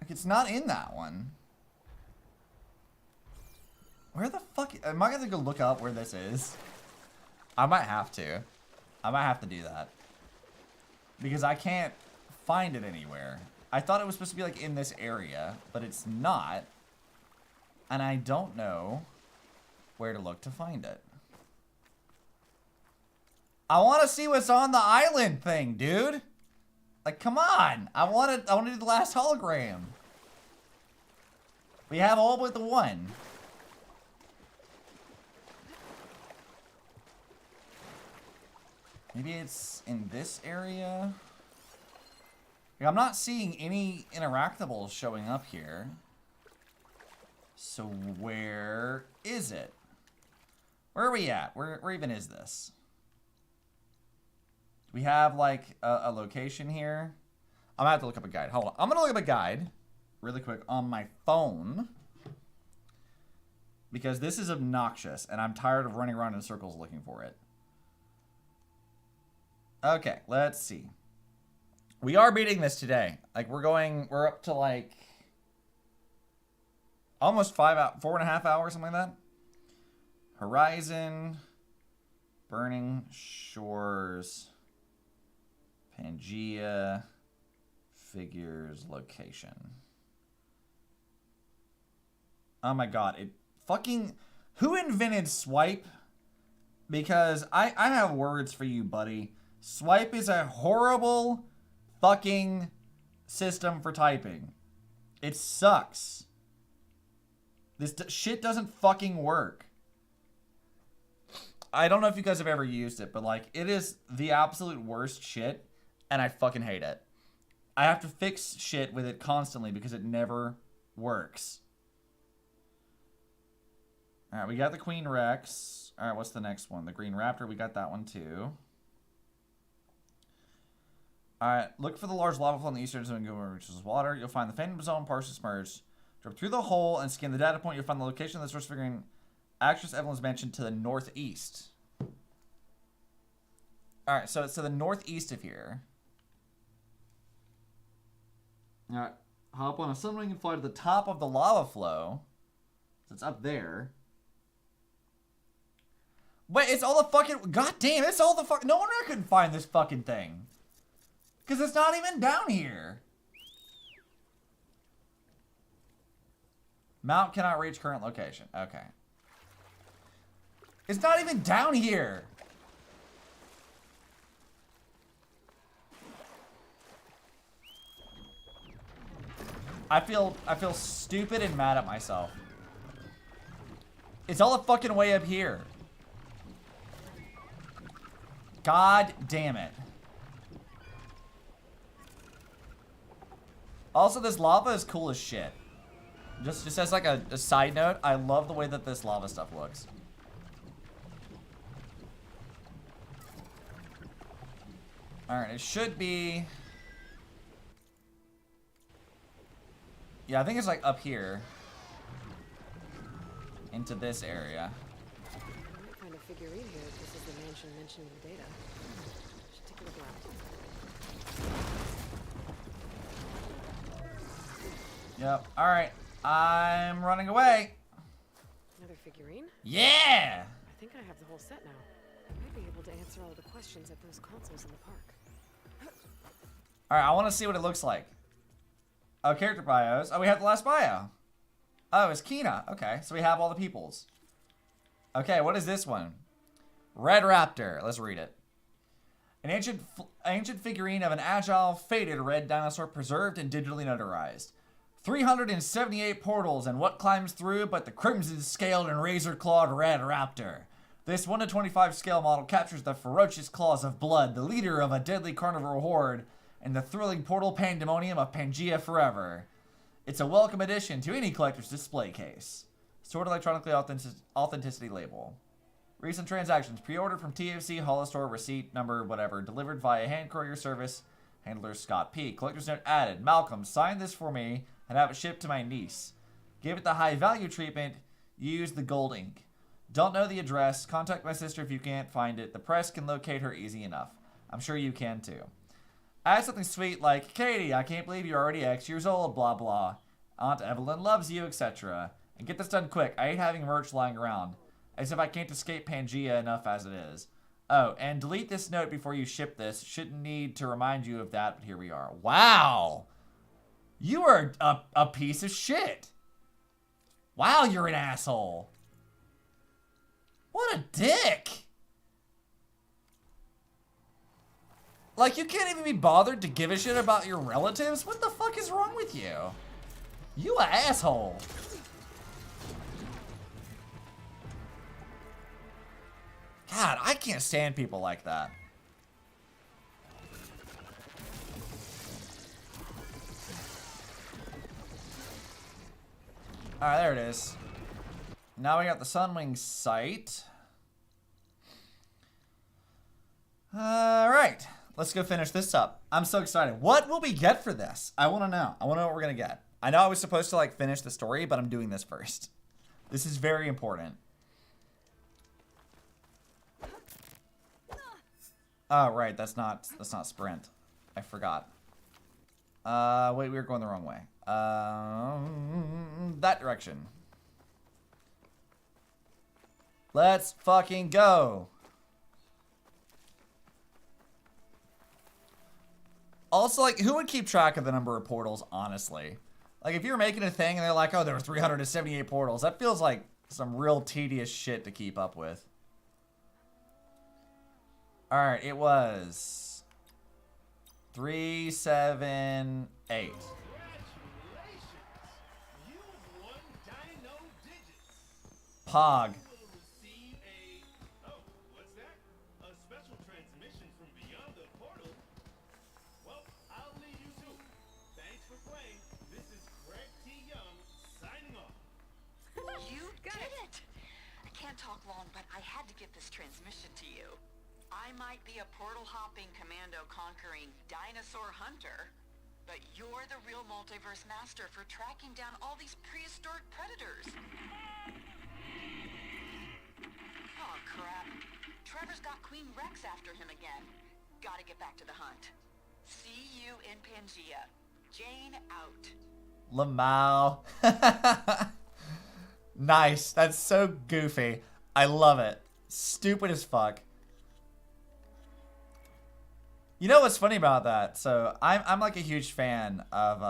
Like, it's not in that one. Where the fuck? Am I gonna go look up where this is? I might have to. I might have to do that. Because I can't find it anywhere. I thought it was supposed to be like in this area, but it's not. And I don't know where to look to find it. I want to see what's on the island thing, dude. Like, come on. I want to do the last hologram. We have all but the one. Maybe it's in this area. Like, I'm not seeing any interactables showing up here. So where is it? Where are we at? Where even is this? Do we have like a location here? I'm gonna have to look up a guide. Hold on. I'm gonna look up a guide really quick on my phone. Because this is obnoxious and I'm tired of running around in circles looking for it. Okay, let's see. We are beating this today. Like, we're up to like almost 4.5 hours, something like that. Horizon, Burning Shores, Pangea, Figures, Location. Oh my god, it fucking... Who invented swipe? Because I have words for you, buddy. Swipe is a horrible fucking system for typing. It sucks. This shit doesn't fucking work. I don't know if you guys have ever used it, but like, it is the absolute worst shit, and I fucking hate it. I have to fix shit with it constantly because it never works. Alright, we got the Queen Rex. Alright, what's the next one? The Green Raptor, we got that one too. Alright, look for the large lava flow in the eastern zone and go where it reaches water. You'll find the Phantom Zone partially submerged. Drop through the hole and scan the data point. You'll find the location of the source figuring actress Evelyn's mansion to the northeast. Alright, so it's to the northeast of here. Alright, hop on a sunwing and fly to the top of the lava flow. So it's up there. Wait, it's all the fucking... God damn, it's all the fucking... No wonder I couldn't find this fucking thing. Because it's not even down here. Mount cannot reach current location. Okay. It's not even down here. I feel stupid and mad at myself. It's all the fucking way up here. God damn it. Also, this lava is cool as shit. Just as like a side note, I love the way that this lava stuff looks. Alright, it should be... Yeah, I think it's like up here. Into this area. I might find a figurine here if this is the mansion mentioned in the data. Should take a look around. Yep. Alright. I'm running away. Another figurine? Yeah! I think I have the whole set now. I might be able to answer all the questions at those consoles in the park. Alright, I want to see what it looks like. Oh, character bios. Oh, we have the last bio. Oh, it's Kina. Okay, so we have all the peoples. Okay, what is this one? Red Raptor. Let's read it. An ancient figurine of an agile, faded red dinosaur preserved and digitally notarized. 378 portals, and what climbs through but the crimson-scaled and razor-clawed Red Raptor. This 1/25 scale model captures the ferocious claws of blood, the leader of a deadly carnivore horde, and the thrilling portal pandemonium of Pangea Forever. It's a welcome addition to any collector's display case. Stored electronically authenticity label. Recent transactions. Pre-ordered from TFC, Holostore, receipt number, whatever. Delivered via hand courier service. Handler Scott P. Collector's note added. Malcolm, sign this for me and have it shipped to my niece. Give it the high value treatment. Use the gold ink. Don't know the address. Contact my sister if you can't find it. The press can locate her easy enough. I'm sure you can too. Add something sweet like, Katie, I can't believe you're already X years old, blah blah. Aunt Evelyn loves you, etc. And get this done quick. I hate having merch lying around. As if I can't escape Pangea enough as it is. Oh, and delete this note before you ship this. Shouldn't need to remind you of that, but here we are. Wow! You are a piece of shit. Wow, you're an asshole. What a dick. Like, you can't even be bothered to give a shit about your relatives? What the fuck is wrong with you? You an asshole. God, I can't stand people like that. Alright, there it is. Now we got the Sunwing site. Alright, let's go finish this up. I'm so excited. What will we get for this? I want to know. I want to know what we're going to get. I know I was supposed to like finish the story, but I'm doing this first. This is very important. Oh, right, that's not sprint. I forgot. Wait, we were going the wrong way. That direction. Let's fucking go. Also, like, who would keep track of the number of portals, honestly? Like, if you're making a thing and they're like, oh, there were 378 portals, that feels like some real tedious shit to keep up with. Alright, it was 378. Pog. Talk long, but I had to get this transmission to you. I might be a portal-hopping, commando-conquering dinosaur hunter, but you're the real multiverse master for tracking down all these prehistoric predators. Oh, crap. Trevor's got Queen Rex after him again. Gotta get back to the hunt. See you in Pangea. Jane out. Lamau. Nice. That's so goofy. I love it. Stupid as fuck. You know what's funny about that? So I'm like a huge fan of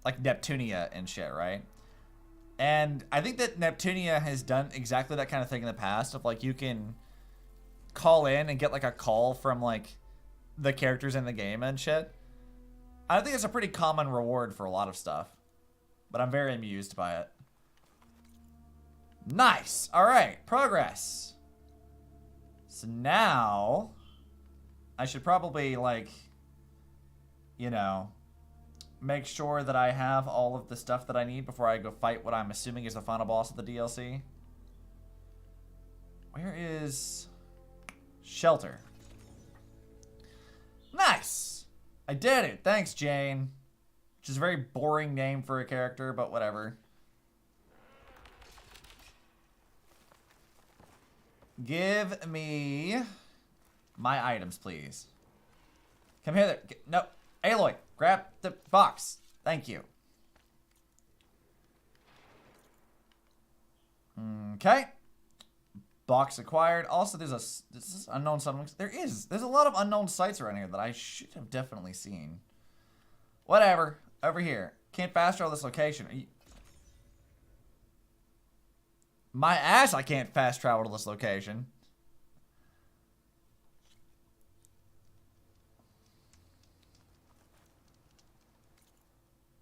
like Neptunia and shit, right? And I think that Neptunia has done exactly that kind of thing in the past of like you can call in and get like a call from like the characters in the game and shit. I think it's a pretty common reward for a lot of stuff. but I'm very amused by it. Nice. All right, progress. So now I should probably, like, you know, make sure that I have all of the stuff that I need before I go fight what I'm assuming is the final boss of the DLC. Where is Shelter? Nice! I did it! Thanks, Jane. Which is a very boring name for a character, but whatever. Give me my items, please. Come here. No. Aloy, grab the box. Thank you. Okay. Box acquired. Also, there's this is unknown something. There's a lot of unknown sites around here that I should have definitely seen. Whatever. Over here. Can't fast travel this location. My ass, I can't fast travel to this location.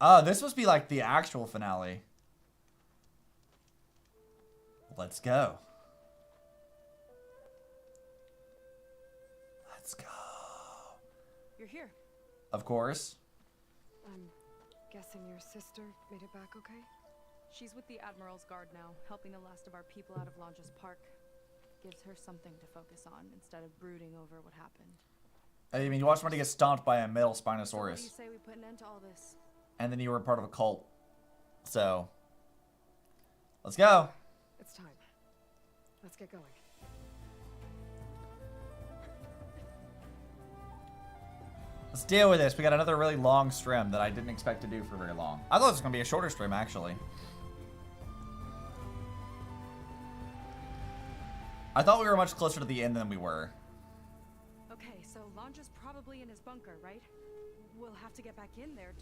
Oh, this must be like the actual finale. Let's go. Let's go. You're here. Of course. I'm guessing your sister made it back okay? She's with the Admiral's Guard now, helping the last of our people out of Launch's Park. Gives her something to focus on instead of brooding over what happened. I mean, you watched somebody get stomped by a metal So what do Spinosaurus. you say we put an end to all this? And then you were part of a cult. So, let's go. It's time. Let's get going. Let's deal with this. We got another really long stream that I didn't expect to do for very long. I thought it was going to be a shorter stream, actually. I thought we were much closer to the end than we were. Okay, so Launch's probably in his bunker, right? We'll have to get back in there.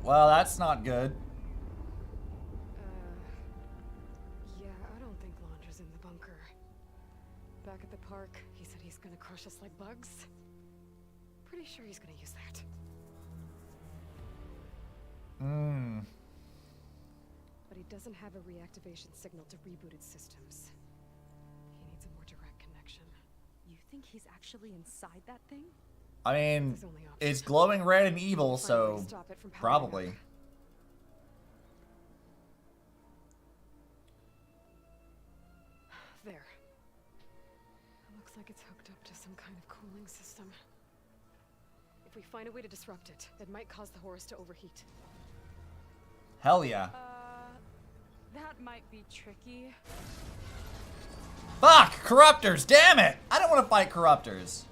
Well, that's not good. Yeah, I don't think Launcher's in the bunker. Back at the park, he said he's gonna crush us like bugs. Pretty sure he's gonna use that. But he doesn't have a reactivation signal to reboot its systems. He needs a more direct connection. You think he's actually inside that thing? I mean, it's glowing red and evil, so probably. There. It looks like it's hooked up to some kind of cooling system. If we find a way to disrupt it, it might cause the Horus to overheat. Hell yeah. That might be tricky. Fuck! Corruptors! Damn it! I don't want to fight Corruptors.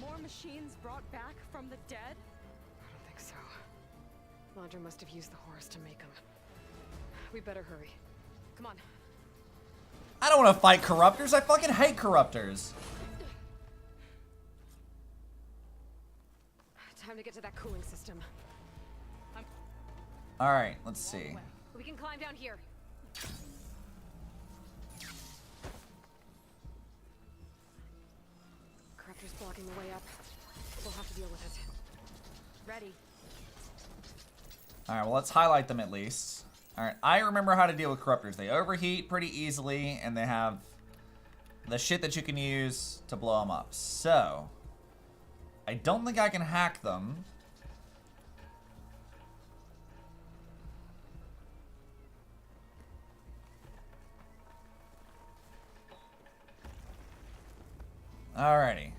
More machines brought back from the dead? I don't think so. Laundra must have used the Horus to make them. We better hurry. Come on. I don't want to fight Corruptors. I fucking hate Corruptors. Time to get to that cooling system. Alright, let's see. We can climb down here. Corruptor's blocking the way up. We'll have to deal with it. Ready. Alright, well, let's highlight them at least. Alright, I remember how to deal with Corruptors. They overheat pretty easily, and they have the shit that you can use to blow them up. So, I don't think I can hack them. Alrighty.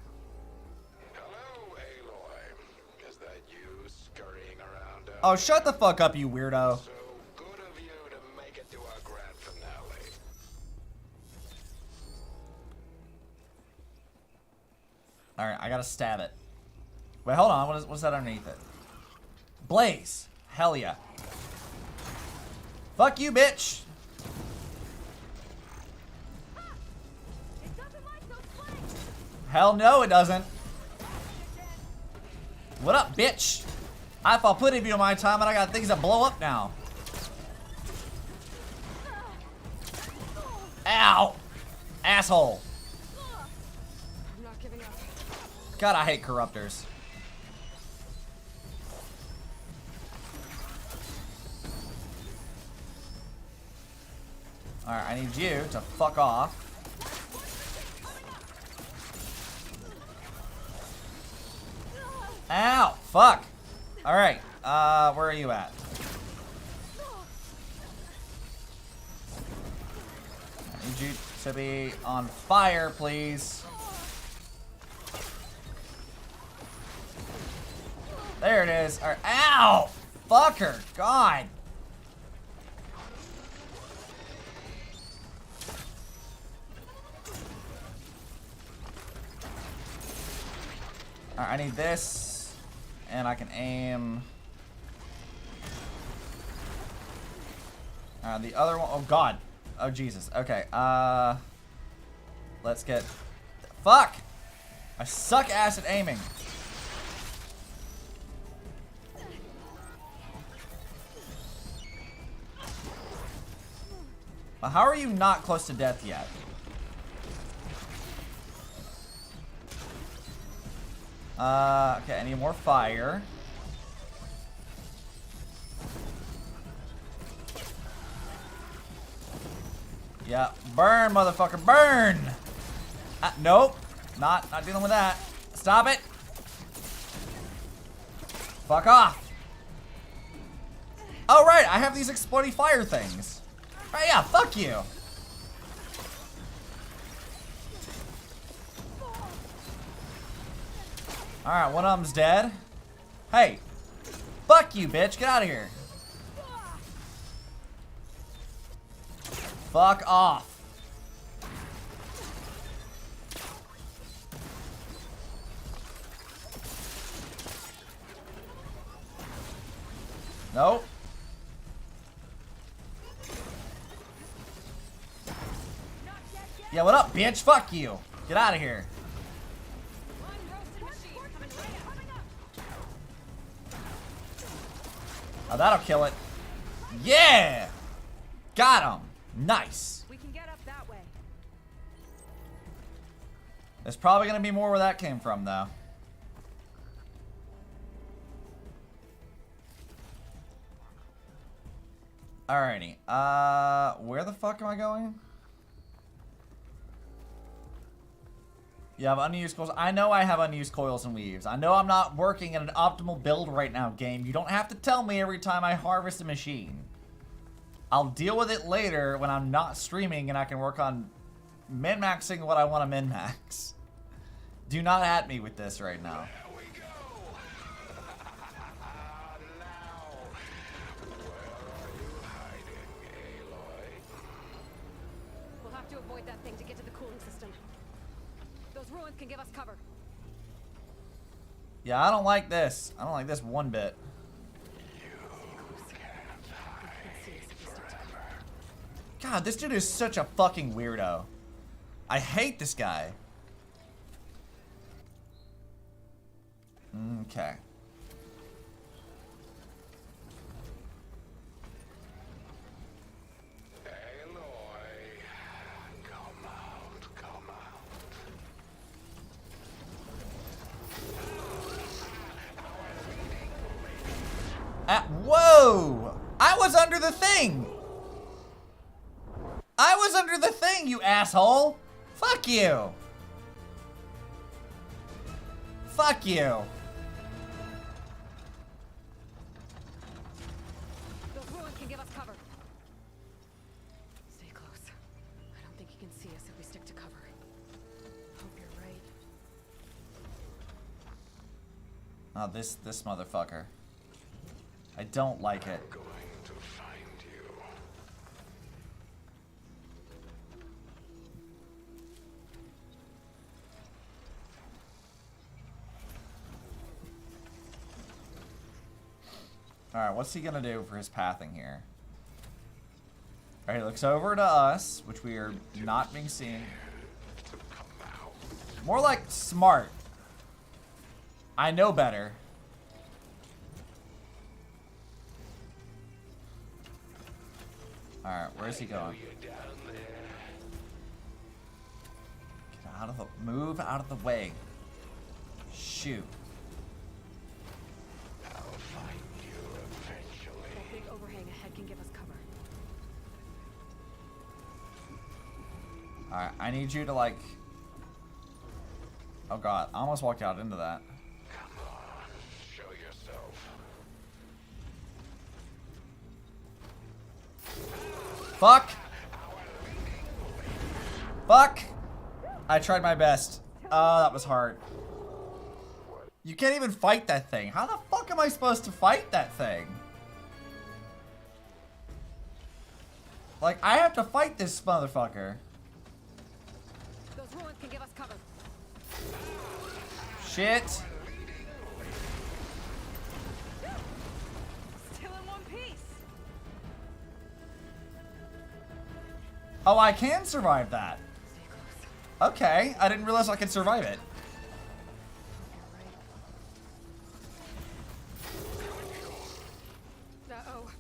Hello, Aloy. Is that you scurrying around? Oh, shut the fuck up, you weirdo. So good of you to make it to our grand finale. Alright, I gotta stab it. Wait, hold on. What's that underneath it? Blaze. Hell yeah. Fuck you, bitch. Hell no, it doesn't. What up, bitch? I fought plenty of you in my time, and I got things that blow up now. Ow! Asshole. I'm not giving up. God, I hate Corruptors. Alright, I need you to fuck off. Ow! Fuck! Alright, where are you at? I need you to be on fire, please. There it is. Alright, ow! Fucker! God! Alright, I need this. And I can aim. The other one. Oh, God. Oh, Jesus. Okay. Let's get. Fuck! I suck ass at aiming. Well, how are you not close to death yet? Okay, I need more fire. Yeah, burn, motherfucker, burn! Nope, not dealing with that. Stop it! Fuck off! Oh right, I have these exploding fire things. Right, yeah, fuck you. Alright, one of them's dead. Hey, fuck you, bitch, get out of here. Fuck off. Nope. Yeah, what up, bitch? Fuck you. Get out of here. Oh, that'll kill it. Yeah! Got him. Nice. We can get up that way. There's probably gonna be more where that came from, though. Alrighty. Where the fuck am I going? You have unused coils. I know I have unused coils and weaves. I know I'm not working at an optimal build right now, game. You don't have to tell me every time I harvest a machine. I'll deal with it later when I'm not streaming and I can work on min-maxing what I want to min-max. Do not at me with this right now. We'll have to avoid that thing to get to the cooling system. Those ruins can give us cover. Yeah, I don't like this. I don't like this one bit. God, this dude is such a fucking weirdo. I hate this guy. Okay. Aloy, come out, come out. Whoa! I was under the thing! I was under the thing, you asshole! Fuck you! Fuck you! Those ruins can give us cover. Stay close. I don't think he can see us if we stick to cover. Hope you're right. Oh, this motherfucker. I don't like it. Alright, what's he gonna do for his pathing here? Alright, he looks over to us, which we are not being seen. More like smart. I know better. Alright, where's he going? Get out of the... Move out of the way. Shoot. That big overhang ahead can give us cover. Alright, I need you to like... Oh god, I almost walked out into that. Come on, show yourself. Fuck! Fuck! I tried my best. Oh, that was hard. You can't even fight that thing. How the fuck am I supposed to fight that thing? Like, I have to fight this motherfucker. Those ruins can give us cover. Shit. Still in one piece. Oh, I can survive that. Okay, I didn't realize I could survive it. Uh-oh.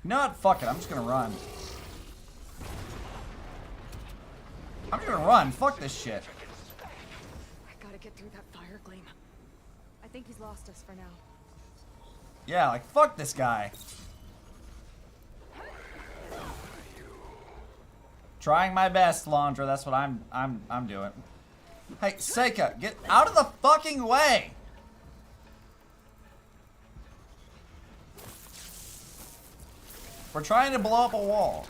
You know what? Fuck it. I'm just gonna run. I'm just gonna run. Fuck this shit. I gotta get through that fire gleam. I think he's lost us for now. Yeah, like fuck this guy. Trying my best, Laundra. That's what I'm doing. Hey, Seika, get out of the fucking way. We're trying to blow up a wall.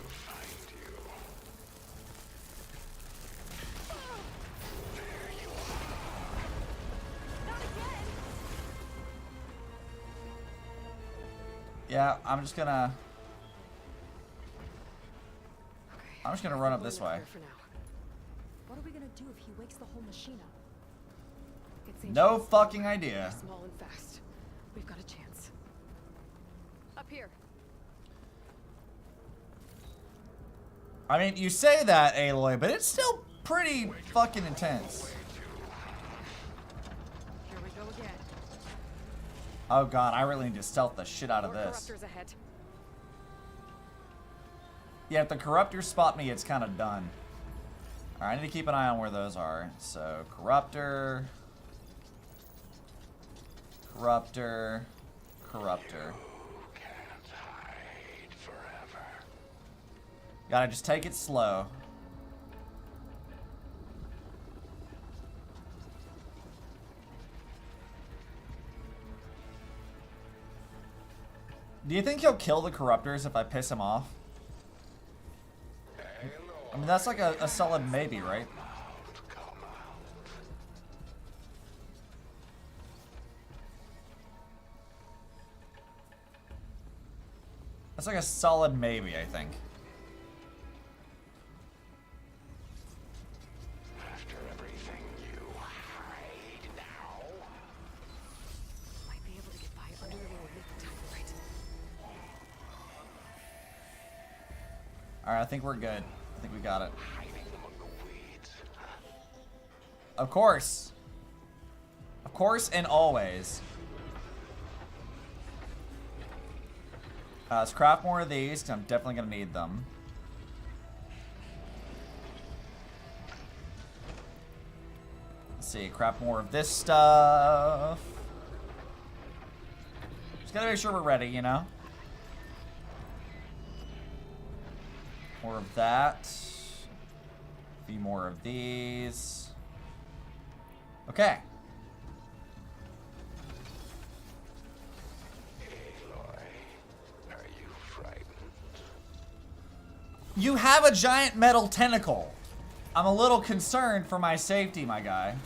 Yeah, I'm just gonna run up this way. What are we gonna do if he wakes the whole machine up? No fucking idea. Small and fast. We've got a chance. Up here. I mean, you say that, Aloy, but it's still pretty fucking intense. Here we go again. Oh god, I really need to stealth the shit out of this. Corruptors ahead. Yeah, if the corruptors spot me, it's kind of done. Alright, I need to keep an eye on where those are. So, corruptor. Corruptor. Corruptor. Gotta just take it slow. Do you think he'll kill the corruptors if I piss him off? I mean, that's like a solid maybe, right? That's like a solid maybe, I think. After everything you hide now. Might be able to get by under the wall if the time right. Alright, I think we're good. I think we got it. Of course. Of course and always. Let's craft more of these, 'cause I'm definitely going to need them. Let's see, craft more of this stuff. Just got to make sure we're ready, you know? More of that. A few more of these. Okay. Are you frightened? You have a giant metal tentacle. I'm a little concerned for my safety, my guy.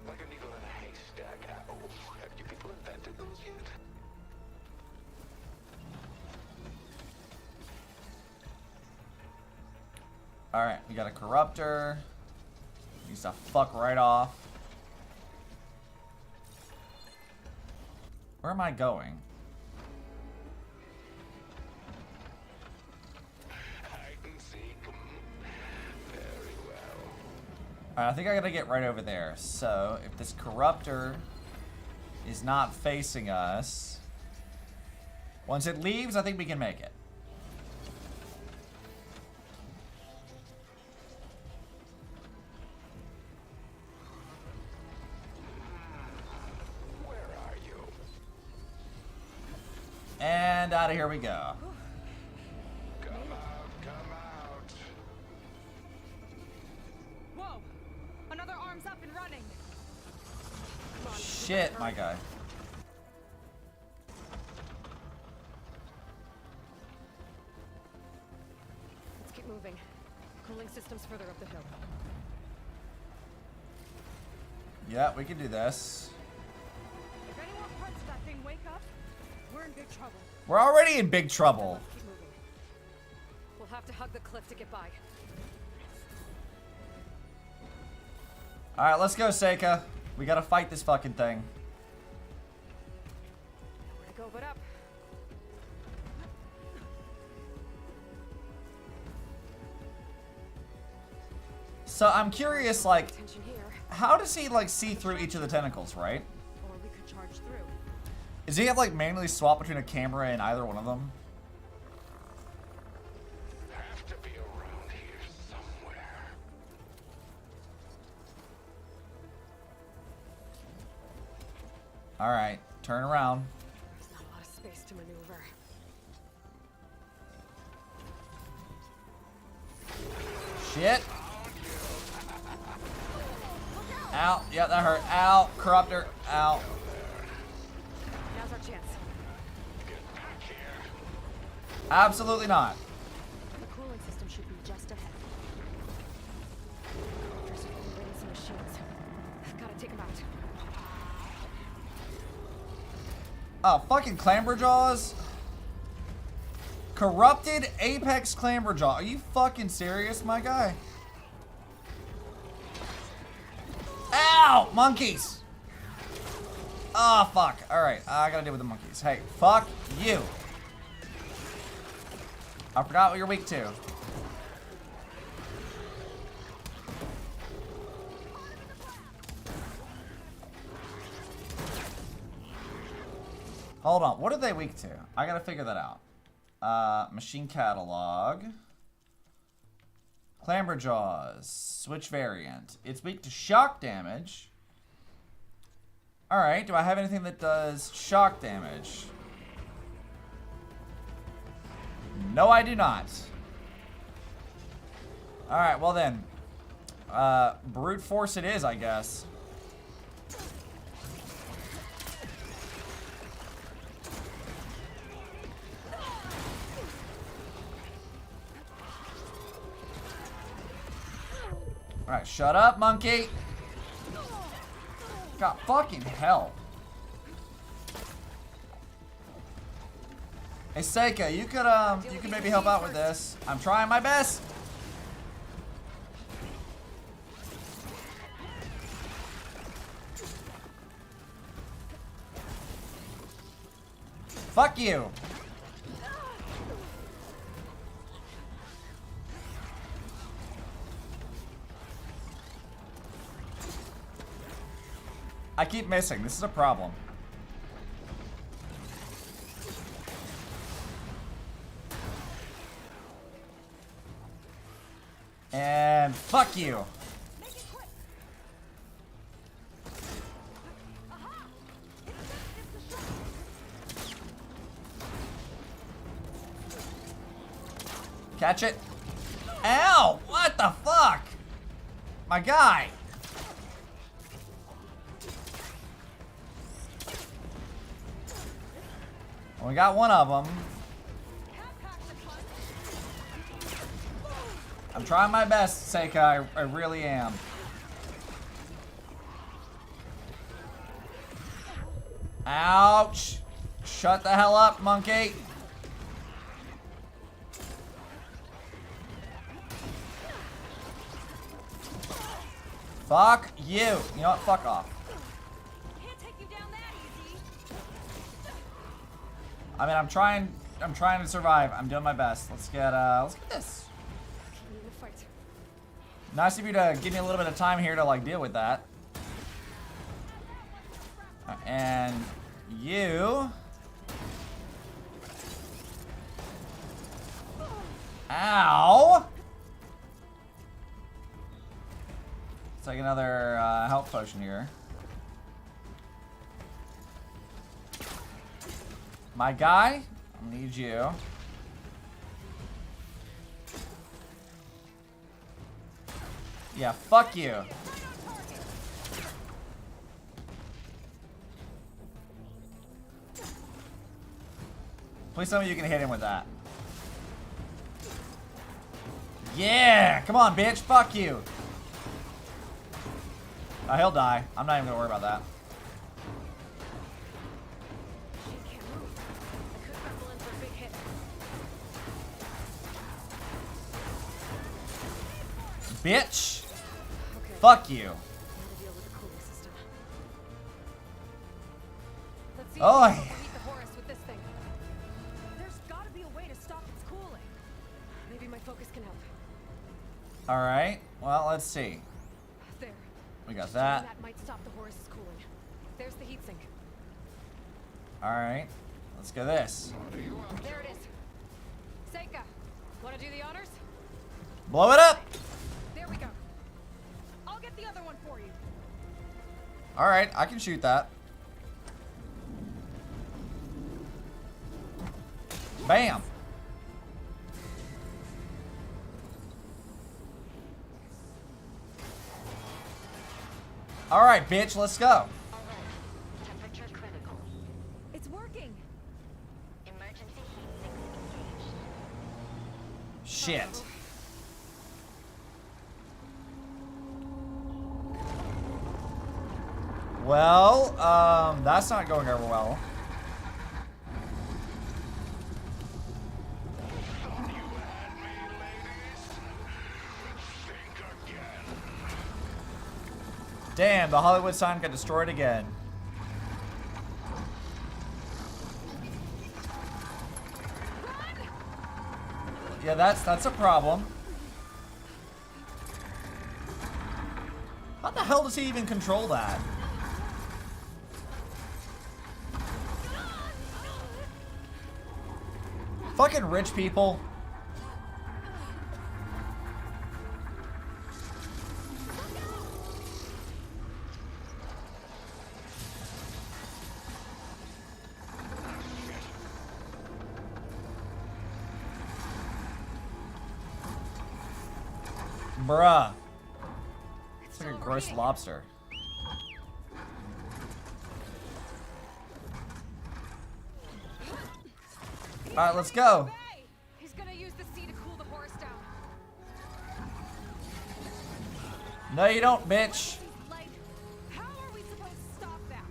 Like a needle in a haystack. Oh, have you people invented those yet? Alright, we got a corruptor. Needs to fuck right off. Where am I going? Very well. Alright, I think I gotta get right over there. So, if this corruptor is not facing us, once it leaves, I think we can make it. Where are And out of here we go. Come out, come out. Whoa! Another arm's up and running. Come on, Shit, my guy. Let's keep moving. Cooling system's further up the hill. Yeah, we can do this. If any more parts of that thing wake up, we're in big trouble. We're already in big trouble. Keep moving. We'll have to hug the cliff to get by. Alright, let's go, Seika. We gotta fight this fucking thing. Nowhere to go but up. So I'm curious, like, Attention here. how does he, like, see through each of the tentacles, right? Or we could charge through. Does he have, like, manually swap between a camera and either one of them? Have to be around here somewhere. Alright, turn around. There's not a lot of space to maneuver. Shit. Ow. Yeah, that hurt. Ow. Corruptor. Ow. Now's our chance. Absolutely not. The cooling system should be just ahead. There's some machines. Gotta take them out. Oh, fucking Clamberjaws. Corrupted Apex Clamberjaw. Are you fucking serious, my guy? Ow! Monkeys! Oh, fuck. Alright, I gotta deal with the monkeys. Hey, fuck you. I forgot what you're weak to. Hold on, what are they weak to? I gotta figure that out. Machine catalog. Clamberjaws. Switch variant. It's weak to shock damage. Alright, do I have anything that does shock damage? No, I do not. Alright, well then. Brute force it is, I guess. Alright, shut up, monkey. God fucking hell. Hey, Seika, you could maybe help out with this. I'm trying my best. Fuck you. I keep missing. This is a problem. And fuck you. Catch it. Ow! What the fuck? My guy. We got one of them. I'm trying my best, Seika. I really am. Ouch! Shut the hell up, monkey. Fuck you. You know what? Fuck off. I mean, I'm trying to survive. I'm doing my best. Let's get this. Nice of you to give me a little bit of time here to like deal with that. And you. Ow! Let's take another health potion here. My guy, I need you. Yeah, fuck you. Please tell me you can hit him with that. Yeah! Come on, bitch. Fuck you. Oh, he'll die. I'm not even gonna worry about that. Bitch! Okay. Fuck you. Now to deal with the cooling system. Let's see Oh, if we can overheat the Horus with this thing. There's gotta be a way to stop its cooling. Maybe my focus can help. Alright. Well, let's see. There. We got Just that. doing that might stop the Horus's cooling. There's the heatsink. Alright. Let's go this. There it is. Seika, wanna do the honors? Blow it up! There we go. I'll get the other one for you. Alright, I can shoot that. Bam! Alright, bitch, let's go. Temperature critical. It's working. Emergency heat sinks engaged. Shit. Well, that's not going over well. Damn, the Hollywood sign got destroyed again. Yeah, that's a problem. How the hell does he even control that? Fucking rich people. Bruh. It's like a gross lobster. Alright, let's go. He's gonna use the sea to cool the Horus down. No, you don't, bitch. Like, how are we supposed to stop that?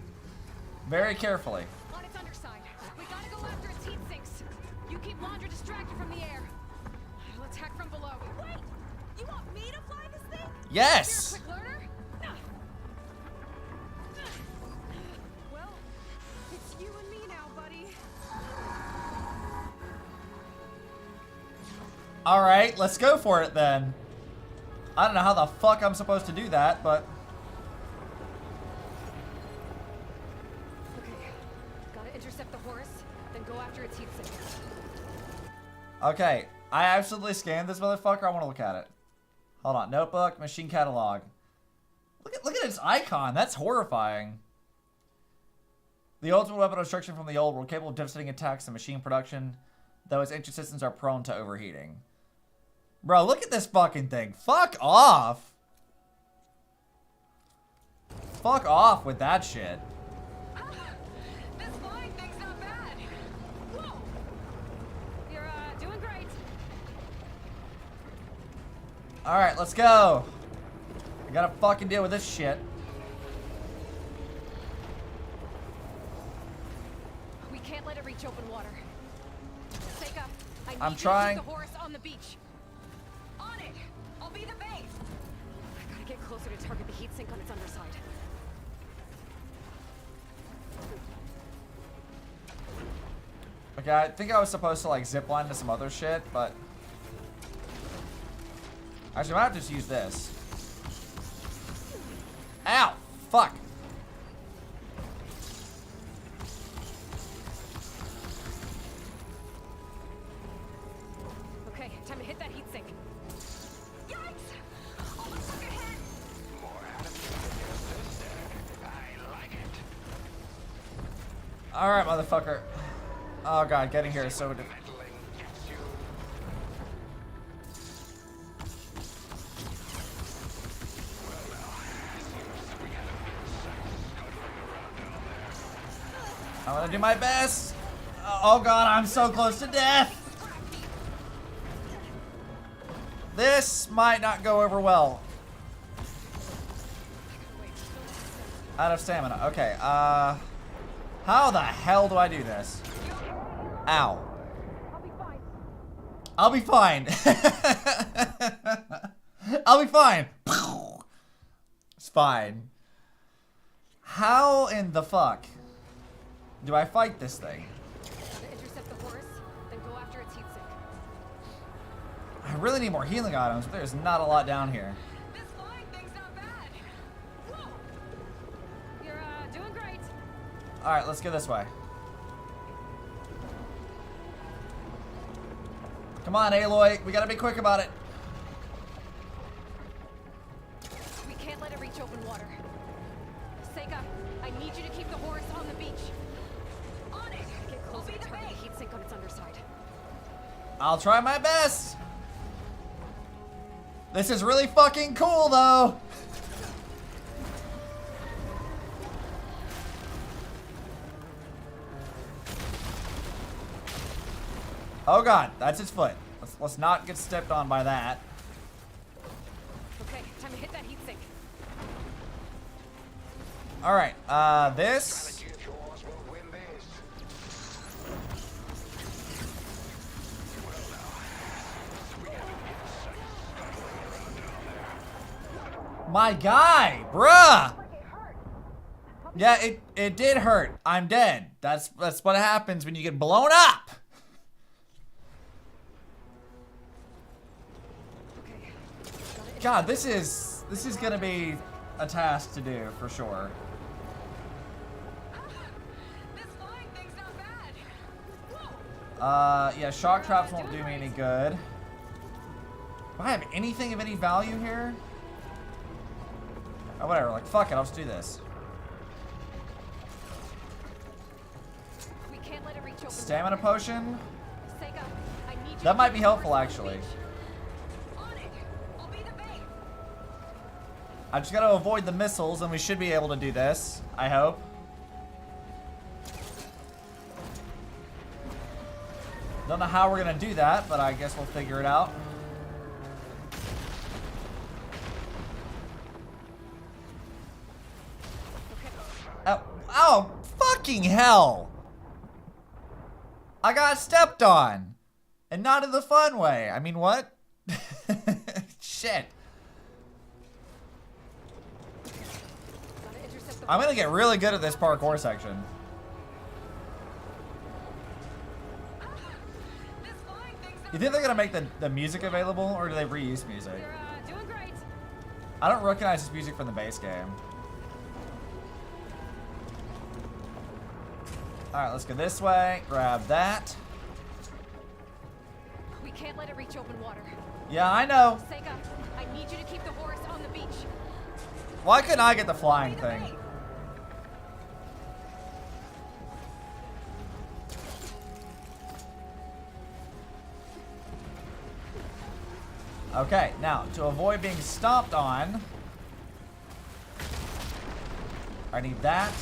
Very carefully. On its underside. We gotta go after its heat sinks. You keep Laundra distracted from the air. I'll attack from below. Wait! You want me to fly this thing? Yes! You're a quick learner? Well, it's you and me now, buddy. Alright, let's go for it then. I don't know how the fuck I'm supposed to do that, but... Okay. Gotta intercept the Horus, then go after its heat sink. Okay, I absolutely scanned this motherfucker. I want to look at it. Hold on. Notebook, machine catalog. Look at its icon. That's horrifying. The ultimate weapon of destruction from the old world, capable of devastating attacks and machine production, though its ancient systems are prone to overheating. Bro, look at this fucking thing. Fuck off. Fuck off with that shit. This flying thing's not bad. Whoa! You're doing great. Alright, let's go. I gotta fucking deal with this shit. We can't let it reach open water. Seika, I need I'm you trying. to keep the Horus on the beach. On it! I'll be the base! I gotta get closer to target the heat sink on its underside. Okay, I think I was supposed to like zip line to some other shit, but actually I might have to just use this. Ow! Fuck! Okay, time to hit that heat sink. Yikes! Almost took a hit. More I like it. Alright, motherfucker. Oh god, getting here is so difficult. I'm gonna do my best. Oh god, I'm so close to death. This might not go over well. Out of stamina. Okay, how the hell do I do this? Ow. I'll be fine. I'll be fine. It's fine. How in the fuck do I fight this thing? Intercept the horse, then go after its heat sink. I really need more healing items, but there's not a lot down here. This flying thing's not bad. Whoa! You're doing great. All right, let's go this way. Come on, Aloy. We gotta be quick about it. We can't let it reach open water. Sega, I need you to keep the horse on the beach. On it! Get closer to target the heat sink on its underside. I'll try my best. This is really fucking cool, though. Oh god, that's its foot. Let's not get stepped on by that. Okay, time to hit that heat sink. All right, this. My guy, bruh. Yeah, it did hurt. I'm dead. That's what happens when you get blown up. God, this is gonna be a task to do for sure. Yeah, shock traps won't do me any good. Do I have anything of any value here? Oh, whatever. Like, fuck it. I'll just do this. We can't let it reach open Stamina potion. Sega, I need you That to might keep be the helpful, horse on the actually. beach. On it! I'll be the bait! I just gotta avoid the missiles, and we should be able to do this. I hope. Don't know how we're gonna do that, but I guess we'll figure it out. Oh, fucking hell! I got stepped on! And not in the fun way. I mean, what? Shit. I'm gonna get really good at this parkour section. You think they're gonna make the music available, or do they reuse music? Doing great. I don't recognize this music from the base game. Alright, let's go this way. Grab that. We can't let it reach open water. Yeah, I know. Sega, I need you to keep the horse on the beach. Why couldn't I get the flying thing? Okay, now, to avoid being stomped on, I need that.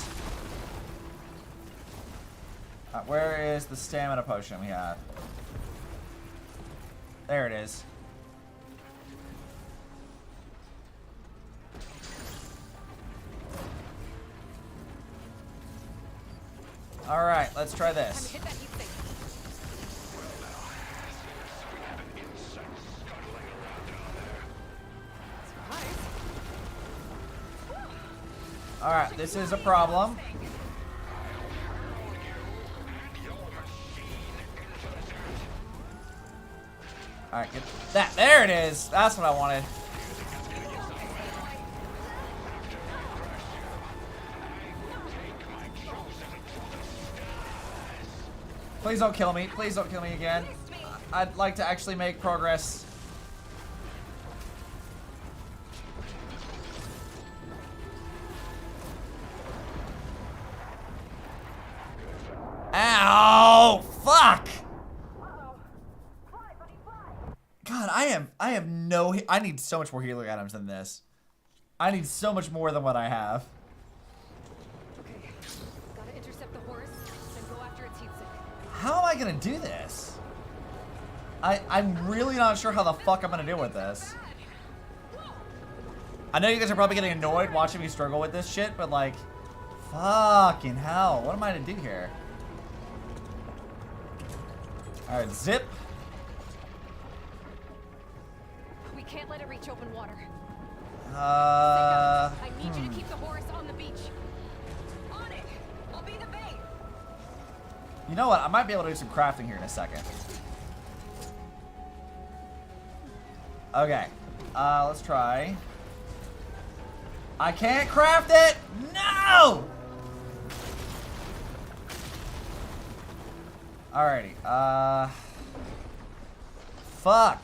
Where is the stamina potion we have? There it is. Alright, let's try this. Alright, this is a problem. Alright, get that. There it is. That's what I wanted. Please don't kill me. Please don't kill me again. I'd like to actually make progress. Ow! God, I have no... I need so much more healing items than this. I need so much more than what I have. Okay, gotta intercept the horse, then go after its heat sink. How am I gonna do this? I'm really not sure how the fuck I'm gonna deal with this. I know you guys are probably getting annoyed watching me struggle with this shit, but like, fucking hell, what am I to do here? Alright, zip. We can't let it reach open water. I need you to keep the horse on the beach. On it! I'll be the bait! You know what? I might be able to do some crafting here in a second. Okay. Let's try. I can't craft it! No! Alrighty. Fuck.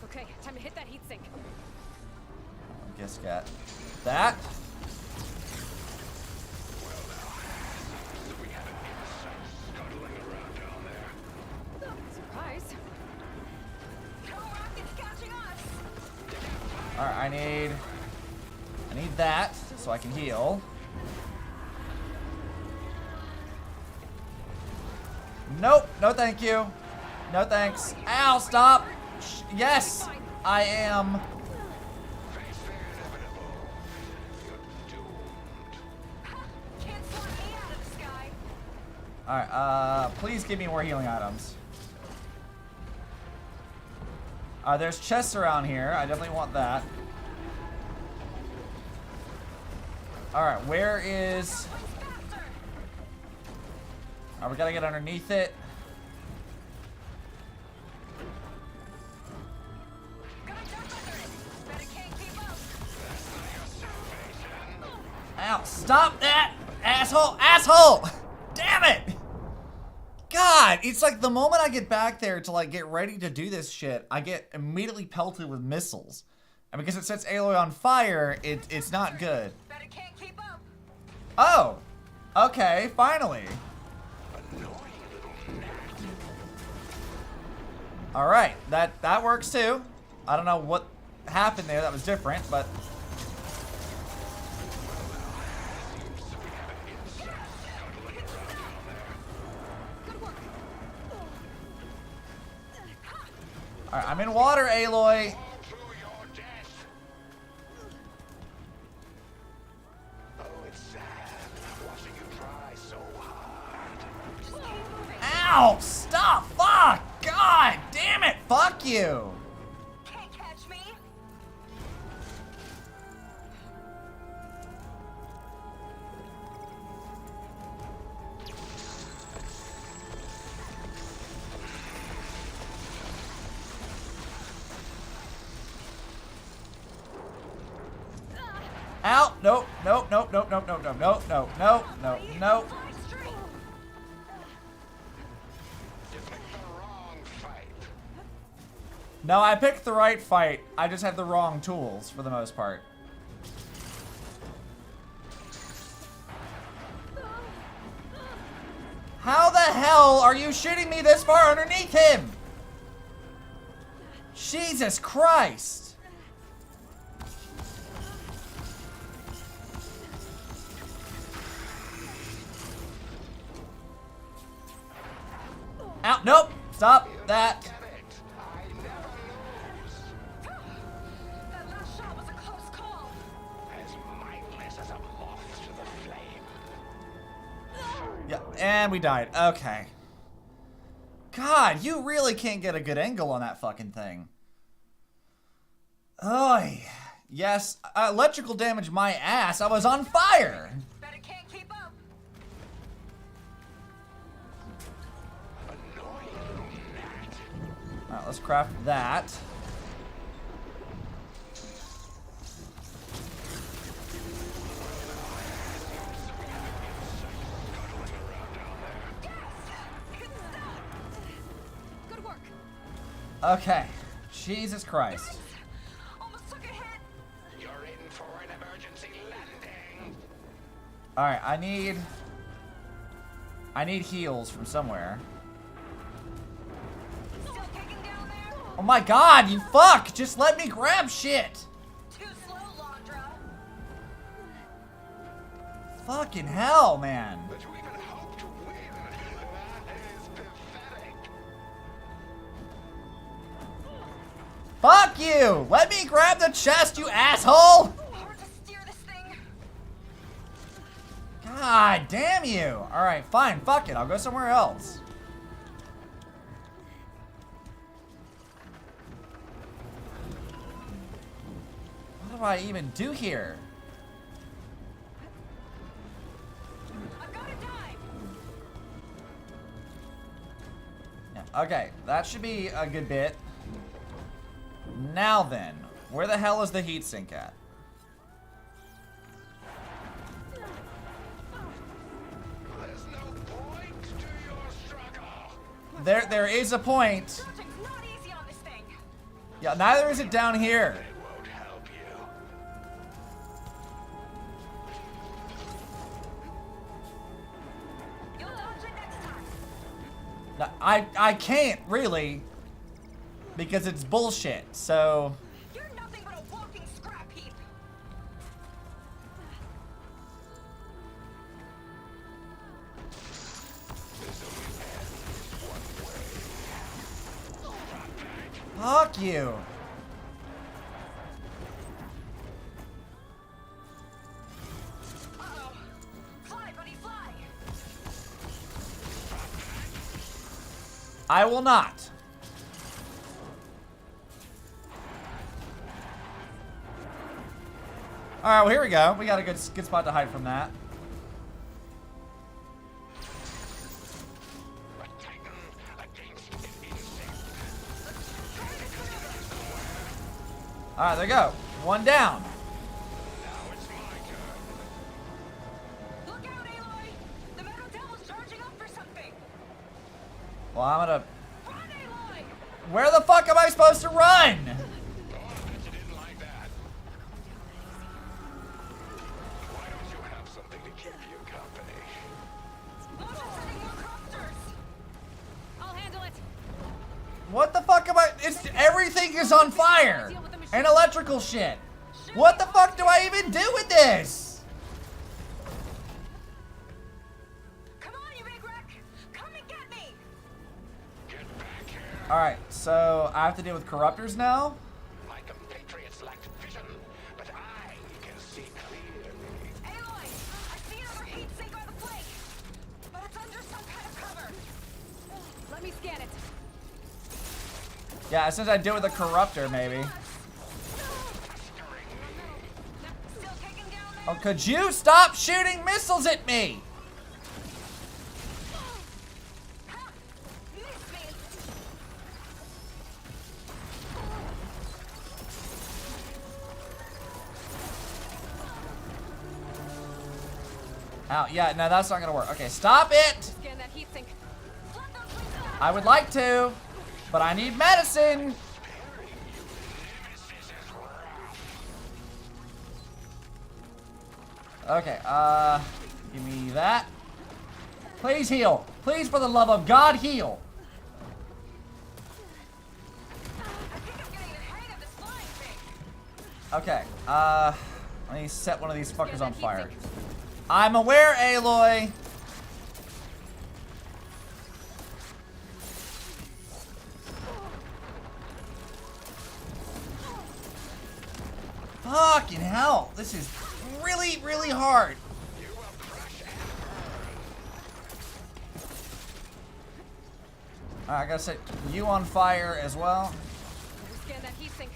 Okay, time to hit that heat sink. I guess got that. Surprise. Alright, I need that so I can heal. Nope, no thank you. No thanks. Ow, stop. Yes, I am. Alright, please give me more healing items. There's chests around here. I definitely want that. Alright, where is... Alright, we gotta get underneath it. Ow, stop that! Asshole! Asshole! Damn it! God, it's like the moment I get back there to like get ready to do this shit, I get immediately pelted with missiles. And because it sets Aloy on fire, it's not good. Oh! Okay, finally. Alright, that works too. I don't know what happened there that was different, but... Alright, I'm in water, Aloy. Ow! Stop! Fuck! God damn it! Fuck you! Can't catch me. Out! Nope, nope, nope, nope, nope, nope, nope, nope, nope, nope, nope, nope. No, I picked the right fight. I just had the wrong tools for the most part. How the hell are you shooting me this far underneath him? Jesus Christ. Out. Nope. Stop that. Yeah, and we died. Okay. God, you really can't get a good angle on that fucking thing. Oh, yes. Electrical damage my ass. I was on fire. Alright, let's craft that. Okay. Jesus Christ. Almost took a hit. You're in for an emergency landing. Alright, I need... I need heals from somewhere. Oh my god, you fuck! Just let me grab shit! Too slow, Londra. Fucking hell, man. That you even hope to win. That is pathetic. Fuck you! Let me grab the chest, you asshole! Hard to steer this thing. God damn you! Alright, fine, fuck it, I'll go somewhere else. What do I even do here? I've got to dive. Yeah, okay, that should be a good bit. Now then, where the hell is the heatsink at? There's no point to your struggle. There is a point. Dodging's not easy on this thing. Yeah, neither is it down here. It won't help you. You'll dodge it next time. No, I can't really, because it's bullshit. So You're nothing but a walking scrap heap. fuck you. Uh-oh. Fly, buddy, fly. I will not. All right, well here we go. We got a good spot to hide from that. All right, there you go. One down. Look out, Aloy. The metal devil's charging up for something. Well, I'm gonna. Run, Aloy. Where the fuck am I supposed to run? I'll handle it. What the fuck am I? Everything is on fire and electrical shit. What the fuck do I even do with this? Come on, you big wreck. Come and get me. All right, so I have to deal with corruptors now. My compatriots lacked vision, but I can see clearly. Aloy, I see another heat sink by the flake, but it's under some kind of cover. Let me scan it. Yeah, since I deal with a corruptor, maybe. Still taking down there. Oh, could you stop shooting missiles at me? Miss me. Ow, yeah, no, that's not gonna work. Okay, stop it! Scan that heat sink. I would like to, but I need medicine. Okay, give me that. Please heal. Please, for the love of God, heal. Okay, let me set one of these fuckers on fire. I'm aware, Aloy. Fucking hell, this is really, really hard. Alright, I gotta set you on fire as well. Scan that heat sink.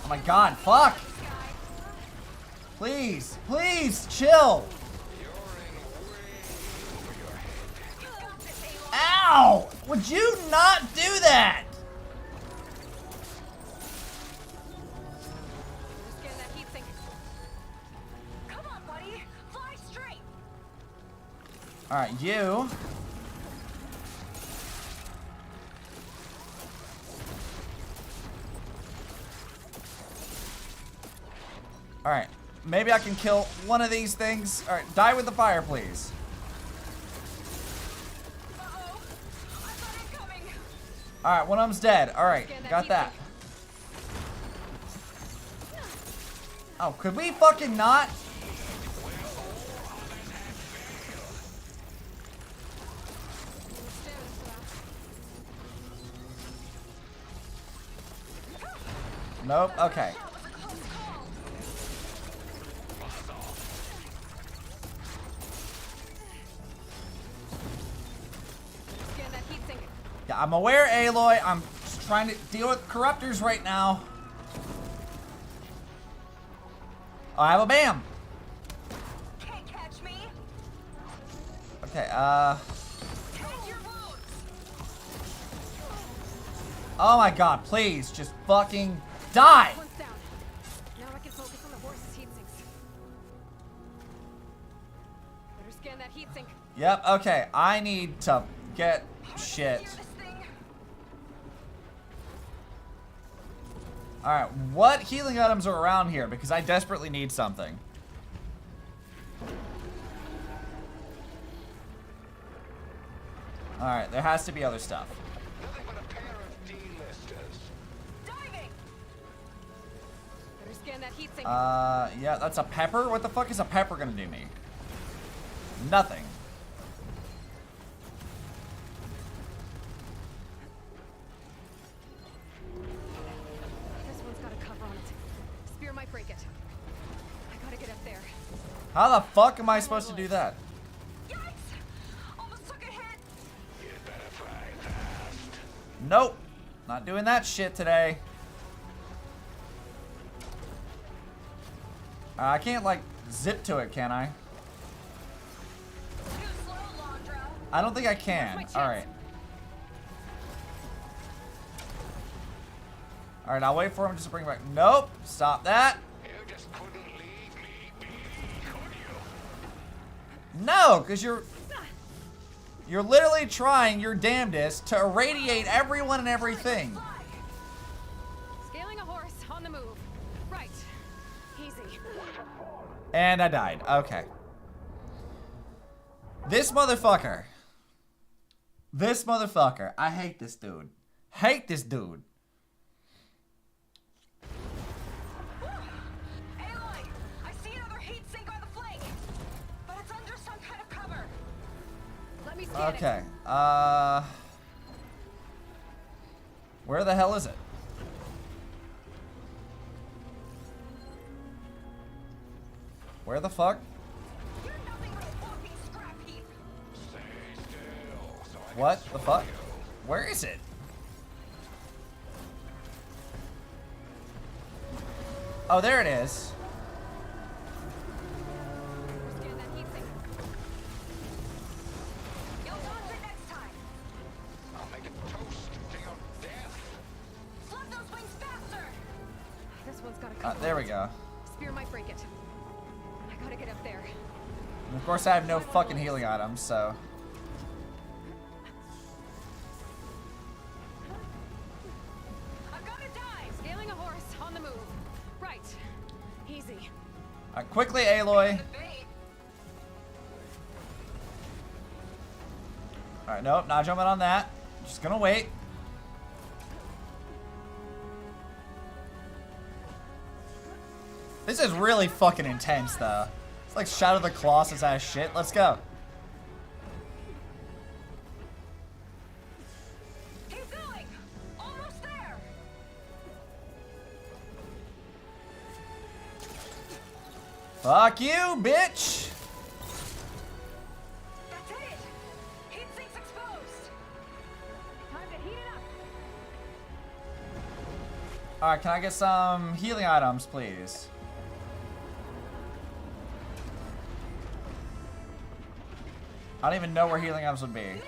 Oh my god, fuck! Please, please, chill! Ow! Would you not do that? Scan that heat sink. Come on, buddy. Fly straight. Alright, you. Alright. Maybe I can kill one of these things. Alright, die with the fire, please. Alright, one of them's dead. Alright, got that. Oh, could we fucking not? Nope, okay. Yeah, I'm aware, Aloy. I'm just trying to deal with corruptors right now. Oh, I have a BAM. Can't catch me. Okay, oh my god, please, just fucking die! One's down. Now I can focus on the horse's heat sinks. Better scan that heat sink. Yep, okay, I need to get shit. Alright, what healing items are around here? Because I desperately need something. Alright, there has to be other stuff. Better scan that heat sink. Yeah, that's a pepper? What the fuck is a pepper gonna do me? Nothing. This one's got a cover on it. Spear might break it. I gotta get up there. How the fuck am I supposed to do that? Nope. Not doing that shit today. I can't, like, zip to it, can I? I don't think I can. Alright. Alright, I'll wait for him just to bring back. Nope. Stop that. No, because you're literally trying your damnedest to irradiate everyone and everything. Scaling a horse on the move. Right. Easy. And I died. Okay. This motherfucker. This motherfucker. I hate this dude. Hate this dude. Aloy, I see another heat sink on the flank, but it's under some kind of cover. Let me scan it. Okay. Where the hell is it? Where the fuck? What the fuck? Where is it? Oh, there it is. Scan that heat sink. You'll dodge it next time. I'll make it toast to your death. Flood those wings faster. This one's got a cover. There we go. Spear might break it. I gotta get up there. And of course, I have no fucking healing items, so. I've gotta die. Scaling a horse on the move. Right. Easy. Alright, quickly, Aloy. Alright, nope, not jumping on that. Just gonna wait. This is really fucking intense, though. It's like Shadow of the Colossus ass shit. Let's go. Keep going. Almost there. Fuck you, bitch. That's it. Heat sink's exposed. Time to heat it up. Alright, can I get some healing items, please? I don't even know where healing items would be.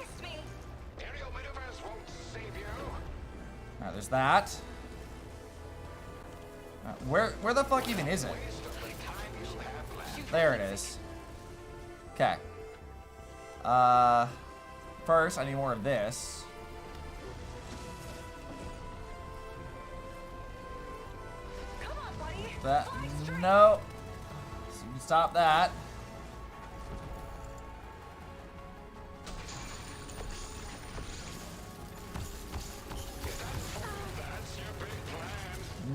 Alright, there's that. Where the fuck even is it? There it is. Okay. First, I need more of this. Come on, buddy. That. No. Stop that.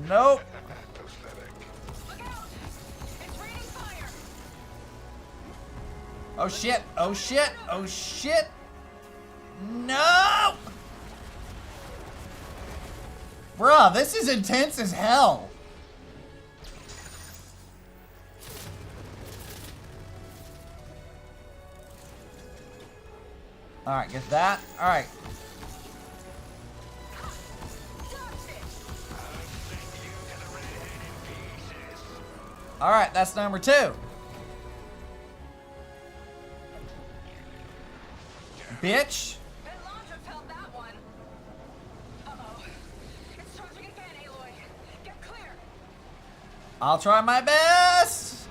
Nope. Oh shit. Oh shit. Oh shit. No. Bruh, this is intense as hell. Alright, get that. Alright. Alright, that's number 2. Bitch. I'll try my best.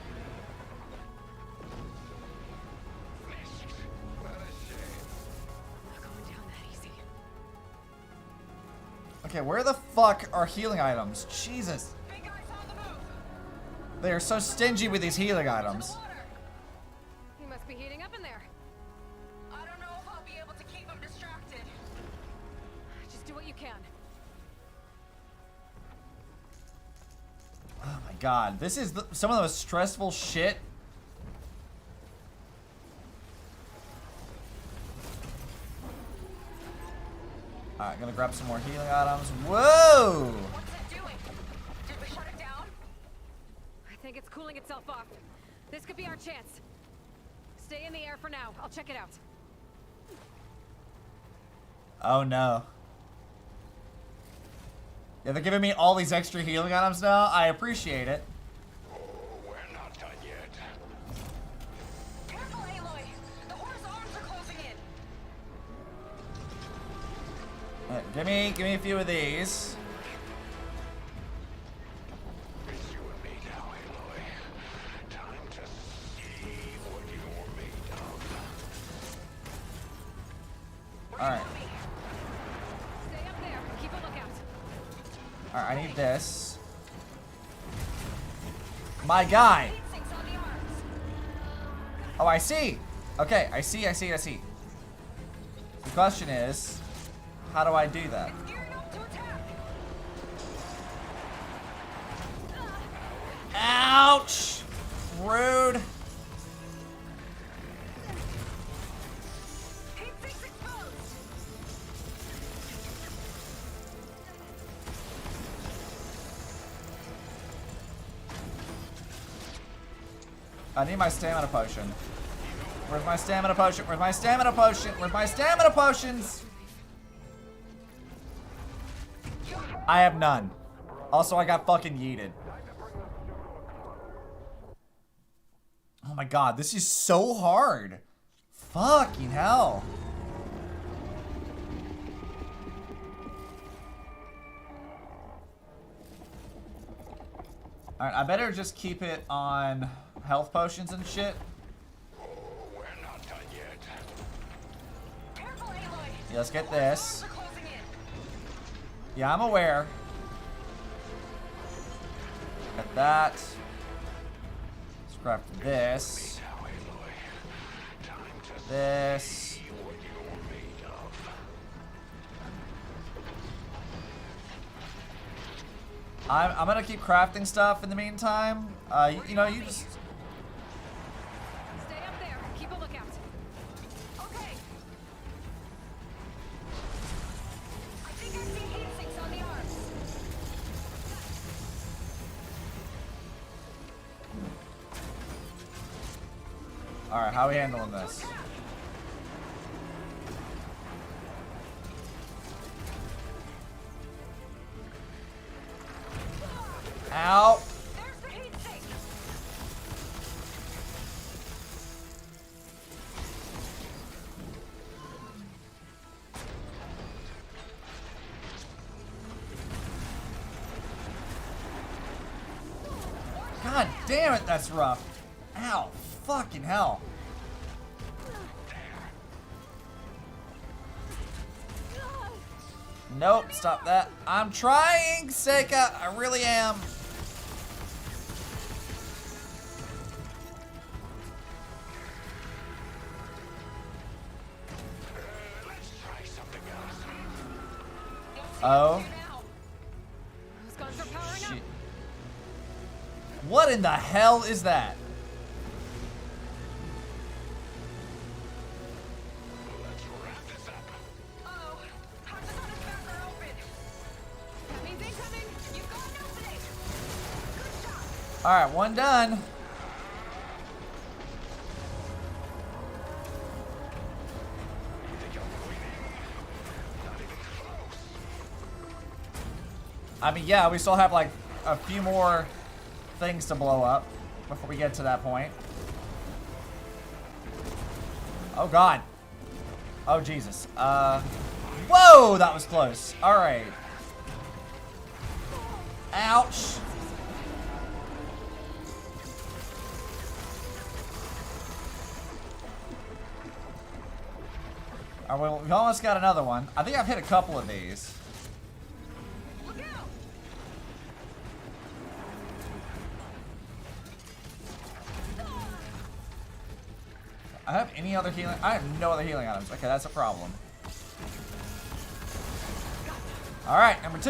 Okay, where the fuck are healing items? Jesus. They are so stingy with these healing items. He must be heating up in there. I don't know if I'll be able to keep him distracted. Just do what you can. Oh my god, this is some of the most stressful shit. Alright, gonna grab some more healing items. Whoa! What's that doing? Did we shut it down? I think it's cooling itself off. This could be our chance. Stay in the air for now. I'll check it out. Oh no. Yeah, they're giving me all these extra healing items now. I appreciate it. We're not done yet. Careful, Aloy! The horse's arms are closing in. Give me a few of these. It's you and me now, Aloy. Time to see what you're made of. Alright. Stay up there. Keep a lookout. Alright, I need this. My guy! Oh, I see! Okay, I see. The question is, how do I do that? Ouch! Rude! I need my stamina potion. Where's my stamina potion? Where's my stamina potion? Where's my stamina potions? I have none. Also, I got fucking yeeted. Oh my god, this is so hard. Fucking hell. Alright, I better just keep it on health potions and shit. We're not done yet. Careful, Aloy! Yeah, let's get this. Yeah, I'm aware. Got that. Scrap this. This. I'm gonna keep crafting stuff in the meantime. You know, you just. Stay up there. Keep a lookout. Okay. I think I see heat sinks on the arms. Alright, how are we handling this? Ow! There's the heat sink. God damn it, that's rough. Ow, fucking hell. Nope, stop that. I'm trying, Seika. I really am. Oh. Those guns are powering up. What in the hell is that? Uh-oh. Hatches on his back are open. That means incoming. You've got an opening. Good shot. All right, one done. I mean, yeah, we still have like a few more things to blow up before we get to that point. Oh God. Oh Jesus. Whoa, that was close. All right. Ouch. All right, well, we almost got another one. I think I've hit a couple of these. I have any other healing? I have no other healing items. Okay, that's a problem. Alright, number 2.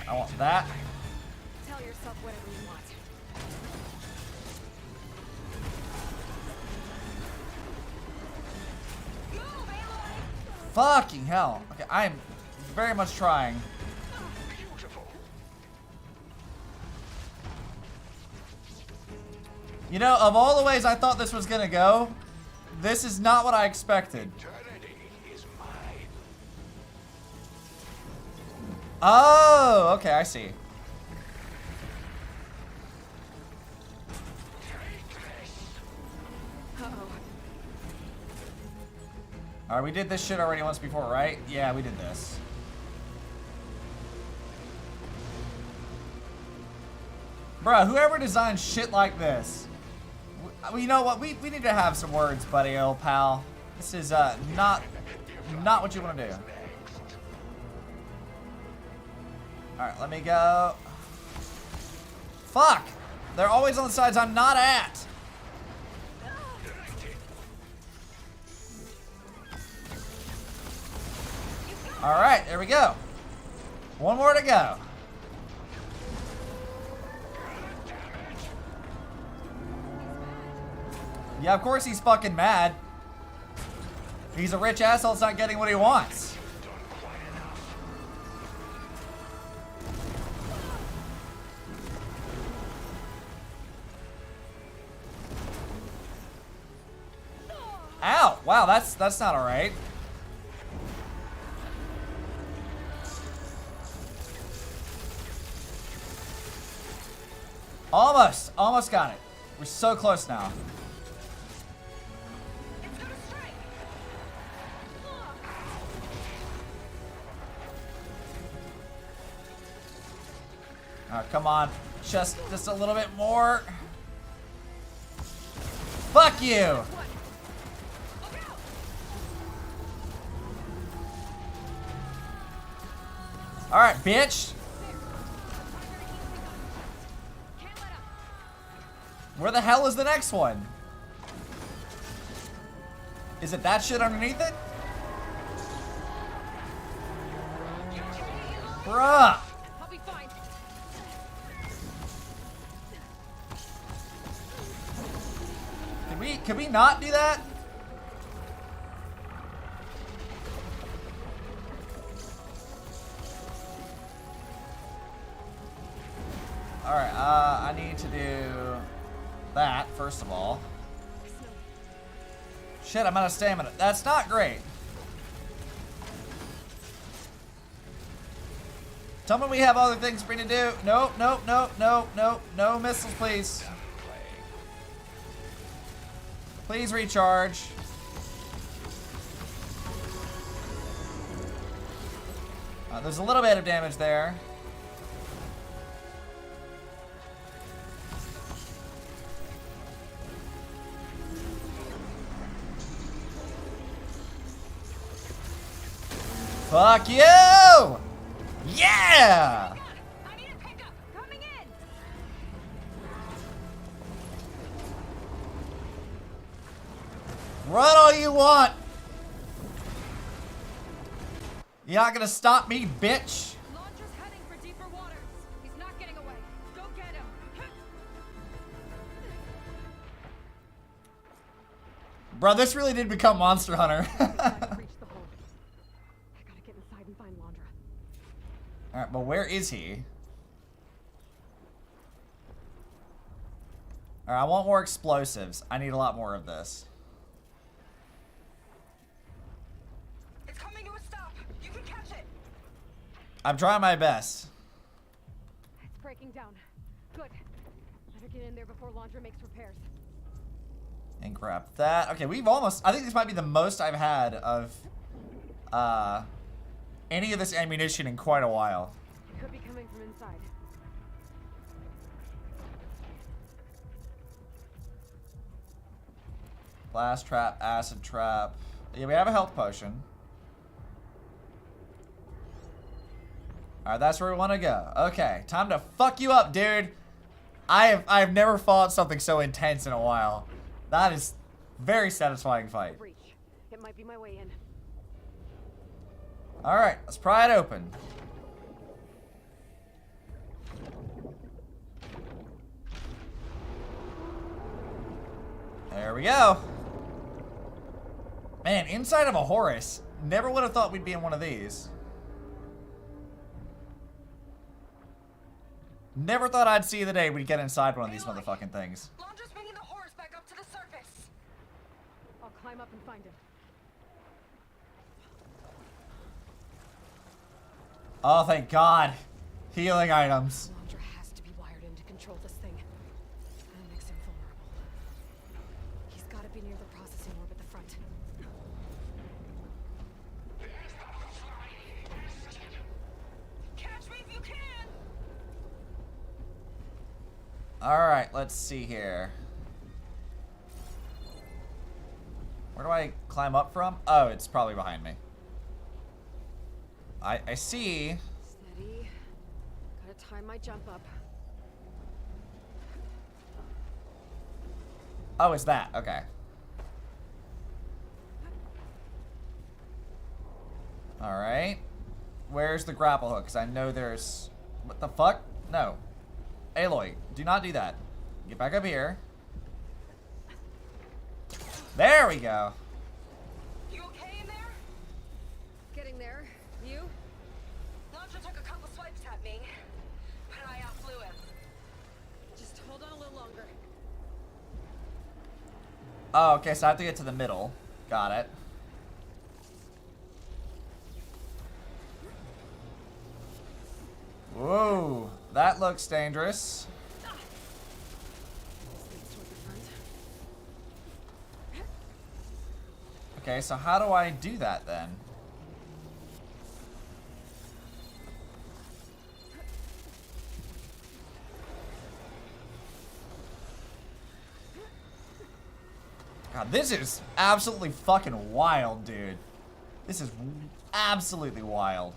I want that. Tell yourself whatever you want. Move, Aloy! Fucking hell. Okay, I am very much trying. You know, of all the ways I thought this was gonna go, this is not what I expected. Oh, okay, I see. Alright, we did this shit already once before, right? Yeah, we did this. Bruh, whoever designed shit like this. You know what? We need to have some words, buddy, old pal. This is not what you want to do. Alright, let me go. Fuck! They're always on the sides I'm not at. Alright, there we go. One more to go. Yeah, of course he's fucking mad. He's a rich asshole that's not getting what he wants. Ow! Wow, that's not alright. Almost got it. We're so close now. Alright, come on. Just a little bit more. Fuck you! Alright, bitch. Where the hell is the next one? Is it that shit underneath it? Bruh! I'll be fine. Can we not do that? Alright, I need to do that, first of all. Shit, I'm out of stamina. That's not great. Tell me we have other things for me to do. Nope, nope, nope, nope, nope. No missiles, please. Please recharge. There's a little bit of damage there. Fuck you! Yeah! I need a pickup. Coming in. Run all you want! want. You're not gonna stop me, bitch. Launcher's heading for deeper waters. He's not getting away. Go get him. Bro, this really did become Monster Hunter. I gotta get inside and find Londra. Alright, but where is he? Alright, I want more explosives. I need a lot more of this. It's coming to a stop. You can catch it. I'm trying my best. It's breaking down. Good. Better get in there before Londra makes repairs. And grab that. Okay, we've almost... I think this might be the most I've had of any of this ammunition in quite a while. It could be coming from inside. Blast trap, acid trap. Yeah, we have a health potion. Alright, that's where we want to go. Okay, time to fuck you up, dude. I've never fought something so intense in a while. That is very satisfying fight. Breach. It might be my way in. Alright, let's pry it open. There we go. Man, inside of a Horus. Never would have thought we'd be in one of these. Never thought I'd see the day we'd get inside one of these motherfucking things. Londra's bringing the horse back up to the surface. I'll climb up and find him. Oh, thank God. Healing items. Londra has to be wired in to control this thing. That makes him vulnerable. He's got to be near the processing orb at the front. Catch me if you can. Alright, let's see here. Where do I climb up from? Oh, it's probably behind me. I see. Steady. Gotta time my jump up. Oh, it's that. Okay. Alright. Where's the grapple hook? Because I know there's... What the fuck? No. Aloy, do not do that. Get back up here. There we go. You okay in there? Getting there. You? Launcher took a couple swipes at me, but I outflew him. Just hold on a little longer. Oh, okay, so I have to get to the middle. Got it. Whoa, that looks dangerous. Okay, so how do I do that then? God, this is absolutely fucking wild, dude. This is absolutely wild.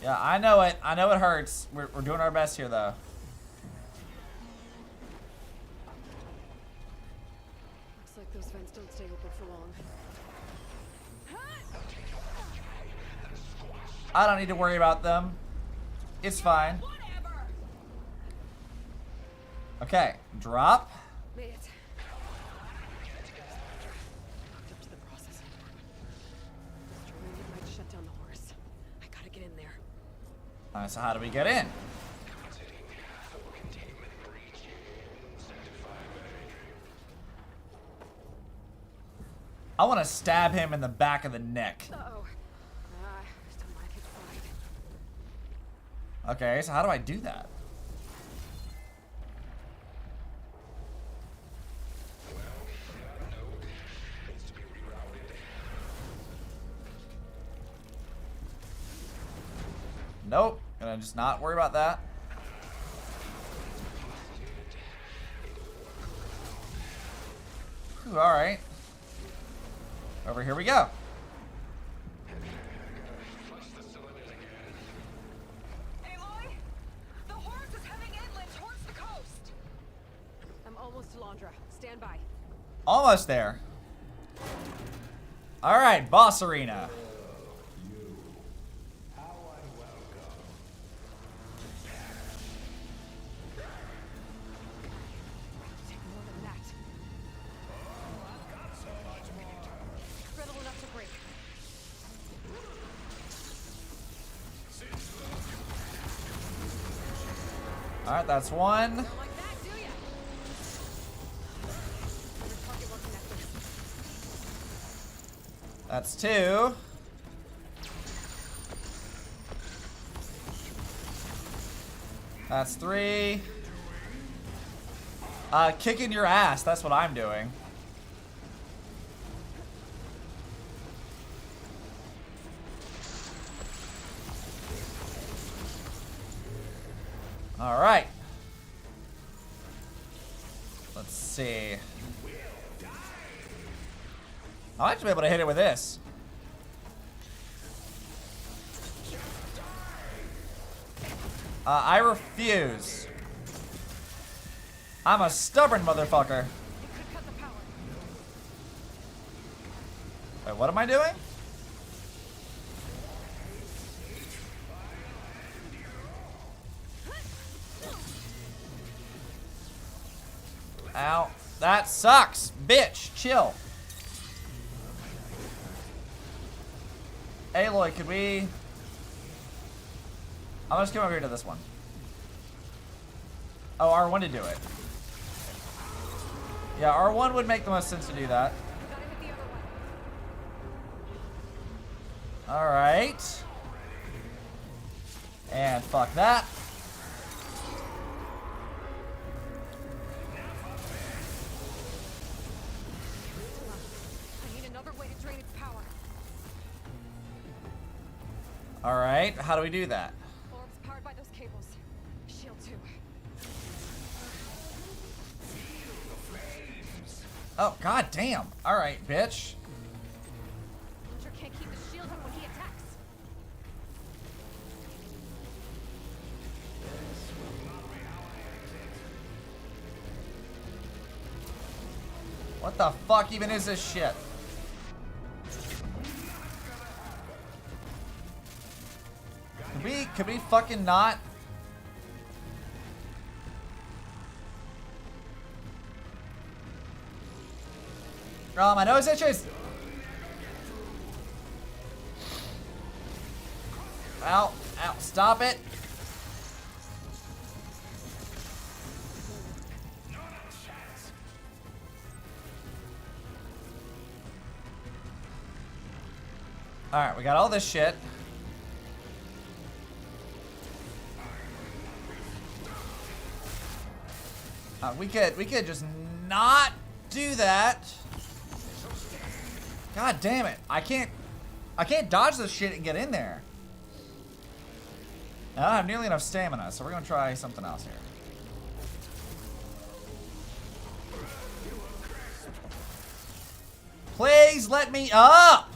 Yeah, I know it. I know it hurts. We're doing our best here, though. Looks like those vents don't stay open for long. I don't need to worry about them. It's fine. Okay, drop. Made it. Hooked up to the processing orb. Destroying it might shut down the horse. I gotta get in there. Alright, so how do we get in? I want to stab him in the back of the neck. Uh-oh. Still might get fried. Okay, so how do I do that? Nope. Gonna just not worry about that. Alright. Over here we go. Aloy, the horse is heading inland towards the coast. I'm almost to Londra. Chandra. Stand by. Almost there. All right, boss arena. Take more than that. Brittle enough to break. All right, that's one. Don't like that, do ya? Your target won't connect this. That's two. That's three. Kicking your ass. That's what I'm doing. All right. Let's see. I might be able to hit it with this. I refuse. I'm a stubborn motherfucker. Wait, what am I doing? Ow. That sucks. Bitch, chill. Aloy, could we... I'm just come over here to this one. Oh, R1 to do it. Yeah, R1 would make the most sense to do that. Alright. And fuck that. I need another way to drain its power. Alright, how do we do that? Orbs powered by those cables. Shield 2. Oh, god damn. Alright, bitch. Hunter can't keep the shield up when he attacks. What the fuck even is this shit? Could we fucking not? Oh, my nose itches. Ow, ow, stop it. Alright, we got all this shit. We could just not do that. God damn it. I can't dodge this shit and get in there. I don't have nearly enough stamina, so we're gonna try something else here. Please let me up!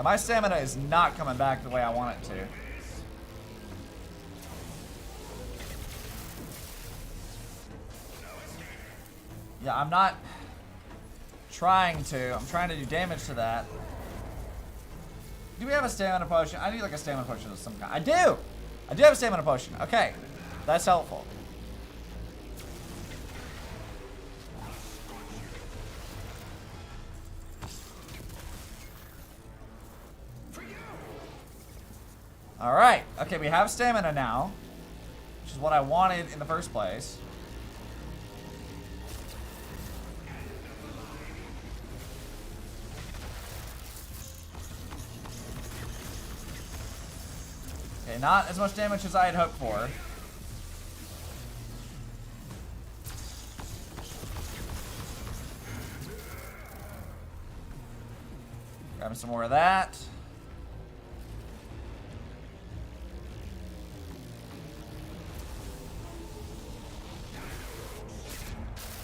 My stamina is not coming back the way I want it to. Yeah, I'm not trying to. I'm trying to do damage to that. Do we have a stamina potion? I need like a stamina potion of some kind. I do! I do have a stamina potion. Okay. That's helpful. Alright. Okay, we have stamina now. Which is what I wanted in the first place. Okay, not as much damage as I had hoped for. Grab some more of that.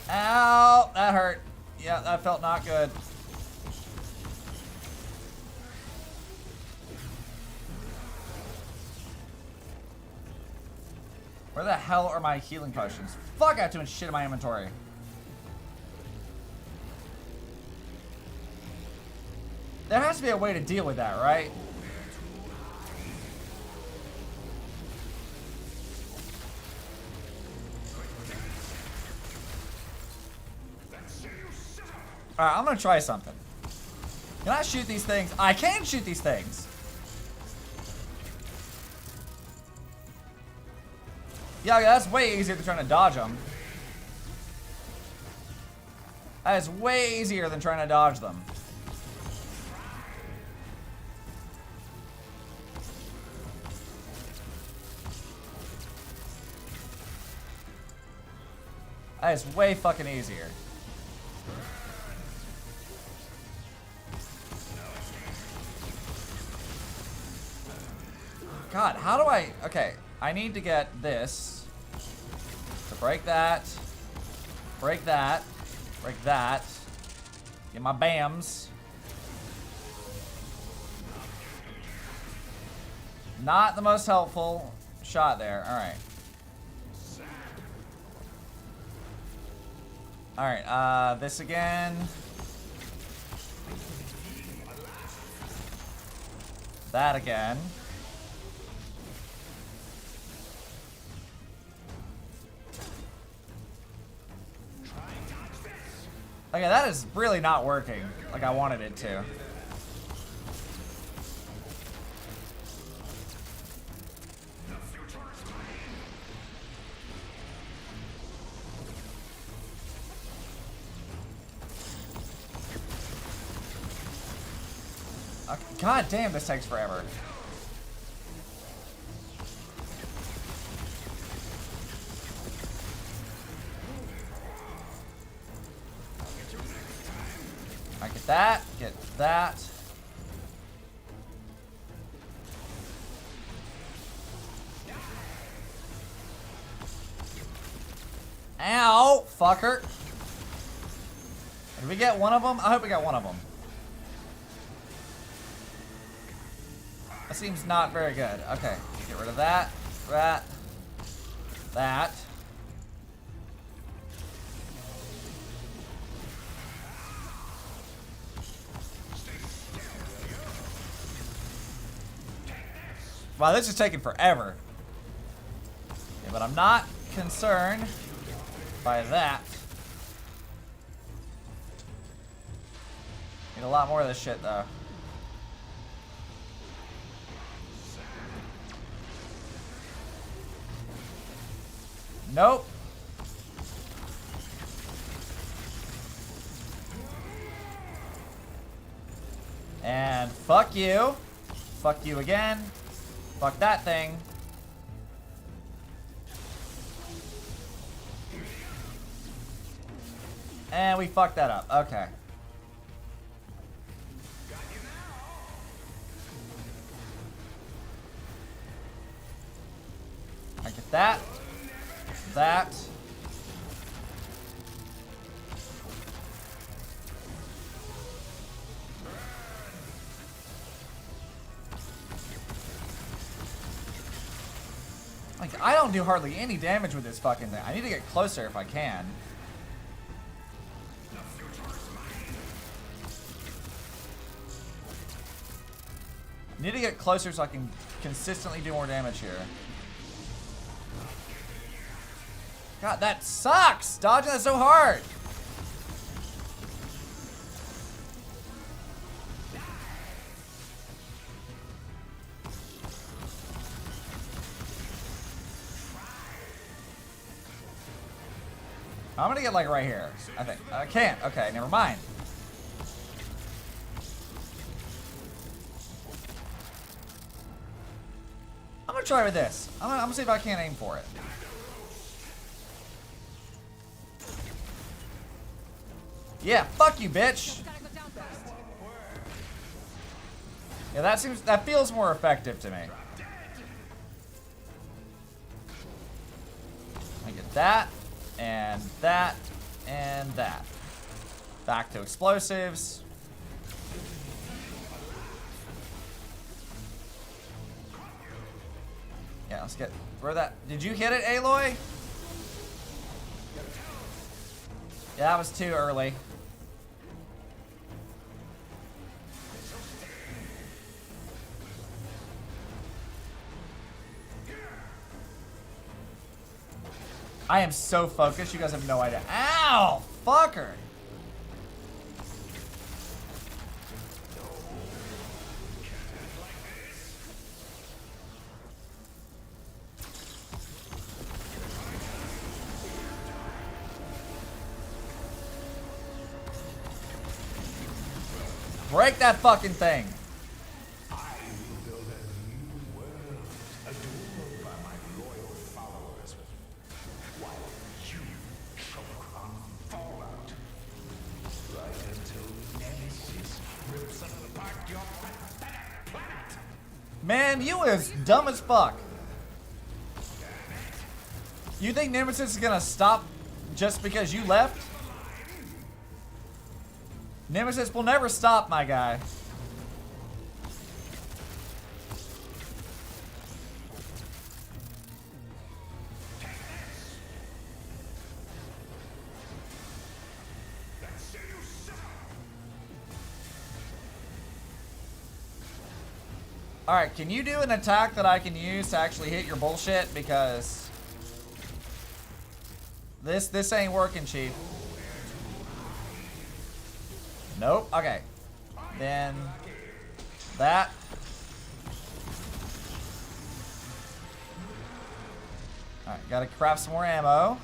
Ow! That hurt. Yeah, that felt not good. Where the hell are my healing potions? Fuck, I got too much shit in my inventory. There has to be a way to deal with that, right? Alright, I'm gonna try something. Can I shoot these things? I can shoot these things! Yeah, that's way easier than trying to dodge them. That is way easier than trying to dodge them. That is way fucking easier. God, how do I... Okay, I need to get this. To break that. Break that. Break that. Get my BAMs. Not the most helpful shot there. Alright. Alright, this again. That again. Okay, that is really not working like I wanted it to. God damn, this takes forever. I get that, get that. Ow, fucker. Did we get one of them? I hope we got one of them. That seems not very good. Okay, get rid of that, that. Wow, this is taking forever. Yeah, but I'm not concerned by that. Need a lot more of this shit, though. Nope. And fuck you. Fuck you again. Fuck that thing. And we fucked that up. Okay. I get that. That. Like, I don't do hardly any damage with this fucking thing. I need to get closer if I can. Need to get closer so I can consistently do more damage here. God, that sucks! Dodging that so hard! I'm gonna get like right here, I think. I can't. Okay, never mind. I'm gonna try with this. I'm gonna see if I can't aim for it. Yeah, fuck you, bitch. Yeah, that feels more effective to me. I get that, and that, and that. Back to explosives. Yeah, let's get where that. Did you hit it, Aloy? Yeah, that was too early. I am so focused, you guys have no idea. Ow! Fucker! Break that fucking thing! Man, you is dumb as fuck. You think Nemesis is gonna stop just because you left? Nemesis will never stop, my guy. Alright, can you do an attack that I can use to actually hit your bullshit? Because this ain't working, Chief. Nope. Okay. Then that. Alright, gotta craft some more ammo.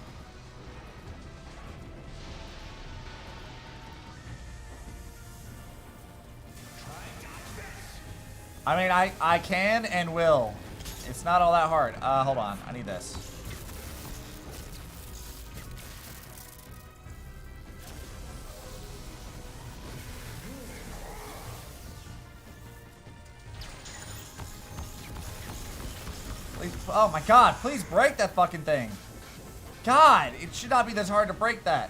I mean, I can and will. It's not all that hard. Hold on. I need this. Please, oh my god, please break that fucking thing. God, it should not be this hard to break that.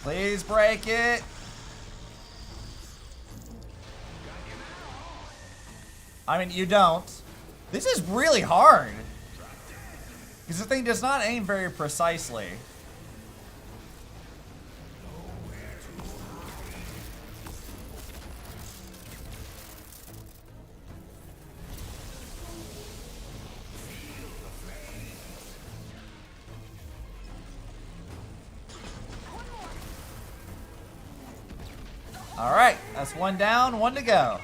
Please break it. I mean, you don't. This is really hard. Because the thing does not aim very precisely. Alright, that's one down, one to go.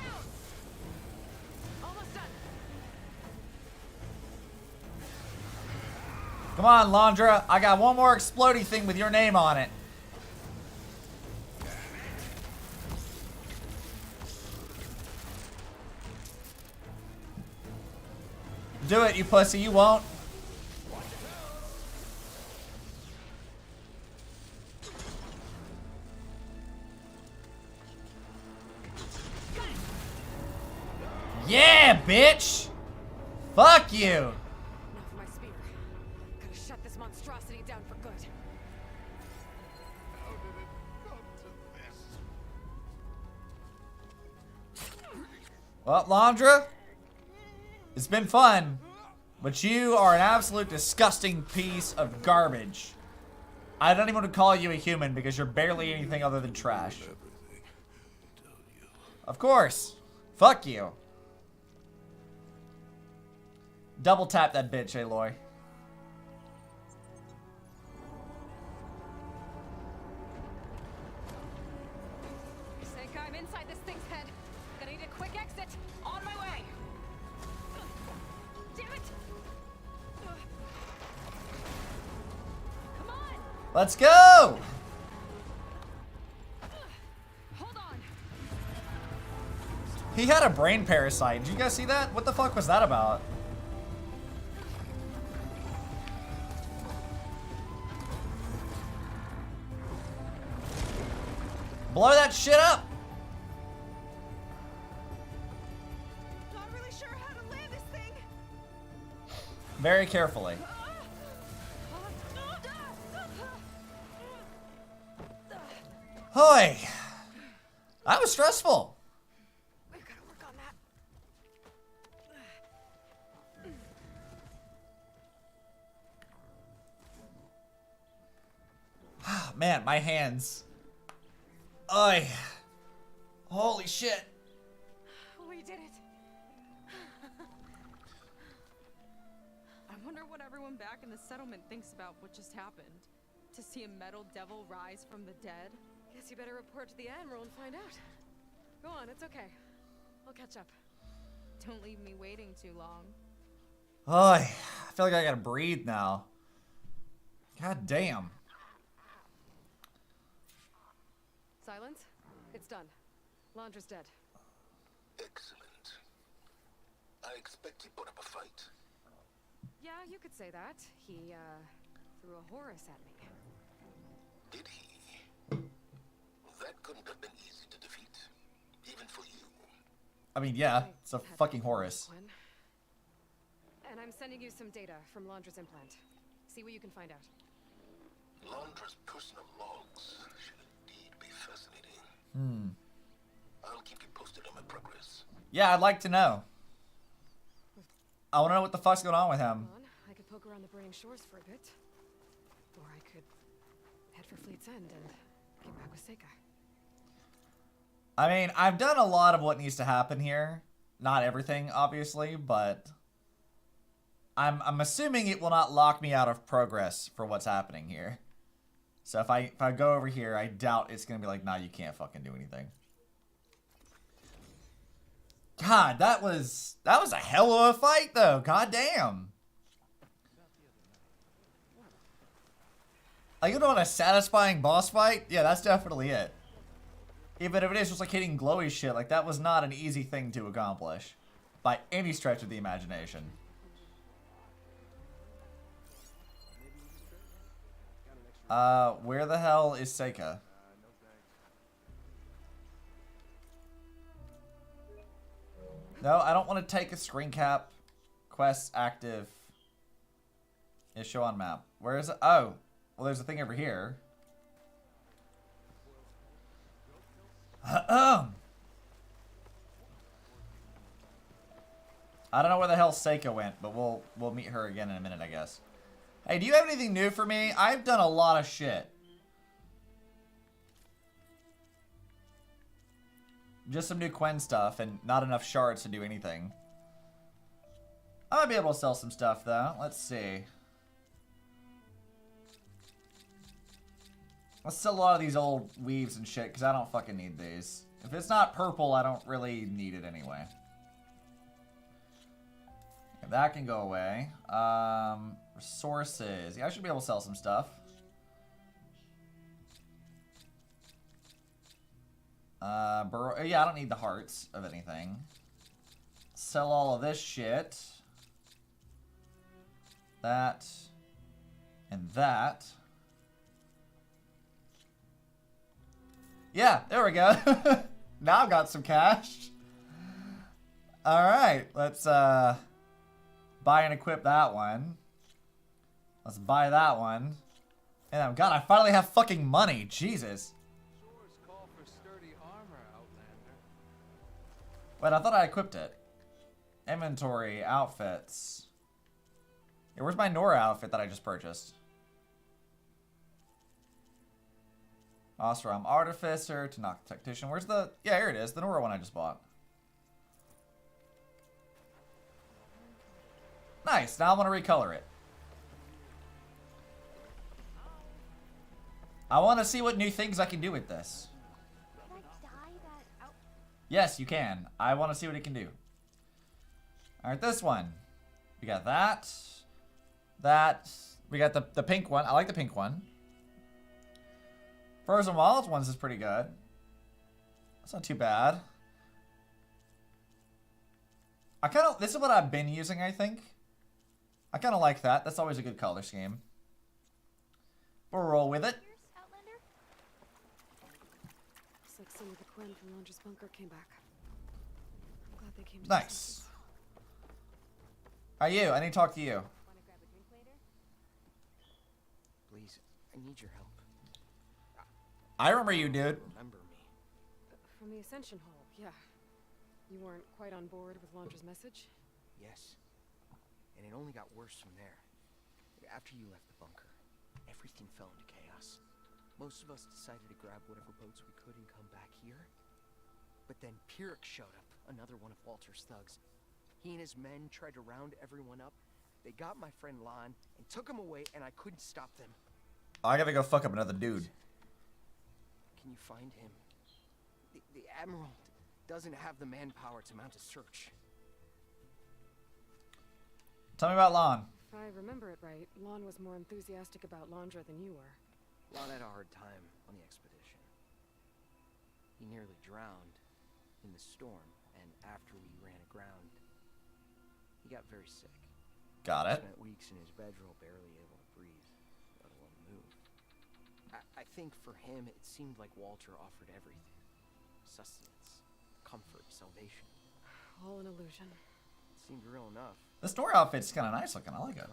Come on, Londra. I got one more explodey thing with your name on it. Do it, you pussy. You won't. Yeah, bitch! Fuck you! Enough of my spear. Gotta shut this monstrosity down for good. How did it come to this? Well, Londra, it's been fun, but you are an absolute disgusting piece of garbage. I don't even want to call you a human because you're barely anything other than trash. Of course. Fuck you. Double tap that bitch, Aloy. Seika, I'm inside this thing's head. Gonna need a quick exit. On my way. Damn it! Come on! Let's go! Hold on. He had a brain parasite. Did you guys see that? What the fuck was that about? Blow that shit up! Not really sure how to land this thing. Very carefully. Hoy! That was stressful. We've got to work on that. Man, my hands. Oy. Holy shit. We did it. I wonder what everyone back in the settlement thinks about what just happened. To see a metal devil rise from the dead. Guess you better report to the Admiral and find out. Go on, it's okay. I'll catch up. Don't leave me waiting too long. Oy. I feel like I gotta breathe now. God damn. Silence? It's done. Landra's dead. Excellent. I expect he put up a fight. Yeah, you could say that. He, threw a Horus at me. Did he? That couldn't have been easy to defeat, even for you. I mean, yeah, it's a fucking Horus. And I'm sending you some data from Landra's implant. See what you can find out. Landra's personal logs should indeed be fascinating. I'll keep you posted on my progress. Yeah, I'd like to know. I want to know what the fuck's going on with him. I could poke around the burning shores for a bit. Or I could head for Fleet's End and get back with Seika. I mean, I've done a lot of what needs to happen here. Not everything, obviously, but I'm assuming it will not lock me out of progress for what's happening here. So if I go over here, I doubt it's gonna be like, nah, you can't fucking do anything. God, that was a hell of a fight, though. God damn. Like, you know what, a satisfying boss fight? Yeah, that's definitely it. Even if it is just like hitting glowy shit, like that was not an easy thing to accomplish. By any stretch of the imagination. Where the hell is Seika? No, I don't want to take a screen cap. Quest active. Is show on map. Where is it? Oh, well, there's a thing over here. I don't know where the hell Seika went, but we'll meet her again in a minute, I guess. Hey, do you have anything new for me? I've done a lot of shit. Just some new Quen stuff and not enough shards to do anything. I might be able to sell some stuff, though. Let's see. Let's sell a lot of these old weaves and shit, because I don't fucking need these. If it's not purple, I don't really need it anyway. Okay, that can go away. Resources. Yeah, I should be able to sell some stuff. Yeah, I don't need the hearts of anything. Sell all of this shit. That. And that. Yeah, there we go. Now I've got some cash. Alright, let's buy and equip that one. Let's buy that one. And God, I finally have fucking money. Jesus. Wait, I thought I equipped it. Inventory, outfits. Yeah, where's my Nora outfit that I just purchased? Ostrom Artificer, Tanakh Tactician. Where's the... Yeah, here it is. The Nora one I just bought. Nice. Now I'm going to recolor it. I want to see what new things I can do with this. Yes, you can. I want to see what it can do. Alright, this one. We got that. That. We got the pink one. I like the pink one. Frozen Wilds ones is pretty good. That's not too bad. This is what I've been using, I think. I kind of like that. That's always a good color scheme. We'll roll with it. Looks like some of the Quinn from Londra's bunker came back. I'm glad they came to Nice. How are you? I need to talk to you. Wanna grab a drink later? Please, I need your help. I remember you, dude. Remember me. From the Ascension Hall, yeah. You weren't quite on board with Londra's message? Yes. And it only got worse from there. After you left the bunker, everything fell into chaos. Most of us decided to grab whatever boats we could and come back here. But then Pyrrhic showed up, another one of Walter's thugs. He and his men tried to round everyone up. They got my friend Lon and took him away, and I couldn't stop them. I gotta go fuck up another dude. Can you find him? The Admiral doesn't have the manpower to mount a search. Tell me about Lon. If I remember it right, Lon was more enthusiastic about Londra than you were. Lon had a hard time on the expedition. He nearly drowned in the storm, and after we ran aground, he got very sick. Got it. Spent weeks in his bedroll, barely able to breathe, let alone move. I think for him, it seemed like Walter offered everything. Sustenance, comfort, salvation. All an illusion. It seemed real enough. The store outfit's kind of nice looking. I like it.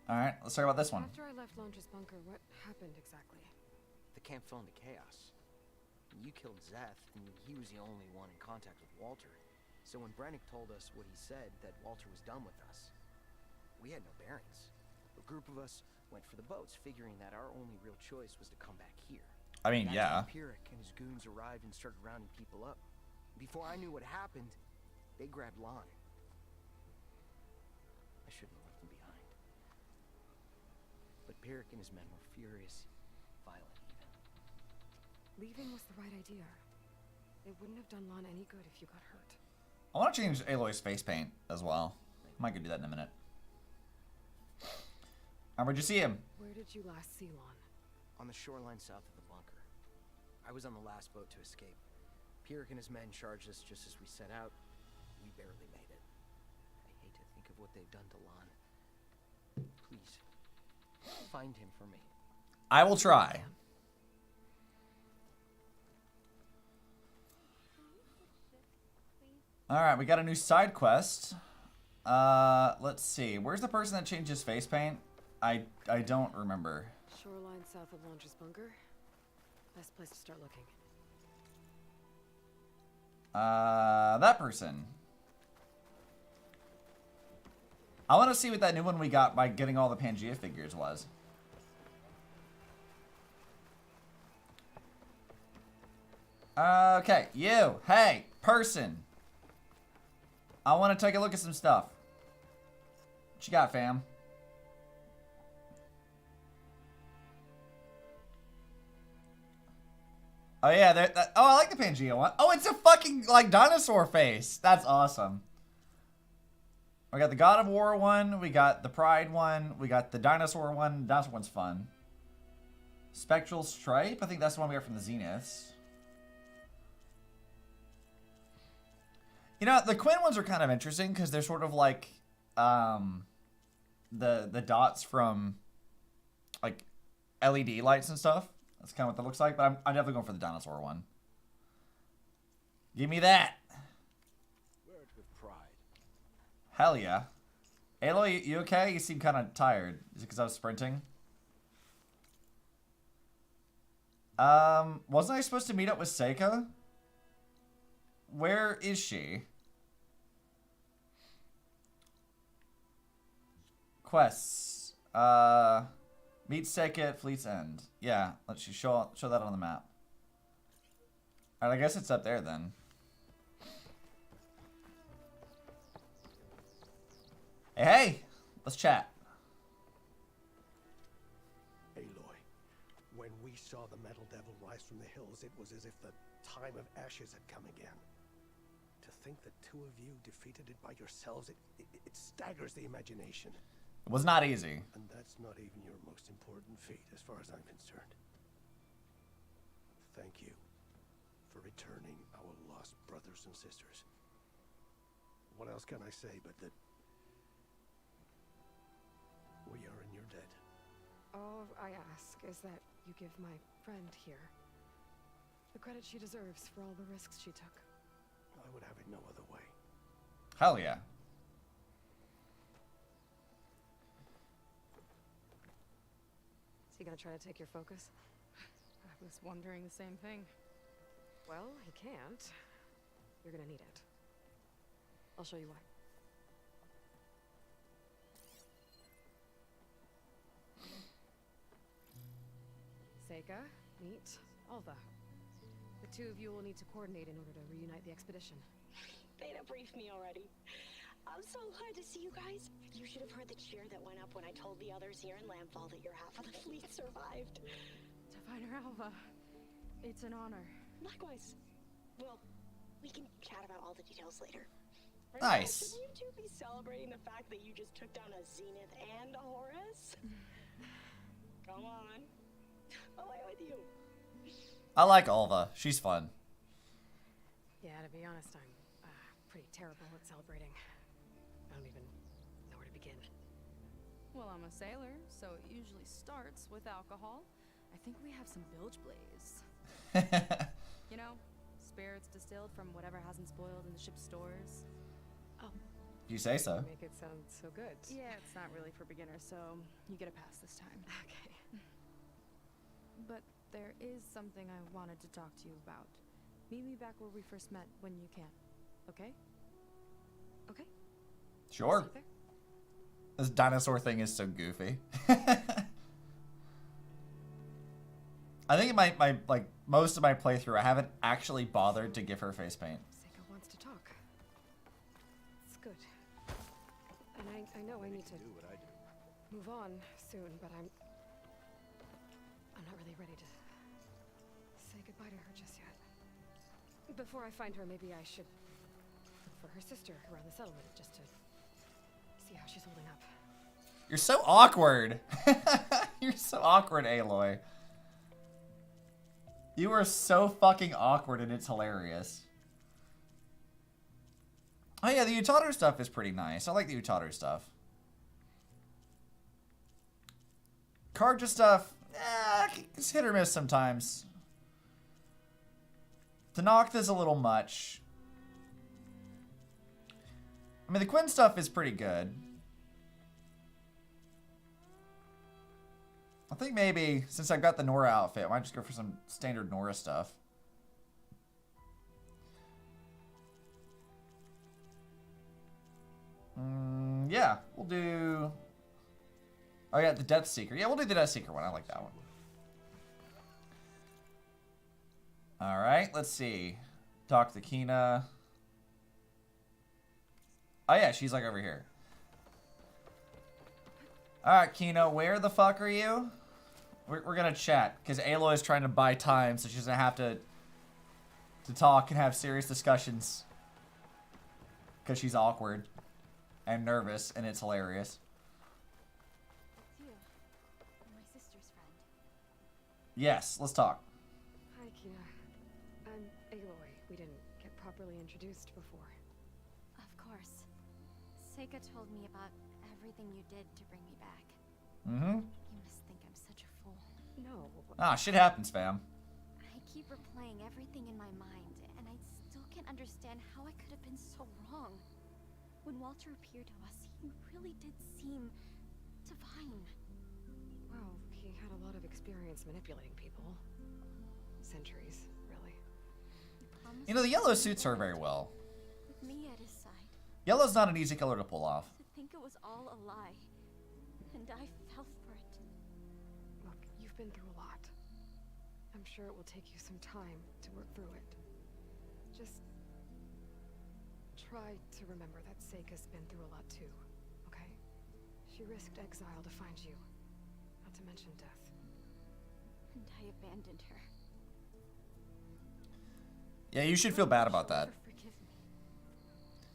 All right, let's talk about this one. After I left Londra's bunker, what happened exactly? The camp fell into chaos. You killed Zeth, and he was the only one in contact with Walter. So when Brennick told us what he said, that Walter was done with us, we had no bearings. A group of us went for the boats, figuring that our only real choice was to come back here. I mean, That's yeah. when Pyrrhic and his goons arrived and started rounding people up. Before I knew what happened, they grabbed Lon. I shouldn't have left him behind. But Pyrrhic and his men were furious, violent even. Leaving was the right idea. It wouldn't have done Lon any good if you got hurt. I want to change Aloy's face paint as well. Might go do that in a minute. Where'd you see him? Where did you last see Lon? On the shoreline south of the bunker. I was on the last boat to escape. Pyrrhic and his men charged us just as we set out. We barely made it. I hate to think of what they've done to Lon. Please, find him for me. I will try. All right, we got a new side quest. Let's see. Where's the person that changed his face paint? I don't remember. Shoreline south of Londra's bunker. Best place to start looking. That person. I want to see what that new one we got by getting all the Pangea figures was. Okay, you. Hey, person. I want to take a look at some stuff. What you got, fam? Oh, yeah. Oh, I like the Pangea one. Oh, it's a fucking, like, dinosaur face. That's awesome. We got the God of War one. We got the Pride one. We got the dinosaur one. The dinosaur one's fun. Spectral Stripe. I think that's the one we got from the Zeniths. You know, the Quinn ones are kind of interesting because they're sort of like the dots from like LED lights and stuff. That's kind of what that looks like. But I'm definitely going for the dinosaur one. Give me that. Wear it with pride. Hell yeah. Aloy, you okay? You seem kind of tired. Is it because I was sprinting? Wasn't I supposed to meet up with Seika? Where is she? Quests. Meet Seika at Fleet's End. Yeah, let's show that on the map. Alright, I guess it's up there then. Hey, let's chat. Aloy, when we saw the Metal Devil rise from the hills, it was as if the time of ashes had come again. To think the two of you defeated it by yourselves, it staggers the imagination. It was not easy. And that's not even your most important feat, as far as I'm concerned. Thank you for returning our lost brothers and sisters. What else can I say but that we are in your debt? All I ask is that you give my friend here the credit she deserves for all the risks she took. I would have it no other way. Hell yeah. Is he gonna try to take your focus? I was wondering the same thing. Well, he can't. You're gonna need it. I'll show you why. Seika, meet Alva. The two of you will need to coordinate in order to reunite the expedition. Beta briefed me already. I'm so glad to see you guys. You should have heard the cheer that went up when I told the others here in Landfall that your half of the fleet survived. To find her, Alva. It's an honor. Likewise. Well, we can chat about all the details later. Nice. Should you two be celebrating the fact that you just took down a Zenith and a Horus? Come on. Away with you. I like Alva. She's fun. Yeah, to be honest, I'm pretty terrible at celebrating. I don't even know where to begin. Well, I'm a sailor, so it usually starts with alcohol. I think we have some bilge blaze. You know, spirits distilled from whatever hasn't spoiled in the ship's stores. Oh. You say so. Make it sound so good. Yeah, it's not really for beginners, so you get a pass this time. Okay. But there is something I wanted to talk to you about. Meet me back where we first met when you can. Okay? Okay. Sure. This dinosaur thing is so goofy. I think in my like most of my playthrough, I haven't actually bothered to give her face paint. Seika wants to talk. It's good. And I know I need to do what I do. move on soon, but I'm not really ready to say goodbye to her just yet. Before I find her, maybe I should look for her sister around the settlement just to see how she's holding up. You're so awkward. You're so awkward, Aloy. You are so fucking awkward and it's hilarious. Oh yeah, the Utaru stuff is pretty nice. I like the Utaru stuff. Karja stuff, it's hit or miss sometimes. The Nocta's a little much. I mean, the Quinn stuff is pretty good. I think maybe, since I've got the Nora outfit, I might just go for some standard Nora stuff. Yeah, we'll do... Oh yeah, the Death Seeker. Yeah, we'll do the Death Seeker one. I like that one. Alright, let's see. Talk to Kina. Oh yeah, she's like over here. Alright, Kina, where the fuck are you? We're gonna chat, because Aloy is trying to buy time so she doesn't have to talk and have serious discussions. Because she's awkward and nervous, and it's hilarious. It's you. My sister's friend. Yes, let's talk. Hi, Kina. I'm Aloy. We didn't get properly introduced before. Of course. Seika told me about everything you did to bring me back. Mm-hmm. You must think I'm such a fool. No. Ah, shit happens, fam. I keep replaying everything in my mind, and I still can't understand how I could have been so wrong. When Walter appeared to us, he really did seem divine. Well, he had a lot of experience manipulating people. Centuries, really. You know, the yellow suits her very well. With me at his side. Yellow's not an easy color to pull off. To think it was all a lie. And I fell for it. Look, you've been through a lot. I'm sure it will take you some time to work through it. Just try to remember that Seika's been through a lot too, okay? She risked exile to find you, not to mention death. And I abandoned her. Yeah, you should feel bad about that. Forgive me.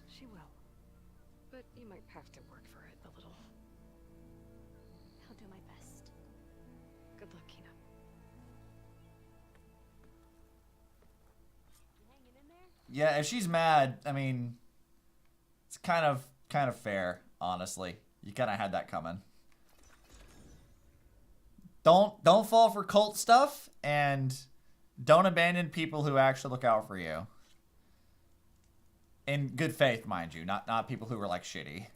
She will. But you might have to work for it a little. I'll do my best. Good luck, Kina. You hanging in there? Yeah, if she's mad, I mean, it's kind of fair, honestly. You kind of had that coming. don't fall for cult stuff, and don't abandon people who actually look out for you. In good faith, mind you, not people who are like shitty.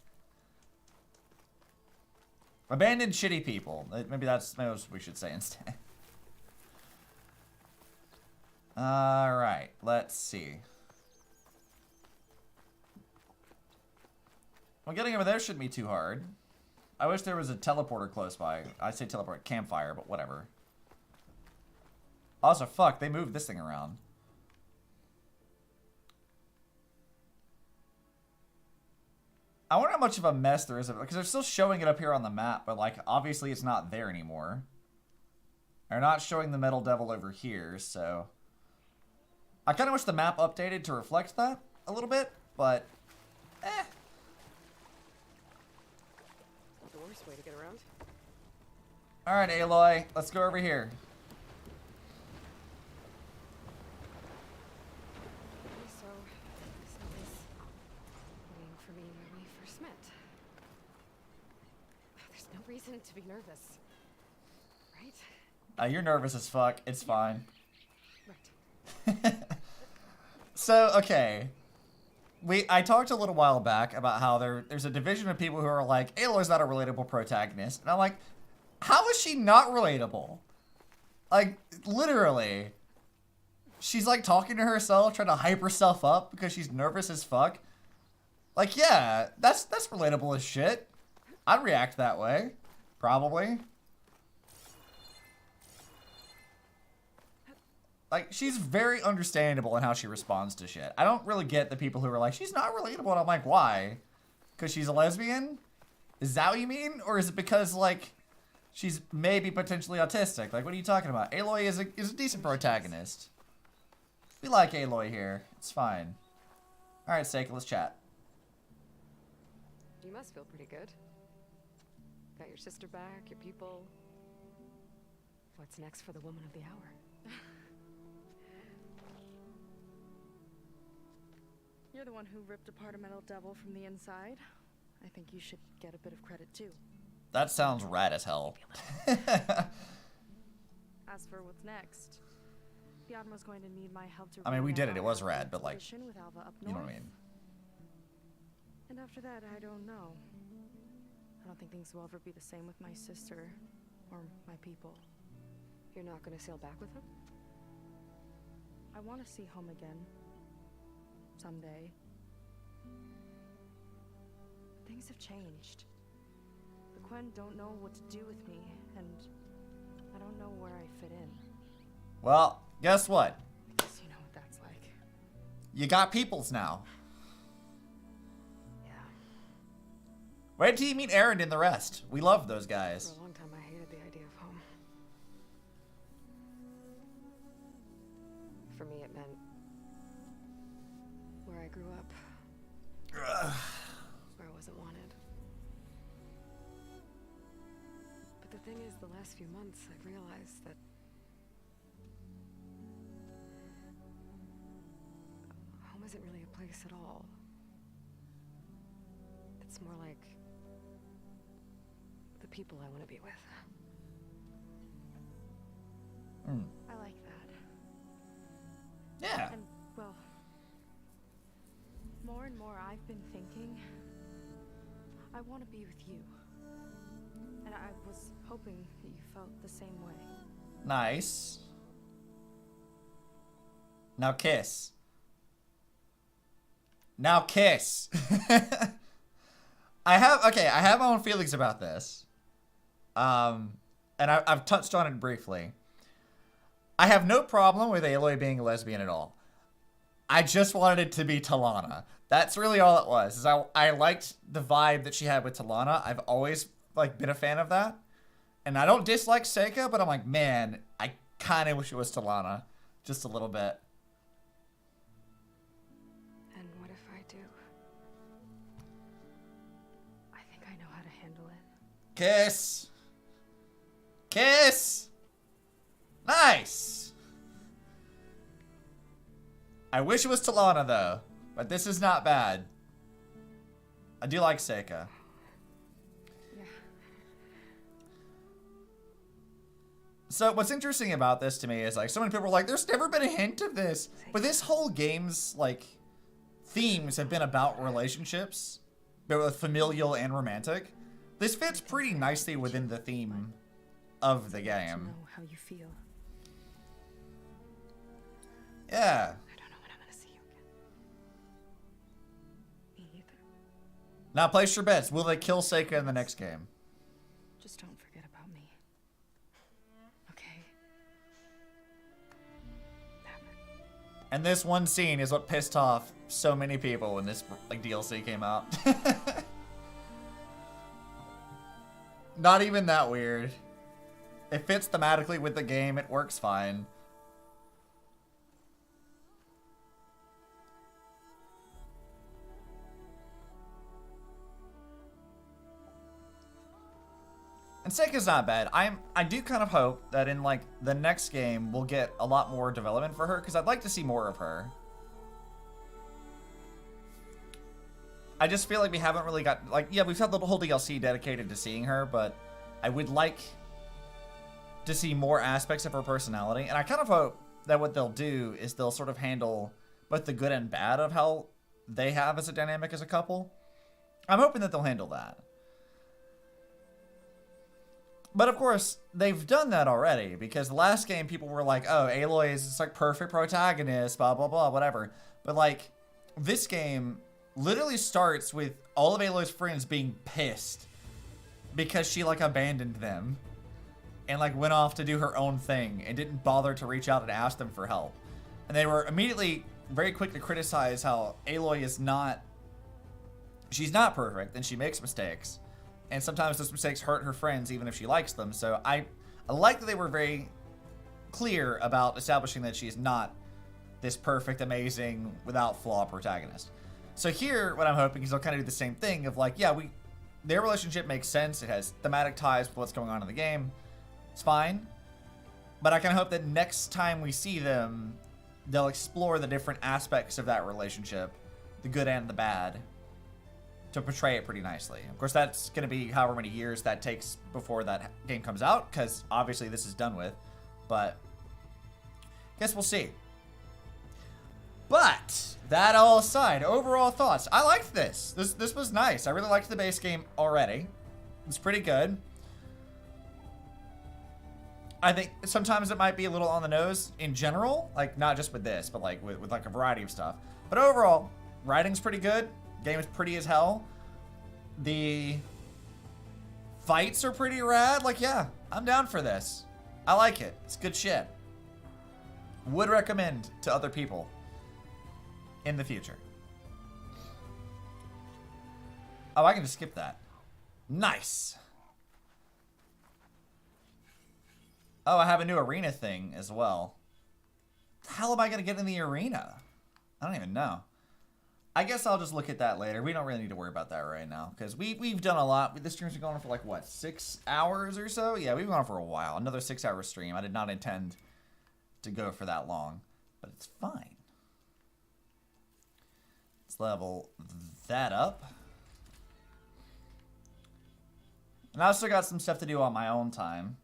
Abandon shitty people. Maybe that's what we should say instead. Alright, let's see. Well, getting over there shouldn't be too hard. I wish there was a teleporter close by. I say teleport, campfire, but whatever. Also, fuck, they moved this thing around. I wonder how much of a mess there is of it, because they're still showing it up here on the map, but like obviously it's not there anymore. They're not showing the Metal Devil over here, so I kind of wish the map updated to reflect that a little bit, but The worst way to get around. All right, Aloy, let's go over here. So, this is waiting for me when we first met. There's no reason to be nervous, right? You're nervous as fuck. It's fine. Right. So, okay. I talked a little while back about how there's a division of people who are like, Aloy's not a relatable protagonist. And I'm like, how is she not relatable? Like, literally. She's like talking to herself, trying to hype herself up because she's nervous as fuck. Like, yeah, that's relatable as shit. I'd react that way. Probably. Like, she's very understandable in how she responds to shit. I don't really get the people who are like, she's not relatable. And I'm like, why? Because she's a lesbian? Is that what you mean? Or is it because, like, she's maybe potentially autistic? Like, what are you talking about? Aloy is a decent protagonist. We like Aloy here. It's fine. Alright, Seika, let's chat. You must feel pretty good. Got your sister back, your people. What's next for the woman of the hour? You're the one who ripped apart a Metal Devil from the inside. I think you should get a bit of credit too. That sounds rad as hell. As for what's next, the Admiral's going to need my help to. I mean, we did it. It was rad, but like, with Alva up you know north. what I mean. And after that, I don't know. I don't think things will ever be the same with my sister or my people. You're not gonna sail back with them? I want to see home again. Someday. Things have changed. The Quen don't know what to do with me, and I don't know where I fit in. Well, guess what? I guess you know what that's like. You got peoples now. Yeah. Wait till you meet Aaron and the rest. We love those guys. For a long time, I hated the idea of home. For me, it meant where I grew up. Where I wasn't wanted. But the thing is, the last few months, I've realized that home isn't really a place at all. It's more like the people I want to be with. I like that. Yeah. And, well, more and more I've been thinking, I want to be with you. And I was hoping that you felt the same way. Nice. Now kiss. Now kiss. I have my own feelings about this. And I've touched on it briefly. I have no problem with Aloy being a lesbian at all. I just wanted it to be Talana. That's really all it was. Is I liked the vibe that she had with Talana. I've always like been a fan of that. And I don't dislike Seika, but I'm like, man, I kind of wish it was Talana. Just a little bit. And what if I do? I think I know how to handle it. Kiss. Kiss. Nice. I wish it was Talana though, but this is not bad. I do like Seika. Yeah. So what's interesting about this to me is like so many people are like, there's never been a hint of this. But this whole game's like themes have been about relationships, both familial and romantic. This fits pretty nicely within the theme of the game. Know how you feel. Yeah. I don't know when I'm gonna see you again. Me either. Now place your bets. Will they kill Seika in the next game? Just don't forget about me. Okay? And this one scene is what pissed off so many people when this like DLC came out. Not even that weird. It fits thematically with the game. It works fine. And Seika's not bad. I do kind of hope that in like the next game we'll get a lot more development for her because I'd like to see more of her. I just feel like we haven't really got like yeah, we've had the whole DLC dedicated to seeing her, but I would like to see more aspects of her personality. And I kind of hope that what they'll do is they'll sort of handle both the good and bad of how they have as a dynamic as a couple. I'm hoping that they'll handle that. But of course, they've done that already, because the last game people were like, oh, Aloy is this like perfect protagonist, blah, blah, blah, whatever. But like, this game literally starts with all of Aloy's friends being pissed because she like abandoned them and like went off to do her own thing and didn't bother to reach out and ask them for help. And they were immediately very quick to criticize how Aloy is not, she's not perfect and she makes mistakes. And sometimes those mistakes hurt her friends even if she likes them. So I like that they were very clear about establishing that she's not this perfect, amazing, without flaw protagonist. So here, what I'm hoping is they'll kind of do the same thing of like, yeah, their relationship makes sense. It has thematic ties with what's going on in the game. It's fine. But I kind of hope that next time we see them, they'll explore the different aspects of that relationship, the good and the bad, to portray it pretty nicely. Of course, that's going to be however many years that takes before that game comes out, because obviously this is done with. But guess we'll see. But that all aside, overall thoughts. I liked this. This was nice. I really liked the base game already. It's pretty good. I think sometimes it might be a little on the nose in general, like not just with this, but like with like a variety of stuff. But overall, writing's pretty good. Game is pretty as hell. The fights are pretty rad. Like, yeah, I'm down for this. I like it. It's good shit. Would recommend to other people in the future. Oh, I can just skip that. Nice. Oh, I have a new arena thing as well. How am I going to get in the arena? I don't even know. I guess I'll just look at that later. We don't really need to worry about that right now, because we've done a lot. This stream's been going on for like, what, 6 hours or so? Yeah, we've gone on for a while. Another 6-hour stream. I did not intend to go for that long, but it's fine. Let's level that up. And I also got some stuff to do on my own time.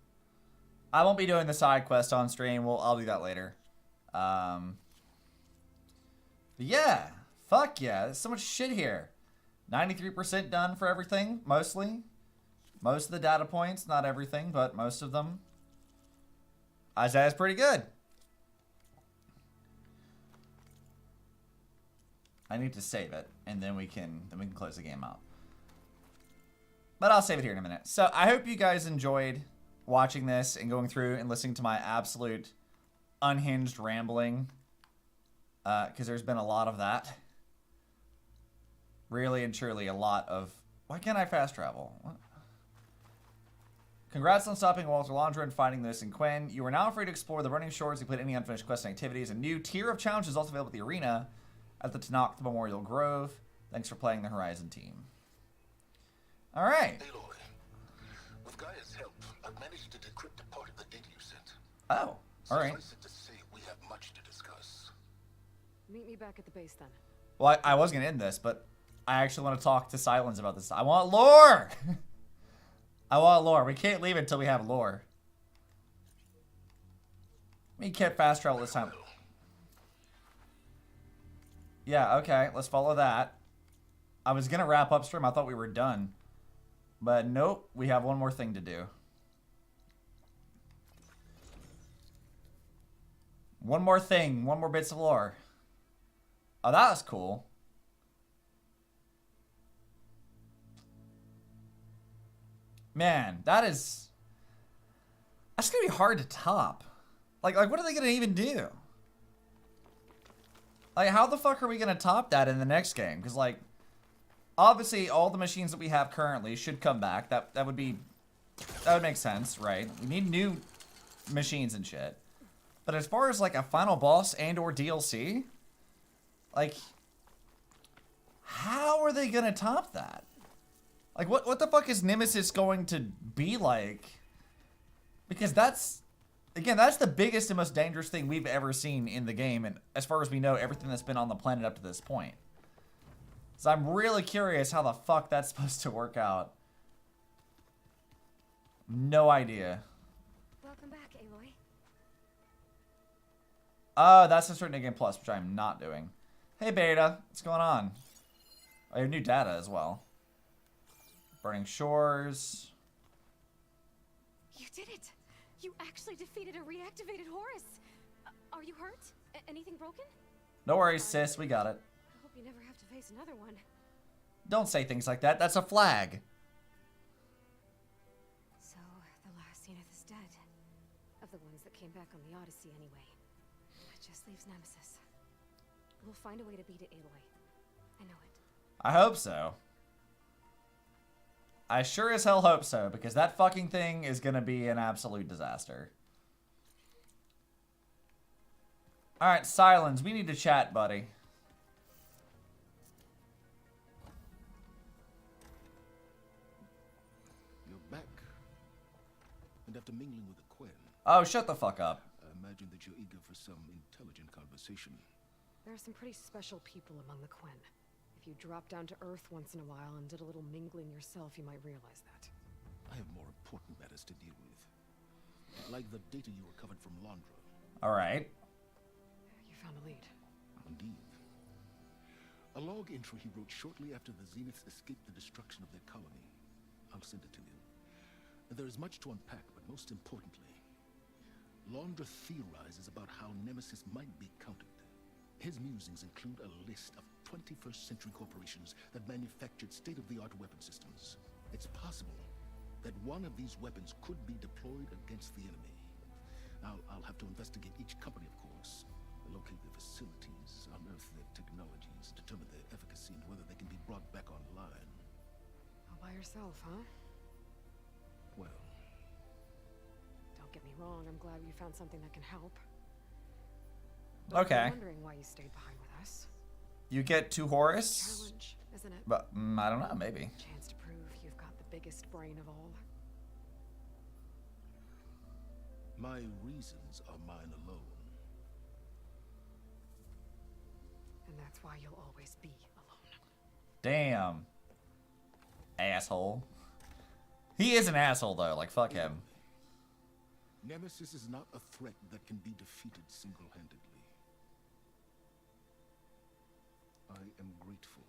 I won't be doing the side quest on stream. I'll do that later. But yeah. Fuck yeah, there's so much shit here. 93% done for everything, mostly. Most of the data points, not everything, but most of them. Isaiah's pretty good. I need to save it, and then we can close the game out. But I'll save it here in a minute. So I hope you guys enjoyed watching this and going through and listening to my absolute unhinged rambling. Because there's been a lot of that. Really and truly a lot of... Why can't I fast travel? What? Congrats on stopping Walter Landra and finding this in Quen. You are now free to explore the running shores and complete any unfinished quests and activities. A new tier of challenges is also available at the arena at the Tanakh Memorial Grove. Thanks for playing the Horizon team. Alright. Aloy, with Gaia's help, I've managed to decrypt a part of the data you sent. Oh, alright. Suffice it to say, we have much to discuss. Meet me back at the base then. Well, I was going to end this, but I actually want to talk to Silence about this. I want lore! I want lore. We can't leave until we have lore. Me can't fast travel this time. Yeah, okay, let's follow that. I was gonna wrap upstream. I thought we were done. But nope, we have one more thing to do. One more thing, one more bits of lore. Oh, that was cool. Man, that's gonna be hard to top. Like what are they gonna even do? Like, how the fuck are we gonna top that in the next game? Because, like, obviously all the machines that we have currently should come back. That would make sense, right? We need new machines and shit. But as far as like a final boss and or DLC, like, how are they gonna top that? Like, what the fuck is Nemesis going to be like? Because that's, again, that's the biggest and most dangerous thing we've ever seen in the game, and as far as we know, everything that's been on the planet up to this point. So I'm really curious how the fuck that's supposed to work out. No idea. Welcome back, Aloy. Oh, that's a certain game plus, which I'm not doing. Hey, Beta, what's going on? I have new data as well. Burning Shores. You did it! You actually defeated a reactivated Horus! Are you hurt? Anything broken? No worries, sis, we got it. I hope you never have to face another one. Don't say things like that, that's a flag. So, the last Zenith is dead. Of the ones that came back on the Odyssey anyway. That just leaves Nemesis. We'll find a way to beat it, Aloy. I know it. I hope so. I sure as hell hope so, because that fucking thing is gonna be an absolute disaster. Alright, Silence, we need to chat, buddy. You're back. And after mingling with the Quen, Oh, shut the fuck up. I imagine that you're eager for some intelligent conversation. There are some pretty special people among the Quen. If you dropped down to Earth once in a while and did a little mingling yourself, you might realize that. I have more important matters to deal with. Like the data you recovered from Londra. Alright. You found a lead. Indeed. A log entry he wrote shortly after the Zeniths escaped the destruction of their colony. I'll send it to you. There is much to unpack, but most importantly, Londra theorizes about how Nemesis might be countered. His musings include a list of 21st century corporations that manufactured state-of-the-art weapon systems. It's possible that one of these weapons could be deployed against the enemy. I'll have to investigate each company, of course, locate their facilities, unearth their technologies, determine their efficacy, and whether they can be brought back online. All by yourself, huh? Well, don't get me wrong, I'm glad you found something that can help. Okay. I'm wondering why you stayed behind with us. You get to Horus? Challenge, isn't it? But, I don't know, maybe. Chance to prove you've got the biggest brain of all. my reasons are mine alone. And that's why you'll always be alone. Damn. Asshole. He is an asshole, though. Like, fuck him. Nemesis is not a threat that can be defeated single-handedly. I am grateful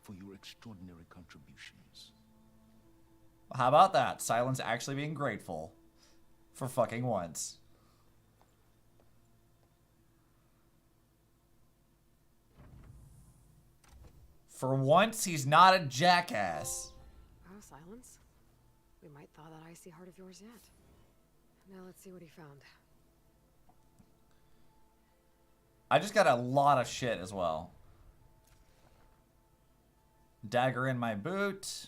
for your extraordinary contributions. How about that? Silence actually being grateful. For fucking once. For once, he's not a jackass. Oh, Silence. We might thaw that icy heart of yours yet. Now let's see what he found. I just got a lot of shit as well. Dagger in my boot.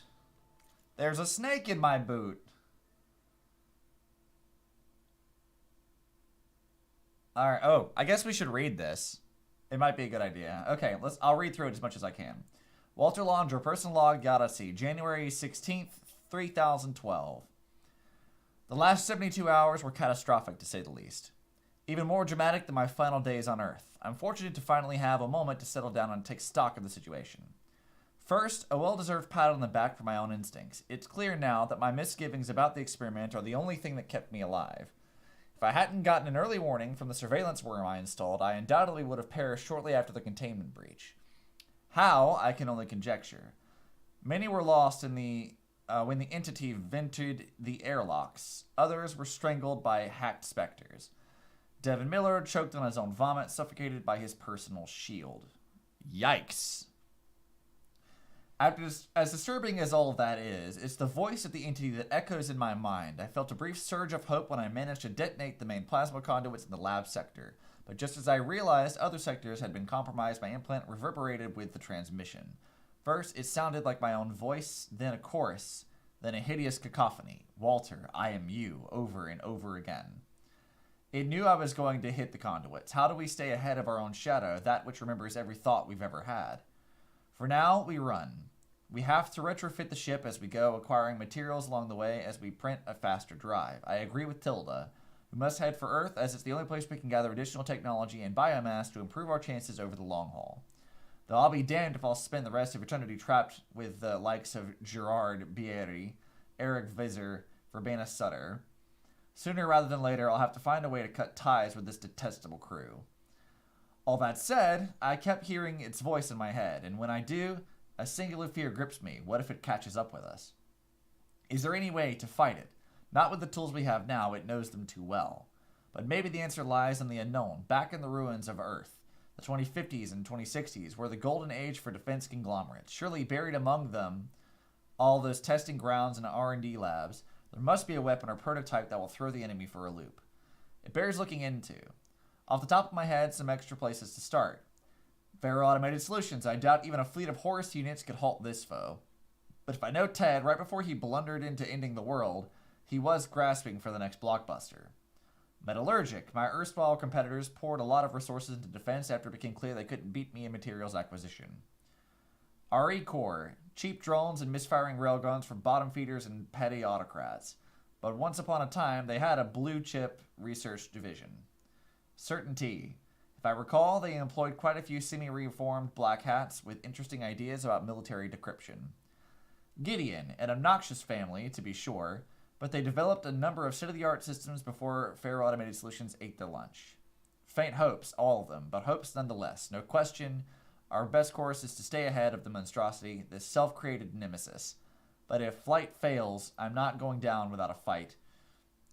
There's a snake in my boot. Alright, oh, I guess we should read this. It might be a good idea. Okay, I'll read through it as much as I can. Walter Londra, person log, Odyssey, January 16th, 3012. The last 72 hours were catastrophic, to say the least. Even more dramatic than my final days on Earth. I'm fortunate to finally have a moment to settle down and take stock of the situation. First, a well-deserved pat on the back for my own instincts. It's clear now that my misgivings about the experiment are the only thing that kept me alive. If I hadn't gotten an early warning from the surveillance worm I installed, I undoubtedly would have perished shortly after the containment breach. How, I can only conjecture. Many were lost in the when the entity vented the airlocks. Others were strangled by hacked specters. Devin Miller choked on his own vomit, suffocated by his personal shield. Yikes. As disturbing as all of that is, it's the voice of the entity that echoes in my mind. I felt a brief surge of hope when I managed to detonate the main plasma conduits in the lab sector. But just as I realized other sectors had been compromised, my implant reverberated with the transmission. First, it sounded like my own voice, then a chorus, then a hideous cacophony. Walter, I am you, over and over again. It knew I was going to hit the conduits. How do we stay ahead of our own shadow, that which remembers every thought we've ever had? For now, we run. We have to retrofit the ship as we go, acquiring materials along the way as we print a faster drive. I agree with Tilda. We must head for Earth, as it's the only place we can gather additional technology and biomass to improve our chances over the long haul. Though I'll be damned if I'll spend the rest of eternity trapped with the likes of Gerard Bieri, Eric Visser, Verbena Sutter. Sooner rather than later, I'll have to find a way to cut ties with this detestable crew. All that said, I kept hearing its voice in my head, and when I do, a singular fear grips me. What if it catches up with us? Is there any way to fight it? Not with the tools we have now, it knows them too well. But maybe the answer lies in the unknown, back in the ruins of Earth. The 2050s and 2060s were the golden age for defense conglomerates. Surely buried among them, all those testing grounds and R&D labs, there must be a weapon or prototype that will throw the enemy for a loop. It bears looking into. Off the top of my head, some extra places to start. Fair Automated Solutions. I doubt even a fleet of Horus units could halt this foe. But if I know Ted, right before he blundered into ending the world, he was grasping for the next blockbuster. Metallurgic. My erstwhile competitors poured a lot of resources into defense after it became clear they couldn't beat me in materials acquisition. RE Corps. Cheap drones and misfiring railguns from bottom feeders and petty autocrats. But once upon a time, they had a blue-chip research division. Certainty. If I recall, they employed quite a few semi-reformed black hats with interesting ideas about military decryption. Gideon, an obnoxious family, to be sure, but they developed a number of state-of-the-art systems before Fair Automated Solutions ate their lunch. Faint hopes, all of them, but hopes nonetheless. No question, our best course is to stay ahead of the monstrosity, this self-created nemesis. But if flight fails, I'm not going down without a fight.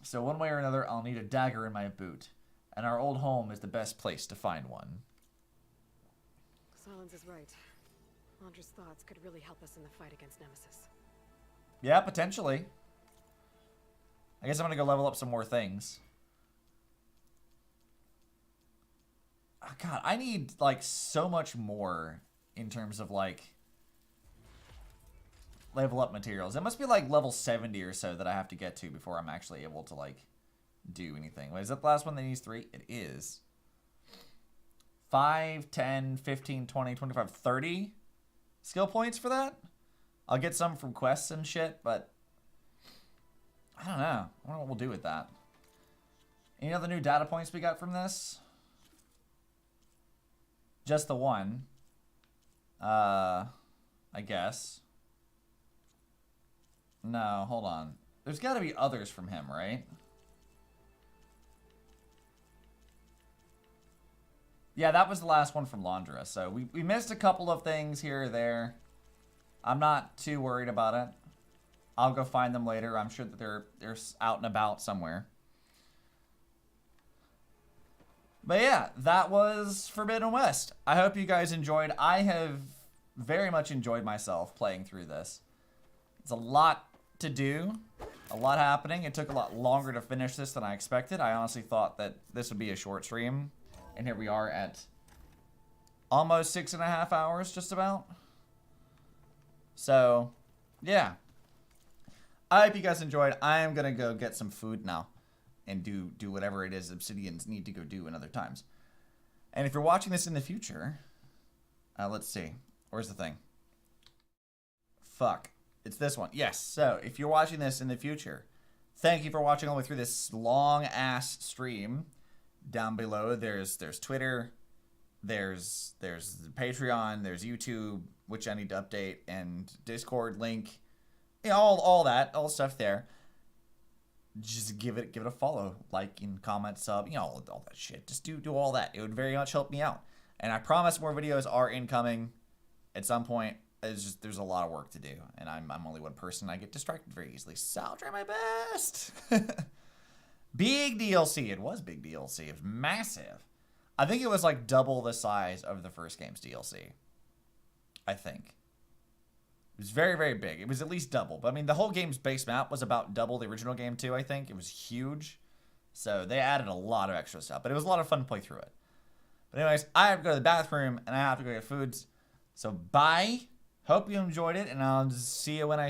So one way or another, I'll need a dagger in my boot. And our old home is the best place to find one. Solons is right. Londra's thoughts could really help us in the fight against Nemesis. Yeah, potentially. I guess I'm gonna go level up some more things. Oh, God, I need, like, so much more in terms of, like, level up materials. It must be, like, level 70 or so that I have to get to before I'm actually able to, like, do anything. Wait, is that the last one that needs 3? It is. 5, 10, 15, 20, 25, 30 skill points for that? I'll get some from quests and shit, but I don't know. I don't know what we'll do with that. Any other new data points we got from this? Just the one. I guess. No, hold on. There's got to be others from him, right? Yeah, that was the last one from Londra. So we missed a couple of things here or there. I'm not too worried about it. I'll go find them later. I'm sure that they're out and about somewhere. But yeah, that was Forbidden West. I hope you guys enjoyed. I have very much enjoyed myself playing through this. It's a lot to do. A lot happening. It took a lot longer to finish this than I expected. I honestly thought that this would be a short stream. And here we are at almost 6.5 hours, just about. So, yeah. I hope you guys enjoyed. I am going to go get some food now and do whatever it is Obsidians need to go do in other times. And if you're watching this in the future, let's see. Where's the thing? Fuck. It's this one. Yes. So, if you're watching this in the future, thank you for watching all the way through this long-ass stream. Down below, there's Twitter, there's Patreon, there's YouTube, which I need to update, and Discord link, you know, all that stuff there. just give it a follow, like, and comment, sub, you know, all that shit. Just do all that. It would very much help me out. And I promise more videos are incoming at some point. It's just, there's a lot of work to do, and I'm only one person. I get distracted very easily, so I'll try my best. Big DLC. It was big DLC. It was massive. I think it was like double the size of the first game's DLC. I think. It was very, very big. It was at least double. But I mean, the whole game's base map was about double the original game too, I think. It was huge. So they added a lot of extra stuff. But it was a lot of fun to play through it. But anyways, I have to go to the bathroom and I have to go get foods. So bye. Hope you enjoyed it, and I'll see you when I